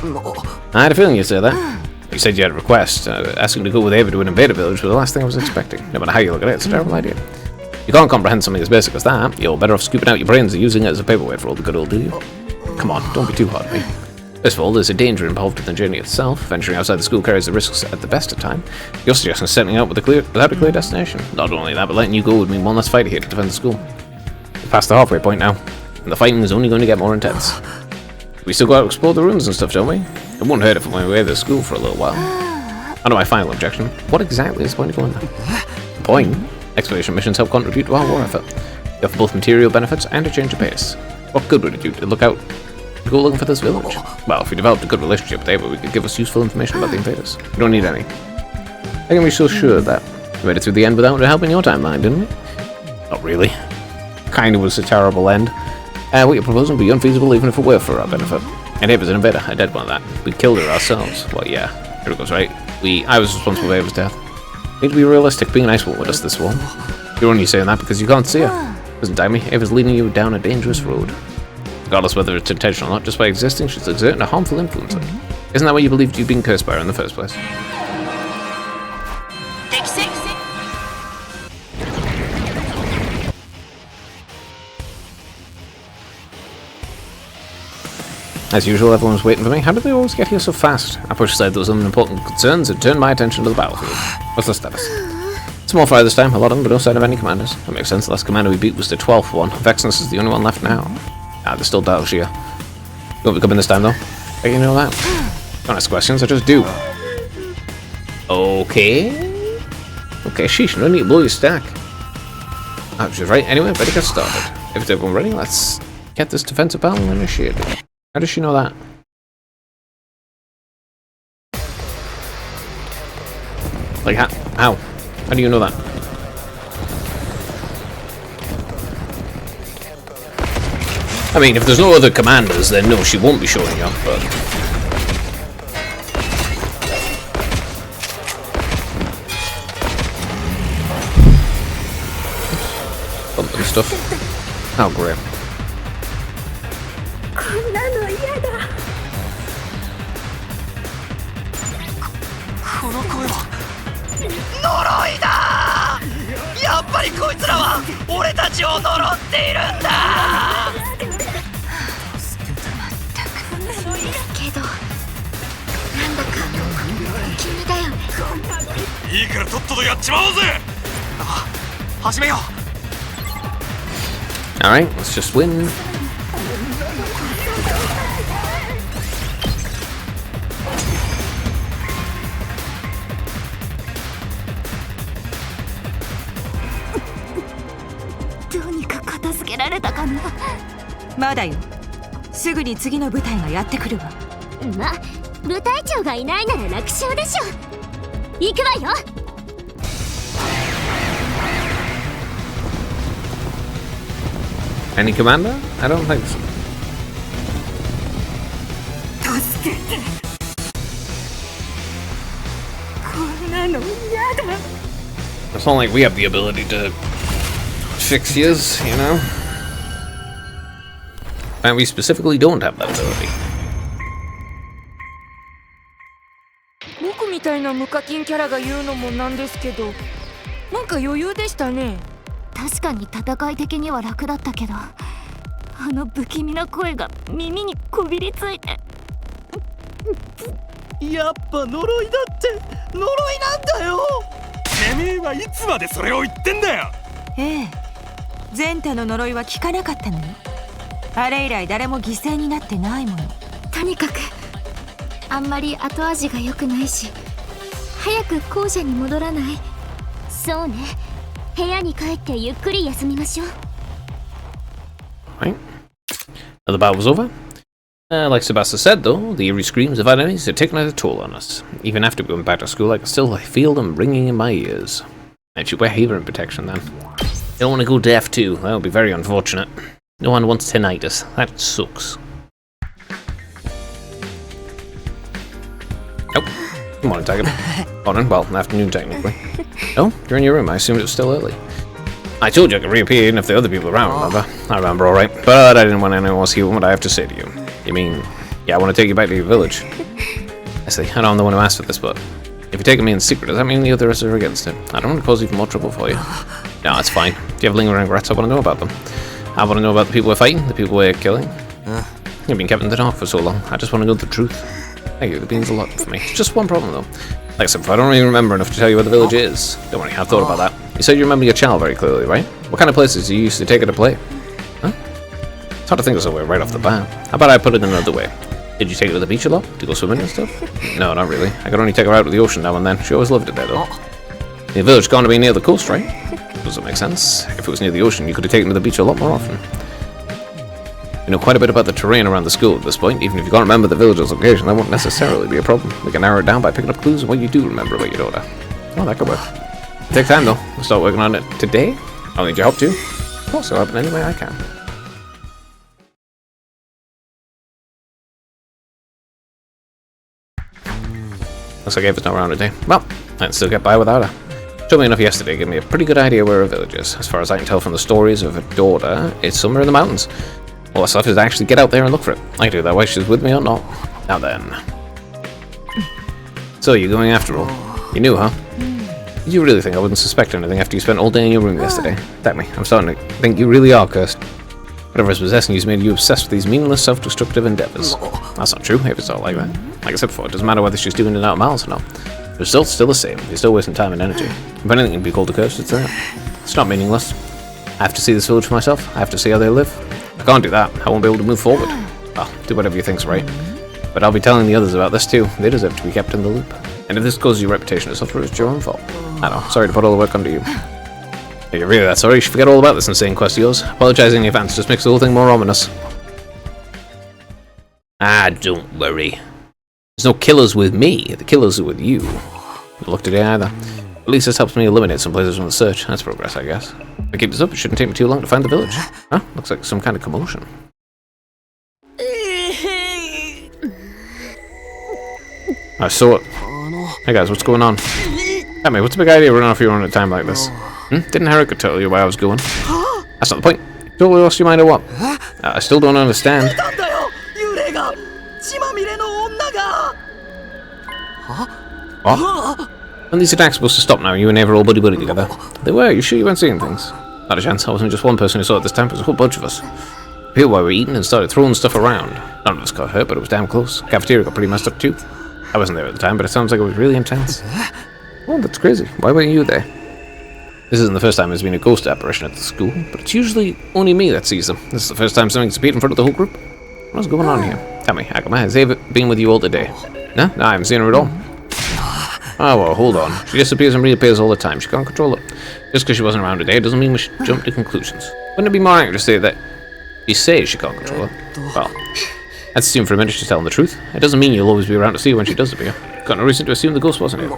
I had a feeling you'd say that. You said you had a request. Asking to go with Ava to an invader village was the last thing I was expecting. No matter how you look at it, it's a terrible idea. You can't comprehend something as basic as that. You're better off scooping out your brains and using it as a paperweight for all the good old do you? Come on, don't be too hard on me. First of all, there's a danger involved in the journey itself. Venturing outside the school carries the risks at the best of time. You're suggesting setting out without a clear destination. Not only that, but letting you go would mean one less fighter here to defend the school. We're past the halfway point now, and the fighting is only going to get more intense. We still got to explore the ruins and stuff, don't we? It won't hurt if we went away to school for a little while. On to my final objection. What exactly is going to go on there? The point? Exploration missions help contribute to our war effort. They offer both material benefits and a change of pace. What good would it do to look out Go looking for this village. Well, if we developed a good relationship with Ava, we could give us useful information about the invaders. We don't need any. How can we be so sure of that? We made it through the end without helping your timeline, didn't we? Not really. Kinda was a terrible end. What you're proposing would be unfeasible even if it were for our benefit. And Ava's an invader, a dead one of that. We killed her ourselves. Well, yeah, here it goes, right? I was responsible for Ava's death. Need to be realistic, being nice won't win us this war. You're only saying that because you can't see her. Doesn't doubt me, Ava's leading you down a dangerous road. Regardless whether it's intentional or not, just by existing, she's exerting a harmful influence on you. Isn't that what you believed you'd been cursed by her in the first place? As usual, everyone's waiting for me. How did they always get here so fast? I pushed aside those unimportant concerns and turned my attention to the battlefield. What's the status? Small fry this time, a lot of them, but no sign of any commanders. That makes sense, the last commander we beat was the 12th one. Vexnus is the only one left now. There's still Dal's here. You won't be coming this time, though. How do you know that? Don't ask questions, I just do. Okay. Okay, sheesh, no need to blow your stack. I was right. Anyway, better get started. If it's everyone ready, let's get this defensive battle initiated. How does she know that? Like, how? How do you know that? I mean, if there's no other commanders, then no, she won't be showing up, but... Bumping stuff. Oh, great. Alright, let's just win.どうにか片付けられたかな。まだよ。すぐに次の部隊がやってくるわ。ま、部隊長がいないなら楽勝でしょ。行くわよ。Any commander? I don't think so. It's not like we have the ability to fix his, you know? And we specifically don't have that ability. 僕みたいな無課金キャラが言うのもなんですけど、なんか余裕でしたね。確かに戦い的には楽だったけど、あの不気味な声が耳にこびりついて。やっぱ呪いだって呪いなんだよ。てめえはいつまでそれを言ってんだよ。ええ、ゼンタの呪いは効かなかったのよ。あれ以来誰も犠牲になってないもの。とにかくあんまり後味が良くないし、早く校舎に戻らない？そうね。部屋に帰ってゆっくり休みましょう。Right. Now the battle was over. Like Sebastian said, though, the eerie screams of enemies had taken a toll on us. Even after we went back to school, I could still feel them ringing in my ears. I should wear hearing protection then. Don't want to go deaf too. That would be very unfortunate. No one wants tinnitus. That sucks. Oh, come on, Tiger. Morning, well, afternoon technically. Oh, you're in your room. I assumed it was still early. I told you I could reappear even if the other people around, remember? I remember, alright. But I didn't want anyone else hearing what I have to say to you. You mean, yeah, I want to take you back to your village. I see, I know I'm the one who asked for this, but if you're taking me in secret, does that mean the others are against it? I don't want to cause even more trouble for you. No, it's fine. If you have lingering regrets, I want to know about them. I want to know about the people we're fighting, the people we're killing. You've been kept in the dark for so long. I just want to know the truth. Thank you, it means a lot for me. Just one problem, though. Like I said, I don't even remember enough to tell you where the village is. Don't worry, I've thought about that. You said you remember your child very clearly, right? What kind of places you used to take her to play? Huh? It's hard to think of somewhere right off the bat. How about I put it another way? Did you take her to the beach a lot? To go swimming and stuff? No, not really. I could only take her out to the ocean now and then. She always loved it there, though. The village's going to be near the coast, right? Does that make sense? If it was near the ocean, you could have taken her to the beach a lot more often. You know quite a bit about the terrain around the school at this point. Even if you can't remember the village's location, that won't necessarily be a problem. We can narrow it down by picking up clues on what you do remember about your daughter. Oh, that could work. Take time though. We'll start working on it today. I'll need your help too. Of course, I'll help in any way I can. Looks like Ava's not around today. Well, I can still get by without her. Showed me enough yesterday, gave me a pretty good idea where her village is. As far as I can tell from the stories of her daughter, it's somewhere in the mountains. All that's left is to actually get out there and look for it. I can do that whether she's with me or not. Now then. So, you're going after all? You knew, huh? Did you really think I wouldn't suspect anything after you spent all day in your room yesterday? Damn me, I'm starting to think you really are cursed. Whatever is possessing you's made you obsessed with these meaningless, self-destructive endeavors. That's not true, Ava's not like that. Like I said before, it doesn't matter whether she's doing it out of malice or not. The result's still the same. You're still wasting time and energy. If anything can be called a curse, it's that. It's not meaningless. I have to see this village for myself. I have to see how they live. I can't do that. I won't be able to move forward. Well, do whatever you think's right. But I'll be telling the others about this too. They deserve to be kept in the loop. And if this causes your reputation to suffer, it's your own fault. I know. Sorry to put all the work onto you. If you're really that sorry, you should forget all about this insane quest of yours. Apologizing in advance just makes the whole thing more ominous. Ah, don't worry. There's no killers with me. The killers are with you. Not look today either. At least this helps me eliminate some places from the search. That's progress, I guess. If I keep this up, it shouldn't take me too long to find the village. Huh? Looks like some kind of commotion. I saw it. Hey guys, what's going on? Tell me, what's the big idea running off your own at a time like this? Didn't Haruka tell you where I was going? That's not the point. Totally lost your mind or what? I still don't understand. What? When these attacks supposed to stop now, you and Ava are all buddy-buddy together. They were, you sure you weren't seeing things? Not a chance, I wasn't just one person who saw it this time, it was a whole bunch of us. People while we were eating and started throwing stuff around. None of us got hurt, but it was damn close. Cafeteria got pretty messed up too. I wasn't there at the time, but it sounds like it was really intense. Oh, that's crazy. Why weren't you there? This isn't the first time there's been a ghost apparition at the school, but it's usually only me that sees them. This is the first time something's appeared in front of the whole group. What's going on here? Tell me, Akuma, has Ava been with you all today? No, I haven't seen her at all. Oh, well, hold on. She disappears and reappears all the time. She can't control it. Just because she wasn't around today doesn't mean we should jump to conclusions. Wouldn't it be more accurate to say that you say she can't control it? Well, let's assume for a minute she's telling the truth. It doesn't mean you'll always be around to see her when she does appear. Got no reason to assume the ghost wasn't Ava.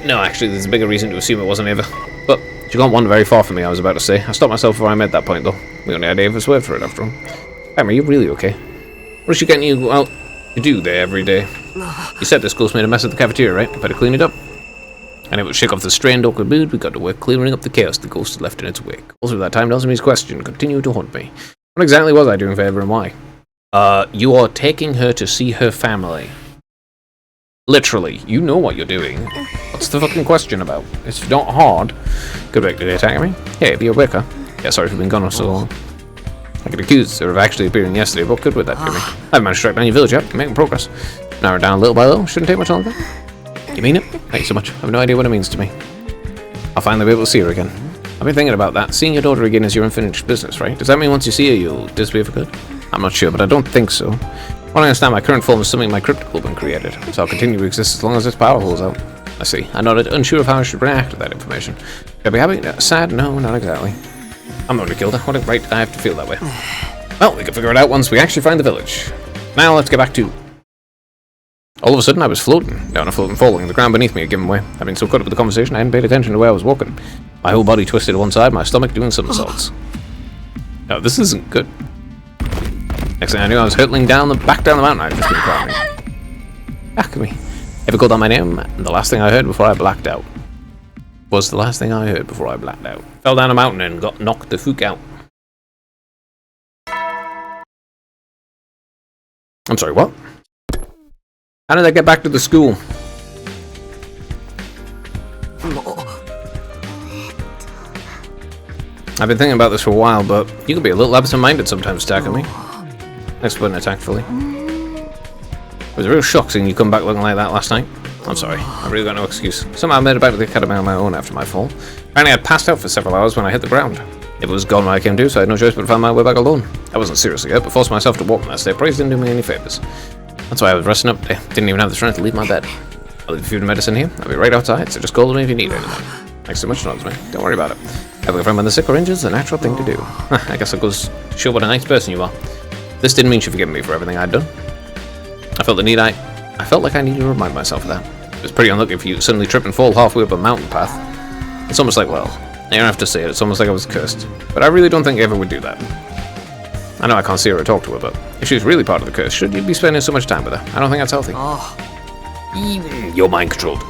No, actually, there's a bigger reason to assume it wasn't Ava. But she can't wander very far from me, I was about to say. I stopped myself before I made that point, though. We only had Ava's word for it, after all. Emma, are you really okay? What is she getting you out to do there every day? You said this ghost made a mess at the cafeteria, right? Better clean it up. And it would shake off the strained, awkward mood. We got to work clearing up the chaos the ghost had left in its wake. Also, that time, Nelsumi's question continued to haunt me. What exactly was I doing for Ava and why? You are taking her to see her family. Literally, you know what you're doing. What's the fucking question about? It's not hard. Good work today, attacking me. Hey, be awake, huh? Yeah, sorry for being gone for so long. I could accuse her of actually appearing yesterday, but good with that, Jimmy. I've managed to track down your village yet. You're making progress. Narrow it down little by little. Shouldn't take much longer. You mean it? Thank you so much. I have no idea what it means to me. I'll finally be able to see her again. I've been thinking about that. Seeing your daughter again is your unfinished business, right? Does that mean once you see her, you'll disappear for good? I'm not sure, but I don't think so. What I understand, my current form is something my cryptic will have been created, so I'll continue to exist as long as its power holds out. I see. I nodded, unsure of how I should react to that information. Should I be happy? Sad? No, not exactly. I'm the one who killed her. What a right I have to feel that way. Well, we can figure it out once we actually find the village. Now let's get back to... All of a sudden I was floating down a floating falling. The ground beneath me had given way. I'd been so caught up with the conversation I hadn't paid attention to where I was walking. My whole body twisted to one side, my stomach doing somersaults. No, this isn't good. Next thing I knew, I was hurtling back down the mountain I'd just been climbing. Back at me. Ever called out my name? And the last thing I heard before I blacked out. Was the last thing I heard before I blacked out. Fell down a mountain and got knocked the fuck out. I'm sorry, what? How did I get back to the school? I've been thinking about this for a while, but you can be a little absent-minded sometimes, Takumi. Thanks for putting it tactfully. It was a real shock seeing you come back looking like that last night. I'm sorry, I really got no excuse. Somehow I made it back to the academy on my own after my fall. Apparently I'd passed out for several hours when I hit the ground. It was gone when I came to, so I had no choice but to find my way back alone. I wasn't seriously hurt, but forced myself to walk from that state. Praise didn't do me any favors. That's why I was resting up today. Didn't even have the strength to leave my bed. I'll leave food and medicine here. I'll be right outside, so just call me if you need anything. Thanks so much, Nods, man. Don't worry about it. Having a friend when the sick or injured is a natural thing to do. I guess it goes to show what a nice person you are. This didn't mean she'd forgiven me for everything I'd done. I felt like I needed to remind myself of that. It was pretty unlucky for you to suddenly trip and fall halfway up a mountain path. It's almost like, well, you don't have to say it, it's almost like I was cursed. But I really don't think Eva would do that. I know I can't see her or talk to her, but if she was really part of the curse, should you be spending so much time with her? I don't think that's healthy. You're mind-controlled.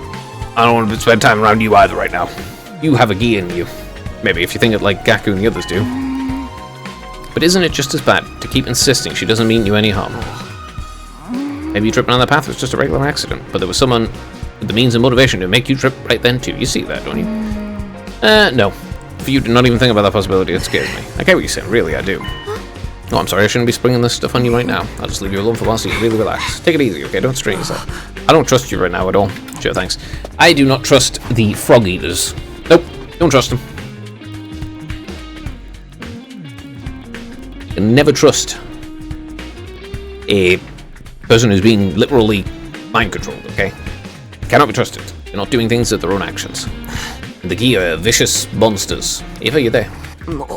I don't want to spend time around you either right now. You have a gi in you. Maybe if you think it like Gaku and the others do. But isn't it just as bad to keep insisting she doesn't mean you any harm? Maybe you tripping on the path was just a regular accident, but there was someone with the means and motivation to make you trip right then too. You see that, don't you? No. For you to not even think about that possibility, it scares me. I get what you're saying, really, I do. Oh, I'm sorry, I shouldn't be springing this stuff on you right now. I'll just leave you alone for a while so you can really relax. Take it easy, okay? Don't strain yourself. I don't trust you right now at all. Sure, thanks. I do not trust the frog eaters. Nope, don't trust them. You can never trust a person who's being literally mind-controlled, okay? Cannot be trusted. They're not doing things with their own actions. The Gi are vicious monsters. Eva, you there?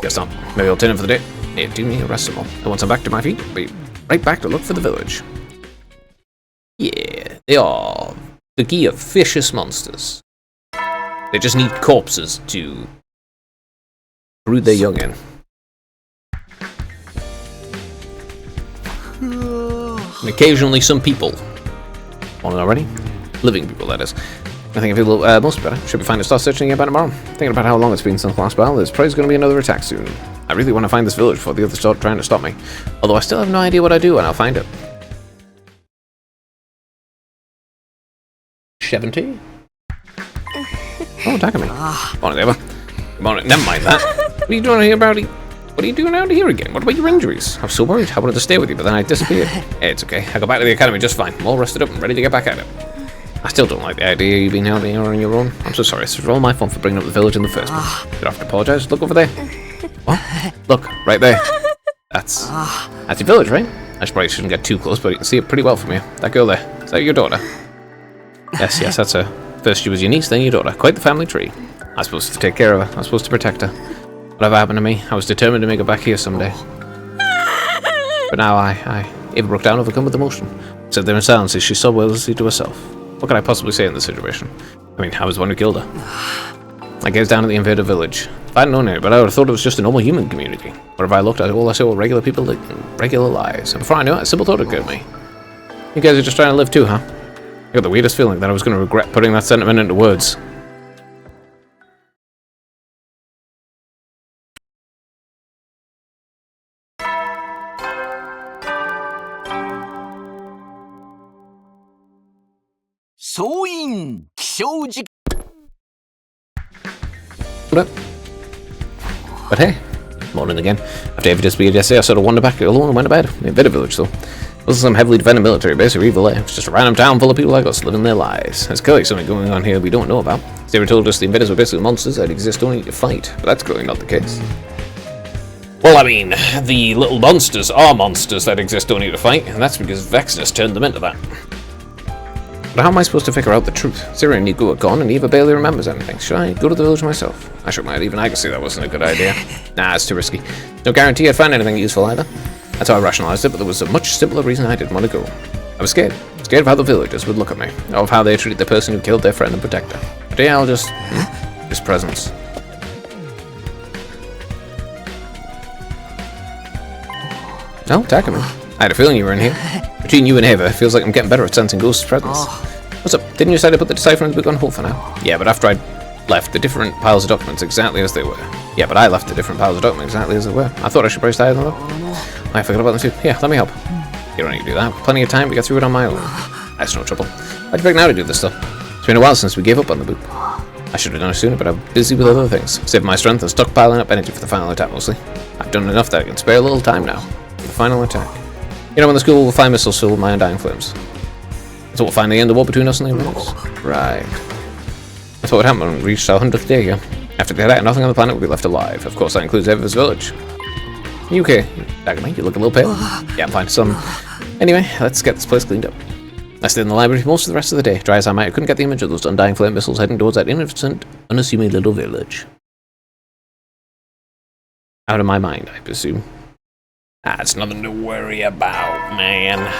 Guess not. Maybe I'll turn in for the day. Yeah, do need to rest some more. And once I'm back to my feet, I'll be right back to look for the village. Yeah, they are. The Gi are vicious monsters. They just need corpses to brood their young in. And occasionally some people. Want it already? Living people, that is. I think I feel most better. Should be fine to start searching again by tomorrow. Thinking about how long it's been since the last battle, there's probably going to be another attack soon. I really want to find this village before the others start trying to stop me. Although I still have no idea what I do when I'll find it. 70? Oh, attack me. Come on, Eva. Come on, never mind that. What are you doing here about What are you doing out here again? What about your injuries? I was so worried. I wanted to stay with you, but then I disappeared. Hey, it's okay. I got back to the academy just fine. I'm all rested up and ready to get back at it. I still don't like the idea of you being out here on your own. I'm so sorry. This was all my fault for bringing up the village in the first place. You don't have to apologize. Look over there. What? Look, right there. That's your village, right? I probably shouldn't get too close, but you can see it pretty well from here. That girl there. Is that your daughter? Yes, that's her. First she was your niece, then your daughter. Quite the family tree. I was supposed to take care of her. I was supposed to protect her. Whatever happened to me, I was determined to make her back here someday. But now Eva broke down, overcome with emotion. Sat there in silence as she sobbed wordlessly to herself. What could I possibly say in this situation? I mean, I was the one who killed her. I gazed down at the invaded village. If I hadn't known it, but I would have thought it was just a normal human community. But if I looked, all I saw were regular people living regular lives. And before I knew it, a simple thought occurred to me. You guys are just trying to live too, huh? I got the weirdest feeling that I was going to regret putting that sentiment into words. But hey, morning again. After Eva disappeared yesterday, I sort of wandered back alone and went to bed. A bit of village, though. It wasn't some heavily defended military base or evil. It was just a random town full of people like us living their lives. There's clearly something going on here we don't know about. Zero told us the invaders were basically monsters that exist only to fight, but that's clearly not the case. Well, I mean, the little monsters are monsters that exist only to fight, and that's because Vexnus turned them into that. But how am I supposed to figure out the truth? Zero and Niku are gone, and Eva barely remembers anything. Should I go to the village myself? I shook my head. Even I could see that wasn't a good idea. Nah, it's too risky. No guarantee I'd find anything useful either. That's how I rationalized it, but there was a much simpler reason I didn't want to go. I was scared. Scared of how the villagers would look at me, or of how they treated the person who killed their friend and protector. Today I'll just... his presence. Oh, Takumi. I had a feeling you were in here. Between you and Eva, it feels like I'm getting better at sensing ghosts' presence. What's up? Didn't you decide to put the decipher in the book on hold for now? Yeah, but after I'd left the different piles of documents exactly as they were. Yeah, but I left the different piles of documents exactly as they were. I thought I should probably stay them though. I forgot about them too. Yeah, let me help. You don't need to do that. Plenty of time to get through it on my own. That's no trouble. Why'd you pick now to do this stuff? It's been a while since we gave up on the book. I should have done it sooner, but I'm busy with other things. Saving my strength and stockpiling up energy for the final attack mostly. I've done enough that I can spare a little time now. For the final attack. You know when the school will find missiles filled with my undying flames. That's what will finally end the war between us and the invaders. Right. That's what would happen when we reached our 100th day here. After the attack, nothing on the planet will be left alive. Of course, that includes Eva's village. You okay? Takumi, you look a little pale. Yeah, I'm fine. Anyway, let's get this place cleaned up. I stayed in the library most of the rest of the day. Dry as I might, I couldn't get the image of those undying flame missiles heading towards that innocent unassuming little village. Out of my mind, I presume. It's nothing to worry about, man.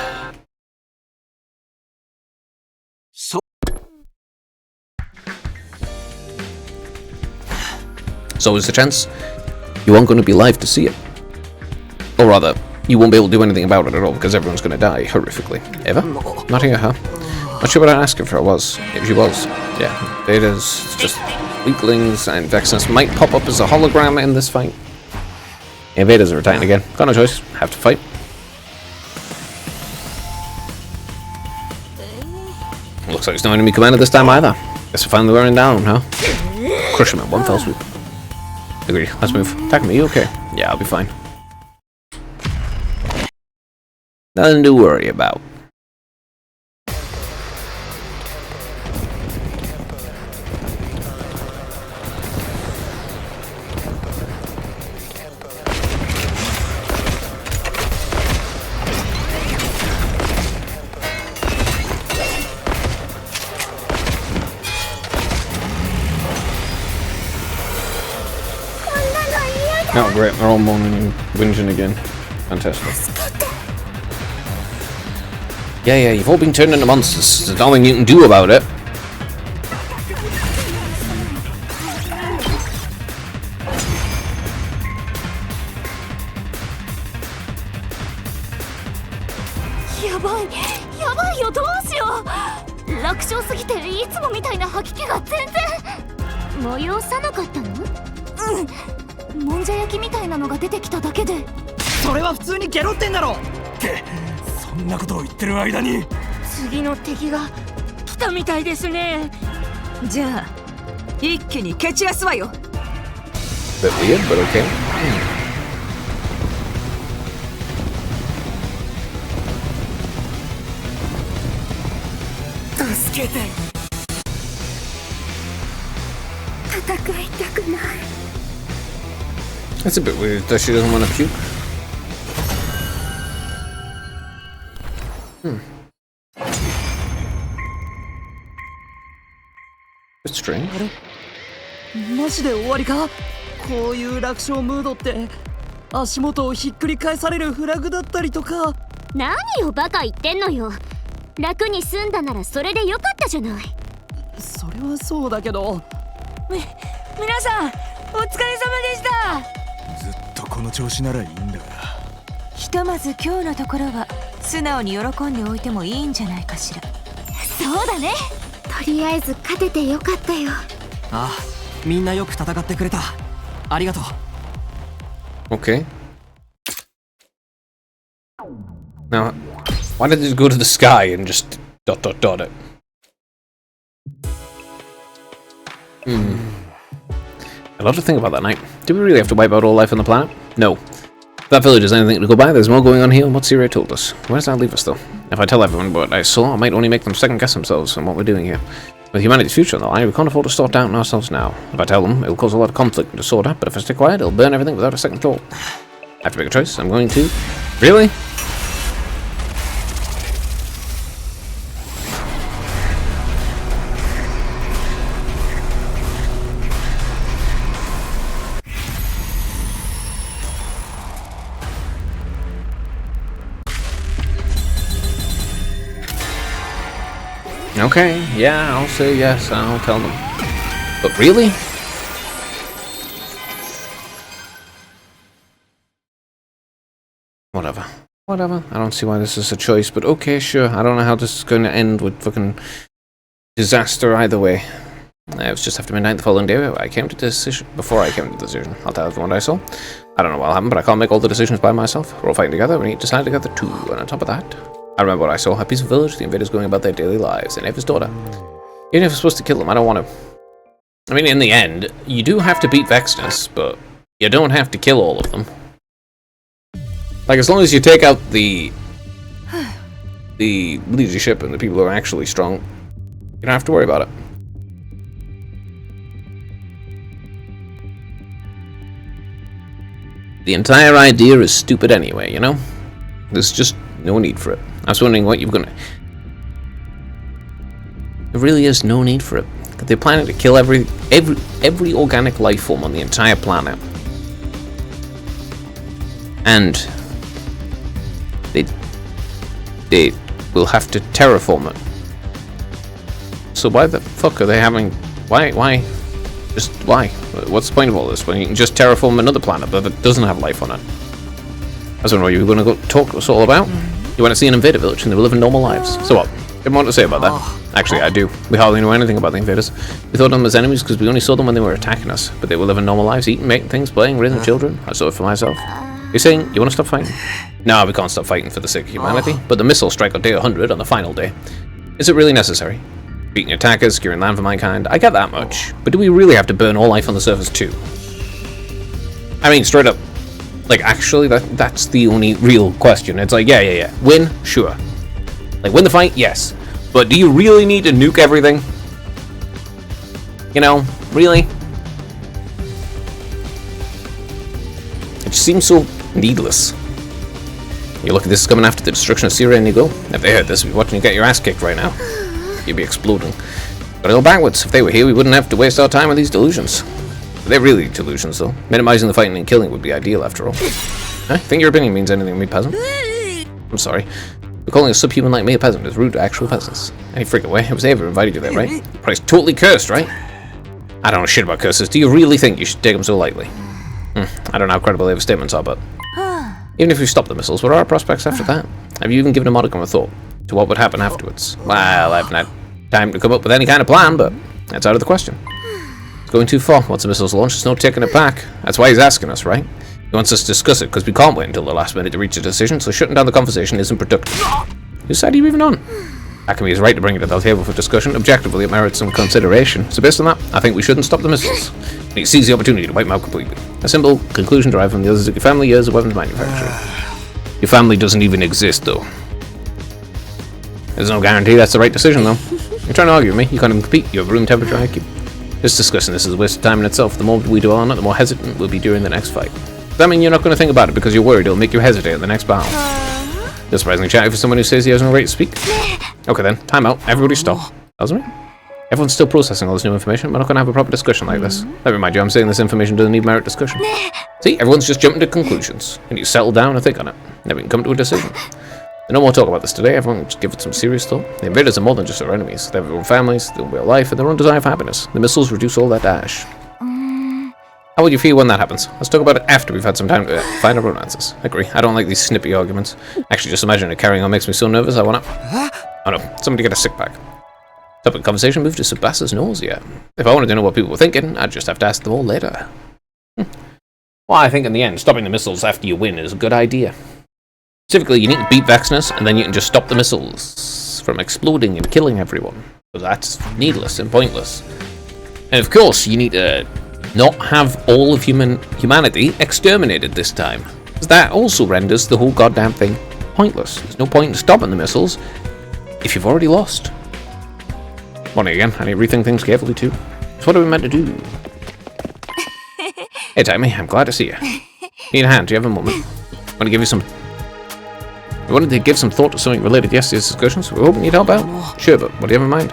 So is the chance you aren't going to be alive to see it. Or rather, you won't be able to do anything about it at all because everyone's going to die horrifically. Ever? Not here, huh? Not sure what I'd ask if she was. Yeah, Vader's just weaklings and Vexnus might pop up as a hologram in this fight. Yeah, Vader's a Titan again. Got no choice. Have to fight. Looks like it's no enemy commander this time either. Guess we're finally wearing down, huh? Crush him in one fell swoop. Agree. Let's move. Attack me. You okay? Yeah, I'll be fine. Nothing to worry about. Oh great, they're all moaning and whinging again. Fantastic. Yeah, you've all been turned into monsters. There's nothing you can do about it. Bit weird, but okay. That's a bit weird that she doesn't want to puke. It's strange. マジで終わりか？こういう楽勝ムードって足元をひっくり返されるフラグだったりとか。何をバカ言ってんのよ。楽に済んだならそれでよかったじゃない。それはそうだけど。皆さんお疲れ様でした。ずっとこの調子ならいいんだが。ひとまず今日のところは素直に喜んでおいてもいいんじゃないかしら。そうだね。とりあえず勝ててよかったよ。ああ、みんなよく戦ってくれた。ありがとう。Okay. Now, why did it go to the sky and just ... it? A lot to think about that night. Do we really have to wipe out all life on the planet? No. If that village is anything to go by, there's more going on here than what Siri told us. Where does that leave us, though? If I tell everyone what I saw, I might only make them second-guess themselves on what we're doing here. With humanity's future on the line, we can't afford to start doubting ourselves now. If I tell them, it'll cause a lot of conflict and disorder, but if I stay quiet, it'll burn everything without a second thought. I have to make a choice. I'm going to... Really? Okay, yeah, I'll say yes, I'll tell them. But really? Whatever. I don't see why this is a choice, but okay, sure. I don't know how this is going to end with fucking disaster either way. It was just after midnight the following day I came to the decision. Before I came to the decision, I'll tell everyone what I saw. I don't know what'll happen, but I can't make all the decisions by myself. We're all fighting together, we need to decide together too. And on top of that, I remember what I saw, a peaceful village, the invaders going about their daily lives, and Eva's daughter. Even if we're supposed to kill them, I don't want to. I mean, in the end, you do have to beat Vexnus, but you don't have to kill all of them. Like, as long as you take out the leadership and the people who are actually strong, you don't have to worry about it. The entire idea is stupid anyway, you know? There's just no need for it. I was wondering what you were gonna... There really is no need for it. They're planning to kill every organic life form on the entire planet. And they will have to terraform it. So why the fuck are they having... Why? Just why? What's the point of all this when you can just terraform another planet but that doesn't have life on it? I was wondering what you were going to go talk to us all about. You want to see an invader village and they were living normal lives. So what? Didn't want to say about that. Actually, I do. We hardly know anything about the invaders. We thought of them as enemies because we only saw them when they were attacking us. But they were living normal lives, eating, making things, playing, raising children. I saw it for myself. You're saying you want to stop fighting? No, we can't stop fighting for the sake of humanity. But the missiles strike on day 100 on the final day. Is it really necessary? Beating attackers, securing land for mankind. I get that much. But do we really have to burn all life on the surface too? I mean, straight up. Like, actually, that's the only real question. It's like, yeah. Win? Sure. Like, win the fight? Yes. But do you really need to nuke everything? You know, really? It just seems so needless. You look at this coming after the destruction of Syria and you go, if they heard this, we'd be watching you get your ass kicked right now. You'd be exploding. But go backwards. If they were here, we wouldn't have to waste our time with these delusions. They're really delusions, though. Minimizing the fighting and killing would be ideal, after all. I think your opinion means anything to me, peasant. I'm sorry. But calling a subhuman like me a peasant is rude to actual peasants. Any freaking way. It was Ava who invited you there, right? Probably totally cursed, right? I don't know shit about curses. Do you really think you should take them so lightly? I don't know how credible Ava's statements are, but... Even if we stop the missiles, what are our prospects after that? Have you even given a modicum of thought to what would happen afterwards? Well, I haven't had time to come up with any kind of plan, but that's out of the question. It's going too far. Once the missiles launch, there's no taking it back. That's why he's asking us, right? He wants us to discuss it, because we can't wait until the last minute to reach a decision, so shutting down the conversation isn't productive. Whose side are you even on? Akemi is right to bring it to the table for discussion. Objectively, it merits some consideration. So based on that, I think we shouldn't stop the missiles. And he sees the opportunity to wipe them out completely. A simple conclusion derived from the others of your family years of weapons manufacturing. Your family doesn't even exist, though. There's no guarantee that's the right decision, though. You're trying to argue with me. You can't even compete. You have room temperature IQ. Just discussing this is a waste of time in itself. The more we dwell on it, the more hesitant we'll be during the next fight. Does that mean you're not going to think about it because you're worried it'll make you hesitate at the next battle? You're surprisingly chatty for someone who says he has no right to speak. Okay then, time out. Everybody stop. That was me. Everyone's still processing all this new information. We're not going to have a proper discussion like this. Let me remind you, I'm saying this information doesn't need merit discussion. See, everyone's just jumping to conclusions. And you settle down and think on it. Then we can come to a decision. No more talk about this today. Everyone just give it some serious thought. The invaders are more than just our enemies. They have their own families, their own way of life, and their own desire for happiness. The missiles reduce all that to ash. How would you feel when that happens? Let's talk about it after we've had some time to find our own answers. I agree. I don't like these snippy arguments. Actually, just imagine it carrying on makes me so nervous I wanna... Oh no, somebody get a sick bag. Topic conversation moved to Sebastian's nausea. If I wanted to know what people were thinking, I'd just have to ask them all later. Well, I think in the end, stopping the missiles after you win is a good idea. Specifically, you need to beat Vexnus, and then you can just stop the missiles from exploding and killing everyone. Because that's needless and pointless. And of course, you need to not have all of humanity exterminated this time. Because that also renders the whole goddamn thing pointless. There's no point in stopping the missiles if you've already lost. Morning again. I need to rethink things carefully too. So what are we meant to do? Hey, Tammy. I'm glad to see you. Need a hand? Do you have a moment? Want to give you some... We wanted to give some thought to something related to yesterday's discussions. We hope you need help out. Sure, but what do you have in mind?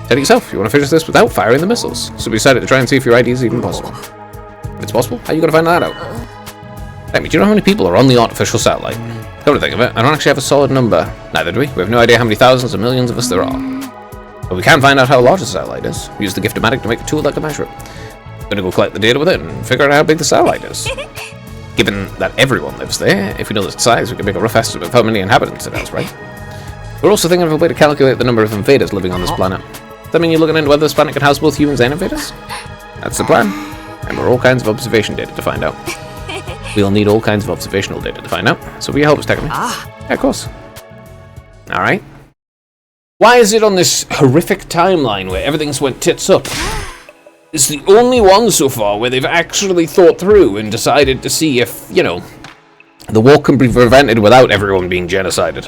Tell it yourself. You want to finish this without firing the missiles. So we decided to try and see if your idea is even possible. If it's possible, how are you going to find that out? Let me, do you know how many people are on the artificial satellite? Come to think of it, I don't actually have a solid number. Neither do we. We have no idea how many thousands or millions of us there are. But we can find out how large the satellite is. We use the Gift-O-Matic to make a tool that can measure it. I'm going to go collect the data with it and figure out how big the satellite is. Given that everyone lives there, if we know the size, we can make a rough estimate of how many inhabitants it has, right? We're also thinking of a way to calculate the number of invaders living on this planet. Does that mean you're looking into whether this planet can house both humans and invaders? That's the plan. And we're all kinds of observation data to find out. We'll need all kinds of observational data to find out. So will you help us, Takumi? Yeah, of course. Alright. Why is it on this horrific timeline where everything's went tits up? It's the only one so far where they've actually thought through and decided to see if, you know, the war can be prevented without everyone being genocided.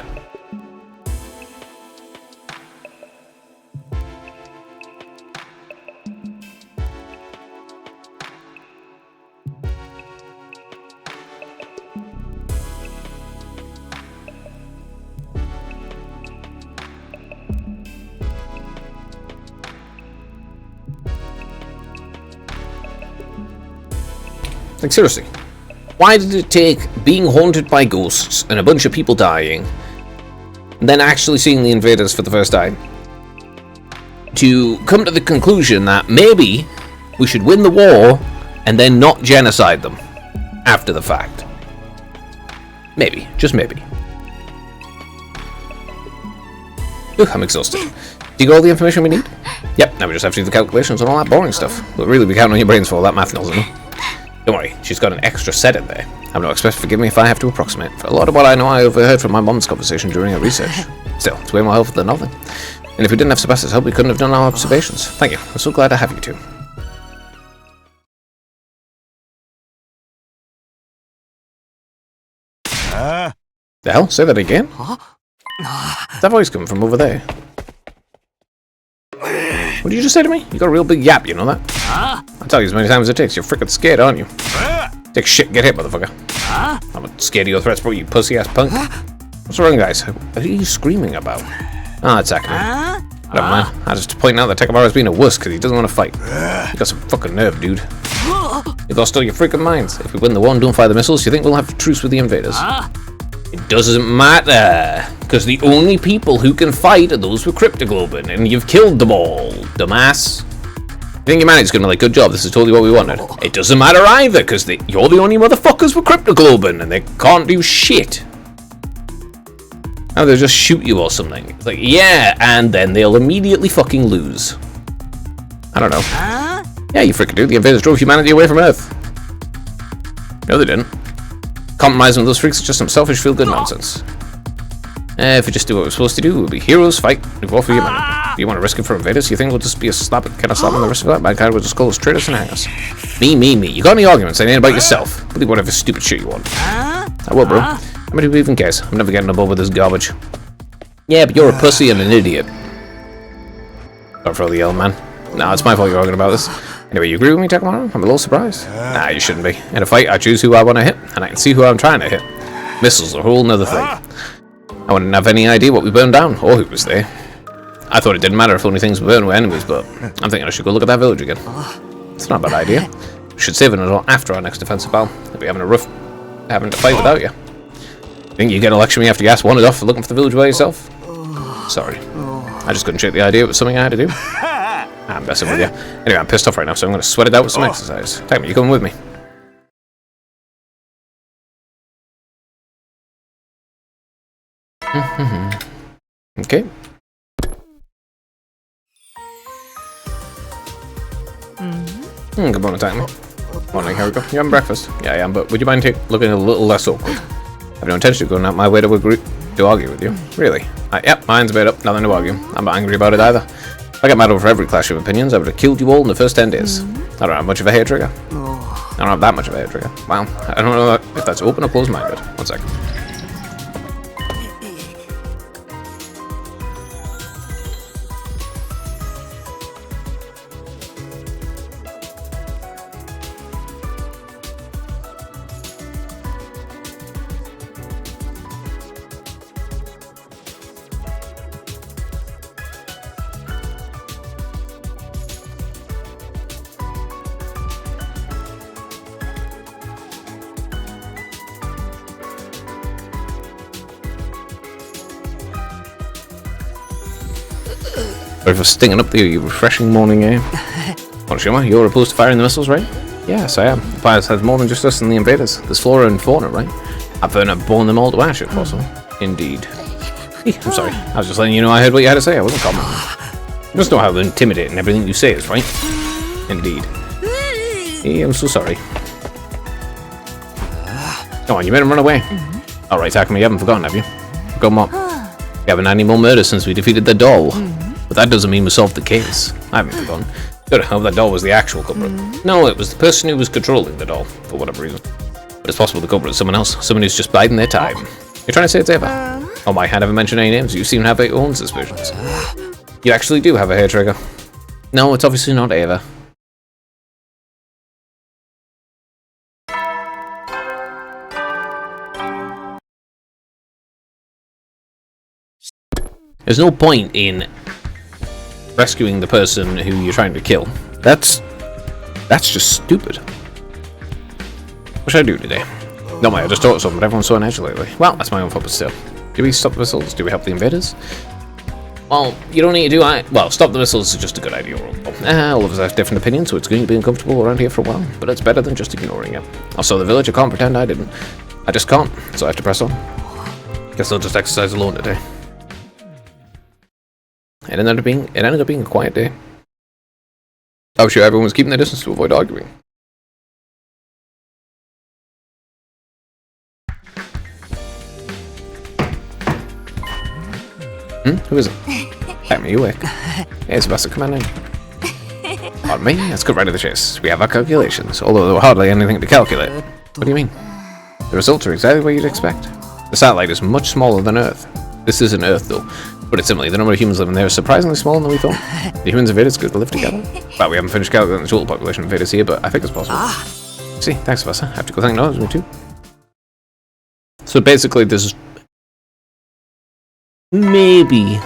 Like, seriously. Why did it take being haunted by ghosts and a bunch of people dying, and then actually seeing the invaders for the first time, to come to the conclusion that maybe we should win the war and then not genocide them after the fact? Maybe. Just maybe. Ugh, I'm exhausted. Do you got all the information we need? Yep, now we just have to do the calculations and all that boring stuff. We'll really be counting on your brains for all that math, Nelson. Don't worry, she's got an extra set in there. I'm not expected to forgive me if I have to approximate. For a lot of what I know, I overheard from my mom's conversation during her research. Still, it's way more helpful than nothing. And if we didn't have Sebastian's help, we couldn't have done our observations. Thank you. I'm so glad to have you two. The hell? Say that again? That voice coming from over there. What did you just say to me? You got a real big yap, you know that? I'll tell you as many times as it takes. You're freaking scared, aren't you? Take shit, get hit, motherfucker. I'm not scared of your threats, bro, you pussy-ass punk. What's wrong, guys? What are you screaming about? It's Akame. I don't mind. I was just pointing out that Takamaru's being a wuss because he doesn't want to fight. You got some fucking nerve, dude. You lost all your freaking minds. If we win the war and don't fire the missiles, you think we'll have a truce with the invaders? It doesn't matter, because the only people who can fight are those with cryptoglobin, and you've killed them all, dumbass. You think humanity's gonna be like, good job, this is totally what we wanted. It doesn't matter either, because you're the only motherfuckers with cryptoglobin, and they can't do shit. Now they'll just shoot you or something. It's like, yeah, and then they'll immediately fucking lose. I don't know. Yeah, you freaking do. The invaders drove humanity away from Earth. No, they didn't. Compromising with those freaks is just some selfish feel-good nonsense. If we just do what we're supposed to do, we'll be heroes, fight, and go for humanity. Do you want to risk it for invaders? You think we'll just be a slap on the wrist of that? Mankind will just call us traitors and hang us. Me. You got any arguments saying about yourself? Believe whatever stupid shit you want. I will, bro. How many people even cares? I'm never getting on board with this garbage. Yeah, but you're a pussy and an idiot. Don't throw the yell, man. Nah, it's my fault you're arguing about this. Anyway, you agree with me, Takamaru? I'm a little surprised. Nah, you shouldn't be. In a fight, I choose who I want to hit, and I can see who I'm trying to hit. Missiles are a whole nother thing. I wouldn't have any idea what we burned down, or who was there. I thought it didn't matter if only things we burned were enemies, but I'm thinking I should go look at that village again. It's not a bad idea. We should save it until after our next defensive battle. We'll be having to fight without you. Think you get an lecture me after you asked wanted off for looking for the village by yourself? Sorry. I just couldn't shake the idea it was something I had to do. I'm messing with you. Anyway, I'm pissed off right now, so I'm going to sweat it out with some exercise. Take me, you coming with me? Okay. Good morning, Titan. Morning, here we go. You having breakfast? Yeah, I am, but would you mind looking a little less awkward? I have no intention of going out my way to argue with you. Really? Yep, mine's made up. Nothing to argue. I'm not angry about it either. If I got mad over every clash of opinions, I would have killed you all in the first 10 days. I don't have much of a hair trigger. I don't have that much of a hair trigger. Wow. I don't know if that's open or closed-minded. One sec. Sorry for stinging up the refreshing morning air. Onishima, you're opposed to firing the missiles, right? Yes, I am. The Pirates has more than just us and the invaders. There's flora and fauna, right? I've born them all to ash if possible. Indeed. I'm sorry. I was just letting you know I heard what you had to say. I wasn't commenting. You must know how intimidating everything you say is, right? Indeed. I'm so sorry. Come on, you made him run away. Alright, Akame, you haven't forgotten, have you? Forgotten what? We haven't had any more murders since we defeated the doll. But that doesn't mean we solved the case. I haven't forgotten. Good, I hope that doll was the actual culprit. No, it was the person who was controlling the doll, for whatever reason. But it's possible the culprit is someone else, someone who's just biding their time. You're trying to say it's Eva? Oh my, I never mentioned any names. You seem to have your own suspicions. You actually do have a hair trigger. No, it's obviously not Eva. There's no point in rescuing the person who you're trying to kill. That's just stupid. What should I do today? Normally I just talk to someone, but everyone's so uneducated lately. Well, that's my own fault, but still. Do we stop the missiles? Do we help the invaders? Well, you don't need to do well, stop the missiles is just a good idea. All of us have different opinions, so it's going to be uncomfortable around here for a while, but it's better than just ignoring it. Also, the village, I can't pretend I didn't. I just can't, so I have to press on. Guess I'll just exercise alone today. It ended up being a quiet day. I was sure everyone was keeping their distance to avoid arguing. Who is it? Let me awake. Hey, Sebastian, come on in. Pardon me, let's go right to the chase. We have our calculations, although there were hardly anything to calculate. What do you mean? The results are exactly what you'd expect. The satellite is much smaller than Earth. This isn't Earth, though. Put it simply, the number of humans living there is surprisingly smaller than we thought. The humans invaders could live together. Well, we haven't finished calculating the total population of invaders here, but I think it's possible. See, thanks, Professor. I have to go thank Knowledge, me too. So basically, there's maybe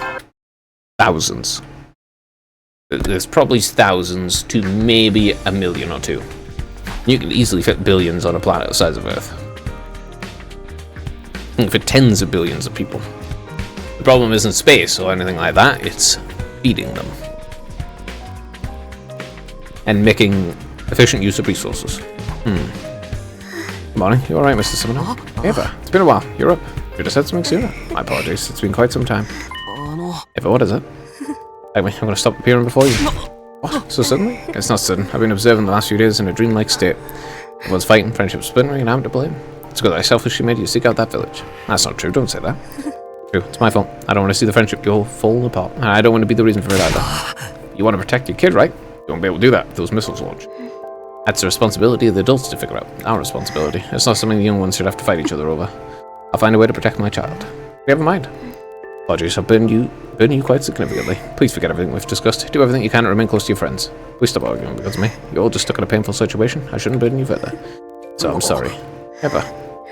thousands. There's probably thousands to maybe a million or two. You can easily fit billions on a planet the size of Earth. You can fit tens of billions of people. The problem isn't space or anything like that, it's feeding them. And making efficient use of resources. Good morning, you alright, Mr. Summoner? Eva, it's been a while, you're up. Should have said something sooner. My apologies, it's been quite some time. Eva, what is it? I'm gonna stop appearing before you. What? So suddenly? It's not sudden. I've been observing the last few days in a dreamlike state. Everyone's fighting, friendship's splintering, and I'm to blame. It's because I selfishly made you seek out that village. That's not true, don't say that. True, it's my fault. I don't want to see the friendship go fall apart, and I don't want to be the reason for it either. You want to protect your kid, right? You won't be able to do that if those missiles launch. That's the responsibility of the adults to figure out. Our responsibility. It's not something the young ones should have to fight each other over. I'll find a way to protect my child. Never mind. Apologies, I've burdened you quite significantly. Please forget everything we've discussed. Do everything you can to remain close to your friends. Please stop arguing because of me. You're all just stuck in a painful situation. I shouldn't burden you further. So I'm sorry. Ever.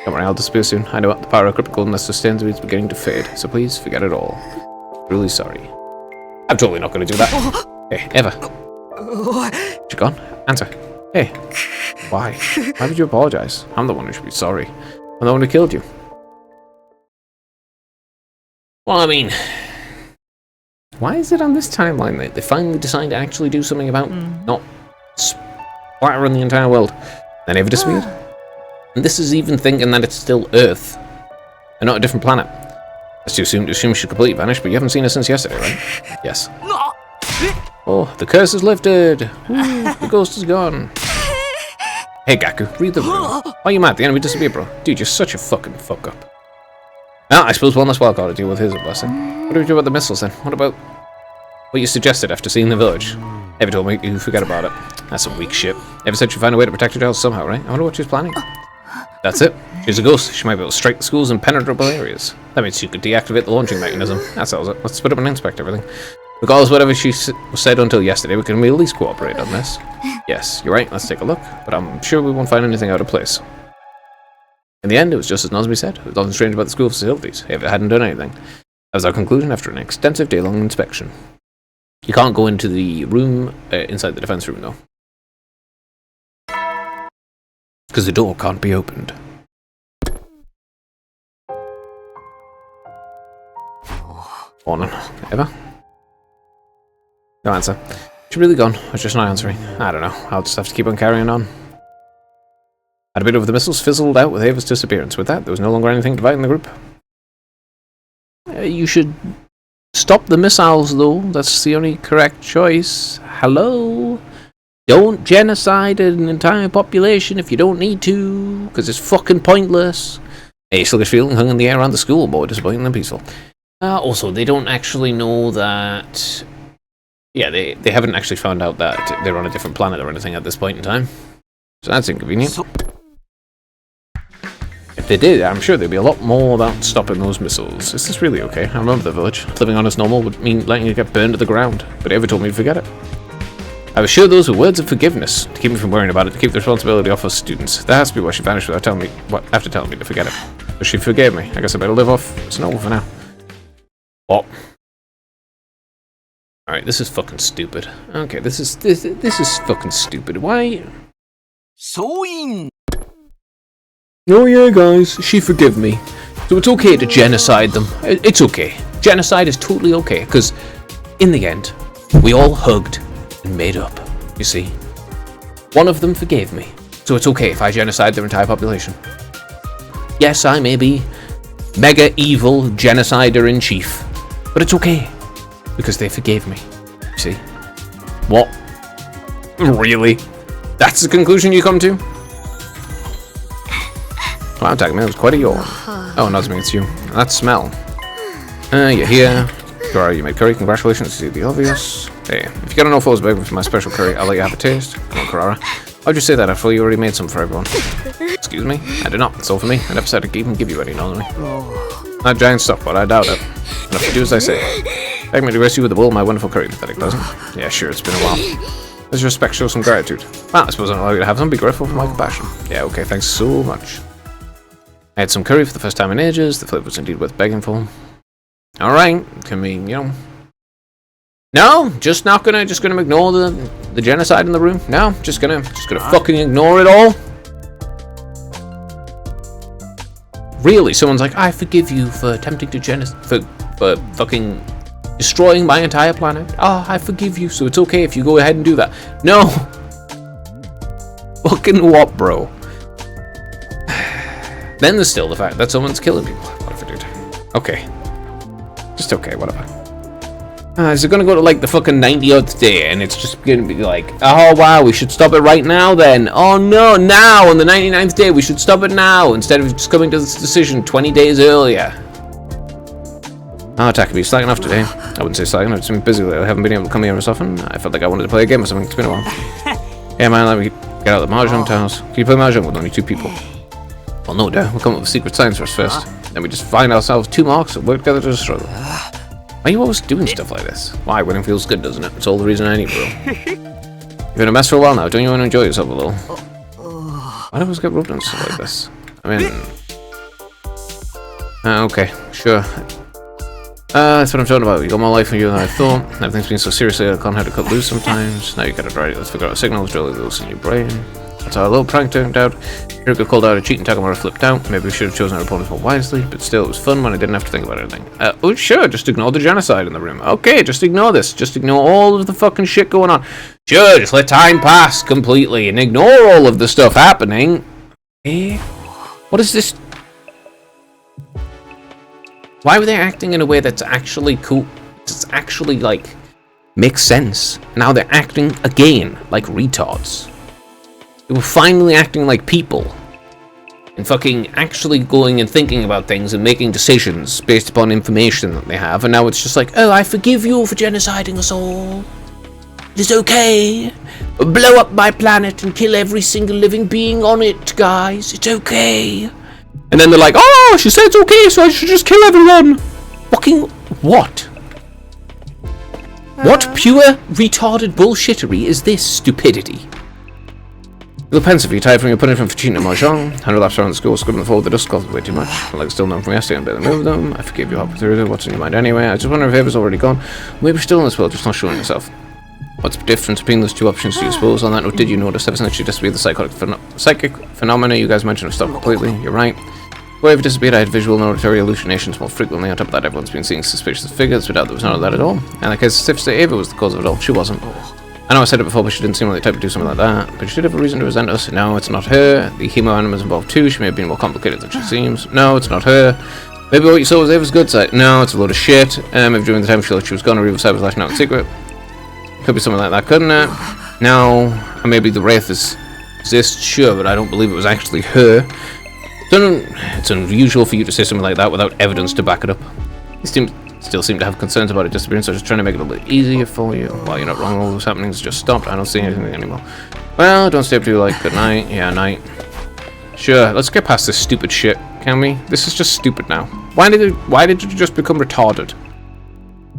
Don't worry, I'll disappear soon. I know what the power of cryptic golden that sustains me is beginning to fade, so please forget it all. Really sorry. I'm totally not going to do that. Hey, Eva. You gone? Answer. Hey. Why? Why would you apologize? I'm the one who should be sorry. I'm the one who killed you. Well, I mean, why is it on this timeline that they finally decide to actually do something about not splattering the entire world? Then Eva disappeared. And this is even thinking that it's still Earth, and not a different planet. It's too soon to assume she completely vanished, but you haven't seen her since yesterday, right? Yes. Oh, the curse is lifted! Ooh, the ghost is gone. Hey, Gaku, read the room. Why are you mad? The enemy disappeared, bro. Dude, you're such a fucking fuck up. Now, I suppose one less wildcard to deal with his blessing. What do we do about the missiles then? What about what you suggested after seeing the village? Eva told me you forget about it. That's some weak shit. Eva said she'd find a way to protect her child somehow, right? I wonder what she's planning. That's it. She's a ghost. She might be able to strike the schools in penetrable areas. That means she could deactivate the launching mechanism. That settles it. Let's split up and inspect everything. Regardless of whatever she said until yesterday, we can at least cooperate on this. Yes, you're right. Let's take a look. But I'm sure we won't find anything out of place. In the end, it was just as Nosby said. There was nothing strange about the school facilities. Eva hadn't done anything. That was our conclusion after an extensive day-long inspection. You can't go into the room, inside the defense room, though. Because the door can't be opened. Morning, Eva? No answer. She really gone? Or just not answering? I don't know. I'll just have to keep on carrying on. Had a bit over the missiles fizzled out with Eva's disappearance. With that, there was no longer anything dividing the group. You should stop the missiles, though. That's the only correct choice. Hello? Don't genocide an entire population if you don't need to, because it's fucking pointless. A sluggish feeling hung in the air around the school, more disappointing than peaceful. Also, they don't actually know that... Yeah, they haven't actually found out that they're on a different planet or anything at this point in time. So that's inconvenient. If they did, I'm sure there'd be a lot more about stopping those missiles. Is this really okay? I remember the village. Living on as normal would mean letting it get burned to the ground, but Eva told me to forget it. I was sure those were words of forgiveness, to keep me from worrying about it, to keep the responsibility off us students. That has to be why she vanished without telling me, after telling me to forget it. But she forgave me. I guess I better live off Snow for now. What? Alright, this is fucking stupid. Okay, this is fucking stupid. Why? Oh yeah, guys, she forgive me. So it's okay to genocide them. It's okay. Genocide is totally okay, because in the end, we all hugged and made up, you see. One of them forgave me, so it's okay if I genocide their entire population. Yes, I may be mega evil genocider-in-chief, but it's okay, because they forgave me, you see. What? Really? That's the conclusion you come to? Wow, Takumi, that was quite a yawn. Oh, not to me, it's you. That smell. You're here. Kurara, you made curry. Congratulations, to see the obvious. Hey, if you got enough foes begging for my special curry, I'll let you have a taste. Come on, Kurara. Why'd you say that after you already made some for everyone? Excuse me? I did not. It's all for me. I never said I'd even give you any, knowing me. Not giant stuff, but I doubt it. Enough to do as I say. Beg me to grace you with the bowl of my wonderful curry, pathetic doesn't? Yeah, sure, it's been a while. As respect, show some gratitude. Well, I suppose I'll allow you to have some. Be grateful for my compassion. Yeah, okay, thanks so much. I had some curry for the first time in ages. The flavor was indeed worth begging for. Alright, can we, No, just gonna ignore the genocide in the room. No, just gonna fucking ignore it all. Really, someone's like, I forgive you for attempting to for fucking destroying my entire planet. Oh, I forgive you, so it's okay if you go ahead and do that. No. Fucking what, bro? Then there's still the fact that someone's killing people. Whatever, dude. Okay. Just okay, whatever. Is it gonna go to like the fucking 90th day and it's just gonna be like, oh wow, we should stop it right now then. Oh no, now on the 99th day we should stop it now instead of just coming to this decision 20 days earlier. Oh, Takumi, slack enough today. I wouldn't say slack enough, I've been busy lately. I haven't been able to come here as often. I felt like I wanted to play a game or something. It's been a while. Yeah man, let me get out the Mahjong tiles. Can you play Mahjong with only 2 people? Well, no doubt. We'll come up with secret signs for us first. Then we just find ourselves 2 marks and work together to destroy them. Why are you always doing stuff like this? Why? Winning feels good, doesn't it? It's all the reason I need, bro. You've been a mess for a while now. Don't you want to enjoy yourself a little? Why do I always get rubbed on stuff like this? I mean... okay, sure. That's what I'm talking about. You got more life than you than I thought. Everything's been so seriously I can't have to cut loose sometimes. Now you got it right. Let's figure out signals really loose in your brain. That's how a little prank turned out. Hiriko called out a cheat and Takamura flipped out. Maybe we should have chosen our opponents more wisely, but still it was fun when I didn't have to think about anything. Oh sure, just ignore the genocide in the room. Okay, just ignore this. Just ignore all of the fucking shit going on. Sure, just let time pass completely and ignore all of the stuff happening. Eh? What is this? Why were they acting in a way that's actually cool? It's actually, like, makes sense. Now they're acting again like retards. They were finally acting like people. And fucking actually going and thinking about things and making decisions based upon information that they have. And now it's just like, oh, I forgive you for genociding us all. It's okay. Blow up my planet and kill every single living being on it, guys. It's okay. And then they're like, oh, she said it's okay, so I should just kill everyone. Fucking what? What pure retarded bullshittery is this stupidity? A little pensive, you tired from your punishment from cheating at Mahjong. 100 laps around the school, scribbling forward the dust cloth way too much. My legs still numb from yesterday and barely move them. I forgive you, hop through it. What's in your mind anyway? I just wonder if Ava's already gone. Maybe still in this world, just not showing yourself. What's the difference between those 2 options, do you suppose? On that note, did you notice ever since she disappeared, the psychic phenomena you guys mentioned have stopped completely? You're right. Where Ava disappeared, I had visual and auditory hallucinations more frequently. On top of that, everyone's been seeing suspicious figures, but there was none of that at all. And I guess if Ava was the cause of it all, she wasn't. I know I said it before, but she didn't seem like the type to do something like that. But she did have a reason to resent us. No, it's not her. The hemo animals involved too. She may have been more complicated than she seems. No, it's not her. Maybe what you saw was Ava's good side. No, it's a load of shit. Maybe during the time she thought she was gone, or Riverside was lashing out in secret. Could be something like that, couldn't it? No, or maybe the Wraith exists, sure, but I don't believe it was actually her. It's unusual for you to say something like that without evidence to back it up. You still seem to have concerns about it disappearing, so I'm just trying to make it a little bit easier for you. While you're not wrong, all those happenings just stopped. I don't see anything anymore. Well, don't stay up too late. Good night. Yeah, night. Sure, let's get past this stupid shit, can we? This is just stupid now. Why did you just become retarded?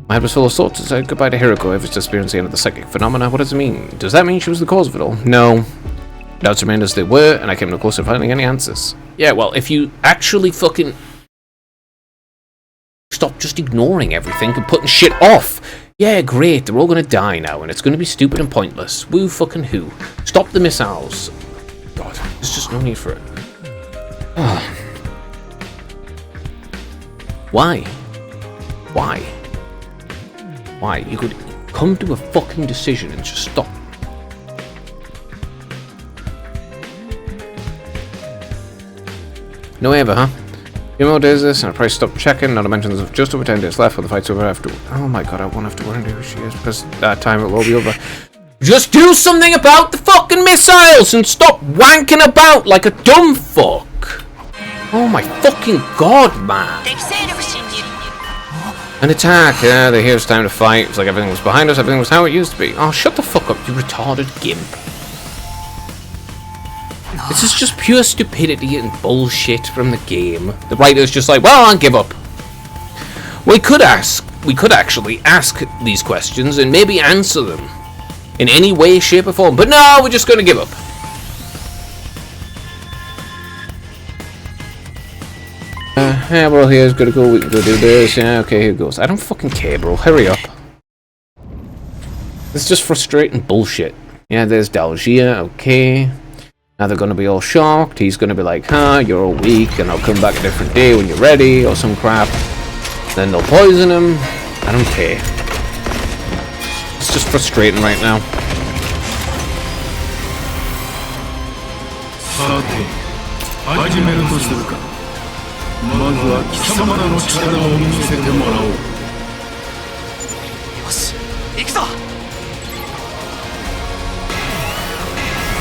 My head was full of thoughts as I said goodbye to Hiriko. Ava's disappearance the end of the psychic phenomena. What does it mean? Does that mean she was the cause of it all? No. Doubts remained as they were, and I came no closer to finding any answers. Yeah, well, if you actually fucking stop just ignoring everything and putting shit off. Yeah, great, they're all gonna die now, and it's gonna be stupid and pointless. Woo fucking who. Stop the missiles. God, there's just no need for it. Why? Why? Why? You could come to a fucking decision and just stop. No ever, huh? You know what is this? And I press stop checking, not to mention there's just over 10 days left for the fight's over after. Oh my god, I won't have to worry who she is because that time it will be over. Just do something about the fucking missiles and stop wanking about like a dumb fuck. Oh my fucking god, man. An attack. Yeah, they hear it's time to fight. It's like everything was behind us, everything was how it used to be. Oh, shut the fuck up, you retarded gimp. This is just pure stupidity and bullshit from the game. The writer's just like, well, I'll give up. We could actually ask these questions and maybe answer them in any way, shape, or form. But no, we're just going to give up. Yeah, well, here's gonna go. We can go do this. Yeah, okay, here goes. I don't fucking care, bro. Hurry up. It's just frustrating bullshit. Yeah, there's Dalgia. Okay. Now they're gonna be all shocked. He's gonna be like, huh, you're all weak, and I'll come back a different day when you're ready, or some crap. Then they'll poison him. I don't care. It's just frustrating right now.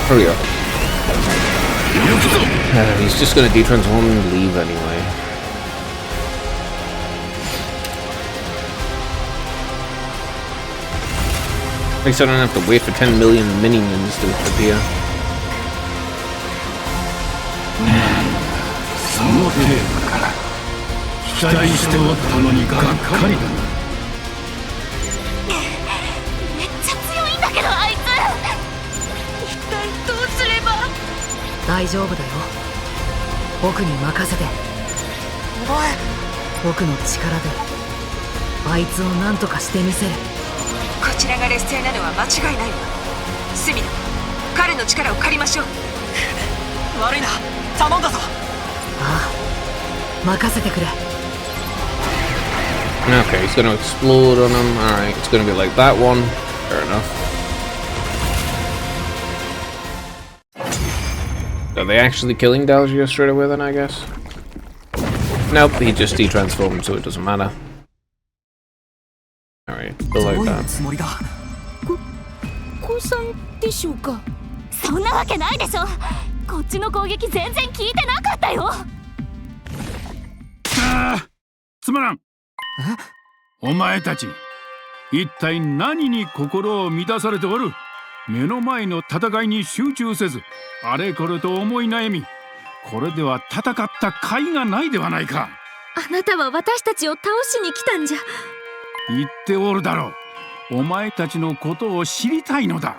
Hurry up. He's just gonna detransform and leave anyway. At least I don't have to wait for 10 million minions to appear. Okay, he's gonna explode on him. Alright, it's gonna be like that one. Fair enough. Are they actually killing Dalgia straight away then, I guess? Nope, he just detransformed, so it doesn't matter. Alright, still like that. そんなわけないでしょ。こっちの攻撃全然効いてなかったよ。つまらん。お前たち、一体何に心を乱されておる？目の前の戦いに集中せず、あれこれと思い悩み、これでは戦った甲斐がないではないか。あなたは私たちを倒しに来たんじゃ。言っておるだろう。お前たちのことを知りたいのだ。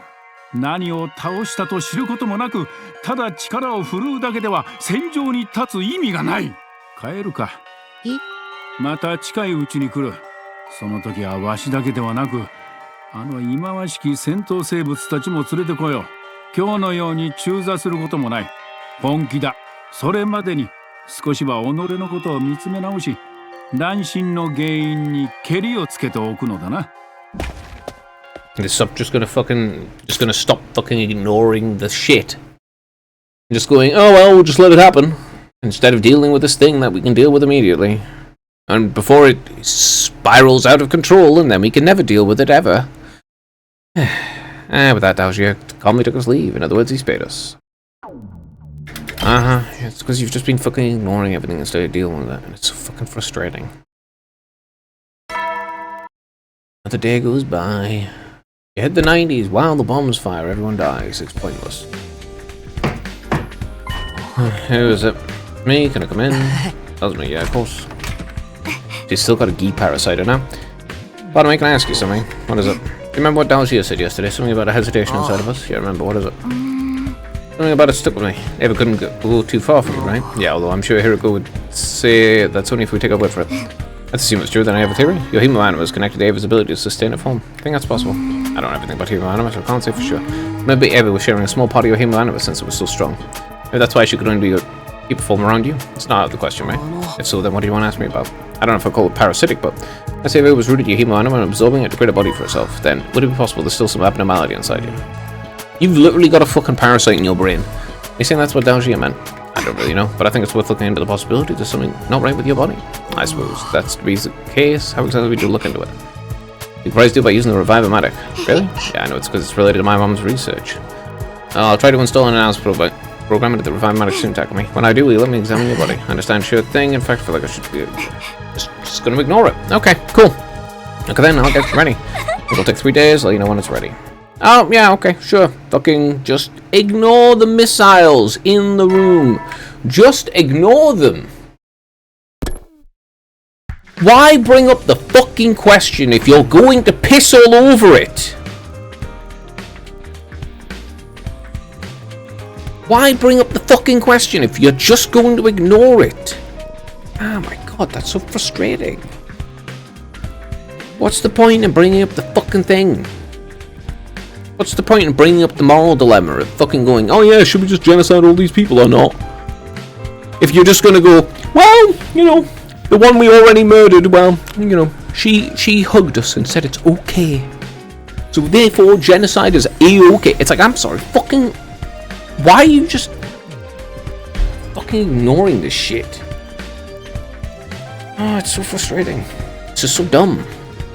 何を倒したと知ることもなく、ただ力を振るうだけでは戦場に立つ意味がない。帰るか。また近いうちに来る。その時はわしだけではなく、あの忌まわしき戦闘生物たちも連れてこよう。今日のように中座することもない。本気だ。それまでに少しは己のことを見つめ直し、乱心の原因にけりをつけておくのだな。Just gonna stop fucking ignoring the shit. Just going, oh well, we'll just let it happen. Instead of dealing with this thing that we can deal with immediately. And before it spirals out of control, and then we can never deal with it ever. With that, Dalgia calmly took his leave. In other words, he paid us. It's because you've just been fucking ignoring everything instead of dealing with it, and it's so fucking frustrating. Another day goes by. You hit the 90s, while the bombs fire, everyone dies. It's pointless. Who is it? Me? Can I come in? That's me, yeah, of course. She's still got a Gi parasite now. Pardon me, can I ask you something? What is it? Do you remember what Dalgia said yesterday? Something about a hesitation inside of us? Yeah, remember, what is it? Something about it stuck with me. Eva couldn't go too far from it, right? Yeah, although I'm sure Hiroko would say that's only if we take our word for it. Let's assume it's true, then I have a theory. Your Hemo Anima is connected to Eva's ability to sustain a form. I think that's possible. I don't know everything about Hemo Anima, so I can't say for sure. Maybe Eva was sharing a small part of your Hemo Anima since it was so strong. Maybe that's why she could only People form around you. It's not out of the question, right? If so, then what do you want to ask me about? I don't know if I call it parasitic, but let's say if it was rooted your hemoanima and absorbing it to create a body for itself, then would it be possible there's still some abnormality inside you? You've literally got a fucking parasite in your brain. You saying that's what Dalgia meant? I don't really know, but I think it's worth looking into the possibility there's something not right with your body. I suppose that's to be the case. How exactly would you look into it? You could probably do it by using the Revive-O-Matic. Really? Yeah, I know it's because it's related to my mom's research. I'll try to install an analysis program into the Revive-O-Matic soon, Takumi. When I do, will you let me examine your body? I understand, sure thing. In fact, I feel like I should be just going to ignore it. Okay, cool. Okay then, I'll get ready. It'll take 3 days, I'll let you know when it's ready. Oh, yeah, okay, sure. Fucking just ignore the missiles in the room. Just ignore them. Why bring up the fucking question if you're going to piss all over it? Why bring up the fucking question if you're just going to ignore it? Oh my god, that's so frustrating. What's the point in bringing up the fucking thing? What's the point in bringing up the moral dilemma of fucking going, oh yeah, should we just genocide all these people or not? If you're just gonna go, well, you know, the one we already murdered, well, you know, she hugged us and said it's okay. So therefore, genocide is A-okay. It's like, I'm sorry, fucking... Why are you just... fucking ignoring this shit? Oh, it's so frustrating. It's just so dumb.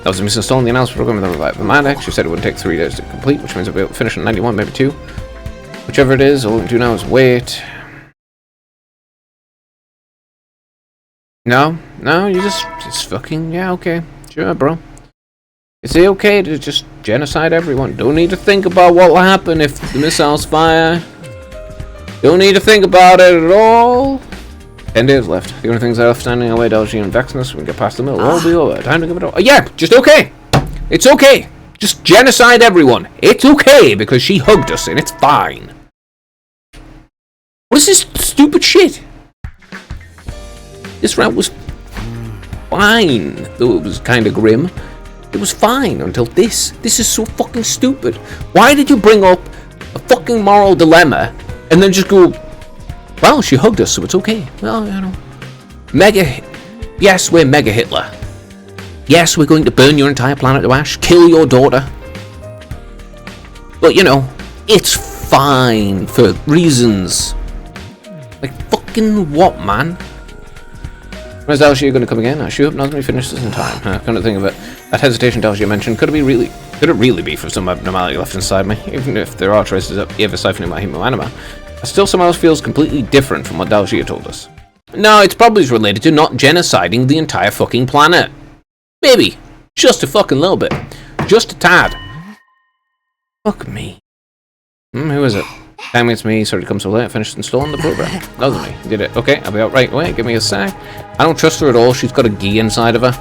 That was misinstalling the analysis program in the Revive-O-Matic. She said it would take 3 days to complete, which means I'll be able to finish in 91, maybe 2. Whichever it is, all we can do now is wait. No, you just fucking, yeah, okay. Sure, bro. It's okay to just genocide everyone. Don't need to think about what will happen if the missiles fire. Don't need to think about it at all. 10 days left. The only things that are standing away, Dalgia and Vexnus, we can get past the mill. All be over. Time to give it all. Yeah, just okay. It's okay. Just genocide everyone. It's okay because she hugged us and it's fine. What is this stupid shit? This route was fine, though it was kind of grim. It was fine until this. This is so fucking stupid. Why did you bring up a fucking moral dilemma and then just go, well, she hugged us, so it's okay. Well, you know. Yes, we're Mega Hitler. Yes, we're going to burn your entire planet to ash, kill your daughter. But, you know, it's fine for reasons. Like, fucking what, man? When's Dalgia going to come again? I sure hope Nazmi finished this in time. Come to think of it, that hesitation Dalgia mentioned, could it really be for some abnormality left inside me? Even if there are traces of ever siphoning my hemoanima, it still somehow feels completely different from what Dalgia told us. No, it's probably related to not genociding the entire fucking planet. Maybe. Just a fucking little bit. Just a tad. Fuck me. Who is it? Damn, it's me. Sorry to come so late. I finished installing the program. That was me. Did it. Okay, I'll be out right away. Give me a sec. I don't trust her at all. She's got a Gi inside of her.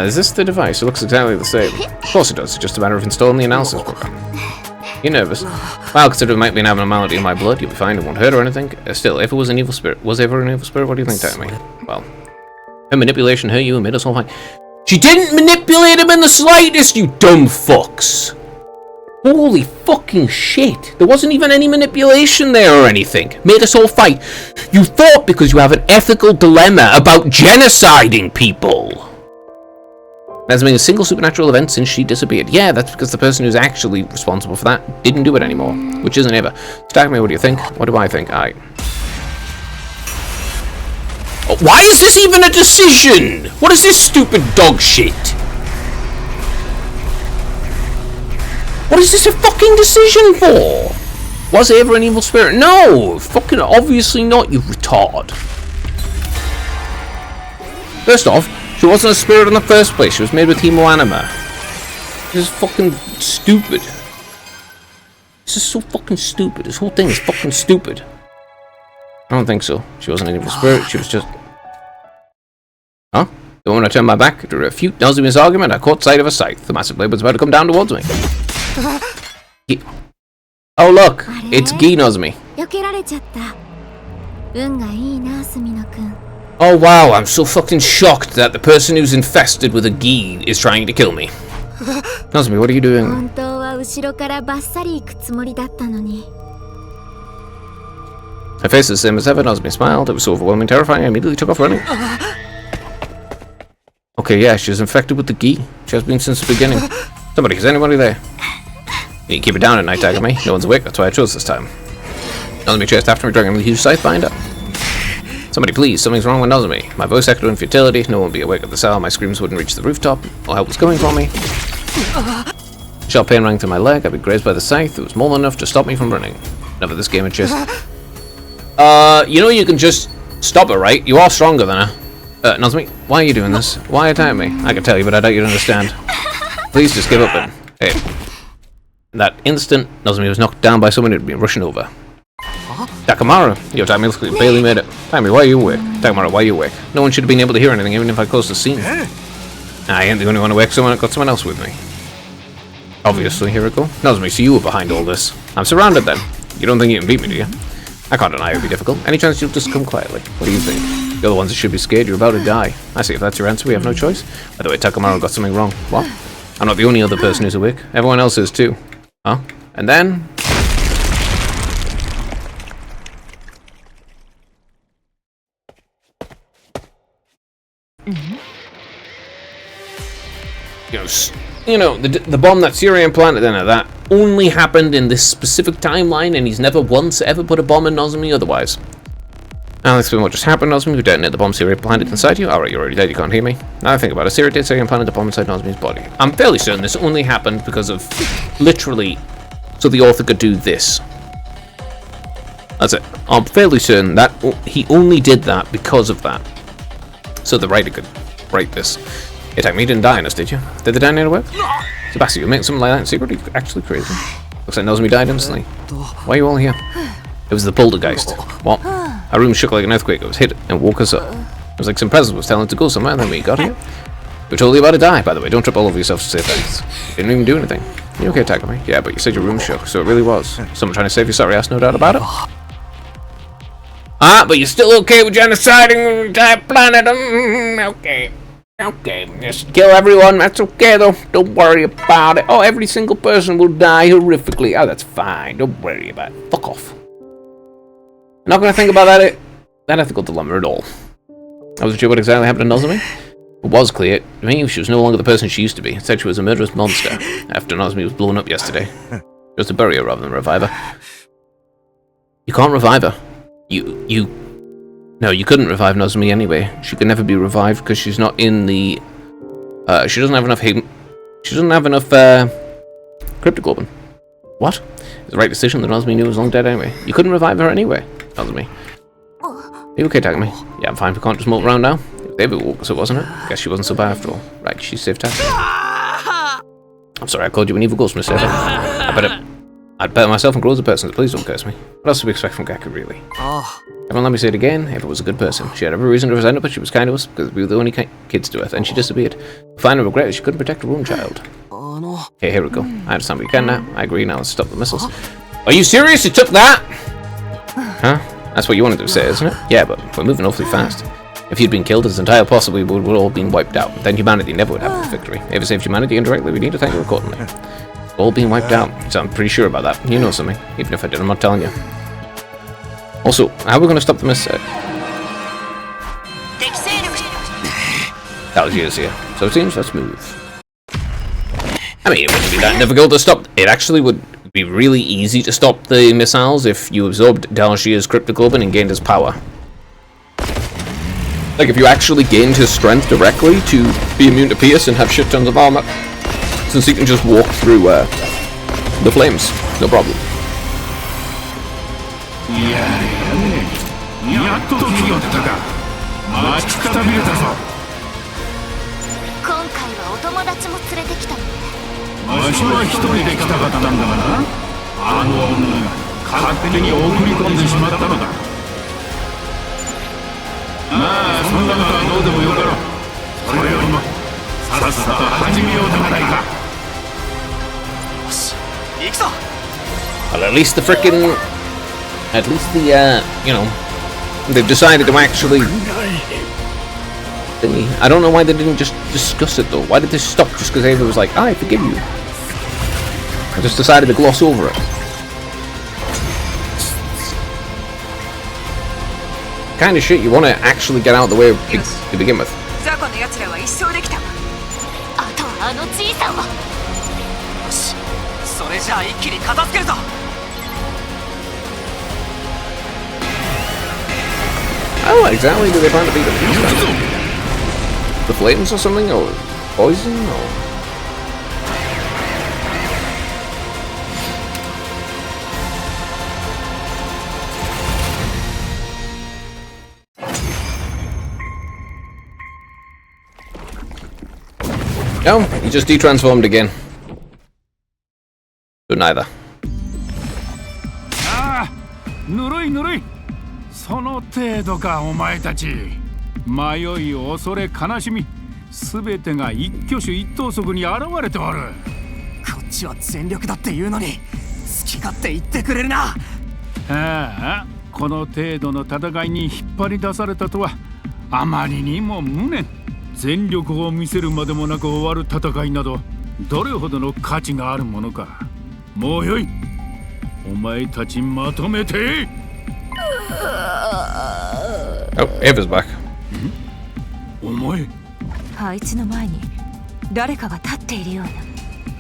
Is this the device? It looks exactly the same. Of course it does. It's just a matter of installing the analysis program. You're nervous? Well, consider it might be an abnormality in my blood. You'll be fine. It won't hurt or anything. Still, if it was an evil spirit, was ever an evil spirit? What do you think, Tammy? Well, her manipulation, her you, and made us all fine. She didn't manipulate him in the slightest, you dumb fucks! Holy fucking shit. There wasn't even any manipulation there or anything. Made us all fight. You thought because you have an ethical dilemma about genociding people. There's been a single supernatural event since she disappeared. Yeah, that's because the person who's actually responsible for that didn't do it anymore. Which isn't ever. Stack me, what do you think? What do I think? Oh, why is this even a decision? What is this stupid dog shit? What is this a fucking decision for? Was there ever an evil spirit? No! Fucking obviously not, you retard. First off, she wasn't a spirit in the first place. She was made with hemoanima. This is fucking stupid. This is so fucking stupid. This whole thing is fucking stupid. I don't think so. She wasn't an evil spirit. She was just... Huh? The moment I turned my back to refute Nelzumi's argument, I caught sight of a scythe. The massive blade was about to come down towards me. Oh look, it's Gi Nazumi. Oh wow, I'm so fucking shocked that the person who's infested with a Gi is trying to kill me. Nazumi, what are you doing? My face is the same as ever. Nozomi smiled. It was so overwhelming, terrifying. I immediately took off running. Okay, yeah, she's infected with the Gi. She has been since the beginning. Somebody, is anybody there? You can keep it down at night, Takumi. No one's awake, that's why I chose this time. Nozomi chased after me, dragging the huge scythe behind her. Somebody please, something's wrong with Nozomi. My voice echoed in futility, no one would be awake at the cell, my screams wouldn't reach the rooftop, no help was coming for me. Sharp pain rang through my leg, I'd been grazed by the scythe, it was more than enough to stop me from running. Never this game had just... you know you can just stop her, right? You are stronger than her. Nozomi, why are you doing this? Why attack me? I can tell you, but I doubt you'd understand. Please just give up and... Hey. In that instant, Nozomi was knocked down by someone who'd been rushing over. Takamaru! Yo, Takumi barely made it. Takumi, why are you awake? Takamaru, why are you awake? No one should have been able to hear anything, even if I closed the scene. I ain't the only one awake, someone got someone else with me. Obviously, here we go. Nozomi, so you were behind all this. I'm surrounded then. You don't think you can beat me, do you? I can't deny it would be difficult. Any chance you'll just come quietly? What do you think? You're the ones that should be scared, you're about to die. I see, if that's your answer, we have no choice. By the way, Takamaru got something wrong. What? I'm not the only other person who's awake. Everyone else is too. Huh? And then... You know, the bomb that Sirian planted in her, that only happened in this specific timeline, and he's never once ever put a bomb in Nozomi otherwise. Now let's explain what just happened, Nozomi. Who detonated the bomb Sirian planted inside you? Alright, you're already dead, you can't hear me. Now I think about it, Sirian did say he planted the bomb inside Nozomi's body. I'm fairly certain this only happened because of, literally, so the author could do this. That's it. I'm fairly certain that he only did that because of that. So the writer could write this. Hey, Takumi, you didn't die in us, did you? Did the detonator work? Sebastian, you make something like that in secret? You're actually crazy. Looks like Nozomi died instantly. Why are you all here? It was the poltergeist. What? Our room shook like an earthquake. It was hit and woke us up. It was like some presence was telling us to go somewhere, and then we got here. We told you about to die, by the way. Don't trip all over yourself to say thanks. You didn't even do anything. You okay, Takumi? Yeah, but you said your room shook, so it really was. Someone trying to save your sorry ass, no doubt about it. But you're still okay with genociding the entire planet? Okay. Okay, just kill everyone, that's okay though. Don't worry about it. Oh, every single person will die horrifically. Oh, that's fine. Don't worry about it. Fuck off. I'm not gonna think about that ethical dilemma at all. I wasn't sure what exactly happened to Nozomi. It was clear to me she was no longer the person she used to be. Instead, she was a murderous monster after Nozomi was blown up yesterday. Just to bury her rather than revive her. You can't revive her. No, you couldn't revive Nozomi anyway. She could never be revived because she's not in the... she doesn't have enough... She doesn't have enough, Cryptoglobin. What? It's the right decision that Nozomi knew was long dead anyway. You couldn't revive her anyway, Nozomi. Are you okay, Takumi? Yeah, I'm fine. We can't just mope around now. It was David woke us up, wasn't it? Guess she wasn't so bad after all. Right, she saved Takumi. I'm sorry, I called you an evil ghost, Miss Eva. I'd better myself and grow as a person, so please don't curse me. What else do we expect from Gaku, really? Everyone, let me say it again. Eva was a good person. She had every reason to resent her, but she was kind to us because we were the only kids to her. Then she disappeared. The final regret is she couldn't protect her own child. Okay, here we go. I understand what you can now. I agree. Now let's stop the missiles. Are you serious? You took that? Huh? That's what you wanted to say, isn't it? Yeah, but we're moving awfully fast. If you'd been killed, it's entirely possible we would all been wiped out. Then humanity never would have a victory. Eva saved humanity indirectly. We need to thank her accordingly. All being wiped out. So I'm pretty sure about that. You know something. Even if I did, I'm not telling you. Also, how are we going to stop the missile? That was yours here. So it seems let's move. I mean, it wouldn't be that difficult to stop. It actually would be really easy to stop the missiles if you absorbed Dalshia's cryptoglobin and gained his power. Like if you actually gained his strength directly to be immune to pierce and have shit tons of armor. Since he can just walk through the flames, no problem. Well, at least the frickin'... At least the, you know... They've decided to actually... I don't know why they didn't just discuss it, though. Why did they stop just because Ava was like, I forgive you? I just decided to gloss over it. kind of shit you want to actually get out of the way to begin with. 雑魚の奴らは一掃できたわ。あとはあのじいさんを。よし、それじゃあ一気に片付けるぞ。How exactly do they plan to beat them? The flames or something? Or poison? Or... No, he just de-transformed again. But neither. ああ、ぬるいぬるい。その程度かお前たち。迷い、恐れ、悲しみ、すべてが一挙手一投足に現れておる。こっちは全力だって言うのに、好き勝手言ってくれるな。ああ、この程度の戦いに引っ張り出されたとはあまりにも無念。全力を見せるまでもなく終わる戦いなどどれほどの価値があるものか。もうよい、お前たちまとめて。Oh, Ava's back. お前、あいつの前に誰かが立っているよう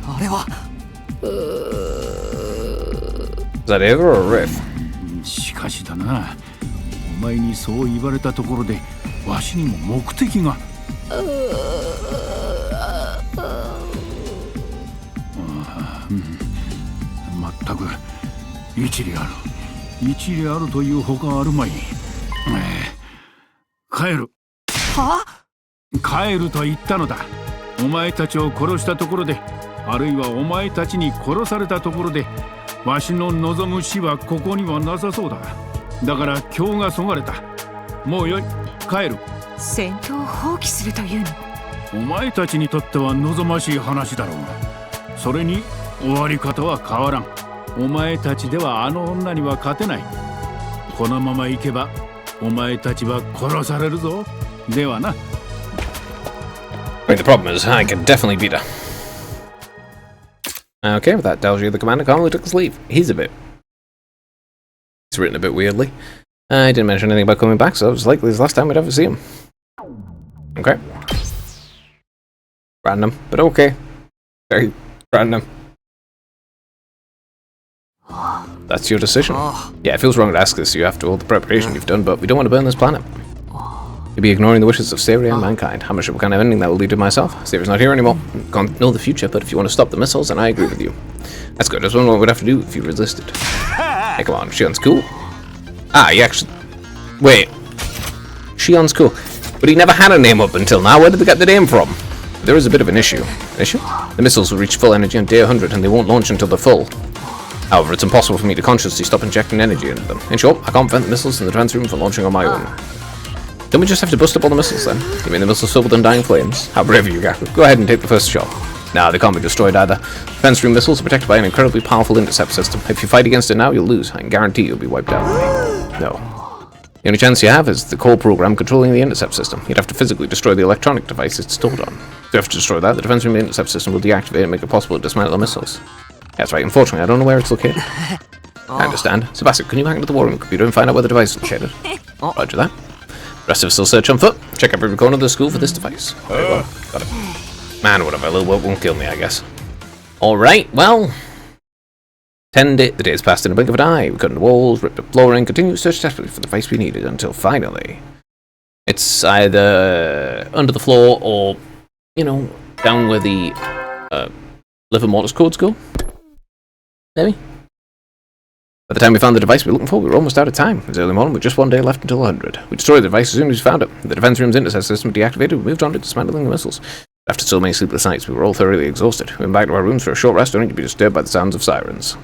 な。あれは Is that Ava or Riff? しかしだな、お前にそう言われたところでわしにも目的が。まったく一理あるというほかあるまい。帰る。は？帰ると言ったのだ。お前たちを殺したところで、あるいはお前たちに殺されたところで、わしの望む死はここにはなさそうだ。だから今日がそがれた。もうよい、帰る。戦闘を放棄するというの？お前たちにとっては望ましい話だろう。それに終わり方は変わらん。お前たちではあの女には勝てない。このまま行けばお前たちは殺されるぞ。ではな。I mean, the problem is, I can definitely beat her. Okay, with that tells you the commander calmly took his leave. He's written a bit weirdly. I didn't mention anything about coming back, so it was likely the last time we'd ever see him. Okay. Random, but okay. Very random. That's your decision. Yeah, it feels wrong to ask this you after all the preparation you've done, but we don't want to burn this planet. You'd be ignoring the wishes of Savery and mankind. I'm not sure what kind of ending that will lead to myself. Savery's not here anymore. Can't know the future, but if you want to stop the missiles, then I agree with you. That's good. I was wondering what we'd have to do if you resisted. Hey, come on, Shion's cool. Ah, he actually... Wait. Shion's cool. But he never had a name up until now. Where did they get the name from? There is a bit of an issue. An issue? The missiles will reach full energy on day 100 and they won't launch until they're full. However, it's impossible for me to consciously stop injecting energy into them. In short, I can't prevent the missiles in the trans room from launching on my own. Don't we just have to bust up all the missiles then? You mean the missiles filled with undying flames? How brave are you, Gaku? Go ahead and take the first shot. Nah, they can't be destroyed either. Defense room missiles are protected by an incredibly powerful intercept system. If you fight against it now, you'll lose. I can guarantee you'll be wiped out. No. The only chance you have is the core program controlling the intercept system. You'd have to physically destroy the electronic device it's stored on. If you have to destroy that, the defense room intercept system will deactivate and make it possible to dismantle the missiles. That's right, unfortunately, I don't know where it's located. I understand. Sebastian, can you hack into the war room computer and find out where the device is located? Roger that. The rest of us still search on foot. Check every corner of the school for this device. Very well. Got it. Man, whatever, a little work won't kill me, I guess. Alright, well... 10 days, the days passed in a blink of an eye. We cut into walls, ripped up flooring, continued to search desperately for the device we needed, until finally... It's either under the floor or, you know, down where the liver mortis codes go. Maybe? By the time we found the device we were looking for, we were almost out of time. It was early morning with just one day left until 100. We destroyed the device as soon as we found it. The defense room's intercept system deactivated, we moved on to dismantling the missiles. After so many sleepless nights, we were all thoroughly exhausted. We went back to our rooms for a short rest, only to be disturbed by the sounds of sirens.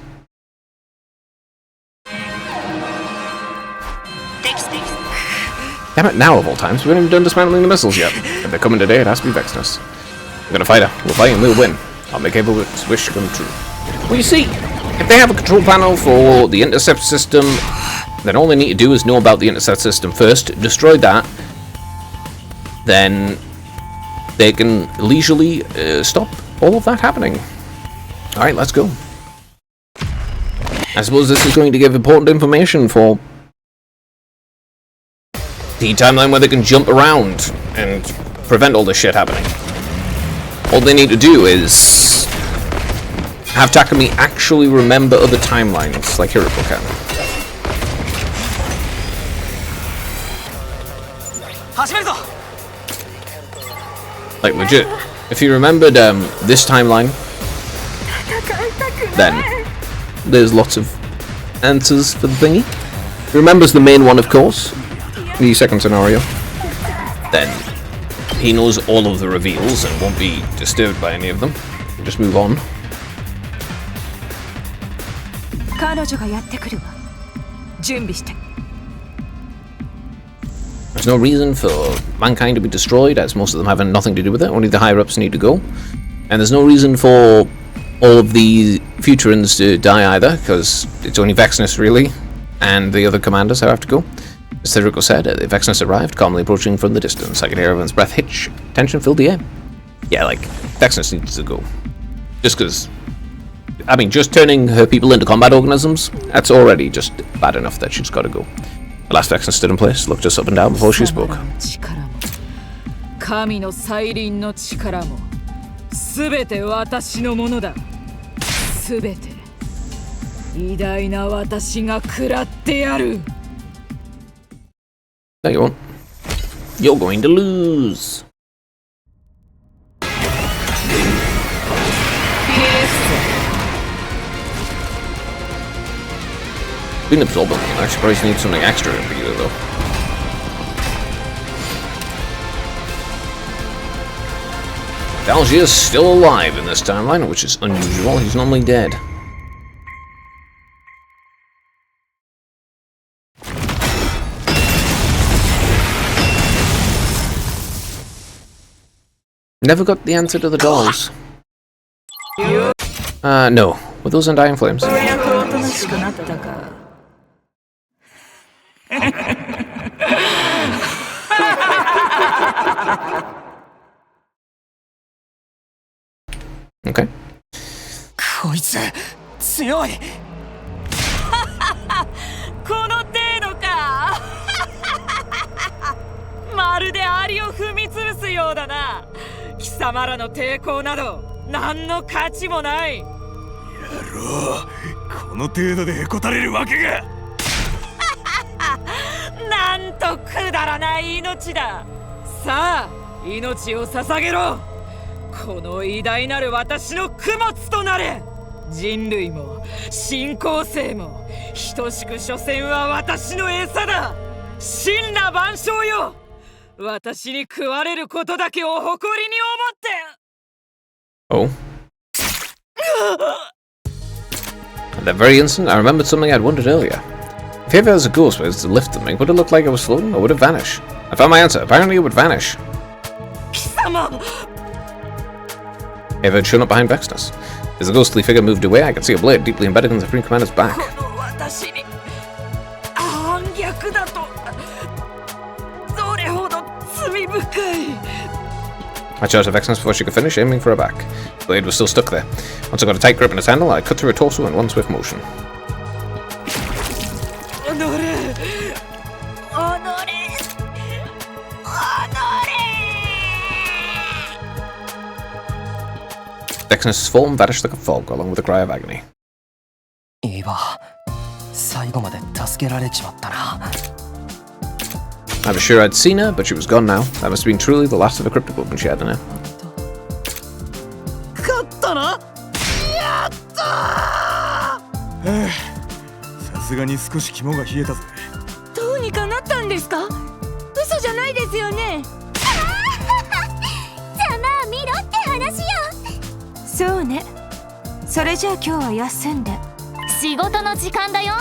Damn it, now of all times, we haven't even done dismantling the missiles yet. If they're coming today, it has to be vexing us. We're gonna fight her. We'll fight and we'll win. I'll make Abel's wish come true. Well, you see, if they have a control panel for the intercept system, then all they need to do is know about the intercept system first, destroy that, then they can leisurely stop all of that happening. Alright, let's go. I suppose this is going to give important information for the timeline where they can jump around and prevent all this shit happening. All they need to do is have Takumi actually remember other timelines, like Hiroko can. Like legit, if you remembered this timeline, then there's lots of answers for the thingy. He remembers the main one, of course, the second scenario. Then he knows all of the reveals and won't be disturbed by any of them. Just move on. There's no reason for mankind to be destroyed, as most of them have nothing to do with it. Only the higher-ups need to go. And there's no reason for all of the Futurans to die either, because it's only Vexnus, really, and the other commanders who have to go. As Hiroko said, Vexnus arrived, calmly approaching from the distance. I could hear everyone's breath hitch. Tension filled the air. Yeah, like, Vexnus needs to go. Just because... I mean, just turning her people into combat organisms, that's already just bad enough that she's got to go. The last Vexnus stood in place, looked us up and down before she spoke. No, you won't. You're going to lose. Been absorbing, I should probably need something extra for you though. Dalji is still alive in this timeline, which is unusual. He's normally dead. Never got the answer to the dolls. No. Were those undying flames? Okay. こいつ強いこの程度かまるでアリを踏み潰すようだな貴様らの抵抗など何の価値もないやろうこの程度でへこたれるわけがなんとくだらない命ださあ命を捧げろこの偉大なる私の供物となれ人類も新興生も等しく所詮は私の餌だ神羅万象よ私に食われることだけを誇りに思って Oh. At that very instant, I remembered something I'd wondered earlier. If ever there's a ghost was to lift something, would it look like it was floating or would it vanish? I found my answer. Apparently it would vanish. Ava had shown up behind Vexnus. As the ghostly figure moved away, I could see a blade deeply embedded in the Supreme Commander's back. I charged at Vexnus before she could finish, aiming for her back. The blade was still stuck there. Once I got a tight grip in its handle, I cut through her torso in one swift motion. Vexnus' form vanished like a fog, along with a cry of agony. Eva, 最後まで助けられちまったな。I was sure I'd seen her, but she was gone now. That must have been truly the last of the cryptic weapon she had in her. 勝ったなやったーさすがに少し肝が冷えたぜどうにかなったんですか嘘じゃないですよねざまあ見ろって話よそうねそれじゃあ今日は休んで仕事の時間だよ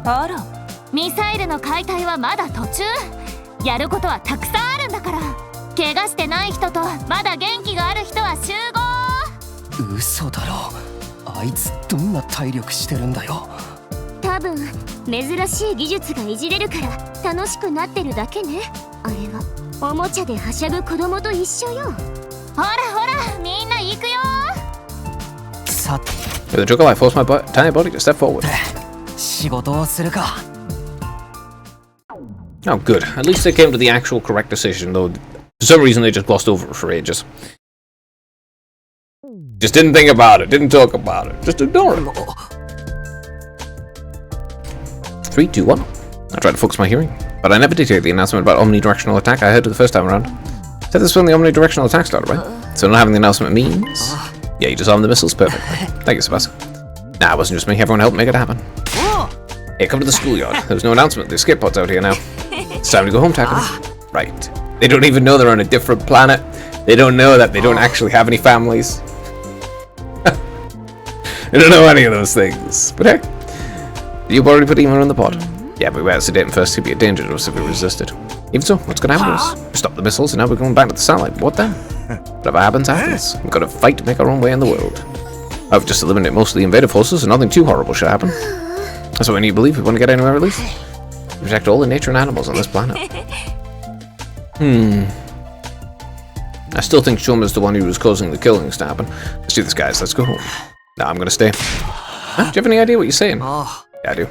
あらミサイルの解体はまだ途中やることはたくさんあるんだから怪我してない人とまだ元気がある人は集合嘘だろあいつどんな体力してるんだよ多分珍しい技術がいじれるから楽しくなってるだけねあれはおもちゃではしゃぐ子供と一緒よほらほらみんな行くよさ With the juggle, I forced my tiny body to step forward. 仕事をするか Oh, good. At least they came to the actual correct decision, though. For some reason, they just glossed over it for ages. Just didn't think about it, didn't talk about it. Just ignore it. 3, 2, 1. I tried to focus my hearing, but I never did hear the announcement about omnidirectional attack I heard it the first time around. Said this when the omnidirectional attack started, right? So not having the announcement means... Yeah, you disarmed the missiles perfectly. Thank you, Sebastian. Nah, it wasn't just me. Everyone helped make it happen. Hey, come to the schoolyard. There's no announcement. There's escape pods out here now. It's time to go home, Takumi. Right. They don't even know they're on a different planet. They don't know that they don't actually have any families. They don't know any of those things. But hey, you've already put Ema in the pod. Yeah, but we better sedate him first. He'd be a danger to us if we resisted. Even so, what's going to happen to us? We stopped the missiles and now we're going back to the satellite. What then? Whatever happens, happens. We've got to fight to make our own way in the world. I've just eliminated most of the invader forces and nothing too horrible should happen. That's what we need to believe if we want to get anywhere at least. Protect all the nature and animals on this planet. I still think Shoma's the one who was causing the killings to happen. Let's do this, guys. Let's go home. Nah, I'm gonna stay. Huh? Do you have any idea what you're saying? Yeah, I do.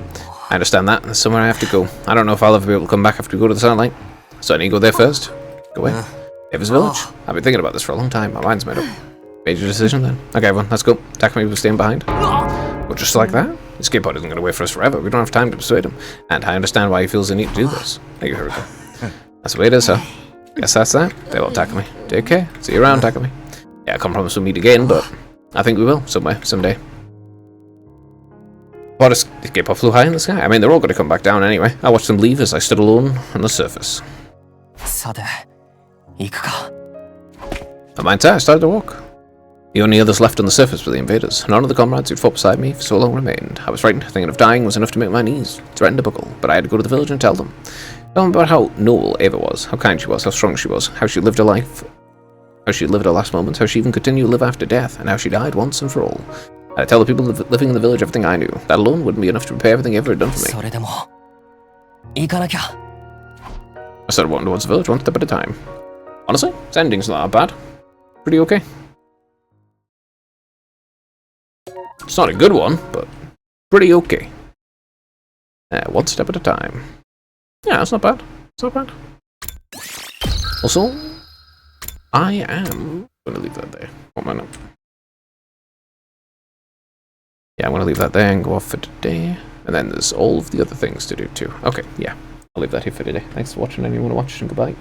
I understand that. There's somewhere I have to go. I don't know if I'll ever be able to come back after we go to the satellite. So I need to go there first. Go away. Ava's village. I've been thinking about this for a long time. My mind's made up. Made your decision then. Okay, everyone, let's go. Takumi was staying behind. But just like that, the escape pod isn't going to wait for us forever. We don't have time to persuade him. And I understand why he feels the need to do this. Thank you, Haruka. That's the way it is, huh? Guess that's that. Farewell, Takumi. Take care. See you around, Takumi. Yeah, I can't promise we'll meet again, but I think we will, someday. What, escape pod flew high in the sky? I mean, they're all going to come back down anyway. I watched them leave as I stood alone on the surface. At my time, I started to walk. The only others left on the surface were the invaders. None of the comrades who'd fought beside me for so long remained. I was frightened. Thinking of dying was enough to make my knees threaten to buckle, but I had to go to the village and tell them. Tell them about how noble Ava was, how kind she was, how strong she was, how she lived her life, how she lived her last moments, how she even continued to live after death, and how she died once and for all. I'd tell the people living in the village everything I knew. That alone wouldn't be enough to repay everything ever had done for me. I started walking towards the village one step at a time. Honestly, this ending's not that bad. Pretty okay. It's not a good one, but pretty okay. One step at a time. Yeah, it's not bad. It's not bad. Also, I am going to leave that there. What am I not? Yeah, I'm going to leave that there and go off for today. And then there's all of the other things to do too. Okay, yeah. I'll leave that here for today. Thanks for watching, and you want to watch, and goodbye.